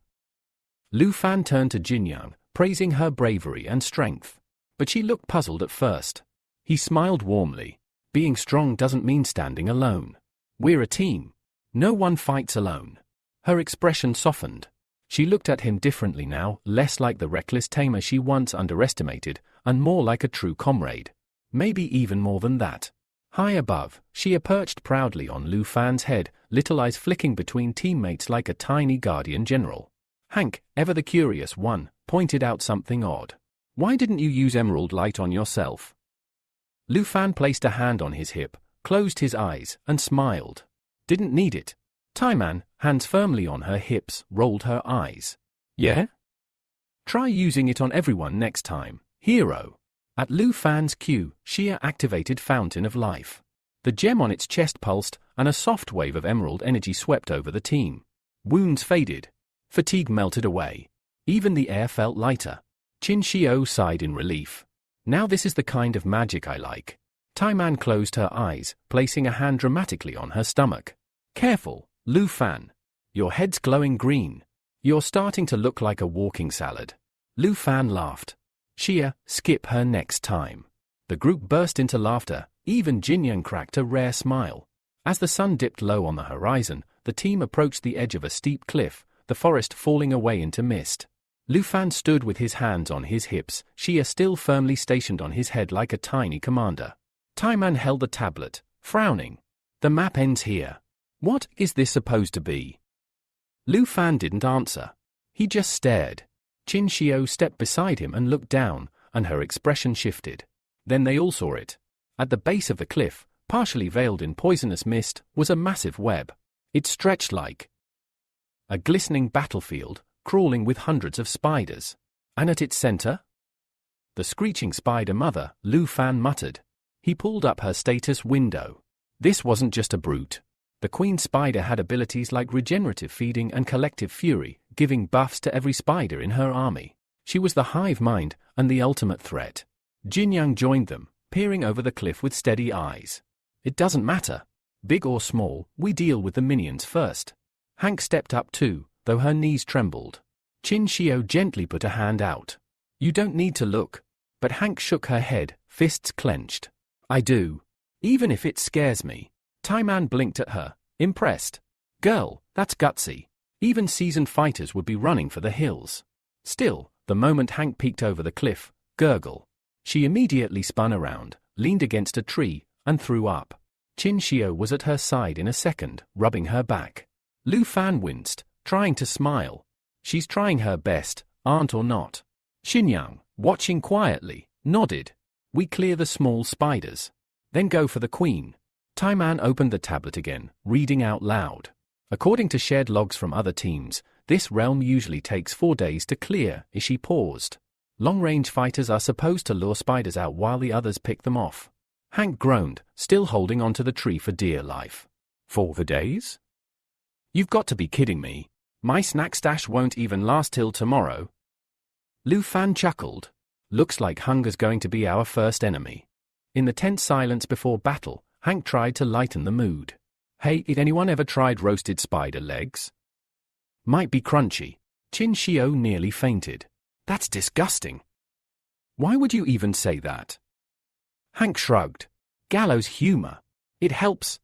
Lu Fan turned to Jinyang, praising her bravery and strength. But she looked puzzled at first. He smiled warmly. Being strong doesn't mean standing alone. We're a team. No one fights alone. Her expression softened. She looked at him differently now, less like the reckless tamer she once underestimated, and more like a true comrade. Maybe even more than that. High above, she perched proudly on Lu Fan's head, little eyes flicking between teammates like a tiny guardian general. Hank, ever the curious one, pointed out something odd. Why didn't you use emerald light on yourself? Lu Fan placed a hand on his hip, closed his eyes, and smiled. Didn't need it. Taiman, hands firmly on her hips, rolled her eyes. Yeah? Try using it on everyone next time, hero. At Lu Fan's cue, Xia activated Fountain of Life. The gem on its chest pulsed, and a soft wave of emerald energy swept over the team. Wounds faded. Fatigue melted away. Even the air felt lighter. Qin Xiao sighed in relief. Now this is the kind of magic I like. Taiman closed her eyes, placing a hand dramatically on her stomach. Careful, Lu Fan. Your head's glowing green. You're starting to look like a walking salad. Lu Fan laughed. Xia, skip her next time. The group burst into laughter, even Jinyang cracked a rare smile. As the sun dipped low on the horizon, the team approached the edge of a steep cliff, the forest falling away into mist. Lu Fan stood with his hands on his hips, Xia still firmly stationed on his head like a tiny commander. Taiman held the tablet, frowning. The map ends here. What is this supposed to be? Lu Fan didn't answer. He just stared. Qin Xiao stepped beside him and looked down, and her expression shifted. Then they all saw it. At the base of the cliff, partially veiled in poisonous mist, was a massive web. It stretched like a glistening battlefield, crawling with hundreds of spiders. And at its center? The screeching spider mother, Lu Fan muttered. He pulled up her status window. This wasn't just a brute. The queen spider had abilities like regenerative feeding and collective fury, giving buffs to every spider in her army. She was the hive mind and the ultimate threat. Jinyang joined them, peering over the cliff with steady eyes. It doesn't matter. Big or small, we deal with the minions first. Hank stepped up too, though her knees trembled. Qin Xiao gently put a hand out. You don't need to look. But Hank shook her head, fists clenched. I do. Even if it scares me. Taiman blinked at her, impressed. Girl, that's gutsy. Even seasoned fighters would be running for the hills. Still, the moment Hank peeked over the cliff, gurgle. She immediately spun around, leaned against a tree, and threw up. Qin Xiao was at her side in a second, rubbing her back. Lu Fan winced, trying to smile. She's trying her best, aunt or not. Xinyang, watching quietly, nodded. We clear the small spiders. Then go for the queen. Taiman opened the tablet again, reading out loud. According to shared logs from other teams, this realm usually takes 4 days to clear. She paused. Long-range fighters are supposed to lure spiders out while the others pick them off. Hank groaned, still holding onto the tree for dear life. 4 days? You've got to be kidding me. My snack stash won't even last till tomorrow. Lu Fan chuckled. Looks like hunger's going to be our first enemy. In the tense silence before battle, Hank tried to lighten the mood. Hey, did anyone ever tried roasted spider legs? Might be crunchy. Qin Xiao nearly fainted. That's disgusting. Why would you even say that? Hank shrugged. Gallows humor. It helps.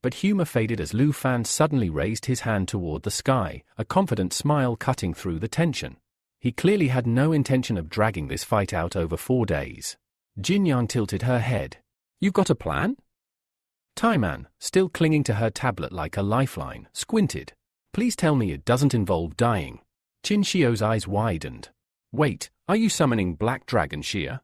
But humor faded as Lu Fan suddenly raised his hand toward the sky, a confident smile cutting through the tension. He clearly had no intention of dragging this fight out over 4 days. Jinyang tilted her head. You've got a plan? Taiman, still clinging to her tablet like a lifeline, squinted. Please tell me it doesn't involve dying. Qin Xiao's eyes widened. Wait, are you summoning Black Dragon Xia?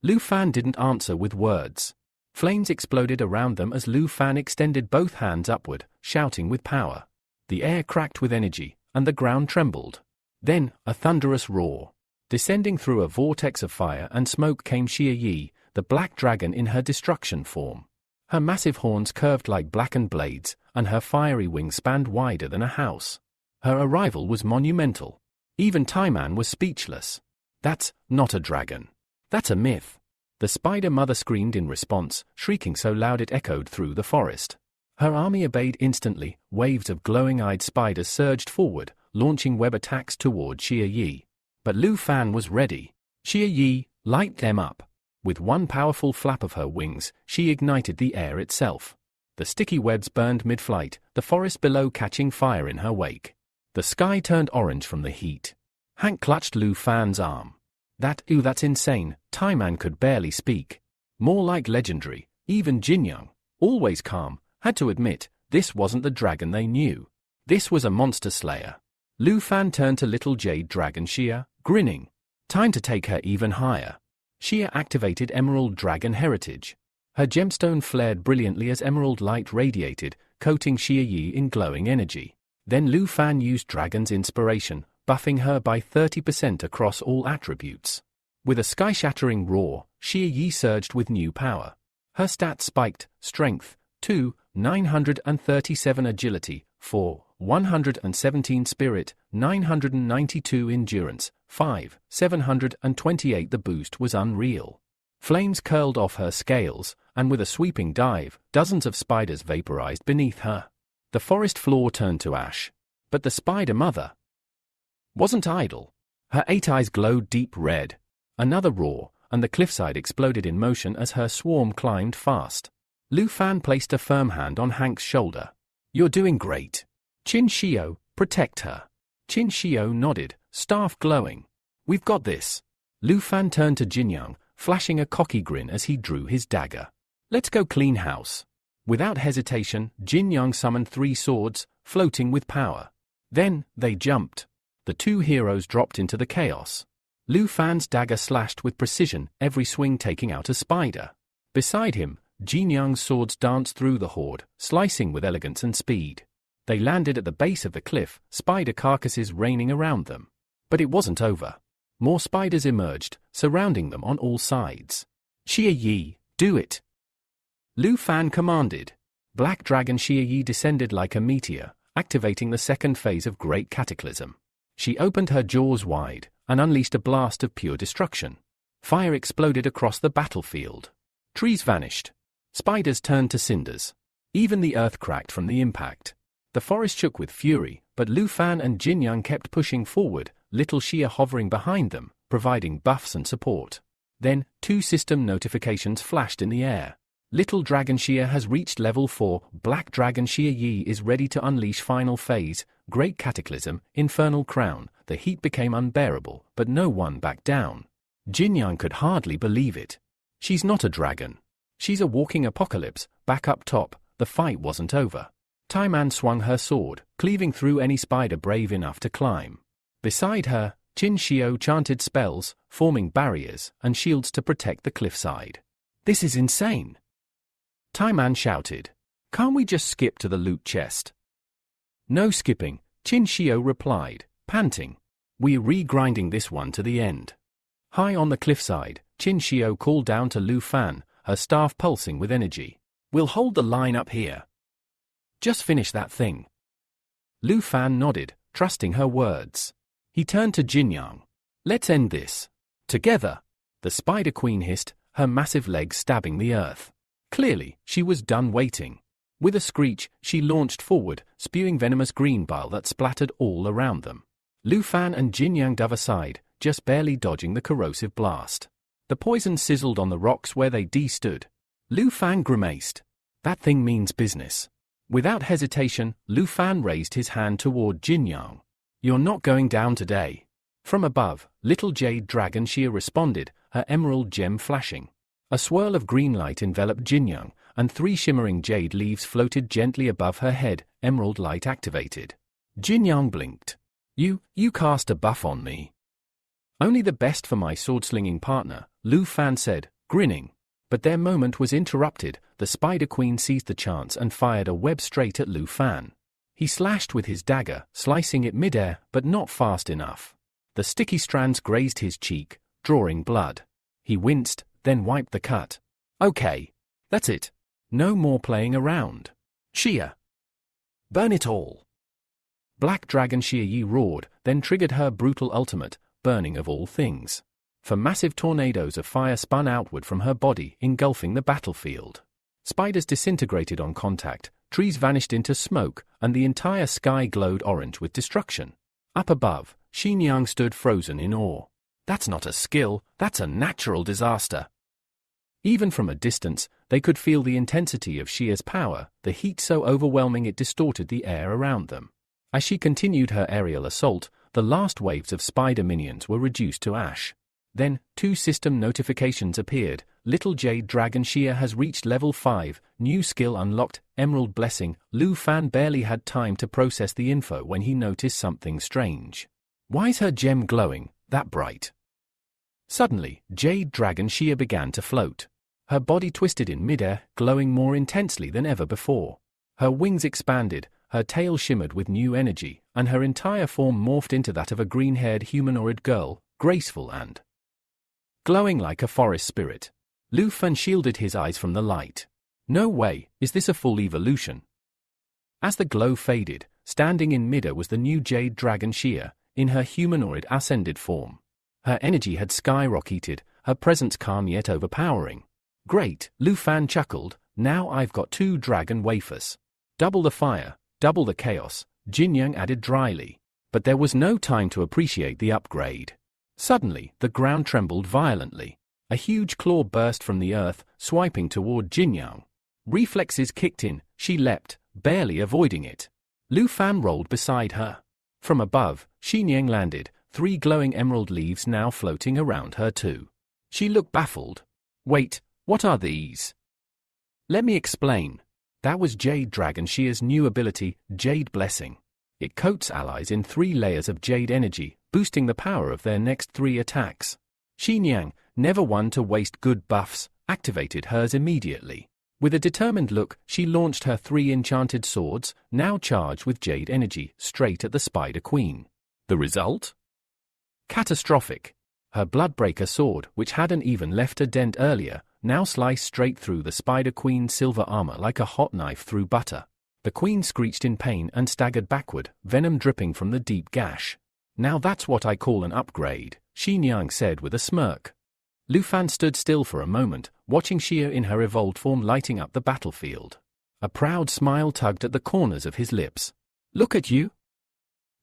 Lu Fan didn't answer with words. Flames exploded around them as Lu Fan extended both hands upward, shouting with power. The air cracked with energy, and the ground trembled. Then, a thunderous roar. Descending through a vortex of fire and smoke came Xia Yi, the black dragon in her destruction form. Her massive horns curved like blackened blades, and her fiery wings spanned wider than a house. Her arrival was monumental. Even Taiman was speechless. That's not a dragon. That's a myth. The spider mother screamed in response, shrieking so loud it echoed through the forest. Her army obeyed instantly. Waves of glowing-eyed spiders surged forward, launching web attacks toward Xia Yi. But Lu Fan was ready. Xia Yi, light them up. With one powerful flap of her wings, she ignited the air itself. The sticky webs burned mid-flight, the forest below catching fire in her wake. The sky turned orange from the heat. Hank clutched Lu Fan's arm. That's insane. Taiman could barely speak. More like legendary. Even Jin Young, always calm, had to admit, this wasn't the dragon they knew. This was a monster slayer. Lu Fan turned to little jade dragon Xia, grinning. Time to take her even higher. Xia activated Emerald Dragon Heritage. Her gemstone flared brilliantly as emerald light radiated, coating Xia Yi in glowing energy. Then Lu Fan used Dragon's Inspiration, buffing her by 30% across all attributes. With a sky-shattering roar, Xia Yi surged with new power. Her stats spiked: Strength, 2, 937 Agility, 4, 117 Spirit, 992 Endurance, 5, 728. The boost was unreal. Flames curled off her scales, and with a sweeping dive, dozens of spiders vaporized beneath her. The forest floor turned to ash. But the spider mother wasn't idle. Her 8 eyes glowed deep red. Another roar, and the cliffside exploded in motion as her swarm climbed fast. Lu Fan placed a firm hand on Hank's shoulder. "You're doing great. Qin Shio, protect her." Qin Shio nodded, staff glowing. "We've got this." Lu Fan turned to Jin Young, flashing a cocky grin as he drew his dagger. "Let's go clean house." Without hesitation, Jin Young summoned 3 swords, floating with power. Then, they jumped. The 2 heroes dropped into the chaos. Lu Fan's dagger slashed with precision, every swing taking out a spider. Beside him, Jin Young's swords danced through the horde, slicing with elegance and speed. They landed at the base of the cliff, spider carcasses raining around them. But it wasn't over. More spiders emerged, surrounding them on all sides. "Xia Yi, do it!" Lu Fan commanded. Black Dragon Xia Yi descended like a meteor, activating the second phase of Great Cataclysm. She opened her jaws wide and unleashed a blast of pure destruction. Fire exploded across the battlefield. Trees vanished. Spiders turned to cinders. Even the earth cracked from the impact. The forest shook with fury, but Lu Fan and Jin Young kept pushing forward, little Xia hovering behind them, providing buffs and support. Then, 2 system notifications flashed in the air. Little Dragon Xia has reached level 4, Black Dragon Xia Yi is ready to unleash final phase, Great Cataclysm, Infernal Crown. The heat became unbearable, but no one backed down. Jin Young could hardly believe it. She's not a dragon. She's a walking apocalypse. Back up top, the fight wasn't over. Taiman swung her sword, cleaving through any spider brave enough to climb. Beside her, Qin Shio chanted spells, forming barriers and shields to protect the cliffside. "This is insane!" Taiman shouted. "Can't we just skip to the loot chest?" "No skipping," Qin Shio replied, panting. "We're re-grinding this one to the end." High on the cliffside, Qin Shio called down to Lu Fan, her staff pulsing with energy. "We'll hold the line up here. Just finish that thing." Lu Fan nodded, trusting her words. He turned to Jin Young. "Let's end this. Together." The Spider Queen hissed, her massive legs stabbing the earth. Clearly, she was done waiting. With a screech, she launched forward, spewing venomous green bile that splattered all around them. Lu Fan and Jin Young dove aside, just barely dodging the corrosive blast. The poison sizzled on the rocks where they stood. Lu Fan grimaced. "That thing means business." Without hesitation, Lu Fan raised his hand toward Jin Young. "You're not going down today." From above, little jade dragon Xia responded, her emerald gem flashing. A swirl of green light enveloped Jin Young, and 3 shimmering jade leaves floated gently above her head, emerald light activated. Jin Young blinked. You cast a buff on me." "Only the best for my sword-slinging partner," Lu Fan said, grinning. But their moment was interrupted. The Spider Queen seized the chance and fired a web straight at Lu Fan. He slashed with his dagger, slicing it midair, but not fast enough. The sticky strands grazed his cheek, drawing blood. He winced, then wiped the cut. "Okay. That's it. No more playing around. Xia. Burn it all." Black Dragon Xia Yi roared, then triggered her brutal ultimate, burning of all things. for massive tornadoes of fire spun outward from her body, engulfing the battlefield. Spiders disintegrated on contact, trees vanished into smoke, and the entire sky glowed orange with destruction. Up above, Xinyang stood frozen in awe. That's not a skill, that's a natural disaster. Even from a distance, they could feel the intensity of Xia's power, the heat so overwhelming it distorted the air around them. As she continued her aerial assault, the last waves of spider minions were reduced to ash. Then, 2 system notifications appeared. Little Jade Dragon Xia has reached level 5, new skill unlocked, Emerald Blessing. Lu Fan barely had time to process the info when he noticed something strange. Why's her gem glowing that bright? Suddenly, Jade Dragon Xia began to float. Her body twisted in midair, glowing more intensely than ever before. Her wings expanded, her tail shimmered with new energy, and her entire form morphed into that of a green-haired humanoid girl, graceful and glowing like a forest spirit. Lu Fan shielded his eyes from the light. No way, is this a full evolution? As the glow faded, standing in midair was the new Jade Dragon Xia, in her humanoid ascended form. Her energy had skyrocketed, her presence calm yet overpowering. Great, Lu Fan chuckled, now I've got 2 dragon wafers. Double the fire, double the chaos, Jinyang added dryly. But there was no time to appreciate the upgrade. Suddenly, the ground trembled violently. A huge claw burst from the earth, swiping toward Jinyang. Reflexes kicked in, she leapt, barely avoiding it. Lu Fan rolled beside her. From above, Xinyang landed, 3 glowing emerald leaves now floating around her too. She looked baffled. Wait, what are these? Let me explain. That was Jade Dragon Xia's new ability, Jade Blessing. It coats allies in 3 layers of jade energy, boosting the power of their next 3 attacks. Xinyang, never one to waste good buffs, activated hers immediately. With a determined look, she launched her 3 enchanted swords, now charged with jade energy, straight at the Spider Queen. The result? Catastrophic. Her Bloodbreaker sword, which hadn't even left a dent earlier, now sliced straight through the Spider Queen's silver armor like a hot knife through butter. The Queen screeched in pain and staggered backward, venom dripping from the deep gash. Now that's what I call an upgrade, Xinyang said with a smirk. Lu Fan stood still for a moment, watching Xia in her evolved form lighting up the battlefield. A proud smile tugged at the corners of his lips. Look at you!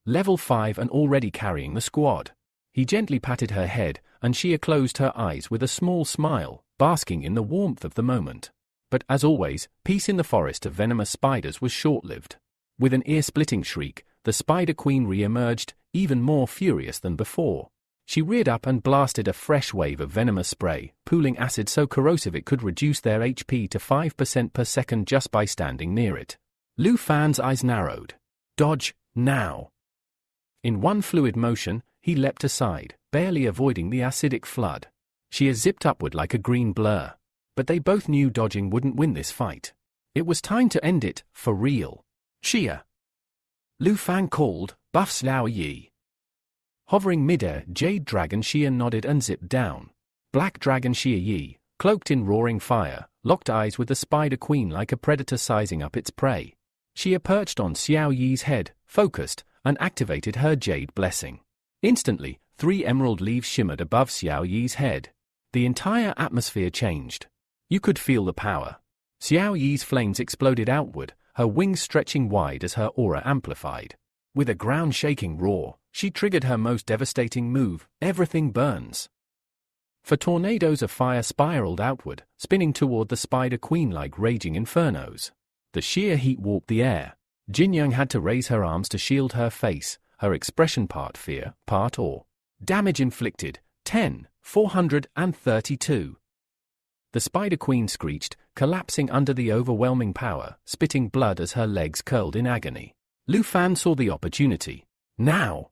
Level 5 and already carrying the squad. He gently patted her head, and Xia closed her eyes with a small smile, basking in the warmth of the moment. But as always, peace in the forest of venomous spiders was short-lived. With an ear-splitting shriek, the Spider Queen re-emerged, even more furious than before. She reared up and blasted a fresh wave of venomous spray, pooling acid so corrosive it could reduce their HP to 5% per second just by standing near it. Lu Fan's eyes narrowed. Dodge, now! In one fluid motion, he leapt aside, barely avoiding the acidic flood. Xia zipped upward like a green blur. But they both knew dodging wouldn't win this fight. It was time to end it, for real. Xia! Lu Fan called, buff Xiao Yi. Hovering midair, Jade Dragon Xia nodded and zipped down. Black Dragon Xia Yi, cloaked in roaring fire, locked eyes with the Spider Queen like a predator sizing up its prey. Xia perched on Xiao Yi's head, focused, and activated her Jade Blessing. Instantly, 3 emerald leaves shimmered above Xiao Yi's head. The entire atmosphere changed. You could feel the power. Xiao Yi's flames exploded outward, her wings stretching wide as her aura amplified. With a ground-shaking roar, she triggered her most devastating move, Everything Burns. For tornadoes of fire spiraled outward, spinning toward the Spider Queen like raging infernos. The sheer heat warped the air. Jinyang had to raise her arms to shield her face, her expression part fear, part awe. Damage inflicted, 10,432. The Spider Queen screeched, collapsing under the overwhelming power, spitting blood as her legs curled in agony. Lu Fan saw the opportunity. Now!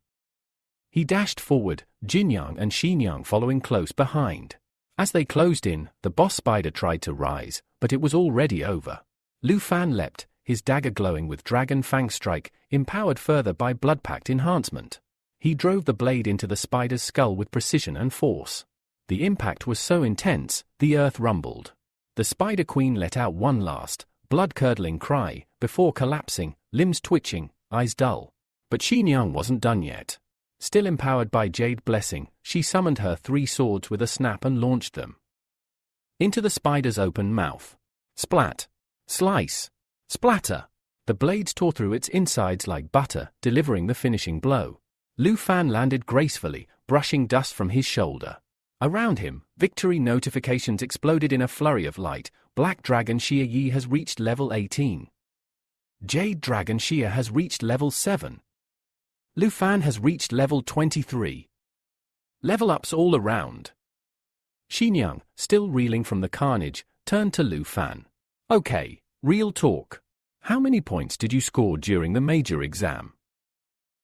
He dashed forward, Jinyang and Xinyang following close behind. As they closed in, the boss spider tried to rise, but it was already over. Lu Fan leapt, his dagger glowing with Dragon Fang Strike, empowered further by Bloodpact enhancement. He drove the blade into the spider's skull with precision and force. The impact was so intense, the earth rumbled. The Spider Queen let out one last, blood-curdling cry, before collapsing, limbs twitching, eyes dull. But Xinyang wasn't done yet. Still empowered by Jade Blessing, she summoned her 3 swords with a snap and launched them into the spider's open mouth. Splat! Slice! Splatter! The blades tore through its insides like butter, delivering the finishing blow. Lu Fan landed gracefully, brushing dust from his shoulder. Around him, victory notifications exploded in a flurry of light. Black Dragon Xia Yi has reached level 18. Jade Dragon Xia has reached level 7. Lu Fan has reached level 23. Level ups all around. Xinjiang, still reeling from the carnage, turned to Lu Fan. Okay, real talk. How many points did you score during the major exam?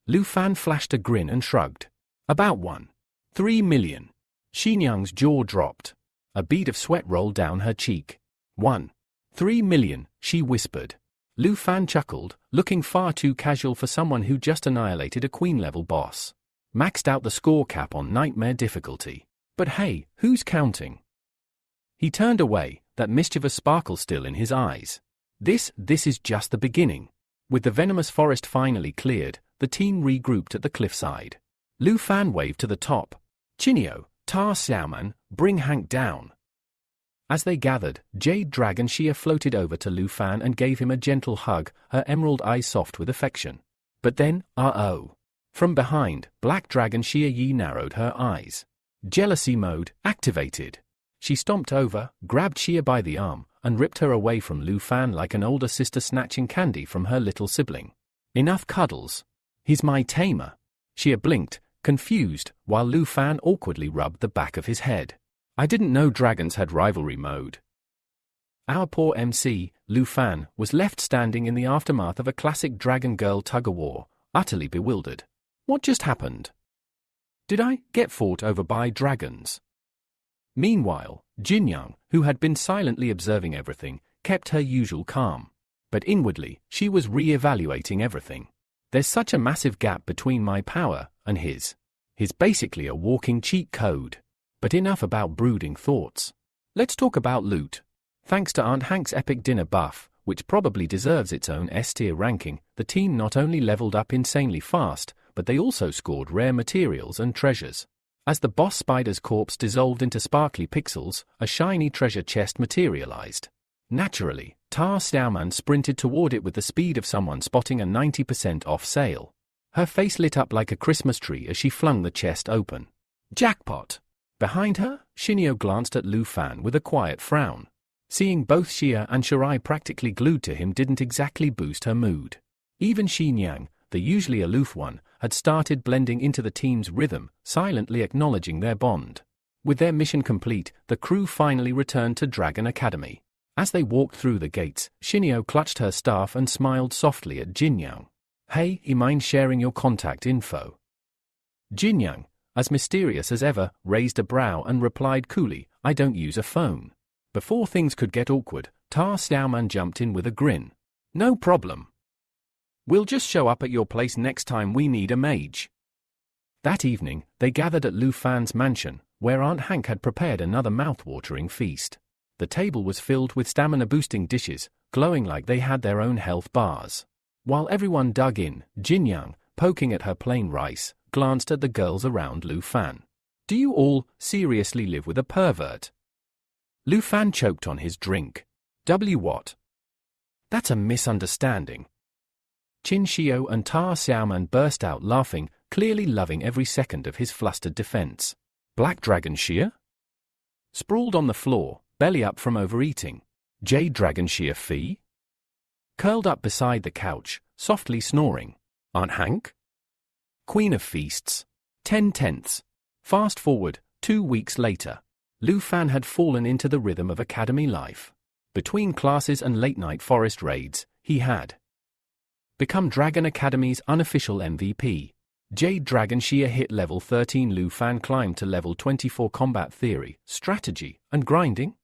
Lu Fan flashed a grin and shrugged. About 1.3 million. Xinjiang's jaw dropped. A bead of sweat rolled down her cheek. 1.3 million, she whispered. Lu Fan chuckled, looking far too casual for someone who just annihilated a queen-level boss. Maxed out the score cap on nightmare difficulty. But hey, who's counting? He turned away, that mischievous sparkle still in his eyes. This is just the beginning. With the venomous forest finally cleared, the team regrouped at the cliffside. Lu Fan waved to the top. Chinio, Ta Xiaoman, bring Hank down. As they gathered, Jade Dragon Xia floated over to Lu Fan and gave him a gentle hug, her emerald eyes soft with affection. But then, uh-oh. From behind, Black Dragon Xia Yi narrowed her eyes. Jealousy mode activated. She stomped over, grabbed Xia by the arm, and ripped her away from Lu Fan like an older sister snatching candy from her little sibling. Enough cuddles. He's my tamer. Xia blinked, confused, while Lu Fan awkwardly rubbed the back of his head. I didn't know dragons had rivalry mode. Our poor MC, Lu Fan, was left standing in the aftermath of a classic dragon girl tug-of-war, utterly bewildered. What just happened? Did I get fought over by dragons? Meanwhile, Jinyang, who had been silently observing everything, kept her usual calm. But inwardly, she was re-evaluating everything. There's such a massive gap between my power and his. He's basically a walking cheat code. But enough about brooding thoughts. Let's talk about loot. Thanks to Aunt Hank's epic dinner buff, which probably deserves its own S-tier ranking, the team not only leveled up insanely fast, but they also scored rare materials and treasures. As the boss spider's corpse dissolved into sparkly pixels, a shiny treasure chest materialized. Naturally, Ta Xiaoman sprinted toward it with the speed of someone spotting a 90% off sale. Her face lit up like a Christmas tree as she flung the chest open. Jackpot! Behind her, Shinio glanced at Lu Fan with a quiet frown. Seeing both Xia and Shirai practically glued to him didn't exactly boost her mood. Even Xinjiang, the usually aloof one, had started blending into the team's rhythm, silently acknowledging their bond. With their mission complete, the crew finally returned to Dragon Academy. As they walked through the gates, Shinio clutched her staff and smiled softly at Jinyang. Hey, you mind sharing your contact info? Jinyang, as mysterious as ever, raised a brow and replied coolly, I don't use a phone. Before things could get awkward, Ta Xiaoman jumped in with a grin. No problem. We'll just show up at your place next time we need a mage. That evening, they gathered at Lu Fan's mansion, where Aunt Hank had prepared another mouth-watering feast. The table was filled with stamina-boosting dishes, glowing like they had their own health bars. While everyone dug in, Jinyang, poking at her plain rice, glanced at the girls around Lu Fan. Do you all seriously live with a pervert? Lu Fan choked on his drink. What? That's a misunderstanding. Qin Shio and Ta Xiaoman burst out laughing, clearly loving every second of his flustered defense. Black Dragon Xia? Sprawled on the floor, belly up from overeating. Jade Dragon Xia Fi? Curled up beside the couch, softly snoring. Aunt Hank? Queen of Feasts. 10/10. Fast forward, 2 weeks later. Lu Fan had fallen into the rhythm of academy life. Between classes and late-night forest raids, he had become Dragon Academy's unofficial MVP. Jade Dragon Xia hit level 13. Lu Fan climbed to level 24. Combat theory, strategy, and grinding?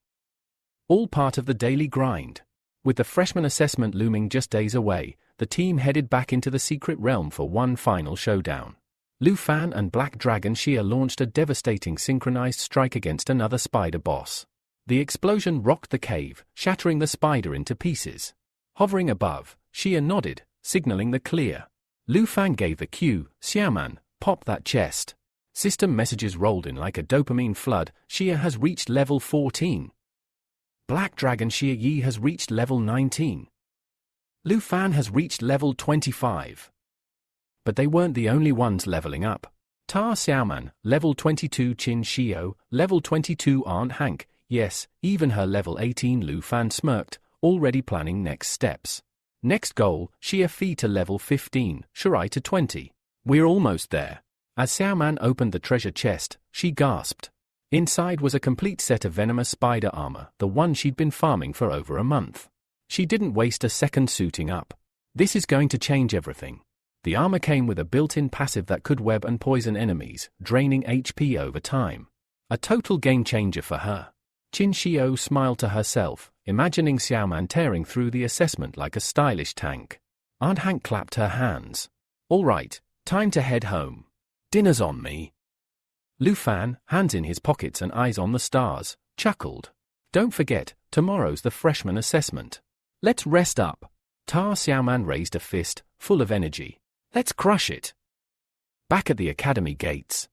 All part of the daily grind. With the freshman assessment looming just days away, the team headed back into the secret realm for one final showdown. Lu Fan and Black Dragon Xia launched a devastating synchronized strike against another spider boss. The explosion rocked the cave, shattering the spider into pieces. Hovering above, Xia nodded, signaling the clear. Lu Fan gave the cue, Xiaoman, Pop that chest. System messages rolled in like a dopamine flood. Xia has reached level 14. Black Dragon Xia Yi has reached level 19. Lu Fan has reached level 25. But they weren't the only ones leveling up. Ta Xiaoman, level 22 Qin Xiao, level 22 Aunt Hank, yes, even her level 18 Lu Fan smirked, already planning next steps. Next goal, Xia Fi to level 15, Shirai to 20. We're almost there. As Xiaoman opened the treasure chest, she gasped. Inside was a complete set of venomous spider armor, the one she'd been farming for over a month. She didn't waste a second suiting up. This is going to change everything. The armor came with a built-in passive that could web and poison enemies, draining HP over time. A total game changer for her. Qin Xiao smiled to herself, imagining Xiaoman tearing through the assessment like a stylish tank. Aunt Hank clapped her hands. All right, time to head home. Dinner's on me. Lu Fan, hands in his pockets and eyes on the stars, chuckled. Don't forget, tomorrow's the freshman assessment. Let's rest up. Ta Xiaoman raised a fist, full of energy. Let's crush it. Back at the academy gates.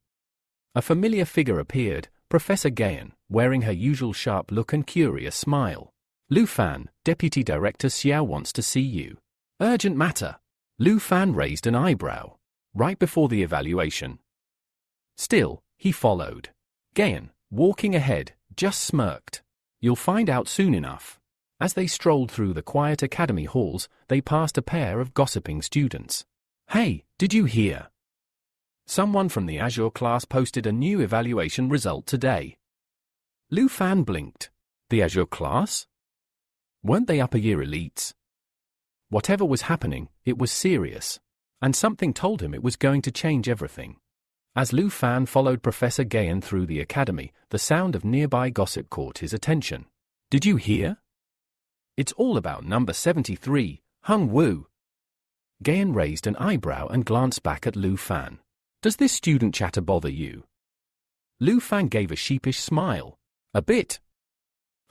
A familiar figure appeared, Professor Gayan, wearing her usual sharp look and curious smile. Lu Fan, Deputy Director Xiao wants to see you. Urgent matter. Lu Fan raised an eyebrow. Right before the evaluation. Still, he followed. Gayan, walking ahead, just smirked. You'll find out soon enough. As they strolled through the quiet academy halls, they passed a pair of gossiping students. Hey, did you hear? Someone from the Azure class posted a new evaluation result today. Lu Fan blinked. The Azure class? Weren't they upper year elites? Whatever was happening, it was serious. And something told him it was going to change everything. As Lu Fan followed Professor Gayan through the academy, the sound of nearby gossip caught his attention. Did you hear? It's all about number 73, Hung Wu. Gayan raised an eyebrow and glanced back at Lu Fan. Does this student chatter bother you? Lu Fan gave a sheepish smile. A bit.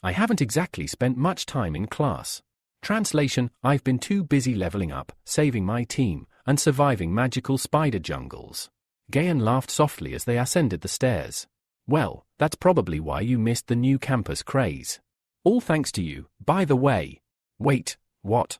I haven't exactly spent much time in class. Translation, I've been too busy leveling up, saving my team, and surviving magical spider jungles. Gayan laughed softly as they ascended the stairs. Well, that's probably why you missed the new campus craze. All thanks to you, by the way. Wait, what?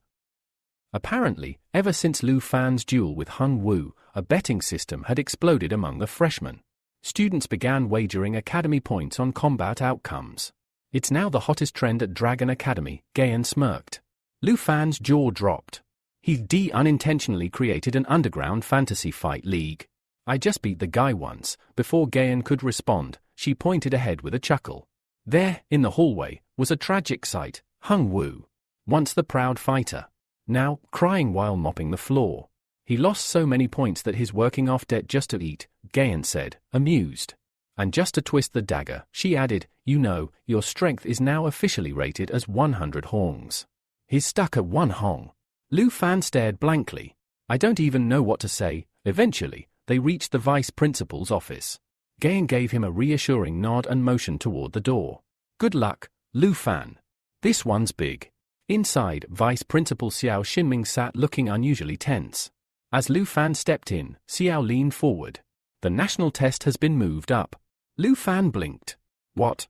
Apparently, ever since Lu Fan's duel with Hung Wu, a betting system had exploded among the freshmen. Students began wagering academy points on combat outcomes. It's now the hottest trend at Dragon Academy, Gayan smirked. Lu Fan's jaw dropped. He'd unintentionally created an underground fantasy fight league. I just beat the guy once. Before Gayan could respond, she pointed ahead with a chuckle. There, in the hallway, was a tragic sight. Hung Wu. Once the proud fighter. Now, crying while mopping the floor. He lost so many points that he's working off debt just to eat, Gayan said, amused. And just to twist the dagger, she added, you know, your strength is now officially rated as 100 hongs. He's stuck at 1 hong. Lu Fan stared blankly. I don't even know what to say. Eventually, they reached the vice principal's office. Gayan gave him a reassuring nod and motioned toward the door. Good luck, Lu Fan. This one's big. Inside, Vice Principal Xiao Xinming sat looking unusually tense. As Lu Fan stepped in, Xiao leaned forward. The national test has been moved up. Lu Fan blinked. What?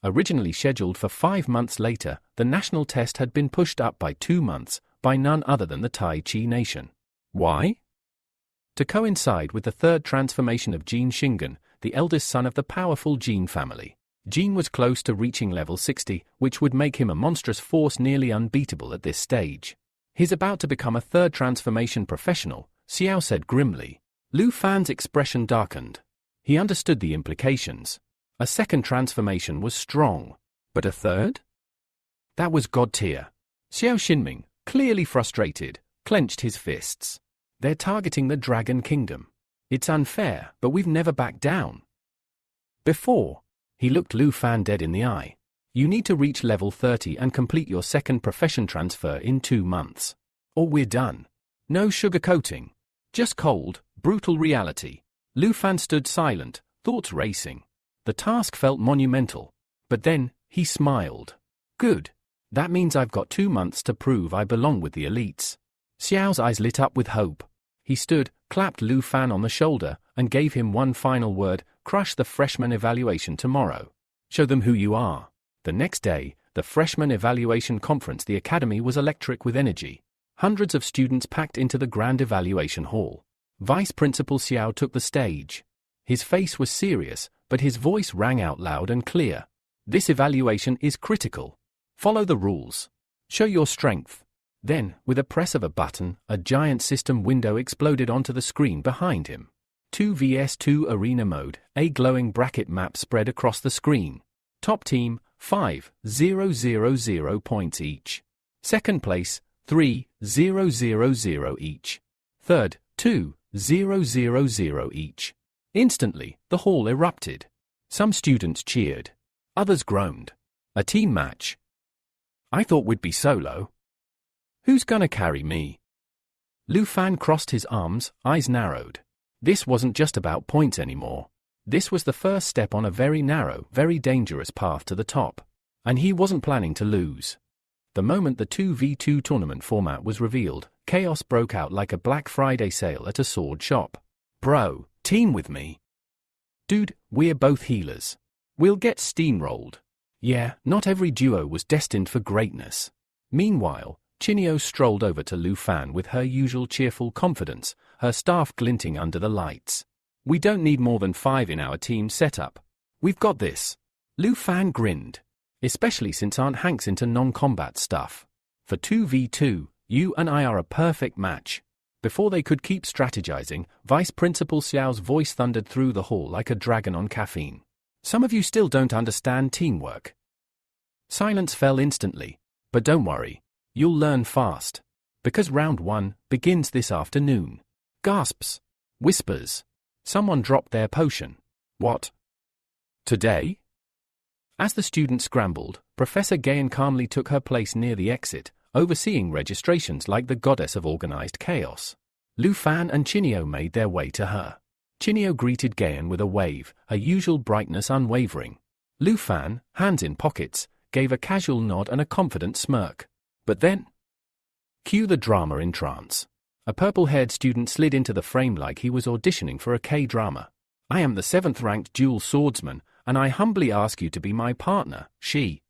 Originally scheduled for 5 months later, the national test had been pushed up by 2 months, by none other than the Tai Chi nation. Why? To coincide with the third transformation of Jin Shingen, the eldest son of the powerful Jin family. Jin was close to reaching level 60, which would make him a monstrous force nearly unbeatable at this stage. He's about to become a third transformation professional, Xiao said grimly. Lu Fan's expression darkened. He understood the implications. A second transformation was strong. But a third? That was god tier. Xiao Xinming, clearly frustrated, clenched his fists. They're targeting the Dragon Kingdom. It's unfair, but we've never backed down. Before, he looked Lu Fan dead in the eye. You need to reach level 30 and complete your second profession transfer in 2 months. Or we're done. No sugarcoating. Just cold, brutal reality. Lu Fan stood silent, thoughts racing. The task felt monumental. But then, he smiled. Good. That means I've got 2 months to prove I belong with the elites. Xiao's eyes lit up with hope. He stood, clapped Lu Fan on the shoulder, and gave him one final word: crush the freshman evaluation tomorrow. Show them who you are. The next day, the freshman evaluation conference, the academy was electric with energy. Hundreds of students packed into the grand evaluation hall. Vice Principal Xiao took the stage. His face was serious, but his voice rang out loud and clear. This evaluation is critical. Follow the rules. Show your strength. Then, with a press of a button, a giant system window exploded onto the screen behind him. 2 vs 2 arena mode, a glowing bracket map spread across the screen. Top team, 5,000 points each. Second place, 3,000 each. Third, 2,000 each. Instantly, the hall erupted. Some students cheered. Others groaned. A team match. I thought we'd be solo. Who's gonna carry me? Lu Fan crossed his arms, eyes narrowed. This wasn't just about points anymore. This was the first step on a very narrow, very dangerous path to the top. And he wasn't planning to lose. The moment the 2v2 tournament format was revealed, chaos broke out like a Black Friday sale at a sword shop. Bro, team with me. Dude, we're both healers. We'll get steamrolled. Yeah, not every duo was destined for greatness. Meanwhile, Chinio strolled over to Lu Fan with her usual cheerful confidence, her staff glinting under the lights. We don't need more than 5 in our team setup. We've got this. Lu Fan grinned. Especially since Aunt Hank's into non-combat stuff. For 2v2, you and I are a perfect match. Before they could keep strategizing, Vice Principal Xiao's voice thundered through the hall like a dragon on caffeine. Some of you still don't understand teamwork. Silence fell instantly. But don't worry. You'll learn fast. Because round 1 begins this afternoon. Gasps. Whispers. Someone dropped their potion. What? Today? As the students scrambled, Professor Gayan calmly took her place near the exit, overseeing registrations like the goddess of organized chaos. Lu Fan and Chinio made their way to her. Chinio greeted Gayan with a wave, her usual brightness unwavering. Lu Fan, hands in pockets, gave a casual nod and a confident smirk. But then... Cue the drama in trance. A purple-haired student slid into the frame like he was auditioning for a K-drama. I am the 7th-ranked dual swordsman, and I humbly ask you to be my partner, she.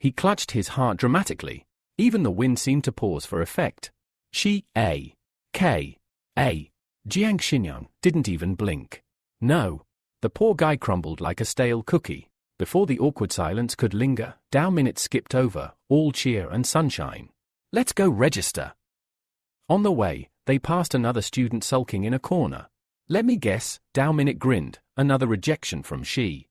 He clutched his heart dramatically. Even the wind seemed to pause for effect. She, A. K. A. Jiang Xinyang didn't even blink. No. The poor guy crumbled like a stale cookie. Before the awkward silence could linger, Dao minutes skipped over, all cheer and sunshine. Let's go register. On the way, they passed another student sulking in a corner. Let me guess, Dao Minute grinned, another rejection from she.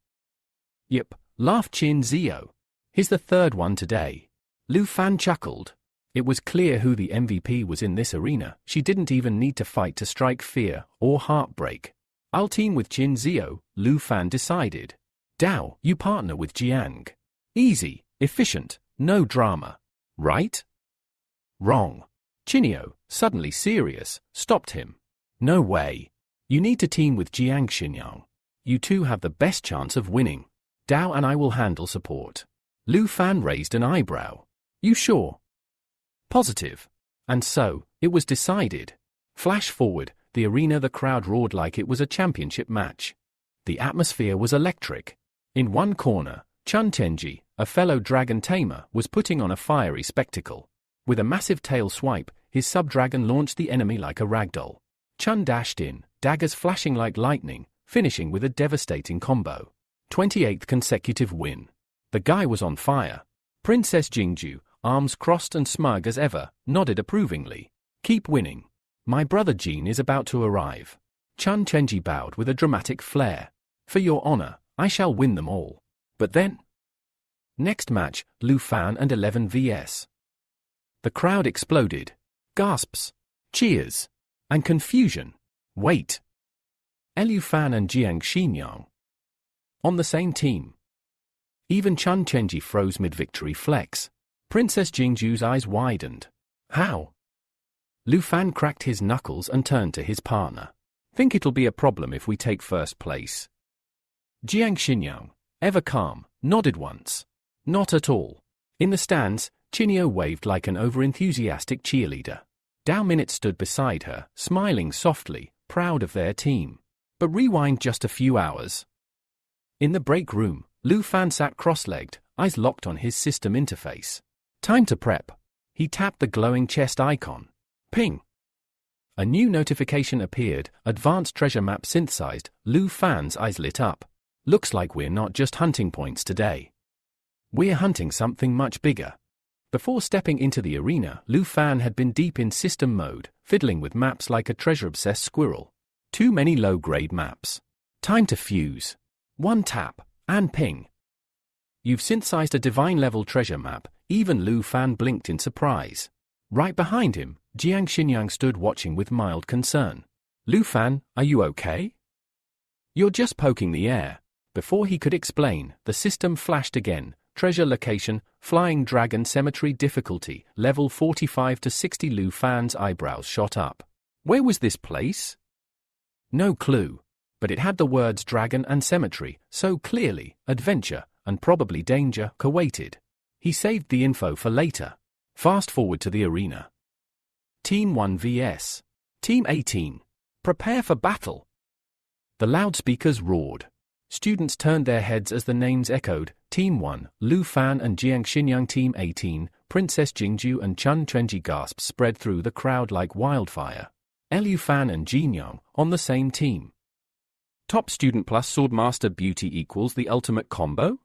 Yep, laughed Chin Zio. He's the third one today. Lu Fan chuckled. It was clear who the MVP was in this arena. She didn't even need to fight to strike fear or heartbreak. I'll team with Chin Zio, Lu Fan decided. Dao, you partner with Jiang. Easy, efficient, no drama. Right? Wrong. Chinio, suddenly serious, stopped him. No way. You need to team with Jiang Xinyang. You two have the best chance of winning. Dao and I will handle support. Lu Fan raised an eyebrow. You sure? Positive. And so, it was decided. Flash forward, the arena, the crowd roared like it was a championship match. The atmosphere was electric. In one corner, Chun Tenji, a fellow dragon tamer, was putting on a fiery spectacle. With a massive tail swipe, his sub-dragon launched the enemy like a ragdoll. Chun dashed in, daggers flashing like lightning, finishing with a devastating combo. 28th consecutive win. The guy was on fire. Princess Jingju, arms crossed and smug as ever, nodded approvingly. Keep winning. My brother Jean is about to arrive. Chun Chenji bowed with a dramatic flair. For your honor, I shall win them all. But then... Next match, Lu Fan and 11 vs. The crowd exploded. Gasps. Cheers. And confusion. Wait. Lu Fan and Jiang Xinyang. On the same team. Even Chun Chenji froze mid-victory flex. Princess Jingju's eyes widened. How? Lu Fan cracked his knuckles and turned to his partner. Think it'll be a problem if we take first place? Jiang Xinyang, ever calm, nodded once. Not at all. In the stands, Chinio waved like an over-enthusiastic cheerleader. Dao Minute stood beside her, smiling softly, proud of their team. But rewind just a few hours. In the break room, Lu Fan sat cross-legged, eyes locked on his system interface. Time to prep. He tapped the glowing chest icon. Ping! A new notification appeared, advanced treasure map synthesized. Lu Fan's eyes lit up. Looks like we're not just hunting points today. We're hunting something much bigger. Before stepping into the arena, Lu Fan had been deep in system mode, fiddling with maps like a treasure-obsessed squirrel. Too many low-grade maps. Time to fuse. One tap, and ping. You've synthesized a divine-level treasure map. Even Lu Fan blinked in surprise. Right behind him, Jiang Xinyang stood watching with mild concern. Lu Fan, are you okay? You're just poking the air. Before he could explain, the system flashed again. Treasure location, Flying Dragon Cemetery difficulty, level 45 to 60. Lu Fan's eyebrows shot up. Where was this place? No clue. But it had the words dragon and cemetery, so clearly, adventure, and probably danger, awaited. He saved the info for later. Fast forward to the arena. Team 1 vs. Team 18. Prepare for battle. The loudspeakers roared. Students turned their heads as the names echoed. Team 1, Lu Fan and Jiang Xinyang. Team 18, Princess Jingju and Chun Quanji. Gasps spread through the crowd like wildfire. Lu Fan and Jinyang, on the same team. Top student plus Swordmaster beauty equals the ultimate combo?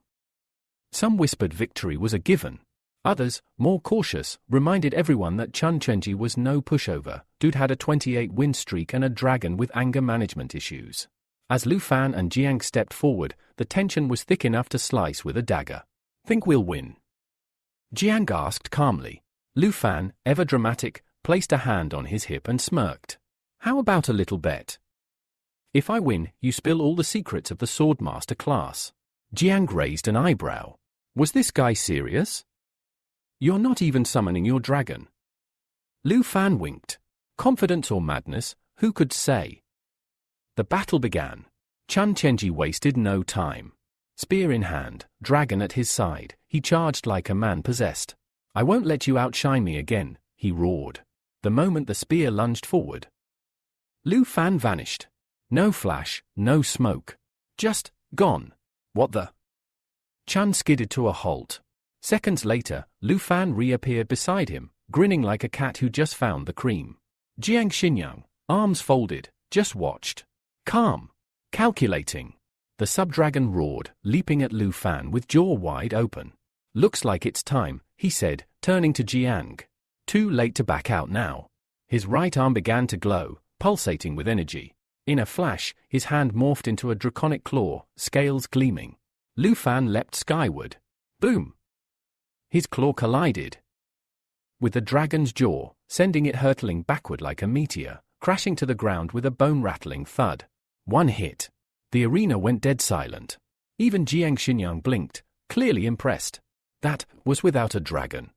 Some whispered victory was a given. Others, more cautious, reminded everyone that Chun Quanji was no pushover. Dude had a 28-win streak and a dragon with anger management issues. As Lu Fan and Jiang stepped forward, the tension was thick enough to slice with a dagger. Think we'll win? Jiang asked calmly. Lu Fan, ever dramatic, placed a hand on his hip and smirked. How about a little bet? If I win, you spill all the secrets of the Swordmaster class. Jiang raised an eyebrow. Was this guy serious? You're not even summoning your dragon. Lu Fan winked. Confidence or madness, who could say? The battle began. Chun Quanji wasted no time. Spear in hand, dragon at his side, he charged like a man possessed. I won't let you outshine me again, he roared. The moment the spear lunged forward, Lu Fan vanished. No flash, no smoke. Just, gone. What the? Chun skidded to a halt. Seconds later, Lu Fan reappeared beside him, grinning like a cat who just found the cream. Jiang Xinyang, arms folded, just watched. Calm. Calculating. The sub-dragon roared, leaping at Lu Fan with jaw wide open. Looks like it's time, he said, turning to Jiang. Too late to back out now. His right arm began to glow, pulsating with energy. In a flash, his hand morphed into a draconic claw, scales gleaming. Lu Fan leapt skyward. Boom! His claw collided with the dragon's jaw, sending it hurtling backward like a meteor, crashing to the ground with a bone-rattling thud. One hit. The arena went dead silent. Even Jiang Xinyang blinked, clearly impressed. That was without a dragon.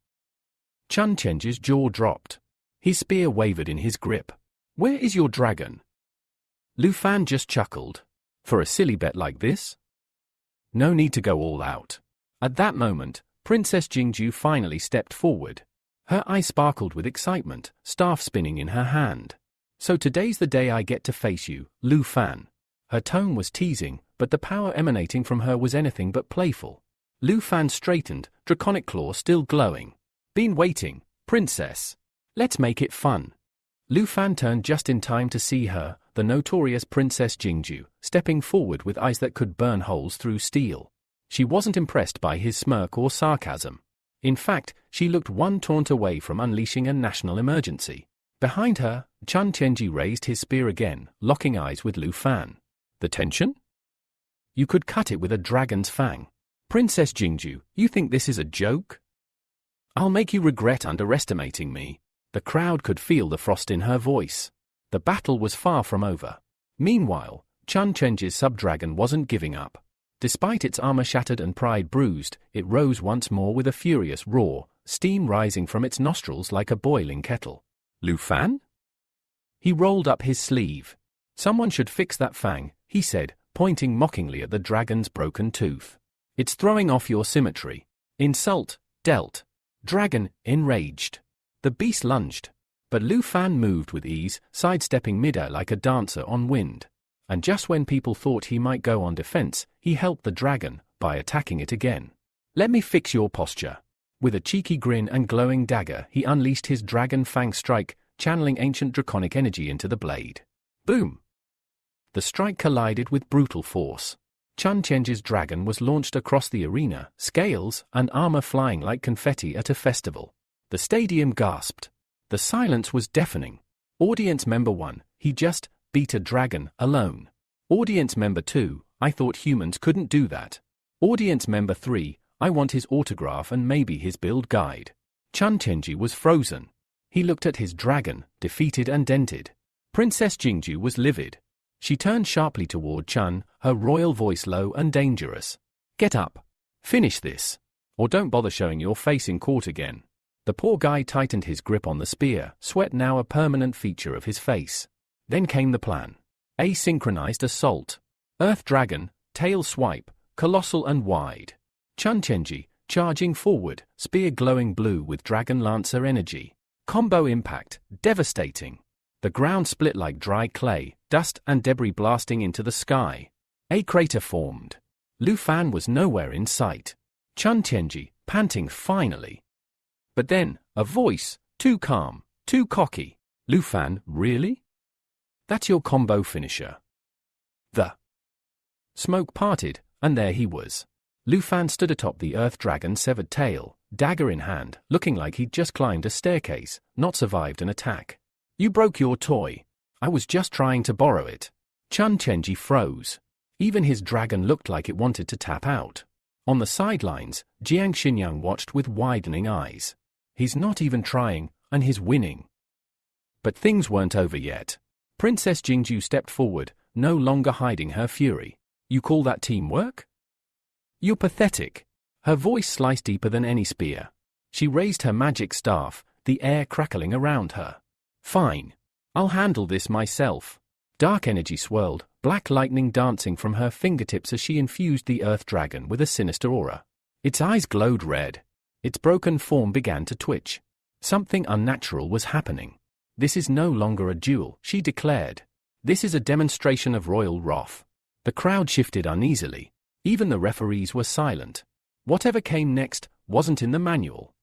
Chun Quanji's jaw dropped. His spear wavered in his grip. Where is your dragon? Lu Fan just chuckled. For a silly bet like this? No need to go all out. At that moment, Princess Jingju finally stepped forward. Her eyes sparkled with excitement, staff spinning in her hand. So today's the day I get to face you, Lu Fan. Her tone was teasing, but the power emanating from her was anything but playful. Lu Fan straightened, draconic claw still glowing. Been waiting, princess. Let's make it fun. Lu Fan turned just in time to see her, the notorious Princess Jingju, stepping forward with eyes that could burn holes through steel. She wasn't impressed by his smirk or sarcasm. In fact, she looked one taunt away from unleashing a national emergency. Behind her, Chun Quanji raised his spear again, locking eyes with Lu Fan. The tension? You could cut it with a dragon's fang. Princess Jingju, you think this is a joke? I'll make you regret underestimating me. The crowd could feel the frost in her voice. The battle was far from over. Meanwhile, Chun Quanji's sub-dragon wasn't giving up. Despite its armor shattered and pride bruised, it rose once more with a furious roar, steam rising from its nostrils like a boiling kettle. Lu Fan? He rolled up his sleeve. Someone should fix that fang, he said, pointing mockingly at the dragon's broken tooth. It's throwing off your symmetry. Insult, dealt. Dragon, enraged. The beast lunged. But Lu Fan moved with ease, sidestepping midair like a dancer on wind. And just when people thought he might go on defense, he helped the dragon by attacking it again. Let me fix your posture. With a cheeky grin and glowing dagger, he unleashed his dragon fang strike, channeling ancient draconic energy into the blade. Boom! The strike collided with brutal force. Chun Chenji's dragon was launched across the arena, scales and armor flying like confetti at a festival. The stadium gasped. The silence was deafening. Audience member 1, he just beat a dragon alone. Audience member 2, I thought humans couldn't do that. Audience member 3, I want his autograph and maybe his build guide. Chun Chenji was frozen. He looked at his dragon, defeated and dented. Princess Jingju was livid. She turned sharply toward Chun, her royal voice low and dangerous. Get up. Finish this. Or don't bother showing your face in court again. The poor guy tightened his grip on the spear, sweat now a permanent feature of his face. Then came the plan. Asynchronized assault. Earth Dragon, tail swipe, colossal and wide. Chun Chenji, charging forward, spear glowing blue with Dragon Lancer energy. Combo impact, devastating. The ground split like dry clay, dust and debris blasting into the sky. A crater formed. Lu Fan was nowhere in sight. Chun Chenji, panting finally. But then, a voice, too calm, too cocky. Lu Fan, really? That's your combo finisher. The smoke parted, and there he was. Lu Fan stood atop the Earth Dragon's severed tail, dagger in hand, looking like he'd just climbed a staircase, not survived an attack. You broke your toy. I was just trying to borrow it. Chun Chenji froze. Even his dragon looked like it wanted to tap out. On the sidelines, Jiang Xinyang watched with widening eyes. He's not even trying, and he's winning. But things weren't over yet. Princess Jingju stepped forward, no longer hiding her fury. You call that teamwork? You're pathetic. Her voice sliced deeper than any spear. She raised her magic staff, the air crackling around her. Fine. I'll handle this myself. Dark energy swirled, black lightning dancing from her fingertips as she infused the Earth Dragon with a sinister aura. Its eyes glowed red. Its broken form began to twitch. Something unnatural was happening. This is no longer a duel, she declared. This is a demonstration of royal wrath. The crowd shifted uneasily. Even the referees were silent. Whatever came next wasn't in the manual.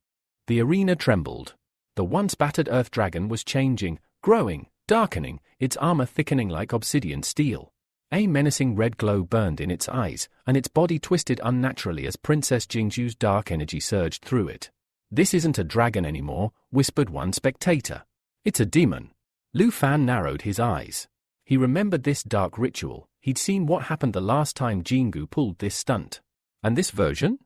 The arena trembled. The once battered Earth Dragon was changing, growing, darkening, its armor thickening like obsidian steel. A menacing red glow burned in its eyes, and its body twisted unnaturally as Princess Jingju's dark energy surged through it. This isn't a dragon anymore, whispered one spectator. It's a demon. Lu Fan narrowed his eyes. He remembered this dark ritual. He'd seen what happened the last time Jingu pulled this stunt. And this version?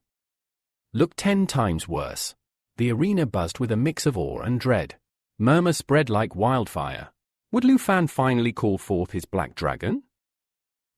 Looked 10 times worse. The arena buzzed with a mix of awe and dread. Murmurs spread like wildfire. Would Lu Fan finally call forth his black dragon?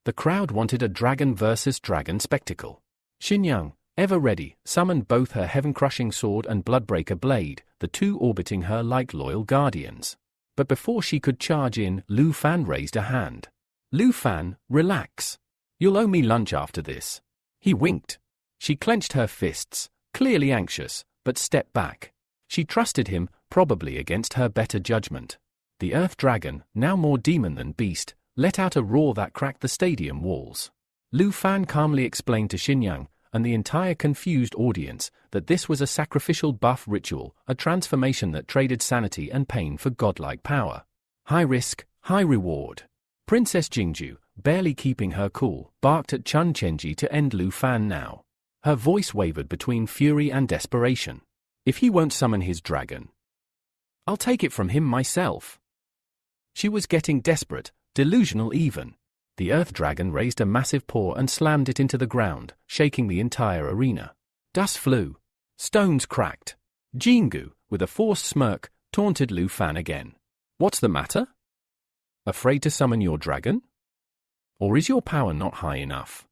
The crowd wanted a dragon versus dragon spectacle. Xinyang, ever ready, summoned both her heaven-crushing sword and bloodbreaker blade, the two orbiting her like loyal guardians. But before she could charge in, Lu Fan raised a hand. Lu Fan, relax. You'll owe me lunch after this. He winked. She clenched her fists, clearly anxious, but stepped back. She trusted him, probably against her better judgment. The Earth Dragon, now more demon than beast, let out a roar that cracked the stadium walls. Lu Fan calmly explained to Xinyang and the entire confused audience that this was a sacrificial buff ritual, a transformation that traded sanity and pain for godlike power. High risk, high reward. Princess Jingju, barely keeping her cool, barked at Chun Chenji to end Lu Fan now. Her voice wavered between fury and desperation. If he won't summon his dragon, I'll take it from him myself. She was getting desperate, delusional even. The Earth Dragon raised a massive paw and slammed it into the ground, shaking the entire arena. Dust flew. Stones cracked. Jingu, with a forced smirk, taunted Lu Fan again. What's the matter? Afraid to summon your dragon? Or is your power not high enough?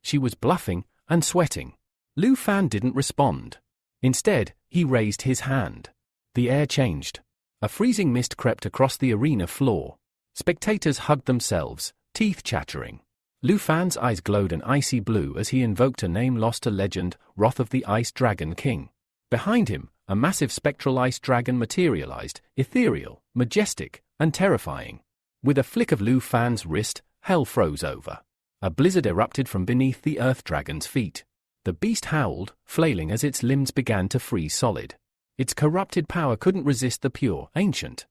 She was bluffing and sweating. Lu Fan didn't respond. Instead, he raised his hand. The air changed. A freezing mist crept across the arena floor. Spectators hugged themselves, teeth chattering. Lu Fan's eyes glowed an icy blue as he invoked a name lost to legend, Wrath of the Ice Dragon King. Behind him, a massive spectral ice dragon materialized, ethereal, majestic, and terrifying. With a flick of Lu Fan's wrist, hell froze over. A blizzard erupted from beneath the earth dragon's feet. The beast howled, flailing as its limbs began to freeze solid. Its corrupted power couldn't resist the pure, ancient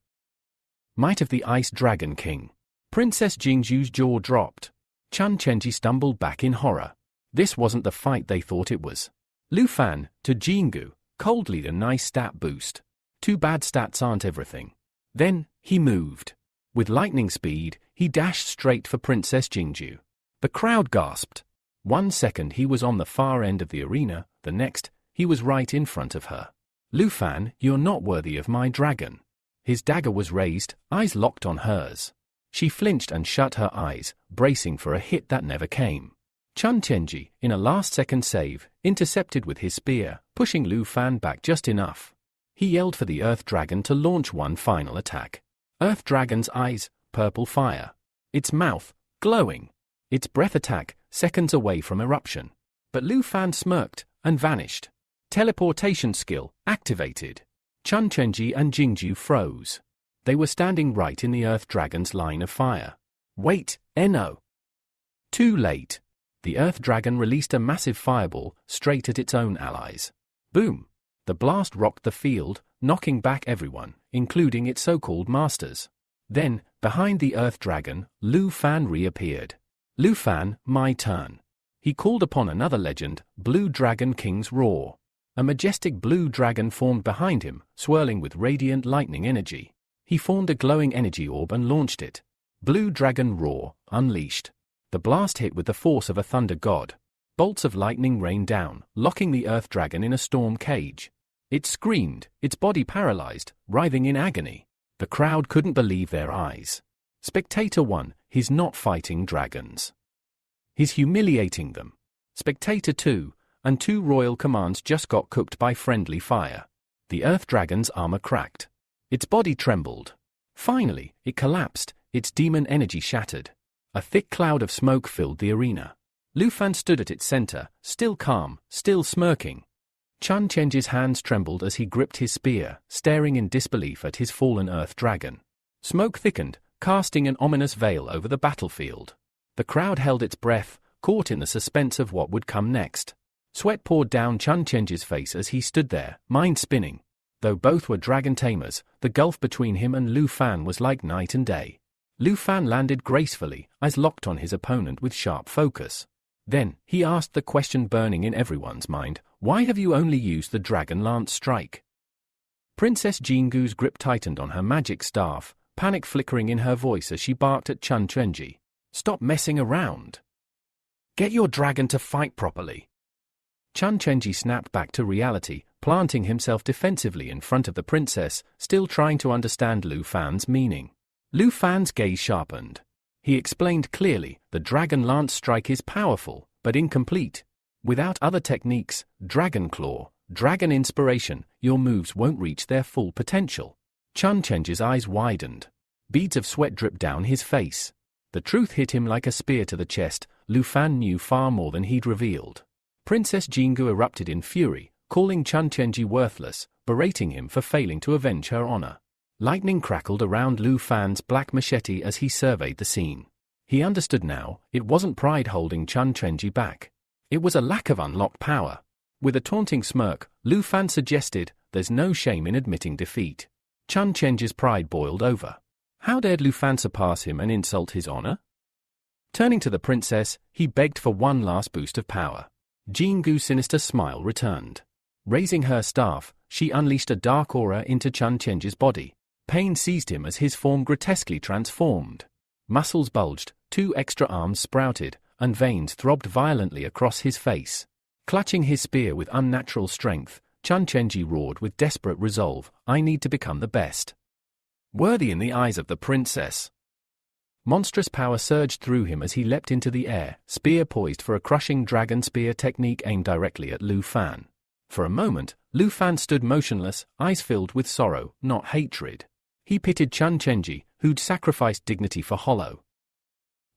might of the Ice Dragon King. Princess Jingju's jaw dropped. Chun Chenji stumbled back in horror. This wasn't the fight they thought it was. Lu Fan, to Jingu, coldly a nice stat boost. Too bad stats aren't everything. Then, he moved. With lightning speed, he dashed straight for Princess Jingju. The crowd gasped. 1 second he was on the far end of the arena, the next, he was right in front of her. Lu Fan, you're not worthy of my dragon. His dagger was raised, eyes locked on hers. She flinched and shut her eyes, bracing for a hit that never came. Chun Chenji, in a last-second save, intercepted with his spear, pushing Lu Fan back just enough. He yelled for the Earth Dragon to launch one final attack. Earth Dragon's eyes, purple fire. Its mouth, glowing. Its breath attack, seconds away from eruption. But Lu Fan smirked and vanished. Teleportation skill, activated. Chun Chenji and Jingju froze. They were standing right in the Earth Dragon's line of fire. Wait, no. Too late. The Earth Dragon released a massive fireball straight at its own allies. Boom! The blast rocked the field, knocking back everyone, including its so-called masters. Then, behind the Earth Dragon, Lu Fan reappeared. Lu Fan, my turn. He called upon another legend, Blue Dragon King's Roar. A majestic blue dragon formed behind him, swirling with radiant lightning energy. He formed a glowing energy orb and launched it. Blue Dragon Roar, unleashed. The blast hit with the force of a thunder god. Bolts of lightning rained down, locking the Earth Dragon in a storm cage. It screamed, its body paralyzed, writhing in agony. The crowd couldn't believe their eyes. Spectator 1, he's not fighting dragons. He's humiliating them. Spectator 2, and 2 royal commands just got cooked by friendly fire. The Earth Dragon's armor cracked. Its body trembled. Finally, it collapsed, its demon energy shattered. A thick cloud of smoke filled the arena. Lu Fan stood at its center, still calm, still smirking. Chun Chenji's hands trembled as he gripped his spear, staring in disbelief at his fallen Earth Dragon. Smoke thickened, casting an ominous veil over the battlefield. The crowd held its breath, caught in the suspense of what would come next. Sweat poured down Chun Chenji's face as he stood there, mind spinning. Though both were dragon tamers, the gulf between him and Lu Fan was like night and day. Lu Fan landed gracefully, eyes locked on his opponent with sharp focus. Then, he asked the question burning in everyone's mind, why have you only used the Dragon Lance strike? Princess Jingu's grip tightened on her magic staff, panic flickering in her voice as she barked at Chun Chenji. Stop messing around. Get your dragon to fight properly. Chun Chenji snapped back to reality, planting himself defensively in front of the princess, still trying to understand Lu Fan's meaning. Lu Fan's gaze sharpened. He explained clearly, the Dragon Lance strike is powerful, but incomplete. Without other techniques, Dragon Claw, Dragon Inspiration, your moves won't reach their full potential. Chun Chenji's eyes widened. Beads of sweat dripped down his face. The truth hit him like a spear to the chest. Lu Fan knew far more than he'd revealed. Princess Jingu erupted in fury, calling Chun Chenji worthless, berating him for failing to avenge her honor. Lightning crackled around Lu Fan's black machete as he surveyed the scene. He understood now, it wasn't pride holding Chun Chenji back. It was a lack of unlocked power. With a taunting smirk, Lu Fan suggested, there's no shame in admitting defeat. Chun Chenji's pride boiled over. How dared Lu Fan surpass him and insult his honor? Turning to the princess, he begged for one last boost of power. Jingu's sinister smile returned. Raising her staff, she unleashed a dark aura into Chun Chenji's body. Pain seized him as his form grotesquely transformed. Muscles bulged, 2 extra arms sprouted, and veins throbbed violently across his face. Clutching his spear with unnatural strength, Chun Chenji roared with desperate resolve, I need to become the best. Worthy in the eyes of the princess. Monstrous power surged through him as he leapt into the air, spear poised for a crushing dragon spear technique aimed directly at Lu Fan. For a moment, Lu Fan stood motionless, eyes filled with sorrow, not hatred. He pitied Chun Chenji, who'd sacrificed dignity for hollow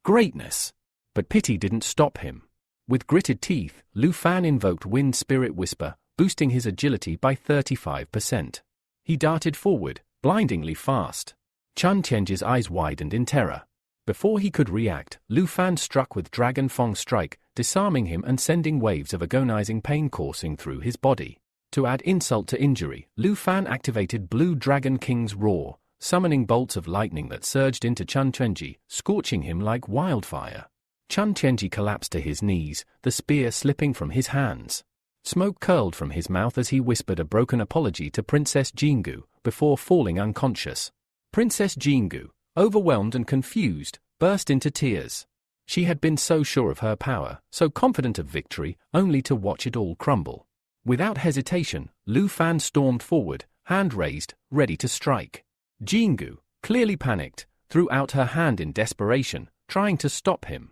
greatness. But pity didn't stop him. With gritted teeth, Lu Fan invoked Wind Spirit Whisper, boosting his agility by 35%. He darted forward, blindingly fast. Chun Tianji's eyes widened in terror. Before he could react, Lu Fan struck with Dragon Fong Strike, disarming him and sending waves of agonizing pain coursing through his body. To add insult to injury, Lu Fan activated Blue Dragon King's Roar, summoning bolts of lightning that surged into Chun Tianji, scorching him like wildfire. Chun Tianji collapsed to his knees, the spear slipping from his hands. Smoke curled from his mouth as he whispered a broken apology to Princess Jingu, before falling unconscious. Princess Jingu, overwhelmed and confused, burst into tears. She had been so sure of her power, so confident of victory, only to watch it all crumble. Without hesitation, Lu Fan stormed forward, hand raised, ready to strike. Jingu, clearly panicked, threw out her hand in desperation, trying to stop him.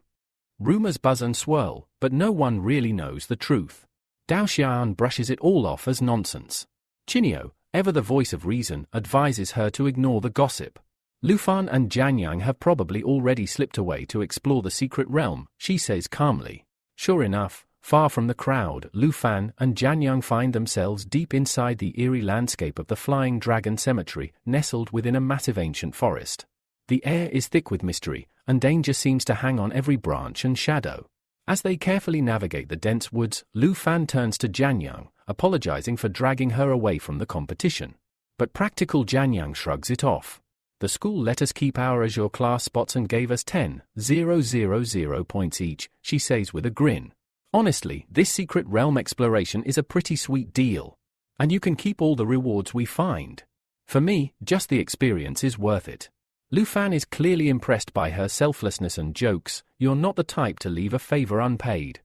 Rumors buzz and swirl, but no one really knows the truth. Dao Xian brushes it all off as nonsense. Chinio, ever the voice of reason, advises her to ignore the gossip. Lu Fan and Jianyang have probably already slipped away to explore the secret realm, she says calmly. Sure enough, far from the crowd, Lu Fan and Jianyang find themselves deep inside the eerie landscape of the Flying Dragon Cemetery, nestled within a massive ancient forest. The air is thick with mystery, and danger seems to hang on every branch and shadow. As they carefully navigate the dense woods, Lu Fan turns to Jianyang, apologizing for dragging her away from the competition. But practical Jianyang shrugs it off. The school let us keep our Azure class spots and gave us 10,000 points each, she says with a grin. Honestly, this secret realm exploration is a pretty sweet deal. And you can keep all the rewards we find. For me, just the experience is worth it. Lu Fan is clearly impressed by her selflessness and jokes. You're not the type to leave a favor unpaid.